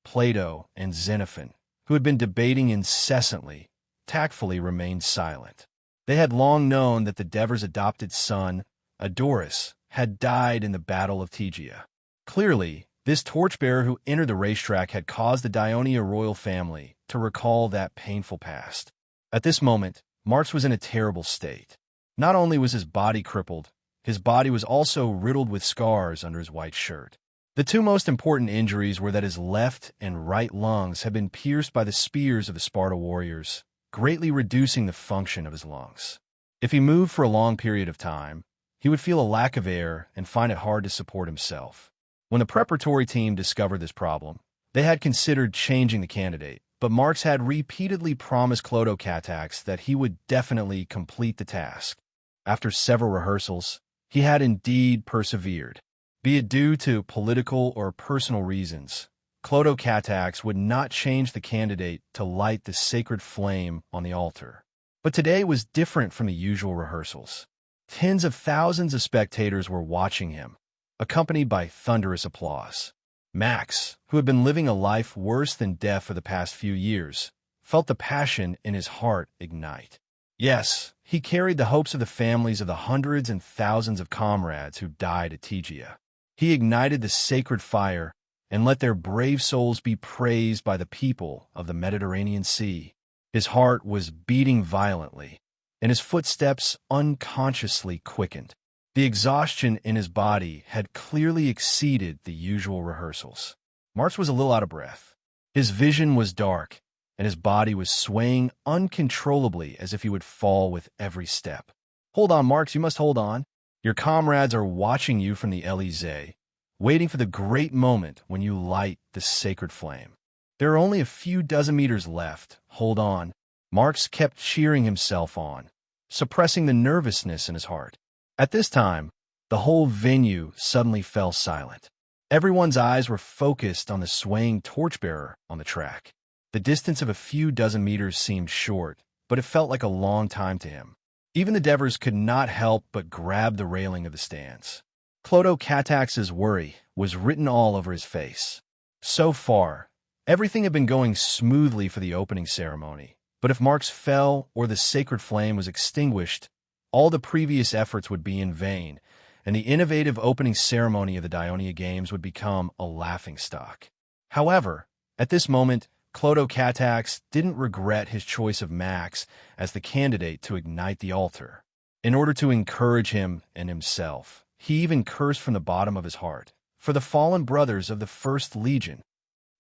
Plato and Xenophon, who had been debating incessantly, tactfully remained silent. They had long known that the Devers' adopted son, Adoris, had died in the Battle of Tegea. Clearly, this torchbearer who entered the racetrack had caused the Dionia royal family to recall that painful past. At this moment, Marx was in a terrible state. Not only was his body crippled, his body was also riddled with scars under his white shirt. The two most important injuries were that his left and right lungs had been pierced by the spears of the Sparta warriors, greatly reducing the function of his lungs. If he moved for a long period of time, he would feel a lack of air and find it hard to support himself. When the preparatory team discovered this problem, they had considered changing the candidate, but Marx had repeatedly promised Clodo Catax that he would definitely complete the task. After several rehearsals, he had indeed persevered. Be it due to political or personal reasons, Clodo Catax would not change the candidate to light the sacred flame on the altar. But today was different from the usual rehearsals. Tens of thousands of spectators were watching him, accompanied by thunderous applause. Max, who had been living a life worse than death for the past few years, felt the passion in his heart ignite. Yes, he carried the hopes of the families of the hundreds and thousands of comrades who died at Tegea. He ignited the sacred fire and let their brave souls be praised by the people of the Mediterranean Sea. His heart was beating violently, and his footsteps unconsciously quickened. The exhaustion in his body had clearly exceeded the usual rehearsals. Marx was a little out of breath. His vision was dark, and his body was swaying uncontrollably as if he would fall with every step. "Hold on, Marx, you must hold on. Your comrades are watching you from the Élysée, waiting for the great moment when you light the sacred flame. There are only a few dozen meters left. Hold on." Marx kept cheering himself on, suppressing the nervousness in his heart. At this time, the whole venue suddenly fell silent. Everyone's eyes were focused on the swaying torchbearer on the track. The distance of a few dozen meters seemed short, but it felt like a long time to him. Even the Devers could not help but grab the railing of the stands. Clodo Catax's worry was written all over his face. So far, everything had been going smoothly for the opening ceremony, but if Marx fell or the sacred flame was extinguished, all the previous efforts would be in vain, and the innovative opening ceremony of the Dionia Games would become a laughingstock. However, at this moment, Clodo Catax didn't regret his choice of Max as the candidate to ignite the altar. In order to encourage him and himself, he even cursed from the bottom of his heart, "For the fallen brothers of the First Legion.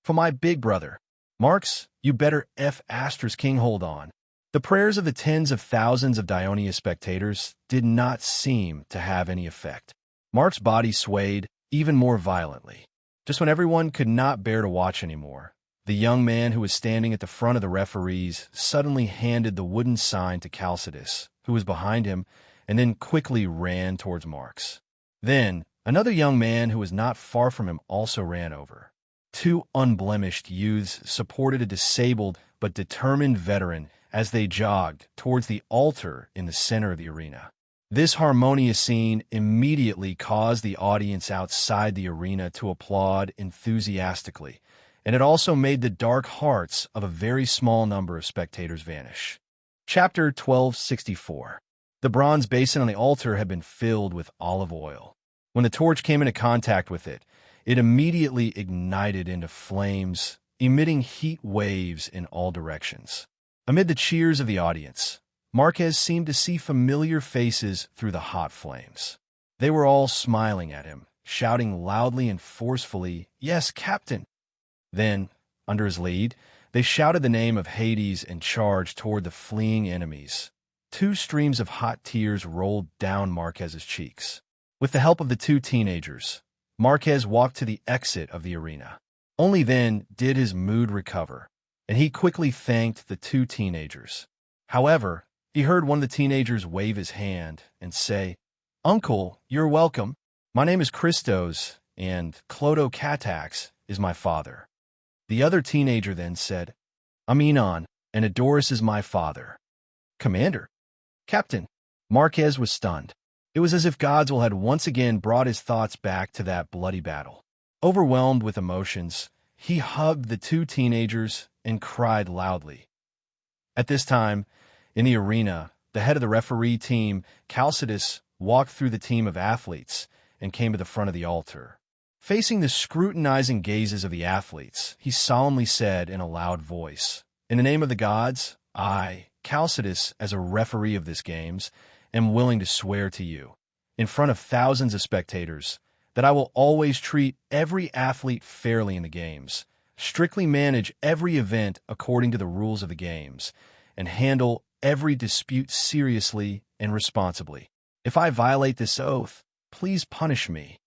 For my big brother. Marx, you better King hold on." The prayers of the tens of thousands of Dionia spectators did not seem to have any effect. Marx's body swayed even more violently. Just when everyone could not bear to watch anymore, the young man who was standing at the front of the referees suddenly handed the wooden sign to Calcidus, who was behind him, and then quickly ran towards Marx. Then, another young man who was not far from him also ran over. Two unblemished youths supported a disabled but determined veteran as they jogged towards the altar in the center of the arena. This harmonious scene immediately caused the audience outside the arena to applaud enthusiastically, and it also made the dark hearts of a very small number of spectators vanish. Chapter 1264. The bronze basin on the altar had been filled with olive oil. When the torch came into contact with it, it immediately ignited into flames, emitting heat waves in all directions. Amid the cheers of the audience, Marquez seemed to see familiar faces through the hot flames. They were all smiling at him, shouting loudly and forcefully, "Yes, Captain!" Then, under his lead, they shouted the name of Hades and charged toward the fleeing enemies. Two streams of hot tears rolled down Marquez's cheeks. With the help of the two teenagers, Marquez walked to the exit of the arena. Only then did his mood recover, and he quickly thanked the two teenagers. However, he heard one of the teenagers wave his hand and say, "Uncle, you're welcome. My name is Christos, and Clodo Catax is my father." The other teenager then said, "I'm Enon, and Adoris is my father." "Commander? Captain?" Marquez was stunned. It was as if God's will had once again brought his thoughts back to that bloody battle. Overwhelmed with emotions, he hugged the two teenagers and cried loudly. At this time, in the arena, the head of the referee team, Calcidus, walked through the team of athletes and came to the front of the altar. Facing the scrutinizing gazes of the athletes, he solemnly said in a loud voice, "In the name of the gods, I, Chalcidius, as a referee of this games, am willing to swear to you, in front of thousands of spectators, that I will always treat every athlete fairly in the games, strictly manage every event according to the rules of the games, and handle every dispute seriously and responsibly. If I violate this oath, please punish me."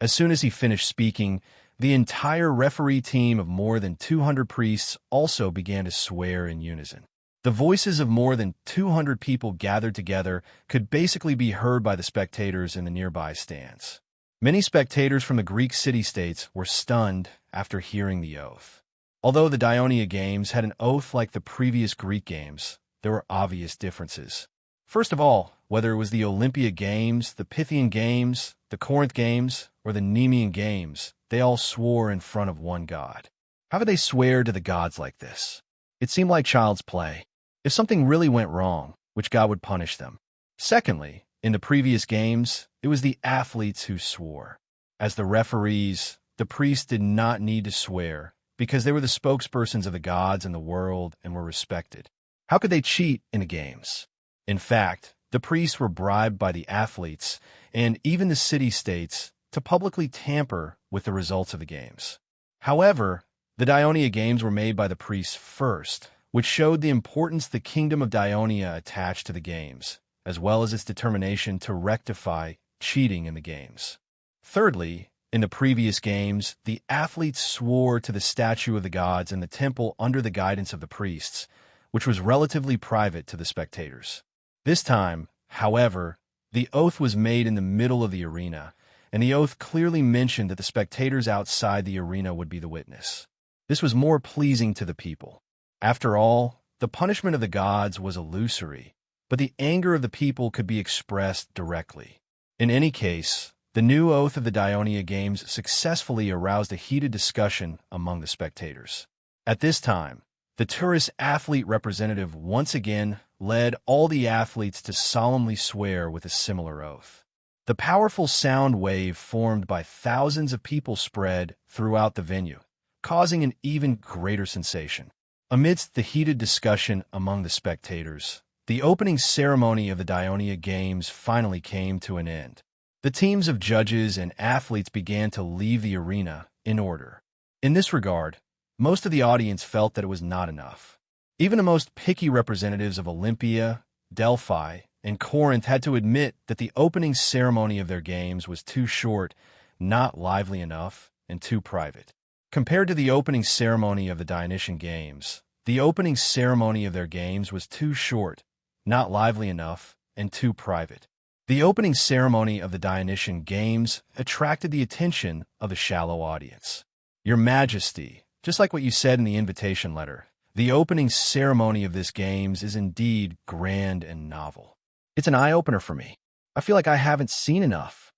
As soon as he finished speaking, the entire referee team of more than 200 priests also began to swear in unison. The voices of more than 200 people gathered together could basically be heard by the spectators in the nearby stands. Many spectators from the Greek city-states were stunned after hearing the oath. Although the Dionia Games had an oath like the previous Greek games, there were obvious differences. First of all, whether it was the Olympia Games, the Pythian Games, the Corinth Games, or the Nemean Games, they all swore in front of one god. How could they swear to the gods like this? It seemed like child's play. If something really went wrong, which god would punish them? Secondly, in the previous games, it was the athletes who swore. As the referees, the priests did not need to swear because they were the spokespersons of the gods in the world and were respected. How could they cheat in the games? In fact, the priests were bribed by the athletes and even the city-states to publicly tamper with the results of the games. However, the Dionia Games were made by the priests first, which showed the importance the kingdom of Dionia attached to the games, as well as its determination to rectify cheating in the games. Thirdly, in the previous games, the athletes swore to the statue of the gods in the temple under the guidance of the priests, which was relatively private to the spectators. This time, however, the oath was made in the middle of the arena, and the oath clearly mentioned that the spectators outside the arena would be the witness. This was more pleasing to the people. After all, the punishment of the gods was illusory, but the anger of the people could be expressed directly. In any case, the new oath of the Dionia Games successfully aroused a heated discussion among the spectators. At this time, the tourist athlete representative once again led all the athletes to solemnly swear with a similar oath. The powerful sound wave formed by thousands of people spread throughout the venue, causing an even greater sensation. Amidst the heated discussion among the spectators, the opening ceremony of the Dionia Games finally came to an end. The teams of judges and athletes began to leave the arena in order. In this regard, most of the audience felt that it was not enough. Even the most picky representatives of Olympia, Delphi, and Corinth had to admit that the opening ceremony of their games was too short, not lively enough, and too private. Compared to the opening ceremony of the Dionysian Games, the opening ceremony of their games was too short, not lively enough, and too private. The opening ceremony of the Dionysian Games attracted the attention of a shallow audience. "Your Majesty," just like what you said in the invitation letter, the opening ceremony of this games is indeed grand and novel. It's an eye-opener for me. I feel like I haven't seen enough.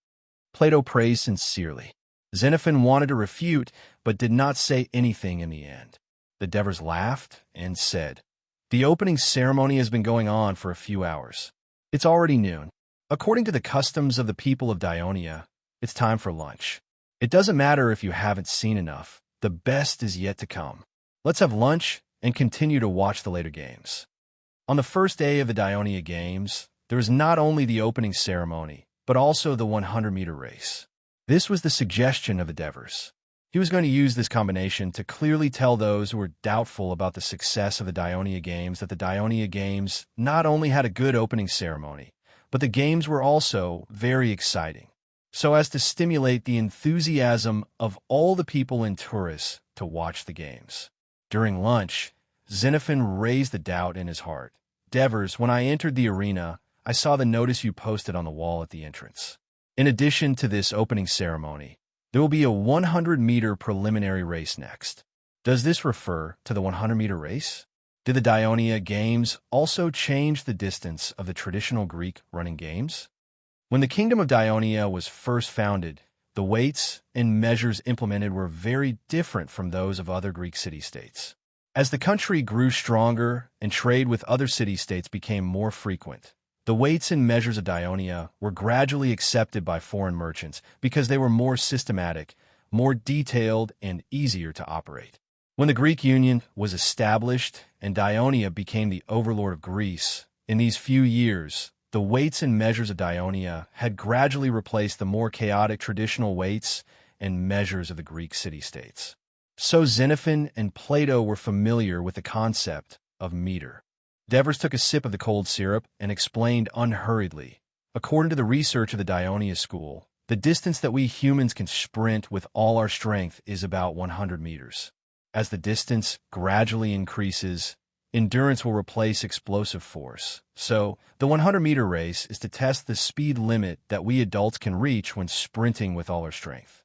Plato praised sincerely. Xenophon wanted to refute, but did not say anything in the end. The Devers laughed and said, "The opening ceremony has been going on for a few hours. It's already noon. According to the customs of the people of Dionia, it's time for lunch. It doesn't matter if you haven't seen enough. The best is yet to come. Let's have lunch and continue to watch the later games." On the first day of the Dionia Games, there was not only the opening ceremony, but also the 100-meter race. This was the suggestion of the Devers. He was going to use this combination to clearly tell those who were doubtful about the success of the Dionia Games that the Dionia Games not only had a good opening ceremony, but the games were also very exciting, so as to stimulate the enthusiasm of all the people in Turis to watch the games. During lunch, Xenophon raised a doubt in his heart. "Devers, when I entered the arena, I saw the notice you posted on the wall at the entrance. In addition to this opening ceremony, there will be a 100-meter preliminary race next. Does this refer to the 100-meter race? Did the Dionia Games also change the distance of the traditional Greek running games? When the kingdom of Dionia was first founded, the weights and measures implemented were very different from those of other Greek city-states. As the country grew stronger and trade with other city-states became more frequent, the weights and measures of Dionia were gradually accepted by foreign merchants because they were more systematic, more detailed, and easier to operate. When the Greek Union was established and Dionia became the overlord of Greece, in these few years, the weights and measures of Dionia had gradually replaced the more chaotic traditional weights and measures of the Greek city-states. So Xenophon and Plato were familiar with the concept of meter. Devers took a sip of the cold syrup and explained unhurriedly. According to the research of the Dionia school, the distance that we humans can sprint with all our strength is about 100 meters. As the distance gradually increases, endurance will replace explosive force. So, the 100-meter race is to test the speed limit that we adults can reach when sprinting with all our strength.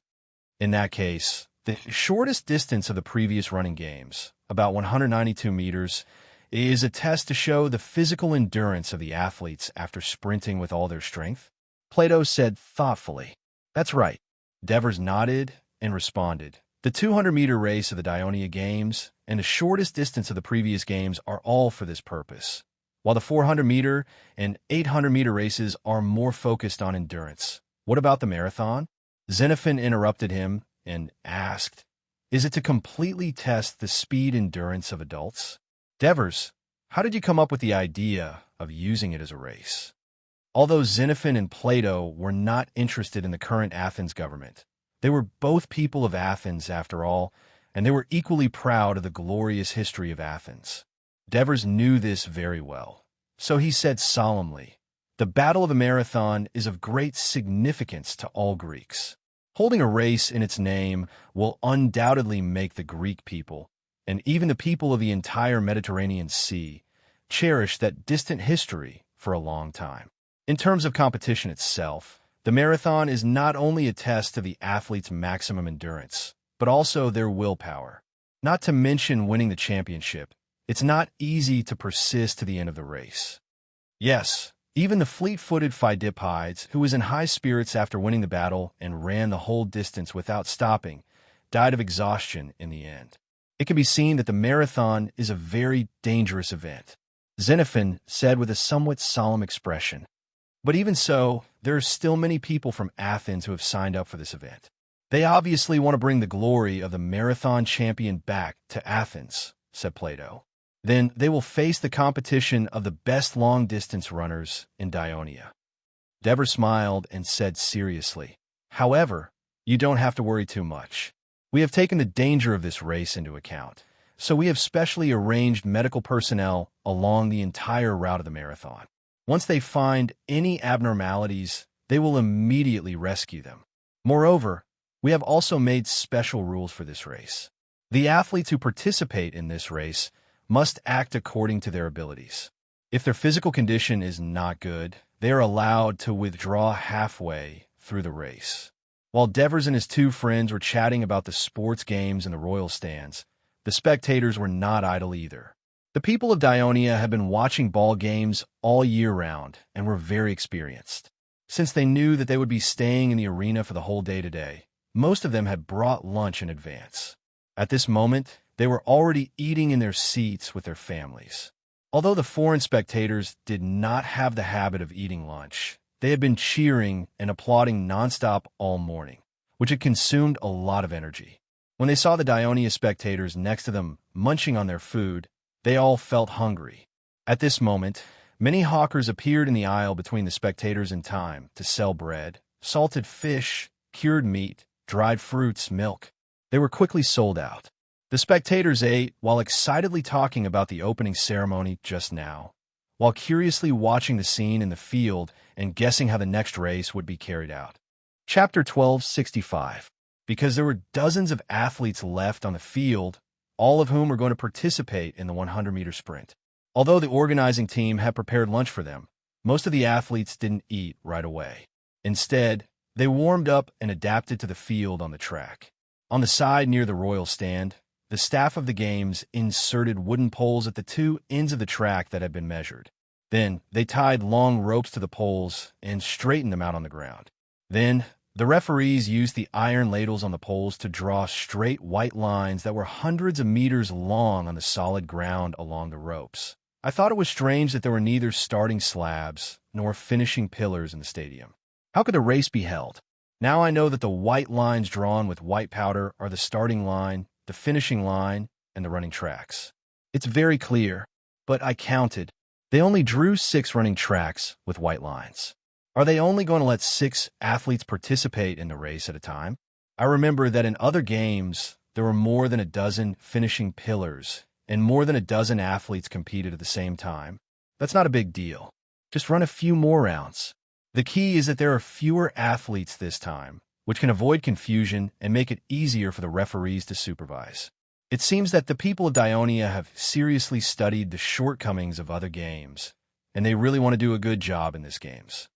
In that case, the shortest distance of the previous running games, about 192 meters, is a test to show the physical endurance of the athletes after sprinting with all their strength. Plato said thoughtfully. That's right. Devers nodded and responded. The 200-meter race of the Dionia Games and the shortest distance of the previous games are all for this purpose, while the 400-meter and 800-meter races are more focused on endurance. What about the marathon? Xenophon interrupted him and asked, is it to completely test the speed endurance of adults? Devers, how did you come up with the idea of using it as a race? Although Xenophon and Plato were not interested in the current Athens government, they were both people of Athens, after all, and they were equally proud of the glorious history of Athens. Devers knew this very well. So he said solemnly, the Battle of the Marathon is of great significance to all Greeks. Holding a race in its name will undoubtedly make the Greek people, and even the people of the entire Mediterranean Sea, cherish that distant history for a long time. In terms of competition itself, the marathon is not only a test of the athlete's maximum endurance, but also their willpower. Not to mention winning the championship, it's not easy to persist to the end of the race. Yes, even the fleet-footed Phidippides, who was in high spirits after winning the battle and ran the whole distance without stopping, died of exhaustion in the end. It can be seen that the marathon is a very dangerous event, Xenophon said with a somewhat solemn expression. But even so, there are still many people from Athens who have signed up for this event. They obviously want to bring the glory of the marathon champion back to Athens, said Plato. Then they will face the competition of the best long-distance runners in Dionia. Devers smiled and said seriously, however, you don't have to worry too much. We have taken the danger of this race into account, so we have specially arranged medical personnel along the entire route of the marathon. Once they find any abnormalities, they will immediately rescue them. Moreover, we have also made special rules for this race. The athletes who participate in this race must act according to their abilities. If their physical condition is not good, they are allowed to withdraw halfway through the race. While Devers and his two friends were chatting about the sports games in the royal stands, the spectators were not idle either. The people of Dionia had been watching ball games all year round and were very experienced. Since they knew that they would be staying in the arena for the whole day today, most of them had brought lunch in advance. At this moment, they were already eating in their seats with their families. Although the foreign spectators did not have the habit of eating lunch, they had been cheering and applauding nonstop all morning, which had consumed a lot of energy. When they saw the Dionia spectators next to them munching on their food, they all felt hungry. At this moment, many hawkers appeared in the aisle between the spectators in time to sell bread, salted fish, cured meat, dried fruits, milk. They were quickly sold out. The spectators ate while excitedly talking about the opening ceremony just now, while curiously watching the scene in the field and guessing how the next race would be carried out. Chapter 1265. Because there were dozens of athletes left on the field, all of whom were going to participate in the 100-meter sprint. Although the organizing team had prepared lunch for them, most of the athletes didn't eat right away. Instead, they warmed up and adapted to the field on the track. On the side near the royal stand, the staff of the games inserted wooden poles at the two ends of the track that had been measured. Then, they tied long ropes to the poles and straightened them out on the ground. Then, the referees used the iron ladles on the poles to draw straight white lines that were hundreds of meters long on the solid ground along the ropes. I thought it was strange that there were neither starting slabs nor finishing pillars in the stadium. How could the race be held? Now I know that the white lines drawn with white powder are the starting line, the finishing line, and the running tracks. It's very clear, but I counted. They only drew 6 running tracks with white lines. Are they only going to let 6 athletes participate in the race at a time? I remember that in other games, there were more than a dozen finishing pillars, and more than a dozen athletes competed at the same time. That's not a big deal. Just run a few more rounds. The key is that there are fewer athletes this time, which can avoid confusion and make it easier for the referees to supervise. It seems that the people of Dionia have seriously studied the shortcomings of other games, and they really want to do a good job in this games.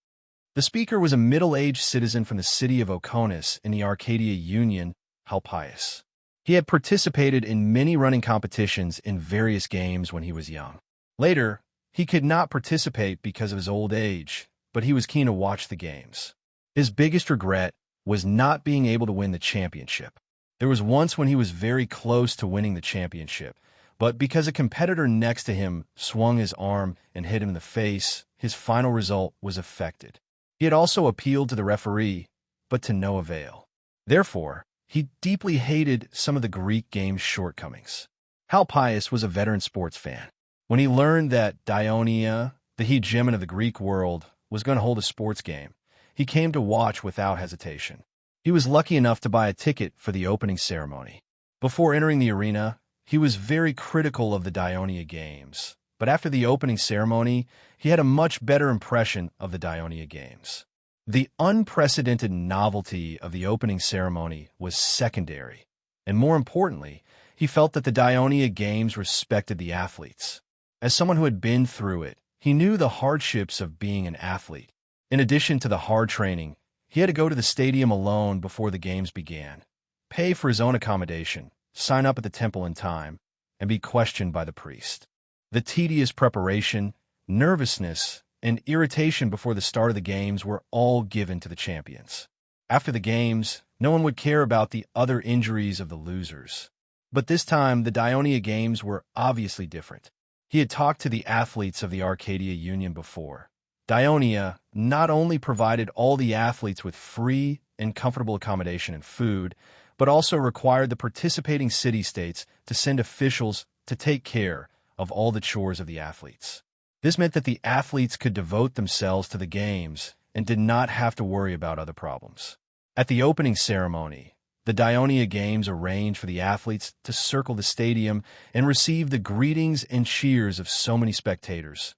The speaker was a middle-aged citizen from the city of Oconus in the Arcadia Union, Halpias. He had participated in many running competitions in various games when he was young. Later, he could not participate because of his old age, but he was keen to watch the games. His biggest regret was not being able to win the championship. There was once when he was very close to winning the championship, but because a competitor next to him swung his arm and hit him in the face, his final result was affected. He had also appealed to the referee, but to no avail. Therefore, he deeply hated some of the Greek game's shortcomings. Halpias was a veteran sports fan. When he learned that Dionia, the hegemon of the Greek world, was going to hold a sports game, he came to watch without hesitation. He was lucky enough to buy a ticket for the opening ceremony. Before entering the arena, he was very critical of the Dionia games, but after the opening ceremony, he had a much better impression of the Dionia games. The unprecedented novelty of the opening ceremony was secondary, and more importantly, he felt that the Dionia games respected the athletes. As someone who had been through it, he knew the hardships of being an athlete. In addition to the hard training, he had to go to the stadium alone before the games began, pay for his own accommodation, sign up at the temple in time, and be questioned by the priest. The tedious preparation, nervousness, and irritation before the start of the games were all given to the champions. After the games, no one would care about the other injuries of the losers. But this time, the Dionia games were obviously different. He had talked to the athletes of the Arcadia Union before. Dionia not only provided all the athletes with free and comfortable accommodation and food, but also required the participating city-states to send officials to take care of all the chores of the athletes. This meant that the athletes could devote themselves to the games and did not have to worry about other problems. At the opening ceremony, the Dionia Games arranged for the athletes to circle the stadium and receive the greetings and cheers of so many spectators.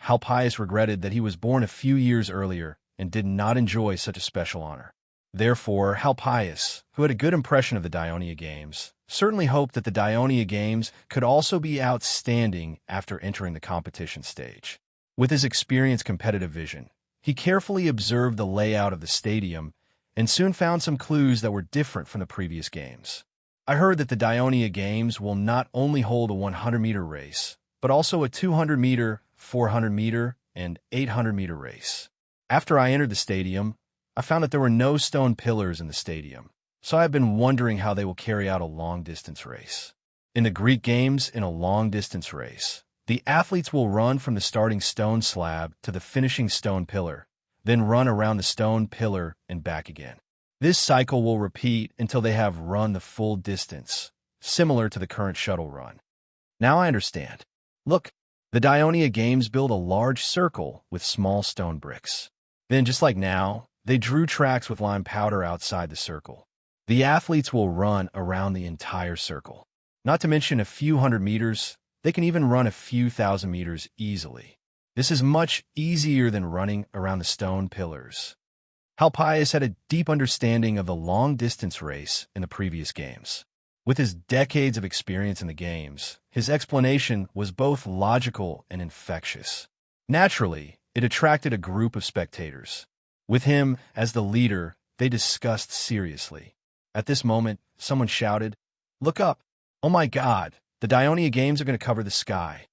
Halpias regretted that he was born a few years earlier and did not enjoy such a special honor. Therefore, Halpias, who had a good impression of the Dionia Games, certainly hoped that the Dionia Games could also be outstanding after entering the competition stage. With his experienced competitive vision, he carefully observed the layout of the stadium and soon found some clues that were different from the previous games. I heard that the Dionia Games will not only hold a 100-meter race, but also a 200-meter, 400-meter, and 800-meter race. After I entered the stadium, I found that there were no stone pillars in the stadium, so I've been wondering how they will carry out a long-distance race. In the Greek games, in a long-distance race, the athletes will run from the starting stone slab to the finishing stone pillar, then run around the stone pillar and back again. This cycle will repeat until they have run the full distance, similar to the current shuttle run. Now I understand. Look, the Dionia Games build a large circle with small stone bricks. Then, just like now, they drew tracks with lime powder outside the circle. The athletes will run around the entire circle. Not to mention a few hundred meters, they can even run a few thousand meters easily. This is much easier than running around the stone pillars. Halpias had a deep understanding of the long-distance race in the previous games. With his decades of experience in the games, his explanation was both logical and infectious. Naturally, it attracted a group of spectators. With him as the leader, they discussed seriously. At this moment, someone shouted, "Look up! Oh my God, the Dionia Games are going to cover the sky."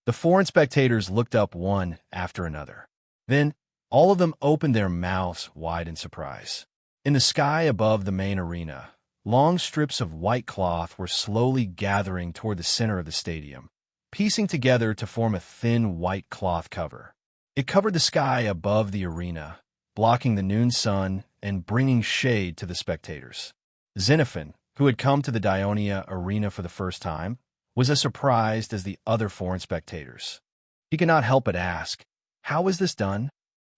The foreign spectators looked up one after another. Then, all of them opened their mouths wide in surprise. In the sky above the main arena, long strips of white cloth were slowly gathering toward the center of the stadium, piecing together to form a thin white cloth cover. It covered the sky above the arena, blocking the noon sun and bringing shade to the spectators. Xenophon, who had come to the Dionia arena for the first time, was as surprised as the other foreign spectators. He could not help but ask, "How is this done?"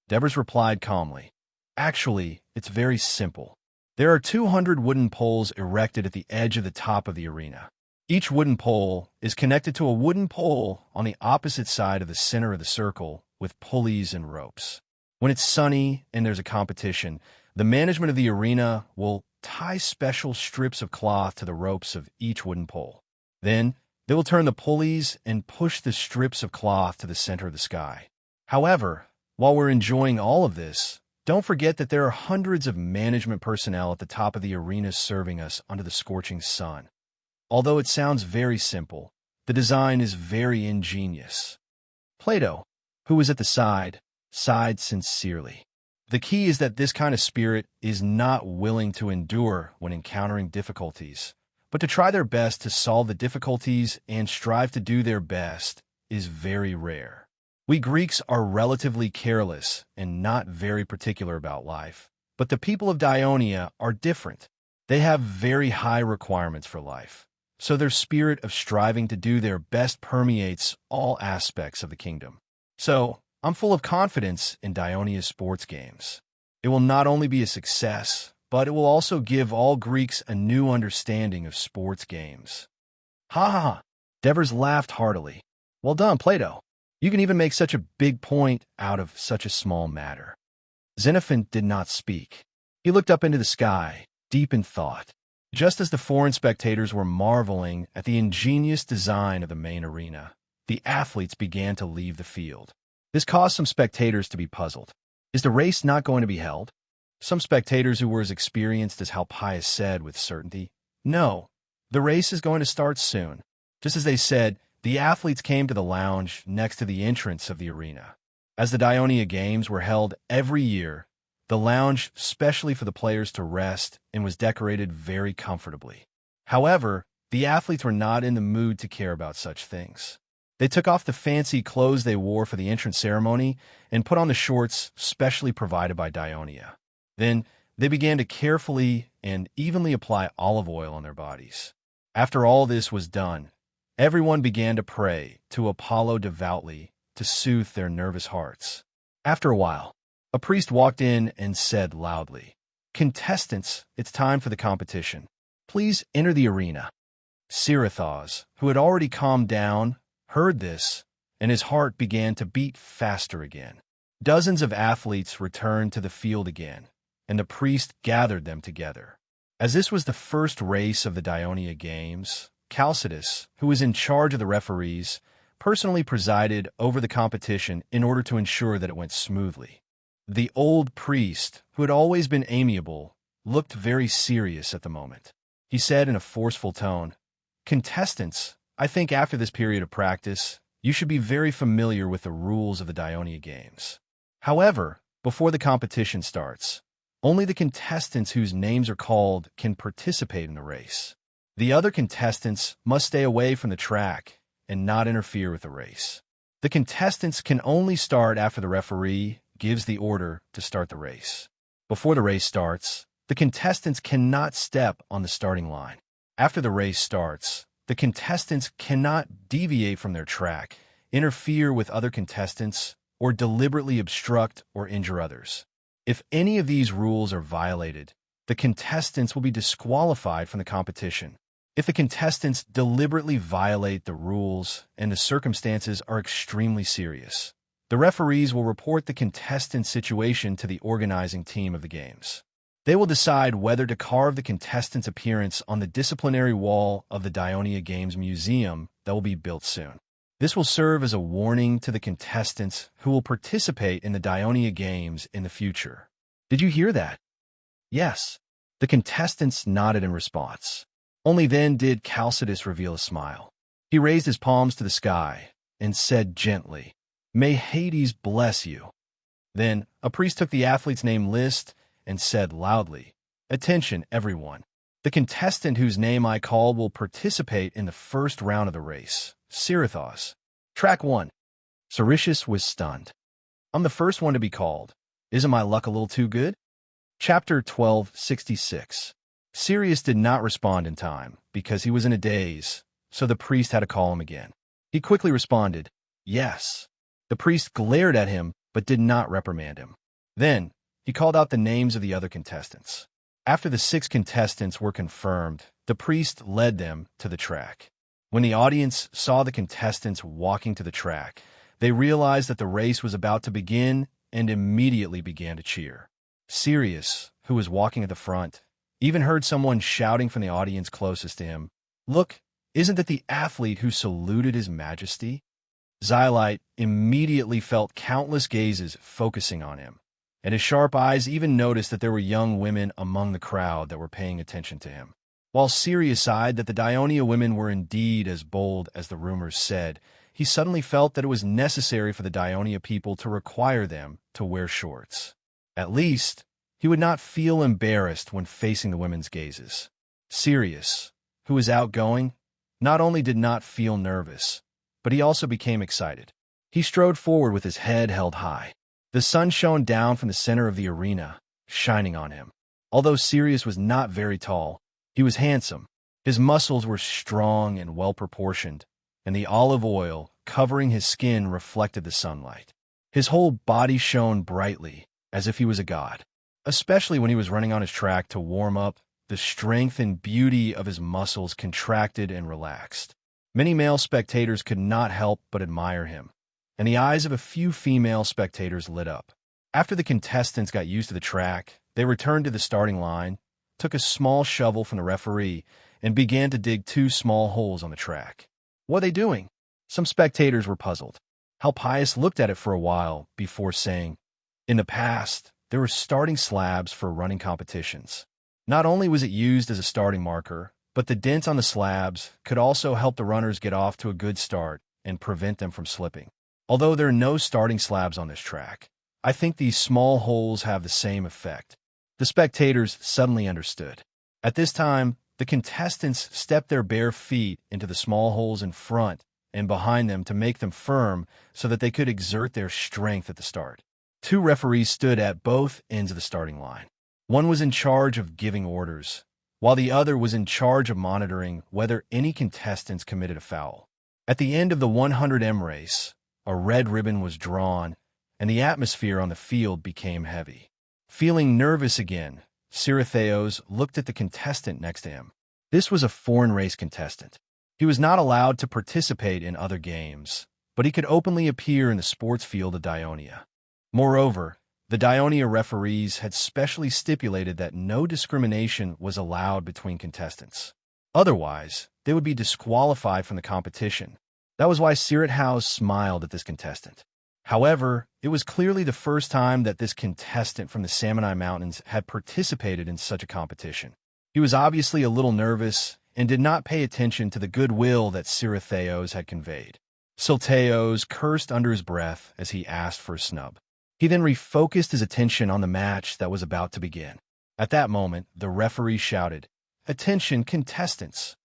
Devers replied calmly, "Actually, it's very simple. There are 200 wooden poles erected at the edge of the top of the arena. Each wooden pole is connected to a wooden pole on the opposite side of the center of the circle with pulleys and ropes. When it's sunny and there's a competition, the management of the arena will tie special strips of cloth to the ropes of each wooden pole. Then, they will turn the pulleys and push the strips of cloth to the center of the sky. However, while we're enjoying all of this, don't forget that there are hundreds of management personnel at the top of the arena serving us under the scorching sun. Although it sounds very simple, the design is very ingenious." Plato, who was at the side, sighed sincerely. The key is that this kind of spirit is not willing to endure when encountering difficulties, but to try their best to solve the difficulties and strive to do their best is very rare. We Greeks are relatively careless and not very particular about life, but the people of Dionia are different. They have very high requirements for life, so their spirit of striving to do their best permeates all aspects of the kingdom. So, I'm full of confidence in Dionia's sports games. It will not only be a success, but it will also give all Greeks a new understanding of sports games. Ha ha ha! Devers laughed heartily. Well done, Plato. You can even make such a big point out of such a small matter. Xenophon did not speak. He looked up into the sky, deep in thought. Just as the foreign spectators were marveling at the ingenious design of the main arena, the athletes began to leave the field. This caused some spectators to be puzzled. Is the race not going to be held? Some spectators who were as experienced as Halpias said with certainty, "No, the race is going to start soon." Just as they said, the athletes came to the lounge next to the entrance of the arena. As the Dionia Games were held every year, the lounge specially for the players to rest and was decorated very comfortably. However, the athletes were not in the mood to care about such things. They took off the fancy clothes they wore for the entrance ceremony and put on the shorts specially provided by Dionia. Then, they began to carefully and evenly apply olive oil on their bodies. After all this was done, everyone began to pray to Apollo devoutly to soothe their nervous hearts. After a while, a priest walked in and said loudly, "Contestants, it's time for the competition. Please enter the arena." Cerethos, who had already calmed down, heard this, and his heart began to beat faster again. Dozens of athletes returned to the field again, and the priest gathered them together. As this was the first race of the Dionia Games, Chalcidas, who was in charge of the referees, personally presided over the competition in order to ensure that it went smoothly. The old priest, who had always been amiable, looked very serious at the moment. He said in a forceful tone, "Contestants, I think after this period of practice, you should be very familiar with the rules of the Dionia Games. However, before the competition starts, only the contestants whose names are called can participate in the race. The other contestants must stay away from the track and not interfere with the race. The contestants can only start after the referee gives the order to start the race. Before the race starts, the contestants cannot step on the starting line. After the race starts, the contestants cannot deviate from their track, interfere with other contestants, or deliberately obstruct or injure others. If any of these rules are violated, the contestants will be disqualified from the competition. If the contestants deliberately violate the rules and the circumstances are extremely serious, the referees will report the contestant situation to the organizing team of the games. They will decide whether to carve the contestant's appearance on the disciplinary wall of the Dionia Games Museum that will be built soon. This will serve as a warning to the contestants who will participate in the Dionia Games in the future. Did you hear that? Yes. The contestants nodded in response. Only then did Chalcidas reveal a smile. He raised his palms to the sky and said gently, "May Hades bless you." Then a priest took the athlete's name list and said loudly, "Attention, everyone. The contestant whose name I call will participate in the first round of the race, Cerethos. Track 1. Cericius was stunned. "I'm the first one to be called. Isn't my luck a little too good?" Chapter 12:66. Sirius did not respond in time because he was in a daze, so the priest had to call him again. He quickly responded, "Yes." The priest glared at him, but did not reprimand him. Then, he called out the names of the other contestants. After the 6 contestants were confirmed, the priest led them to the track. When the audience saw the contestants walking to the track, they realized that the race was about to begin and immediately began to cheer. Sirius, who was walking at the front, even heard someone shouting from the audience closest to him, "Look, isn't that the athlete who saluted His Majesty?" Xylite immediately felt countless gazes focusing on him, and his sharp eyes even noticed that there were young women among the crowd that were paying attention to him. While Sirius sighed that the Dionia women were indeed as bold as the rumors said, he suddenly felt that it was necessary for the Dionia people to require them to wear shorts. At least, he would not feel embarrassed when facing the women's gazes. Sirius, who was outgoing, not only did not feel nervous, but he also became excited. He strode forward with his head held high. The sun shone down from the center of the arena, shining on him. Although Sirius was not very tall, he was handsome. His muscles were strong and well-proportioned, and the olive oil covering his skin reflected the sunlight. His whole body shone brightly, as if he was a god. Especially when he was running on his track to warm up, the strength and beauty of his muscles contracted and relaxed. Many male spectators could not help but admire him, and the eyes of a few female spectators lit up. After the contestants got used to the track, they returned to the starting line, took a small shovel from the referee, and began to dig 2 small holes on the track. "What are they doing?" Some spectators were puzzled. Halpias looked at it for a while before saying, "In the past, there were starting slabs for running competitions. Not only was it used as a starting marker, but the dent on the slabs could also help the runners get off to a good start and prevent them from slipping. Although there are no starting slabs on this track, I think these small holes have the same effect." The spectators suddenly understood. At this time, the contestants stepped their bare feet into the small holes in front and behind them to make them firm so that they could exert their strength at the start. 2 referees stood at both ends of the starting line. One was in charge of giving orders, while the other was in charge of monitoring whether any contestants committed a foul. At the end of the 100m race, a red ribbon was drawn, and the atmosphere on the field became heavy. Feeling nervous again, Siritheos looked at the contestant next to him. This was a foreign race contestant. He was not allowed to participate in other games, but he could openly appear in the sports field of Dionia. Moreover, the Dionia referees had specially stipulated that no discrimination was allowed between contestants. Otherwise, they would be disqualified from the competition. That was why Siritheos smiled at this contestant. However, it was clearly the first time that this contestant from the Samanai Mountains had participated in such a competition. He was obviously a little nervous and did not pay attention to the goodwill that Siritheos had conveyed. Silteos cursed under his breath as he asked for a snub. He then refocused his attention on the match that was about to begin. At that moment, the referee shouted, "Attention, contestants!"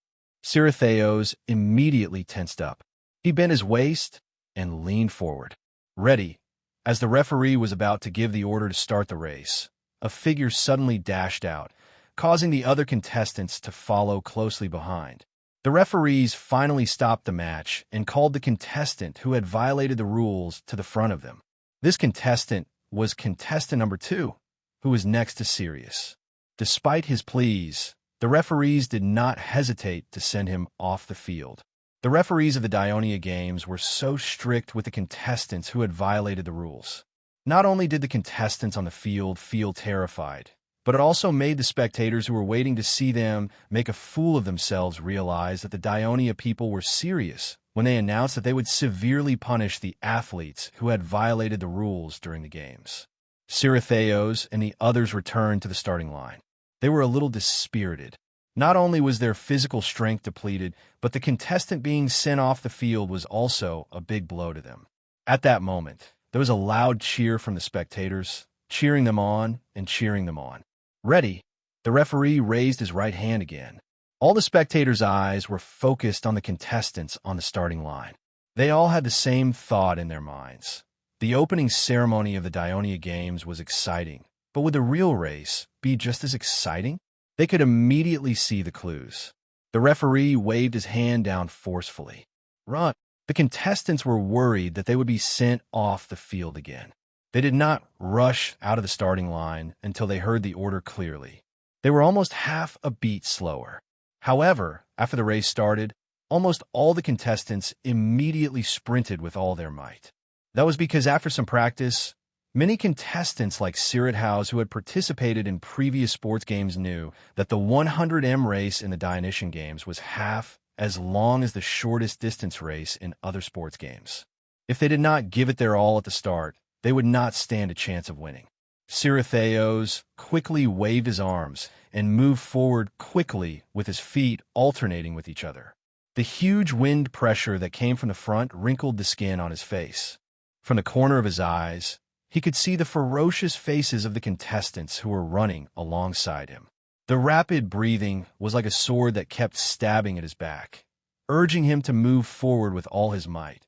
Siritheos immediately tensed up. He bent his waist and leaned forward. Ready. As the referee was about to give the order to start the race, a figure suddenly dashed out, causing the other contestants to follow closely behind. The referees finally stopped the match and called the contestant who had violated the rules to the front of them. This contestant was contestant number 2, who was next to Sirius. Despite his pleas, the referees did not hesitate to send him off the field. The referees of the Dionia Games were so strict with the contestants who had violated the rules. Not only did the contestants on the field feel terrified, but it also made the spectators who were waiting to see them make a fool of themselves realize that the Dionia people were serious when they announced that they would severely punish the athletes who had violated the rules during the games. Siritheos and the others returned to the starting line. They were a little dispirited. Not only was their physical strength depleted, but the contestant being sent off the field was also a big blow to them. At that moment, there was a loud cheer from the spectators, cheering them on and cheering them on. Ready, the referee raised his right hand again. All the spectators' eyes were focused on the contestants on the starting line. They all had the same thought in their minds. The opening ceremony of the Dionia Games was exciting, but would the real race be just as exciting? They could immediately see the clues. The referee waved his hand down forcefully. Run! The contestants were worried that they would be sent off the field again. They did not rush out of the starting line until they heard the order clearly. They were almost half a beat slower. However, after the race started, almost all the contestants immediately sprinted with all their might. That was because after some practice, many contestants like Sirit House who had participated in previous sports games knew that the 100m race in the Dionysian Games was half as long as the shortest distance race in other sports games. If they did not give it their all at the start, they would not stand a chance of winning. Sirithaios quickly waved his arms and moved forward quickly with his feet alternating with each other. The huge wind pressure that came from the front wrinkled the skin on his face. From the corner of his eyes, he could see the ferocious faces of the contestants who were running alongside him. The rapid breathing was like a sword that kept stabbing at his back, urging him to move forward with all his might.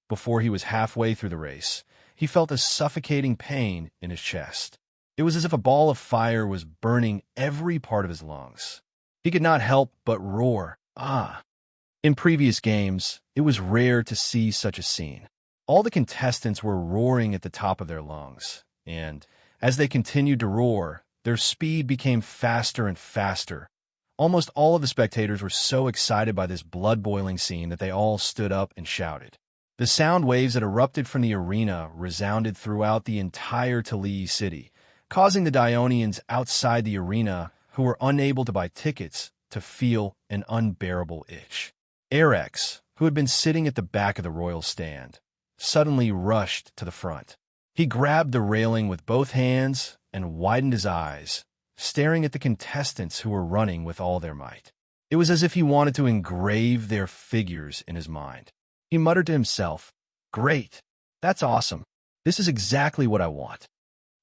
Before he was halfway through the race, he felt a suffocating pain in his chest. It was as if a ball of fire was burning every part of his lungs. He could not help but roar, "Ah!" In previous games, it was rare to see such a scene. All the contestants were roaring at the top of their lungs, and as they continued to roar, their speed became faster and faster. Almost all of the spectators were so excited by this blood-boiling scene that they all stood up and shouted. The sound waves that erupted from the arena resounded throughout the entire Talii city, causing the Dionians outside the arena who were unable to buy tickets to feel an unbearable itch. Erex, who had been sitting at the back of the royal stand, suddenly rushed to the front. He grabbed the railing with both hands and widened his eyes, staring at the contestants who were running with all their might. It was as if he wanted to engrave their figures in his mind. He muttered to himself, "Great! That's awesome! This is exactly what I want."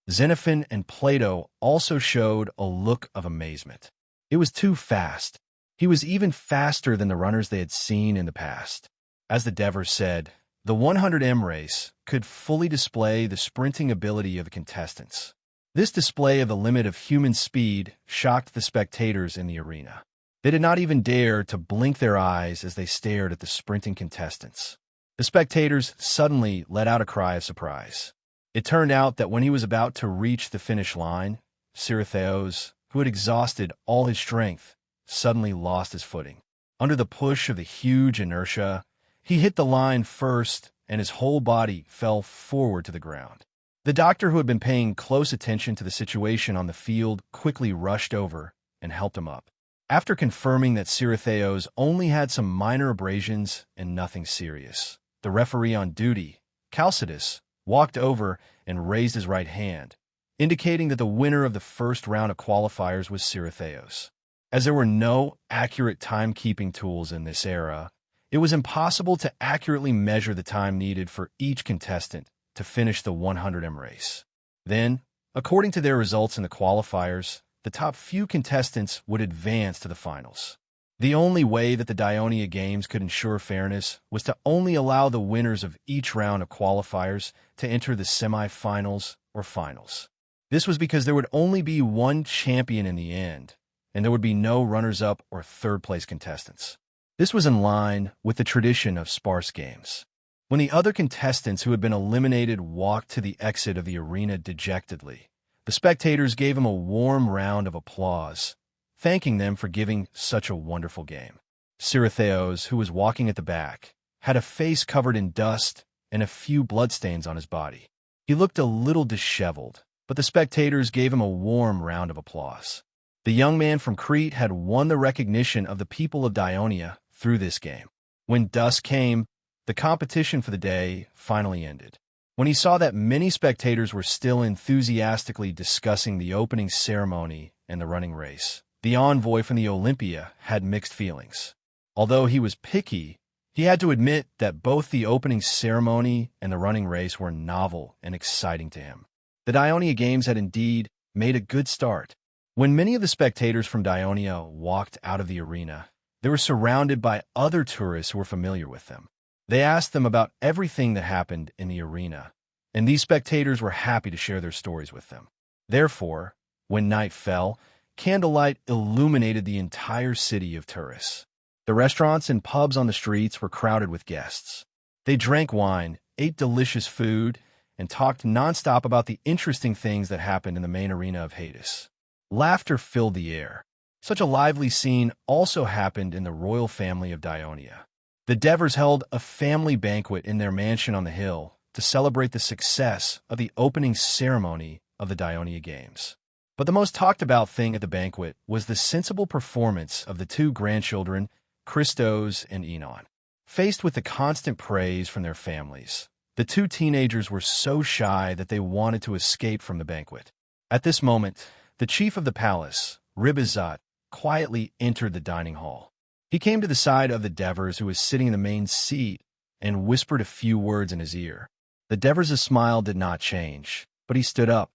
Xenophon and Plato also showed a look of amazement. It was too fast. He was even faster than the runners they had seen in the past. As the Devers said, the 100m race could fully display the sprinting ability of the contestants. This display of the limit of human speed shocked the spectators in the arena. They did not even dare to blink their eyes as they stared at the sprinting contestants. The spectators suddenly let out a cry of surprise. It turned out that when he was about to reach the finish line, Sirithaios, who had exhausted all his strength, suddenly lost his footing. Under the push of the huge inertia, he hit the line first, and his whole body fell forward to the ground. The doctor who had been paying close attention to the situation on the field quickly rushed over and helped him up. After confirming that Sirithaios only had some minor abrasions and nothing serious, the referee on duty, Chalcidas, walked over and raised his right hand, indicating that the winner of the first round of qualifiers was Sirithaios. As there were no accurate timekeeping tools in this era, it was impossible to accurately measure the time needed for each contestant to finish the 100m race. Then, according to their results in the qualifiers, the top few contestants would advance to the finals. The only way that the Dionia Games could ensure fairness was to only allow the winners of each round of qualifiers to enter the semi-finals or finals. This was because there would only be one champion in the end, and there would be no runners-up or third-place contestants. This was in line with the tradition of sparse games. When the other contestants who had been eliminated walked to the exit of the arena dejectedly, the spectators gave him a warm round of applause, thanking them for giving such a wonderful game. Sirithaios, who was walking at the back, had a face covered in dust and a few bloodstains on his body. He looked a little disheveled, but the spectators gave him a warm round of applause. The young man from Crete had won the recognition of the people of Dionia through this game. When dusk came, the competition for the day finally ended. When he saw that many spectators were still enthusiastically discussing the opening ceremony and the running race, the envoy from the Olympia had mixed feelings. Although he was picky, he had to admit that both the opening ceremony and the running race were novel and exciting to him. The Dionia Games had indeed made a good start. When many of the spectators from Dionia walked out of the arena, they were surrounded by other tourists who were familiar with them. They asked them about everything that happened in the arena, and these spectators were happy to share their stories with them. Therefore, when night fell, candlelight illuminated the entire city of Turis. The restaurants and pubs on the streets were crowded with guests. They drank wine, ate delicious food, and talked nonstop about the interesting things that happened in the main arena of Hades. Laughter filled the air. Such a lively scene also happened in the royal family of Dionia. The Devers held a family banquet in their mansion on the hill to celebrate the success of the opening ceremony of the Dionia Games. But the most talked about thing at the banquet was the sensible performance of the two grandchildren, Christos and Enon. Faced with the constant praise from their families, the two teenagers were so shy that they wanted to escape from the banquet. At this moment, the chief of the palace, Ribizat, quietly entered the dining hall. He came to the side of the Devers, who was sitting in the main seat, and whispered a few words in his ear. The Devers' smile did not change, but he stood up.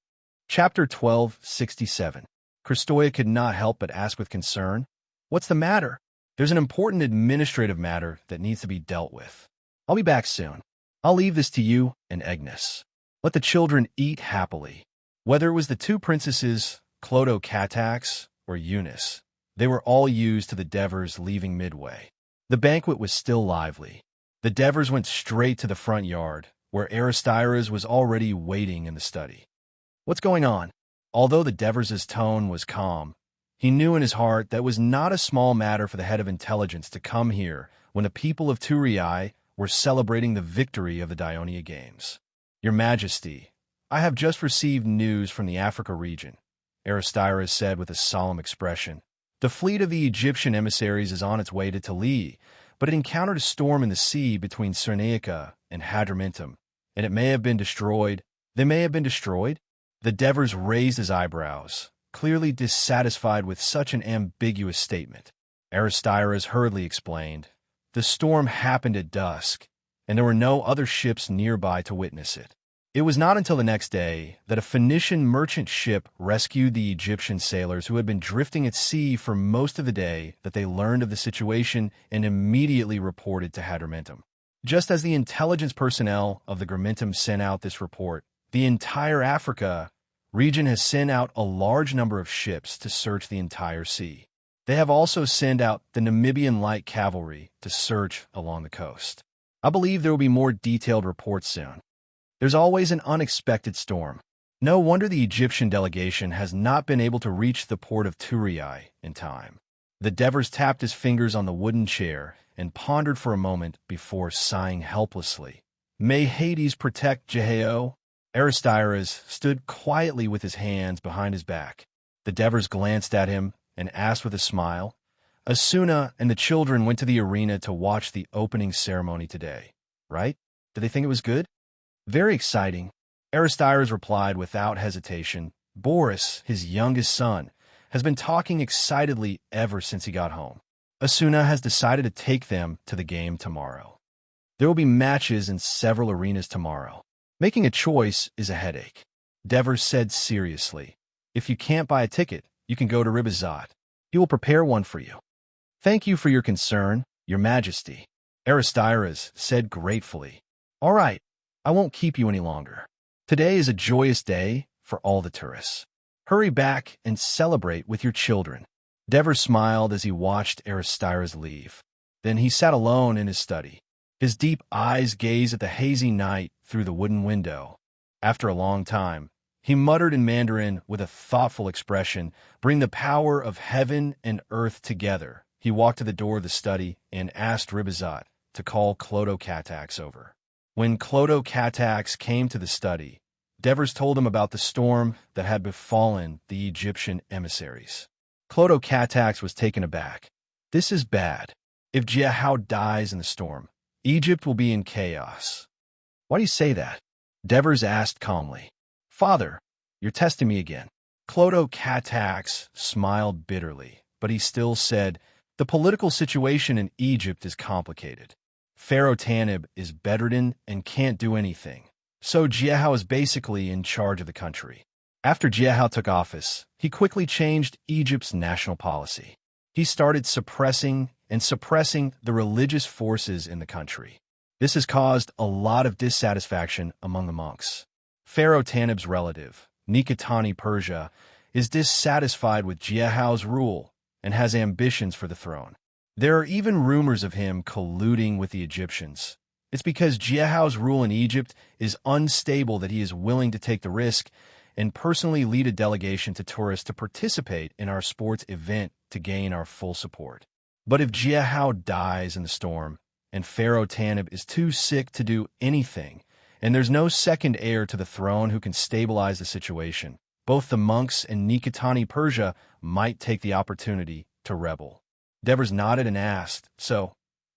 Chapter 1267. Christoia could not help but ask with concern, "What's the matter?" "There's an important administrative matter that needs to be dealt with. I'll be back soon. I'll leave this to you and Agnes. Let the children eat happily." Whether it was the two princesses, Clodo Catax or Eunice, they were all used to the Devers leaving midway. The banquet was still lively. The Devers went straight to the front yard, where Aristyras was already waiting in the study. "What's going on?" Although the Devers' tone was calm, he knew in his heart that it was not a small matter for the head of intelligence to come here when the people of Turii were celebrating the victory of the Dionia Games. "Your Majesty, I have just received news from the Africa region," Aristyras said with a solemn expression. "The fleet of the Egyptian emissaries is on its way to Tali, but it encountered a storm in the sea between Cernaica and Hadrumetum, and it may have been destroyed." "They may have been destroyed?" The Devers raised his eyebrows, clearly dissatisfied with such an ambiguous statement. Aristyras hurriedly explained, "The storm happened at dusk, and there were no other ships nearby to witness it. It was not until the next day that a Phoenician merchant ship rescued the Egyptian sailors who had been drifting at sea for most of the day that they learned of the situation and immediately reported to Hadrumetum. Just as the intelligence personnel of the Gramentum sent out this report, the entire Africa region has sent out a large number of ships to search the entire sea. They have also sent out the Namibian light cavalry to search along the coast. I believe there will be more detailed reports soon. There's always an unexpected storm. No wonder the Egyptian delegation has not been able to reach the port of Turii in time." The Devers tapped his fingers on the wooden chair and pondered for a moment before sighing helplessly. "May Hades protect Jeheo?" Aristyras stood quietly with his hands behind his back. The Devers glanced at him and asked with a smile, "Asuna and the children went to the arena to watch the opening ceremony today, right? Did they think it was good?" "Very exciting," Aristyras replied without hesitation. "Boris, his youngest son, has been talking excitedly ever since he got home. Asuna has decided to take them to the game tomorrow. There will be matches in several arenas tomorrow. Making a choice is a headache," Devers said seriously. "If you can't buy a ticket, you can go to Ribizat. He will prepare one for you." "Thank you for your concern, Your Majesty," Aristyras said gratefully. "All right, I won't keep you any longer. Today is a joyous day for all the tourists. Hurry back and celebrate with your children." Devers smiled as he watched Aristyras leave. Then he sat alone in his study. His deep eyes gazed at the hazy night through the wooden window. After a long time, he muttered in Mandarin with a thoughtful expression, "Bring the power of heaven and earth together." He walked to the door of the study and asked Ribizat to call Clodo Catax over. When Clodo Catax came to the study, Devers told him about the storm that had befallen the Egyptian emissaries. Clodo Catax was taken aback. "This is bad. If Jehao dies in the storm, Egypt will be in chaos." "Why do you say that?" Devers asked calmly. "Father, you're testing me again." Clodo Catax smiled bitterly, but he still said, "The political situation in Egypt is complicated. Pharaoh Tanib is bedridden and can't do anything, so Jehao is basically in charge of the country. After Jehao took office, he quickly changed Egypt's national policy. He started suppressing the religious forces in the country. This has caused a lot of dissatisfaction among the monks. Pharaoh Tanib's relative, Nikatani Persia, is dissatisfied with Jehao's rule and has ambitions for the throne. There are even rumors of him colluding with the Egyptians. It's because Jehao's rule in Egypt is unstable that he is willing to take the risk and personally lead a delegation to tourists to participate in our sports event to gain our full support. But if Jehao dies in the storm, and Pharaoh Tanib is too sick to do anything, and there's no second heir to the throne who can stabilize the situation, both the monks and Nikitani Persia might take the opportunity to rebel. Devers nodded and asked, "So,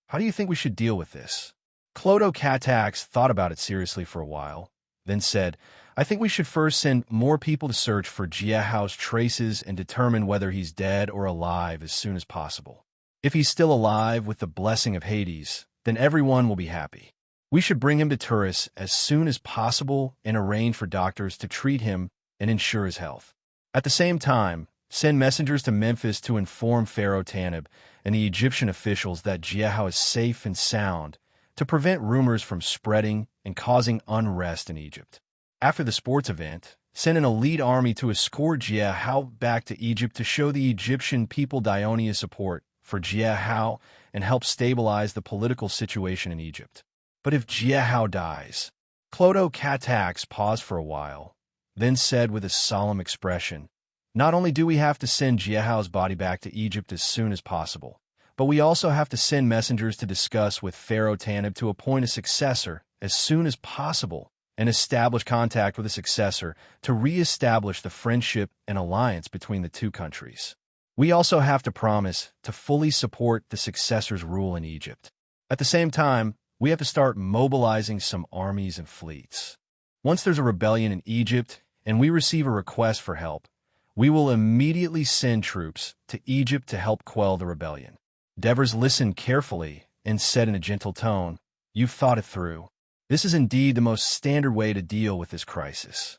how do you think we should deal with this?" Clodo Catax thought about it seriously for a while, then said, "I think we should first send more people to search for Jehao's traces and determine whether he's dead or alive as soon as possible. If he's still alive with the blessing of Hades, then everyone will be happy. We should bring him to Turis as soon as possible and arrange for doctors to treat him and ensure his health. At the same time, send messengers to Memphis to inform Pharaoh Tanib and the Egyptian officials that Jehao is safe and sound to prevent rumors from spreading and causing unrest in Egypt. After the sports event, send an elite army to escort Jehao back to Egypt to show the Egyptian people Dionia's support for Jehao and help stabilize the political situation in Egypt. But if Jehao dies..." Clodo Catax paused for a while, then said with a solemn expression, "Not only do we have to send Jehao's body back to Egypt as soon as possible, but we also have to send messengers to discuss with Pharaoh Tanib to appoint a successor as soon as possible and establish contact with a successor to re-establish the friendship and alliance between the two countries. We also have to promise to fully support the successor's rule in Egypt. At the same time, we have to start mobilizing some armies and fleets. Once there's a rebellion in Egypt and we receive a request for help, we will immediately send troops to Egypt to help quell the rebellion." Devers listened carefully and said in a gentle tone, "You've thought it through. This is indeed the most standard way to deal with this crisis."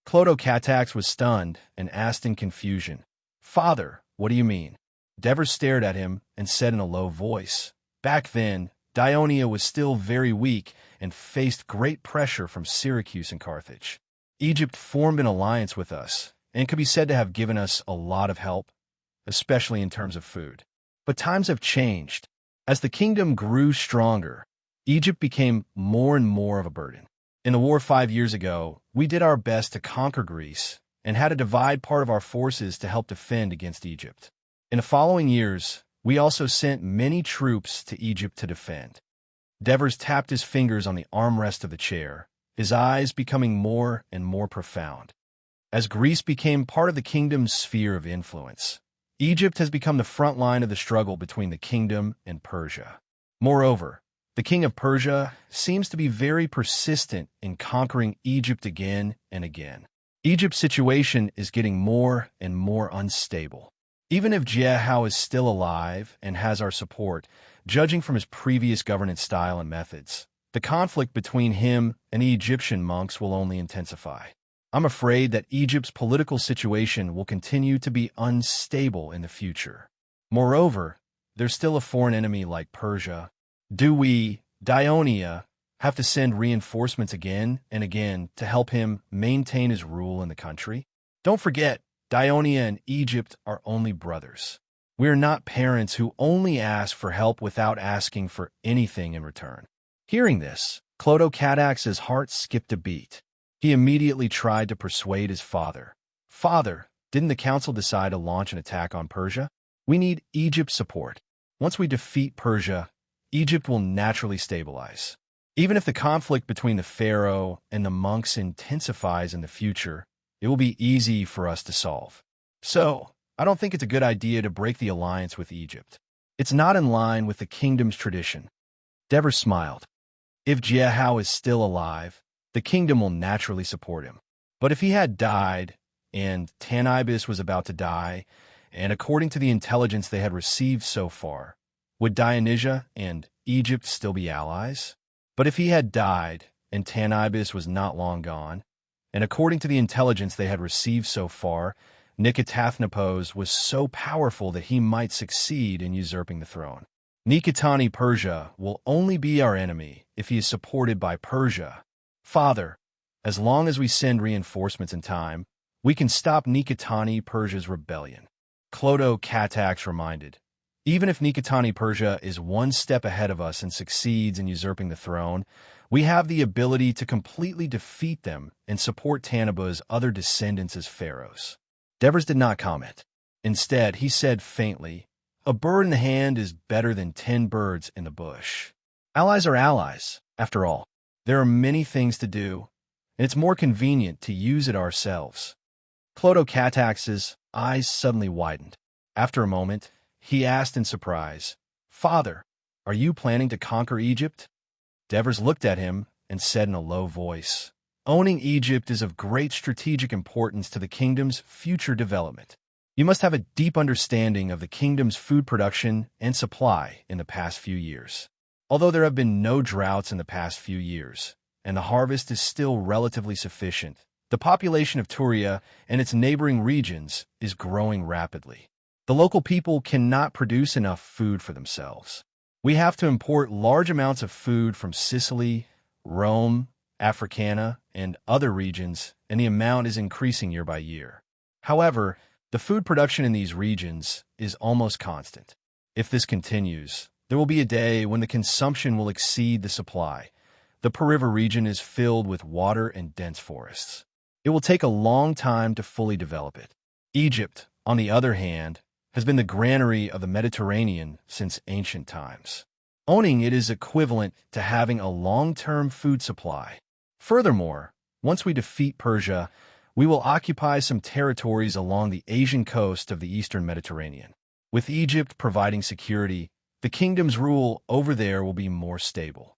Clodo Catax was stunned and asked in confusion, "Father, what do you mean?" Devers stared at him and said in a low voice, "Back then, Dionia was still very weak and faced great pressure from Syracuse and Carthage. Egypt formed an alliance with us and could be said to have given us a lot of help, especially in terms of food. But times have changed. As the kingdom grew stronger, Egypt became more and more of a burden. In the war 5 years ago, we did our best to conquer Greece and had to divide part of our forces to help defend against Egypt. In the following years, we also sent many troops to Egypt to defend." Devers tapped his fingers on the armrest of the chair, his eyes becoming more and more profound. "As Greece became part of the kingdom's sphere of influence, Egypt has become the front line of the struggle between the kingdom and Persia. Moreover, the king of Persia seems to be very persistent in conquering Egypt again and again. Egypt's situation is getting more and more unstable. Even if Jehao is still alive and has our support, judging from his previous governance style and methods, the conflict between him and the Egyptian monks will only intensify. I'm afraid that Egypt's political situation will continue to be unstable in the future. Moreover, there's still a foreign enemy like Persia. Do we, Dionia, have to send reinforcements again and again to help him maintain his rule in the country? Don't forget, Dionia and Egypt are only brothers. We are not parents who only ask for help without asking for anything in return." Hearing this, Clodo Catax's heart skipped a beat. He immediately tried to persuade his father. "Father, didn't the council decide to launch an attack on Persia? We need Egypt's support. Once we defeat Persia, Egypt will naturally stabilize. Even if the conflict between the pharaoh and the monks intensifies in the future, it will be easy for us to solve. So, I don't think it's a good idea to break the alliance with Egypt. It's not in line with the kingdom's tradition." Devers smiled. "If Jehao is still alive, the kingdom will naturally support him. But if he had died, and Tanibis was about to die, and according to the intelligence they had received so far, would Dionysia and Egypt still be allies? But if he had died, and Tanibis was not long gone, and according to the intelligence they had received so far, Nicotathnopos was so powerful that he might succeed in usurping the throne. Nikitani Persia will only be our enemy if he is supported by Persia. Father, as long as we send reinforcements in time, we can stop Nikitani Persia's rebellion." Clodo Catax reminded, Even if Nikitani Persia is one step ahead of us and succeeds in usurping the throne, we have the ability to completely defeat them and support Tanaba's other descendants as pharaohs. Devers did not comment. Instead, he said faintly, "A bird in the hand is better than 10 birds in the bush." Allies are allies, after all. There are many things to do, and it's more convenient to use it ourselves. Clodo Catax's eyes suddenly widened. After a moment, he asked in surprise, "Father, are you planning to conquer Egypt?" Devers looked at him and said in a low voice, "Owning Egypt is of great strategic importance to the kingdom's future development. You must have a deep understanding of the kingdom's food production and supply in the past few years. Although there have been no droughts in the past few years, and the harvest is still relatively sufficient, the population of Turia and its neighboring regions is growing rapidly. The local people cannot produce enough food for themselves. We have to import large amounts of food from Sicily, Rome, Africana, and other regions, and the amount is increasing year by year. However, the food production in these regions is almost constant. If this continues, there will be a day when the consumption will exceed the supply. The River region is filled with water and dense forests. It will take a long time to fully develop it. Egypt, on the other hand, has been the granary of the Mediterranean since ancient times. Owning it is equivalent to having a long-term food supply. Furthermore, once we defeat Persia, we will occupy some territories along the Asian coast of the eastern Mediterranean. With Egypt providing security, the kingdom's rule over there will be more stable.